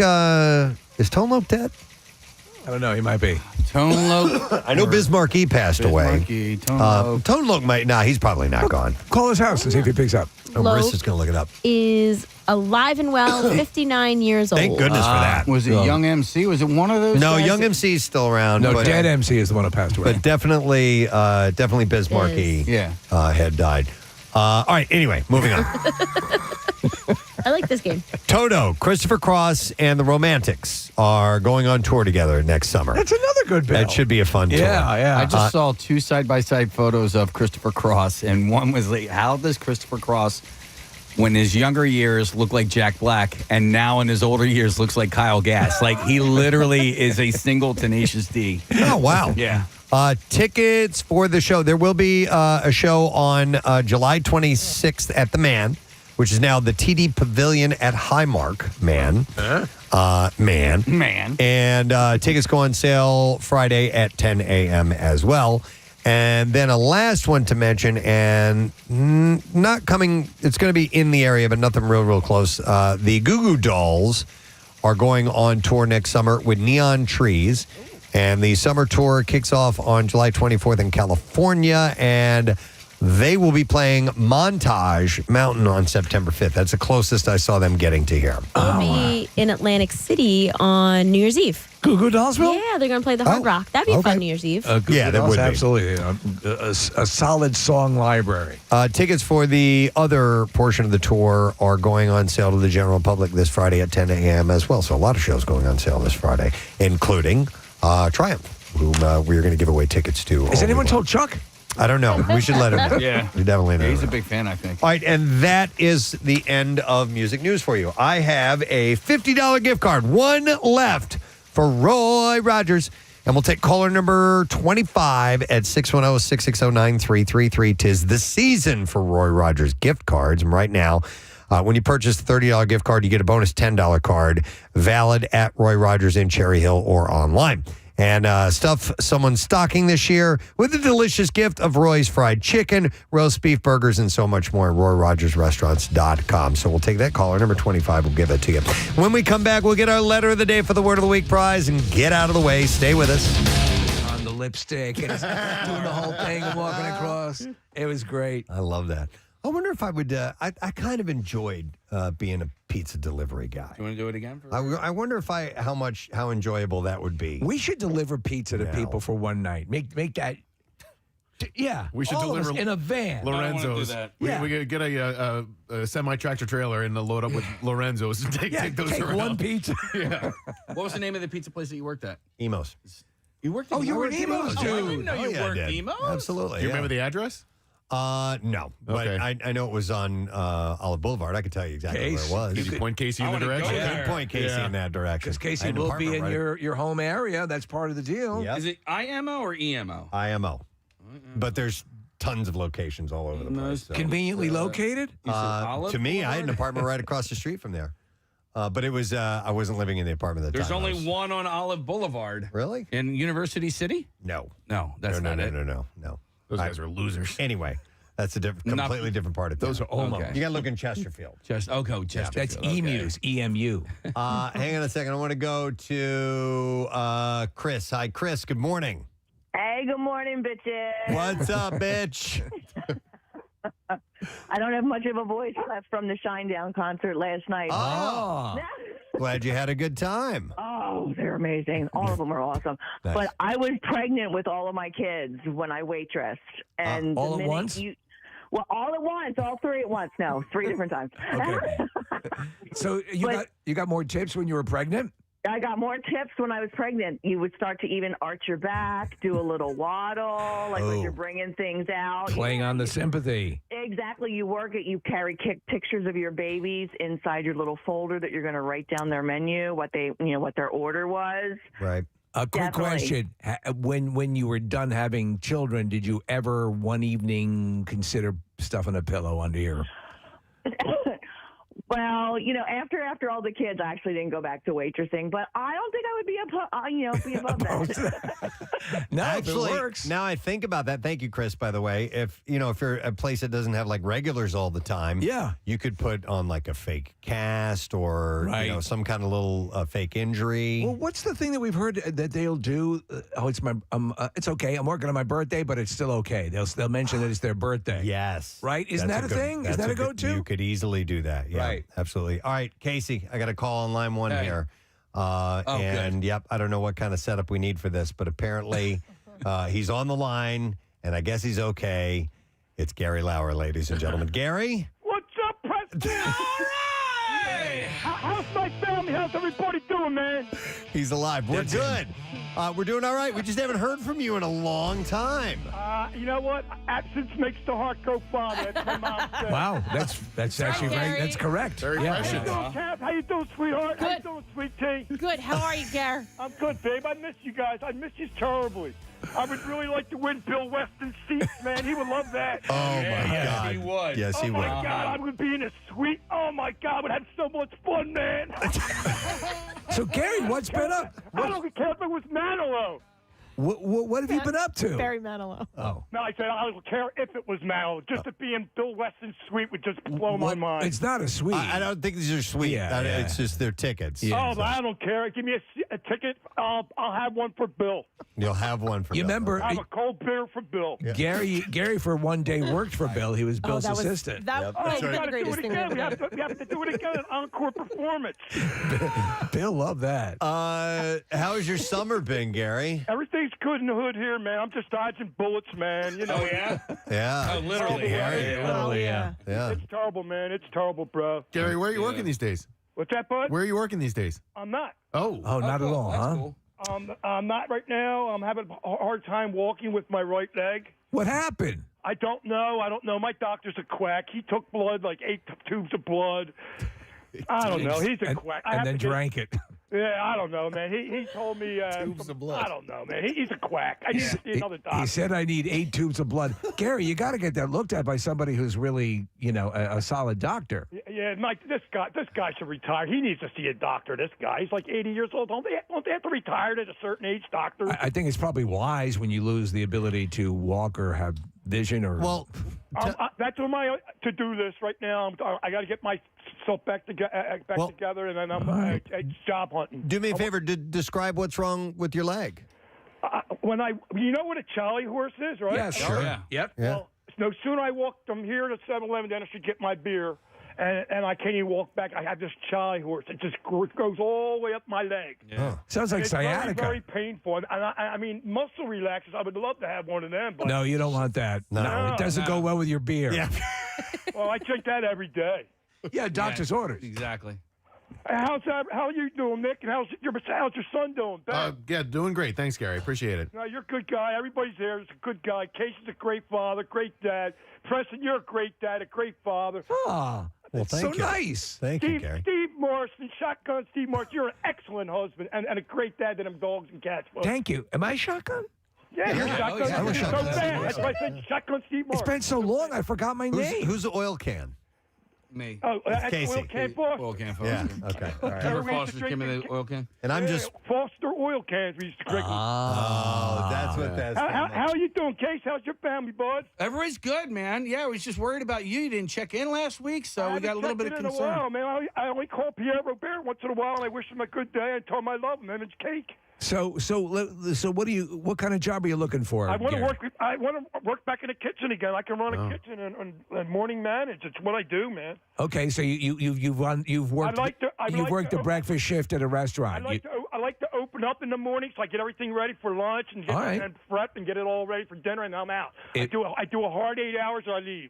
is Tone Loc dead? I don't know. He might be. Tone Loc. I know Biz Markie passed away. Tone Loc. Tone Loc might, he's probably not gone. Call his house and see if he picks up. Oh, Marissa's going to look it up. Is alive and well, 59 years old. Thank goodness for that. Was it Young MC? Was it one of those No, guys? Young MC is still around. No, but, Dead MC is the one who passed away. But definitely Biz Markie had died. All right, anyway, moving on. I like this game. Toto, Christopher Cross, and the Romantics are going on tour together next summer. That's another good bill. That should be a fun tour. Yeah. I just saw two side-by-side photos of Christopher Cross, and one was like, how does Christopher Cross, when his younger years, look like Jack Black, and now in his older years looks like Kyle Gass? Like, he literally is a single Tenacious D. Oh, wow. Yeah. Tickets for the show. There will be a show on July 26th at the Man, which is now the TD Pavilion at Highmark. Man. And tickets go on sale Friday at 10 a.m. as well. And then a last one to mention, and not coming, it's going to be in the area, but nothing real close. The Goo Goo Dolls are going on tour next summer with Neon Trees. And the summer tour kicks off on July 24th in California, and they will be playing Montage Mountain on September 5th. That's the closest I saw them getting to here. They'll be in Atlantic City on New Year's Eve. Goo Goo Dolls will? Yeah, they're going to play the Hard Rock. That'd be a fun New Year's Eve. Yeah, that would be. Absolutely. A solid song library. Tickets for the other portion of the tour are going on sale to the general public this Friday at 10 a.m. as well. So a lot of shows going on sale this Friday, including Triumph, whom we're going to give away tickets to. Has anyone told Chuck? I don't know. We should let him know. Yeah. We definitely know. He's a big fan, I think. All right, and that is the end of music news for you. I have a $50 gift card, one left for Roy Rogers. And we'll take caller number 25 at 610-660-9333. 'Tis the season for Roy Rogers gift cards. And right now, when you purchase a $30 gift card, you get a bonus $10 card valid at Roy Rogers in Cherry Hill or online. And stuff someone's stocking this year with the delicious gift of Roy's fried chicken, roast beef burgers, and so much more at RoyRogersRestaurants.com. So we'll take that caller. Number 25, we'll give it to you. When we come back, we'll get our letter of the day for the Word of the Week prize and get out of the way. Stay with us. On the lipstick and doing the whole thing and walking across. It was great. I love that. I wonder if I would, I kind of enjoyed being a pizza delivery guy. You want to do it again? I wonder if how enjoyable that would be. We should deliver pizza to people for one night. Make that. Yeah, We should all of deliver us in a van. Lorenzo's. We could get a semi-tractor trailer and load up with Lorenzo's and take those take around. one pizza. Yeah. What was the name of the pizza place that you worked at? Emos. You worked. Oh, you were at Emos, Oh, I dude. didn't know you yeah, I worked did. Emos. Absolutely. Do you yeah. remember the address? No, but Okay. I know it was on Olive Boulevard. I could tell you exactly Case. where it was. Did you point Casey in the direction? Good point, Casey, in that direction. Because Casey I had an will be in apartment right your home area. That's part of the deal. Yep. Is it IMO or EMO? IMO. But there's tons of locations all over the place. So. Conveniently located? Olive To me, I had an Boulevard? apartment right across the street from there. But it was I wasn't living in the apartment at the There's time. only one on Olive Boulevard. Really? In University City? No. No, that's no, not it. No. Those guys are losers. Anyway, that's a completely different part of town. Those are almost. Okay. You got to look in Chesterfield. Chesterfield. That's emus, EMU. Hang on a second. I want to go to Chris. Hi, Chris. Good morning. Hey, good morning, bitches. What's up, bitch? I don't have much of a voice left from the Shinedown concert last night. Oh. Glad you had a good time. Oh, they're amazing. All of them are awesome. Nice. But I was pregnant with all of my kids when I waitressed. And all the at minute once? Well, all at once, all three at once. No, 3 different times. Okay. So you got more tips when you were pregnant? I got more tips when I was pregnant. You would start to even arch your back, do a little waddle, like when you're bringing things out. Playing on the sympathy. Exactly. You work it. You carry pictures of your babies inside your little folder that you're going to write down their menu, what their order was. Right. A quick question. When you were done having children, did you ever one evening consider stuffing a pillow under your... Well, after all the kids, I actually didn't go back to waitressing, but I don't think I would be above that. No, Actually, if it works. now I think about that. Thank you, Chris, by the way. If you're a place that doesn't have like regulars all the time, Yeah. you could put on like a fake cast or Right. some kind of little fake injury. Well, what's the thing that we've heard that they'll do? It's my, it's okay. I'm working on my birthday, but it's still okay. They'll mention that it's their birthday. Yes. Right? Isn't That's that a good- thing? Is that's that a good- go-to? You could easily do that. Yeah, Right. absolutely. All right, Casey, I got a call on line 1 Hey. here. Good. Yep, I don't know what kind of setup we need for this, but apparently he's on the line, and I guess he's okay. It's Gary Lauer, ladies and gentlemen. Gary? What's up, Preston? All right! How's my family? How's everybody doing, man? He's alive. We're good. We're doing all right. We just haven't heard from you in a long time. You know what? Absence makes the heart go fonder. That's what my mom said. Wow, that's actually very, that's correct. Very Yeah. How you doing, Cap? How you doing, sweetheart? How you Good. doing, sweet tea? Good. How are you, Gar? I'm good, babe. I miss you guys. I miss you terribly. I would really like to win Bill Weston's seats, man. He would love that. Oh, my God. he would. Yes, he Oh, would. my God. I would be in a suite. Oh, my God. We'd have so much fun, man. So, Gary, what's been up? I don't care if it was Manilow. What have you been up to? Barry Manilow. Oh. No, I said I don't care if it was Manilow. Just to be in Bill Weston's suite would just blow my mind. It's not a suite. I don't think these are sweet. Yeah, yeah. It's just their tickets. Oh, but I don't care. Give me a ticket. I'll have one for Bill. You'll have one for You Bill. remember, Have a cold beer for Bill. Gary for one day worked for Bill. He was Bill's that was assistant. that Yep. might Oh, have we been got the to do greatest it thing we again. ever did. We have to do it again. An encore performance. Bill loved that. How's your summer been, Gary? Everything's good in the hood here, man. I'm just dodging bullets, man. You know. Oh, yeah? Yeah. Oh, literally. Gary. Literally, yeah. Yeah. It's terrible, man. It's terrible, bro. Gary, where are you working these days? What's that, bud? Where are you working these days? I'm not. Oh. Oh, not at cool. all, That's huh? cool. I'm not right now. I'm having a hard time walking with my right leg. What happened? I don't know. My doctor's a quack. He took blood, like 8 tubes of blood. I don't know. He's a quack. I And have then to get- drank it. Yeah, I don't know, man. He told me Tubes of blood. I don't know, man. He's a quack. I need to see another doctor. He said I need 8 tubes of blood. Gary, you got to get that looked at by somebody who's really, a solid doctor. Yeah, Mike, this guy should retire. He needs to see a doctor. This guy, he's like 80 years old. Don't they have to retire at a certain age, doctor? I think it's probably wise when you lose the ability to walk or have vision or. Well, that's on my to-do list right now. I got to get myself back together, and then I'm job hunting. Do me a favor. Describe what's wrong with your leg. You know what a Charlie horse is, right? Yeah, sure. Yeah. Yep. Yeah. Well, no sooner I walk from here to 7-Eleven, then I should get my beer, and I can't even walk back. I have this Charlie horse. It just goes all the way up my leg. Yeah. Sounds like it's sciatica. Very, very painful. And I mean, muscle relaxers. I would love to have one of them. But No, you don't want that. No, it doesn't go well with your beer. Yeah. Well, I drink that every day. Yeah, doctor's orders. Exactly. How are you doing, Nick? And how's your son doing? Yeah, doing great. Thanks, Gary. Appreciate it. No, you're a good guy. Everybody's there is a good guy. Casey's a great father, great dad. Preston, you're a great dad, a great father. Oh, Well, that's thank so you. nice. Thank you, Gary. Steve Morrison, Shotgun Steve Morrison, you're an excellent husband and a great dad to them dogs and cats. Folks. Thank you. Am I shotgun? Yeah, you're Shotgun. yeah. You're so Shotgun Steve bad. Morrison. That's why I said Shotgun Steve It's Morrison. been so long, I forgot my name. Who's the oil can? Me. Oh, that's Casey. Oil Can Foster. Oil can Yeah. Foster. Okay. All right. Remember we used to Foster's give me drink the oil can? And I'm just. Foster oil cans we used to drink. Oh, that's what that's. How you doing, Case? How's your family, bud? Everybody's good, man. Yeah, I was just worried about you. You didn't check in last week, so we got a little bit of in a concern. while, man. I only call Pierre Robert once in a while, and I wish him a good day and tell him I love him. And it's cake. So what kind of job are you looking for? I want to Gary? work. I want to work back in the kitchen again. I can run a kitchen and morning manage. It's what I do, man. Okay, so you've worked the breakfast shift at a restaurant. I like to open up in the morning so I get everything ready for lunch and get and prep and get it all ready for dinner, and I'm out. I do a hard 8 hours or I leave.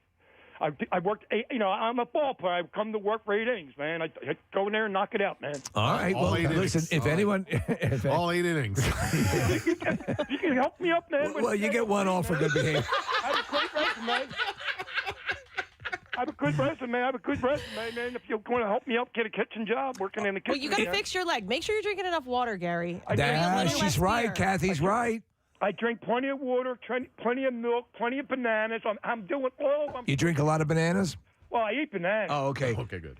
I worked 8. I'm a ball player. I come to work for 8 innings, man. I go in there and knock it out, man. All right. Well, listen. If anyone, all 8 innings. You can help me up, man. Well, you get one off for good behavior. I have a great resume. I have a good resume, man. If you're going to help me up, get a kitchen job, working in the kitchen. Well, you got to fix your leg. Make sure you're drinking enough water, Gary. She's right. Kathy's right. I drink plenty of water, plenty of milk, plenty of bananas. I'm doing all of them. You drink a lot of bananas? Well, I eat bananas. Oh, okay. Okay, good.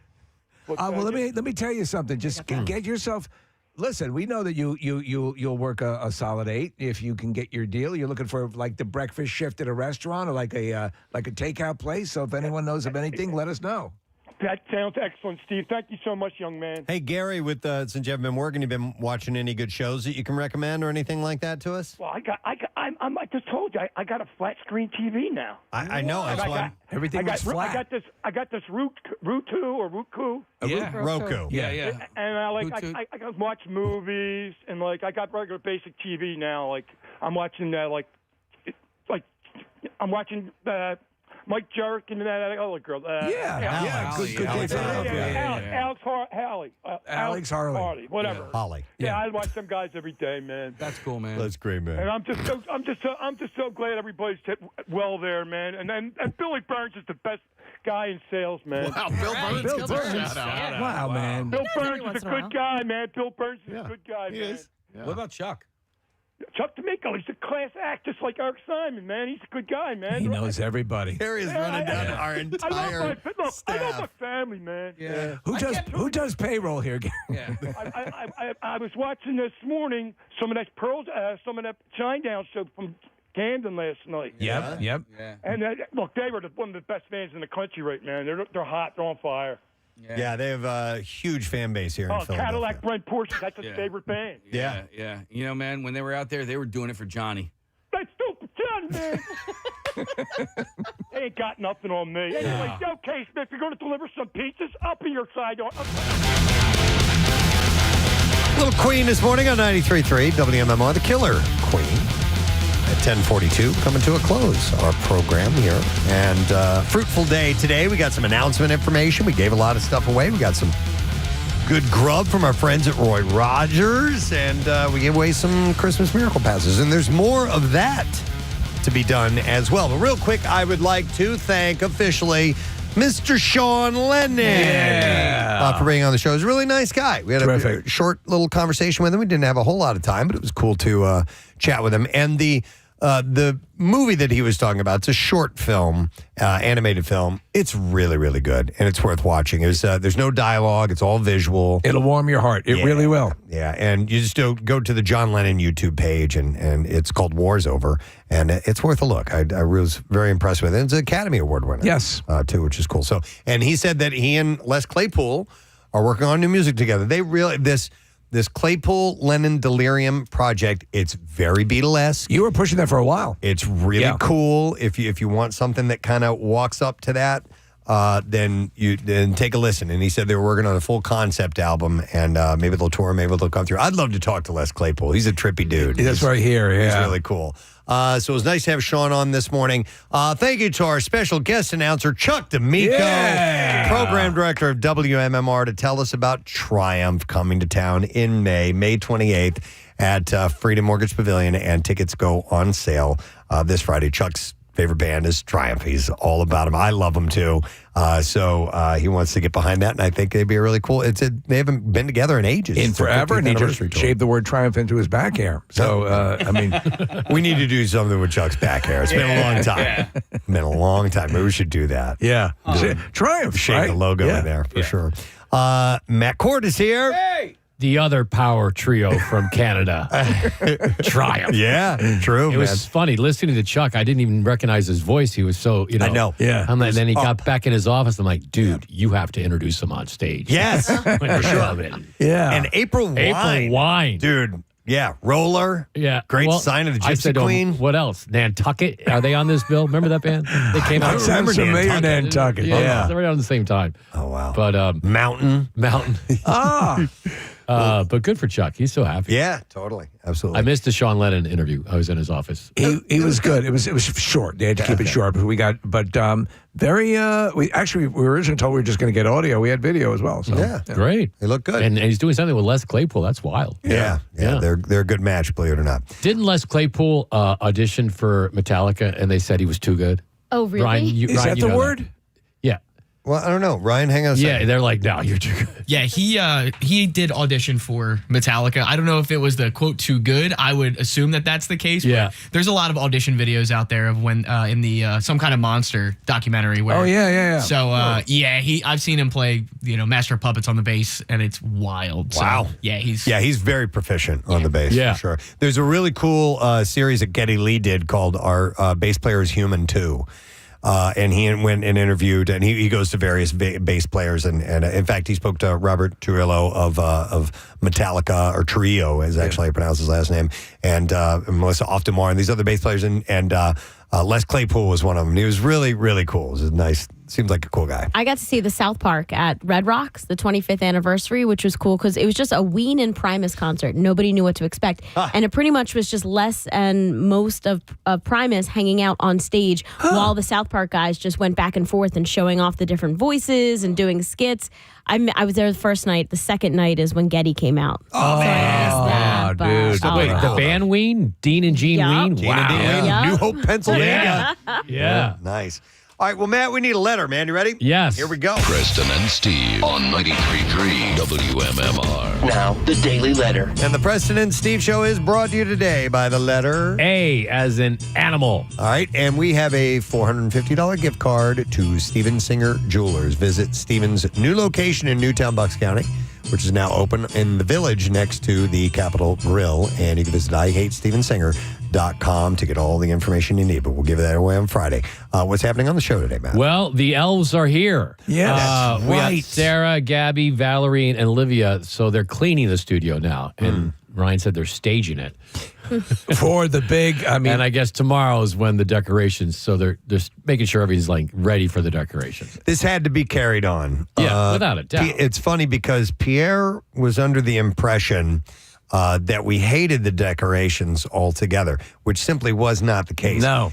Well, let me tell you something. Just get yourself. Listen, we know that you'll work a solid 8 if you can get your deal. You're looking for like the breakfast shift at a restaurant or like a takeout place. So if anyone knows of anything, let us know. That sounds excellent, Steve. Thank you so much, young man. Hey, Gary, since you haven't been working, you've been watching any good shows that you can recommend or anything like that to us? Well, I just told you I got a flat screen TV now. I know. That's why everything was flat. I got this Roku. Yeah, Roku. Yeah. And I can watch movies and I got regular basic TV now. Like I'm watching I'm watching Mike Jerick and that other girl. Alex Harley. Whatever. Yeah. Holly. Yeah, I watch them guys every day, man. That's cool, man. That's great, man. And I'm just so glad everybody's hit well there, man. And Billy Burns is the best guy in sales, man. Wow, Bill Burns. Bill Burns. Shout out. Wow, man. Bill Burns is a good guy, man. Bill Burns is a good guy, He man. is. Yeah. What about Chuck? Chuck D'Amico, he's a class act, just like Eric Simon, man. He's a good guy, man. He knows everybody. Gary is running down our entire I love my family, man. Yeah. Who does payroll here, Gary? Yeah. I was watching this morning some of that Shinedown show from Camden last night. Yep. Yeah. And look, they were one of the best bands in the country right now. They're hot. They're on fire. Yeah, they have a huge fan base here in Philadelphia. Cadillac Brent Porsche, that's his favorite band. Yeah. You know, man, when they were out there, they were doing it for Johnny. That stupid Johnny, man. They ain't got nothing on me. Anyway, okay, Smith, you're going to deliver some pizzas? I'll be your side on. Little Queen this morning on 93.3 WMMR, the Killer Queen. At 10:42, coming to a close, our program here. And fruitful day today. We got some announcement information. We gave a lot of stuff away. We got some good grub from our friends at Roy Rogers. And we gave away some Christmas Miracle Passes. And there's more of that to be done as well. But real quick, I would like to thank officially Mr. Sean Lennon, for being on the show. He's a really nice guy. We had a short little conversation with him. We didn't have a whole lot of time, but it was cool to chat with him. And the movie that he was talking about, it's a short film, animated film. It's really, really good, and it's worth watching. There's no dialogue. It's all visual. It'll warm your heart. It really will. Yeah, and you just go to the John Lennon YouTube page, and it's called War's Over, and it's worth a look. I was very impressed with it. It's an Academy Award winner. Yes. Too, which is cool. So, and he said that he and Les Claypool are working on new music together. They really, this Claypool-Lennon Delirium project, it's very Beatlesque. You were pushing that for a while. It's really cool. If you want something that kind of walks up to that, then take a listen. And he said they were working on a full concept album, and maybe they'll tour, maybe they'll come through. I'd love to talk to Les Claypool. He's a trippy dude. That's right here, He's really cool. So it was nice to have Sean on this morning. Thank you to our special guest announcer, Chuck D'Amico, program director of WMMR, to tell us about Triumph coming to town in May 28th at Freedom Mortgage Pavilion, and tickets go on sale this Friday. Chuck's favorite band is Triumph. He's all about them. I love them too. So he wants to get behind that, and I think they'd be really cool. They haven't been together in ages. In forever, and he just shaved the word Triumph into his back hair. So, I mean, we need to do something with Chuck's back hair. It's been a long time. Been a long time. Maybe we should do that. Yeah. Triumph. Shave the logo in there for sure. Matt Cord is here. Hey! The other power trio from Canada, Triumph. Yeah, true. It was funny listening to Chuck. I didn't even recognize his voice. He was so, I know. Yeah. And then he got back in his office. I'm like, dude, you have to introduce him on stage. Yes, When they sure. come in. Yeah. And April Wine. Dude. Yeah, Roller. Yeah. Great Sign of the I Gypsy said to him, Queen. what else? Nantucket? Are they on this bill? Remember that band? They came out. I remember Nantucket. Yeah. They're right on the same time. Oh, wow. But Mountain. But good for Chuck. He's so happy. Yeah, totally. Absolutely. I missed the Sean Lennon interview. I was in his office. He was good. It was short. They had to keep it short. But we were originally told we were just going to get audio. We had video as well. So Great. They look good. And he's doing something with Les Claypool. That's wild. Yeah. They're a good match, believe it or not. Didn't Les Claypool audition for Metallica and they said he was too good? Oh, really? Ryan, Is Ryan, that you the know word? That. Yeah. Well, I don't know. Ryan, hang on a second. Yeah, they're like, no, you're too good. Yeah, he did audition for Metallica. I don't know if it was the quote too good. I would assume that that's the case. Yeah. But there's a lot of audition videos out there of when in the Some Kind of Monster documentary. Where, Oh, yeah. So I've seen him play Master of Puppets on the bass, and it's wild. Wow. So, he's very proficient on the bass. Yeah. For sure. There's a really cool series that Geddy Lee did called Our Bass Player is Human Too. And he went and interviewed, and he goes to various bass players, and in fact, he spoke to Robert Trujillo of Metallica, or Trio, is actually how you pronounce his last name, and Melissa Oftemar, and these other bass players, and Les Claypool was one of them. He was really, really cool. It was nice. Seems like a cool guy. I got to see the South Park at Red Rocks, the 25th anniversary, which was cool because it was just a Ween and Primus concert. Nobody knew what to expect. And it pretty much was just Les and most of Primus hanging out on stage while the South Park guys just went back and forth and showing off the different voices and doing skits. I was there the first night. The second night is when Getty came out. Oh, man. Dude. Wait, the band Ween? Dean and Gene Ween? Dean and Dean Ween. New Hope, Pennsylvania. Yeah. Nice. All right, well, Matt, we need a letter, man. You ready? Yes. Here we go. Preston and Steve on 93.3 WMMR. Now, the Daily Letter. And the Preston and Steve Show is brought to you today by the letter A, as in animal. All right, and we have a $450 gift card to Steven Singer Jewelers. Visit Steven's new location in Newtown, Bucks County, which is now open in the Village next to the Capitol Grill. And you can visit IHateStevenSinger.com to get all the information you need. But we'll give that away on Friday. What's happening on the show today, Matt? Well, the elves are here. Yeah, that's We got right. Sarah, Gabby, Valerie, and Olivia. So they're cleaning the studio now. And Ryan said they're staging it. For the big, and I guess tomorrow is when the decorations, so they're just making sure everything's like ready for the decorations. This had to be carried on. Yeah, without a doubt. It's funny because Pierre was under the impression that we hated the decorations altogether, which simply was not the case. No.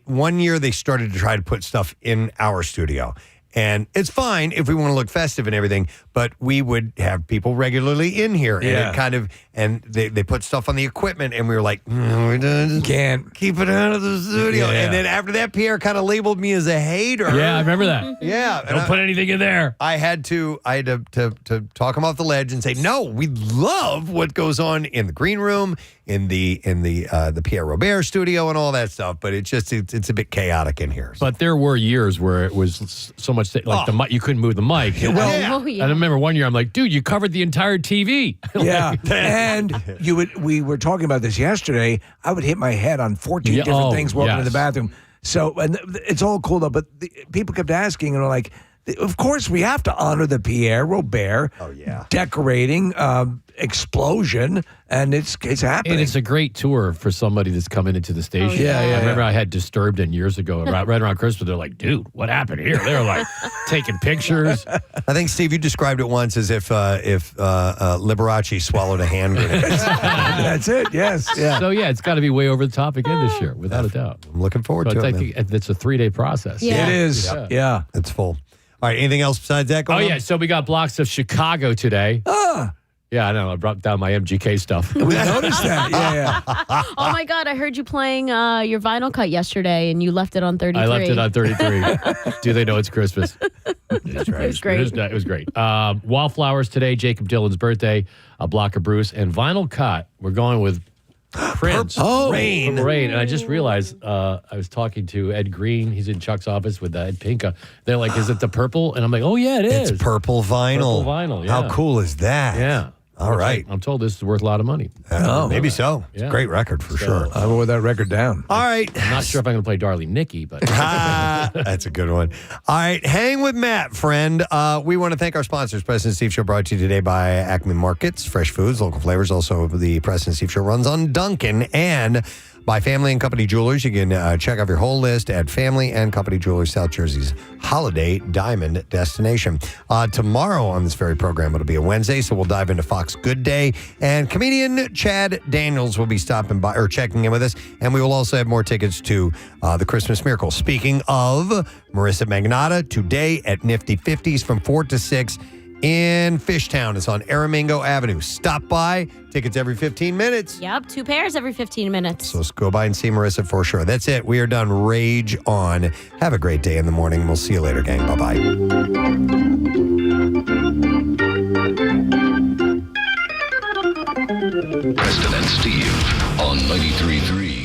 One year they started to try to put stuff in our studio. And it's fine if we want to look festive and everything, but we would have people regularly in here. And it kind of, and they put stuff on the equipment, and we were like, we just can't keep it out of the studio. Yeah. And then after that, Pierre kind of labeled me as a hater. Yeah, I remember that. Yeah. Don't put anything in there. I had to talk him off the ledge and say, no, we love what goes on in the green room, in the Pierre Robert studio and all that stuff, but it's a bit chaotic in here. But there were years where it was so much like the mic, you couldn't move the mic. And I remember one year I'm like, dude, you covered the entire TV. Yeah, and we were talking about this yesterday. I would hit my head on 14 different things walking to the bathroom. So, and it's all cool though, but people kept asking, and they're like, of course we have to honor the Pierre Robert decorating explosion, and it's happening. And it's a great tour for somebody that's coming into the station. I remember I had Disturbed in years ago, right around Christmas. They're like, dude, what happened here? They were like taking pictures. I think, Steve, you described it once as if Liberace swallowed a hand grenade. That's it, yes. Yeah. So, it's got to be way over the top again this year, without a doubt. I'm looking forward to it. It's a 3-day process. It is. Yeah. It's full. All right, anything else besides that going on? So we got blocks of Chicago today. Yeah, I know. I brought down my MGK stuff. We noticed that. Yeah. Oh my God! I heard you playing your vinyl cut yesterday, and you left it on 33. I left it on 33. Do they know it's Christmas? That's right. It was great. It was great. Wallflowers today, Jacob Dylan's birthday, a block of Bruce, and vinyl cut. We're going with Prince. Rain. Rain. And I just realized I was talking to Ed Green. He's in Chuck's office with Ed Pinka. They're like, is it the purple? And I'm like, oh, yeah, it is. It's purple vinyl. Purple vinyl, yeah. How cool is that? Yeah. All right. I'm told this is worth a lot of money. Maybe so. It's a great record for sure. I wrote that record down. All right. I'm not sure if I'm going to play Darling Nikki, but. That's a good one. All right. Hang with Matt, friend. We want to thank our sponsors. Preston and Steve Show brought to you today by Acme Markets, fresh foods, local flavors. Also, the Preston and Steve Show runs on Dunkin', and by Family and Company Jewelers. You can check off your whole list at Family and Company Jewelers, South Jersey's holiday diamond destination. Tomorrow on this very program, it'll be a Wednesday, so we'll dive into Fox Good Day. And comedian Chad Daniels will be stopping by or checking in with us. And we will also have more tickets to the Christmas Miracle. Speaking of Marissa Magnata, today at Nifty 50s from 4 to 6 in Fishtown. It's on Aramingo Avenue. Stop by. Tickets every 15 minutes. Yep, 2 pairs every 15 minutes. So let's go by and see Marissa for sure. That's it. We are done. Rage on. Have a great day in the morning. We'll see you later, gang. Bye-bye. Preston and Steve on 93.3.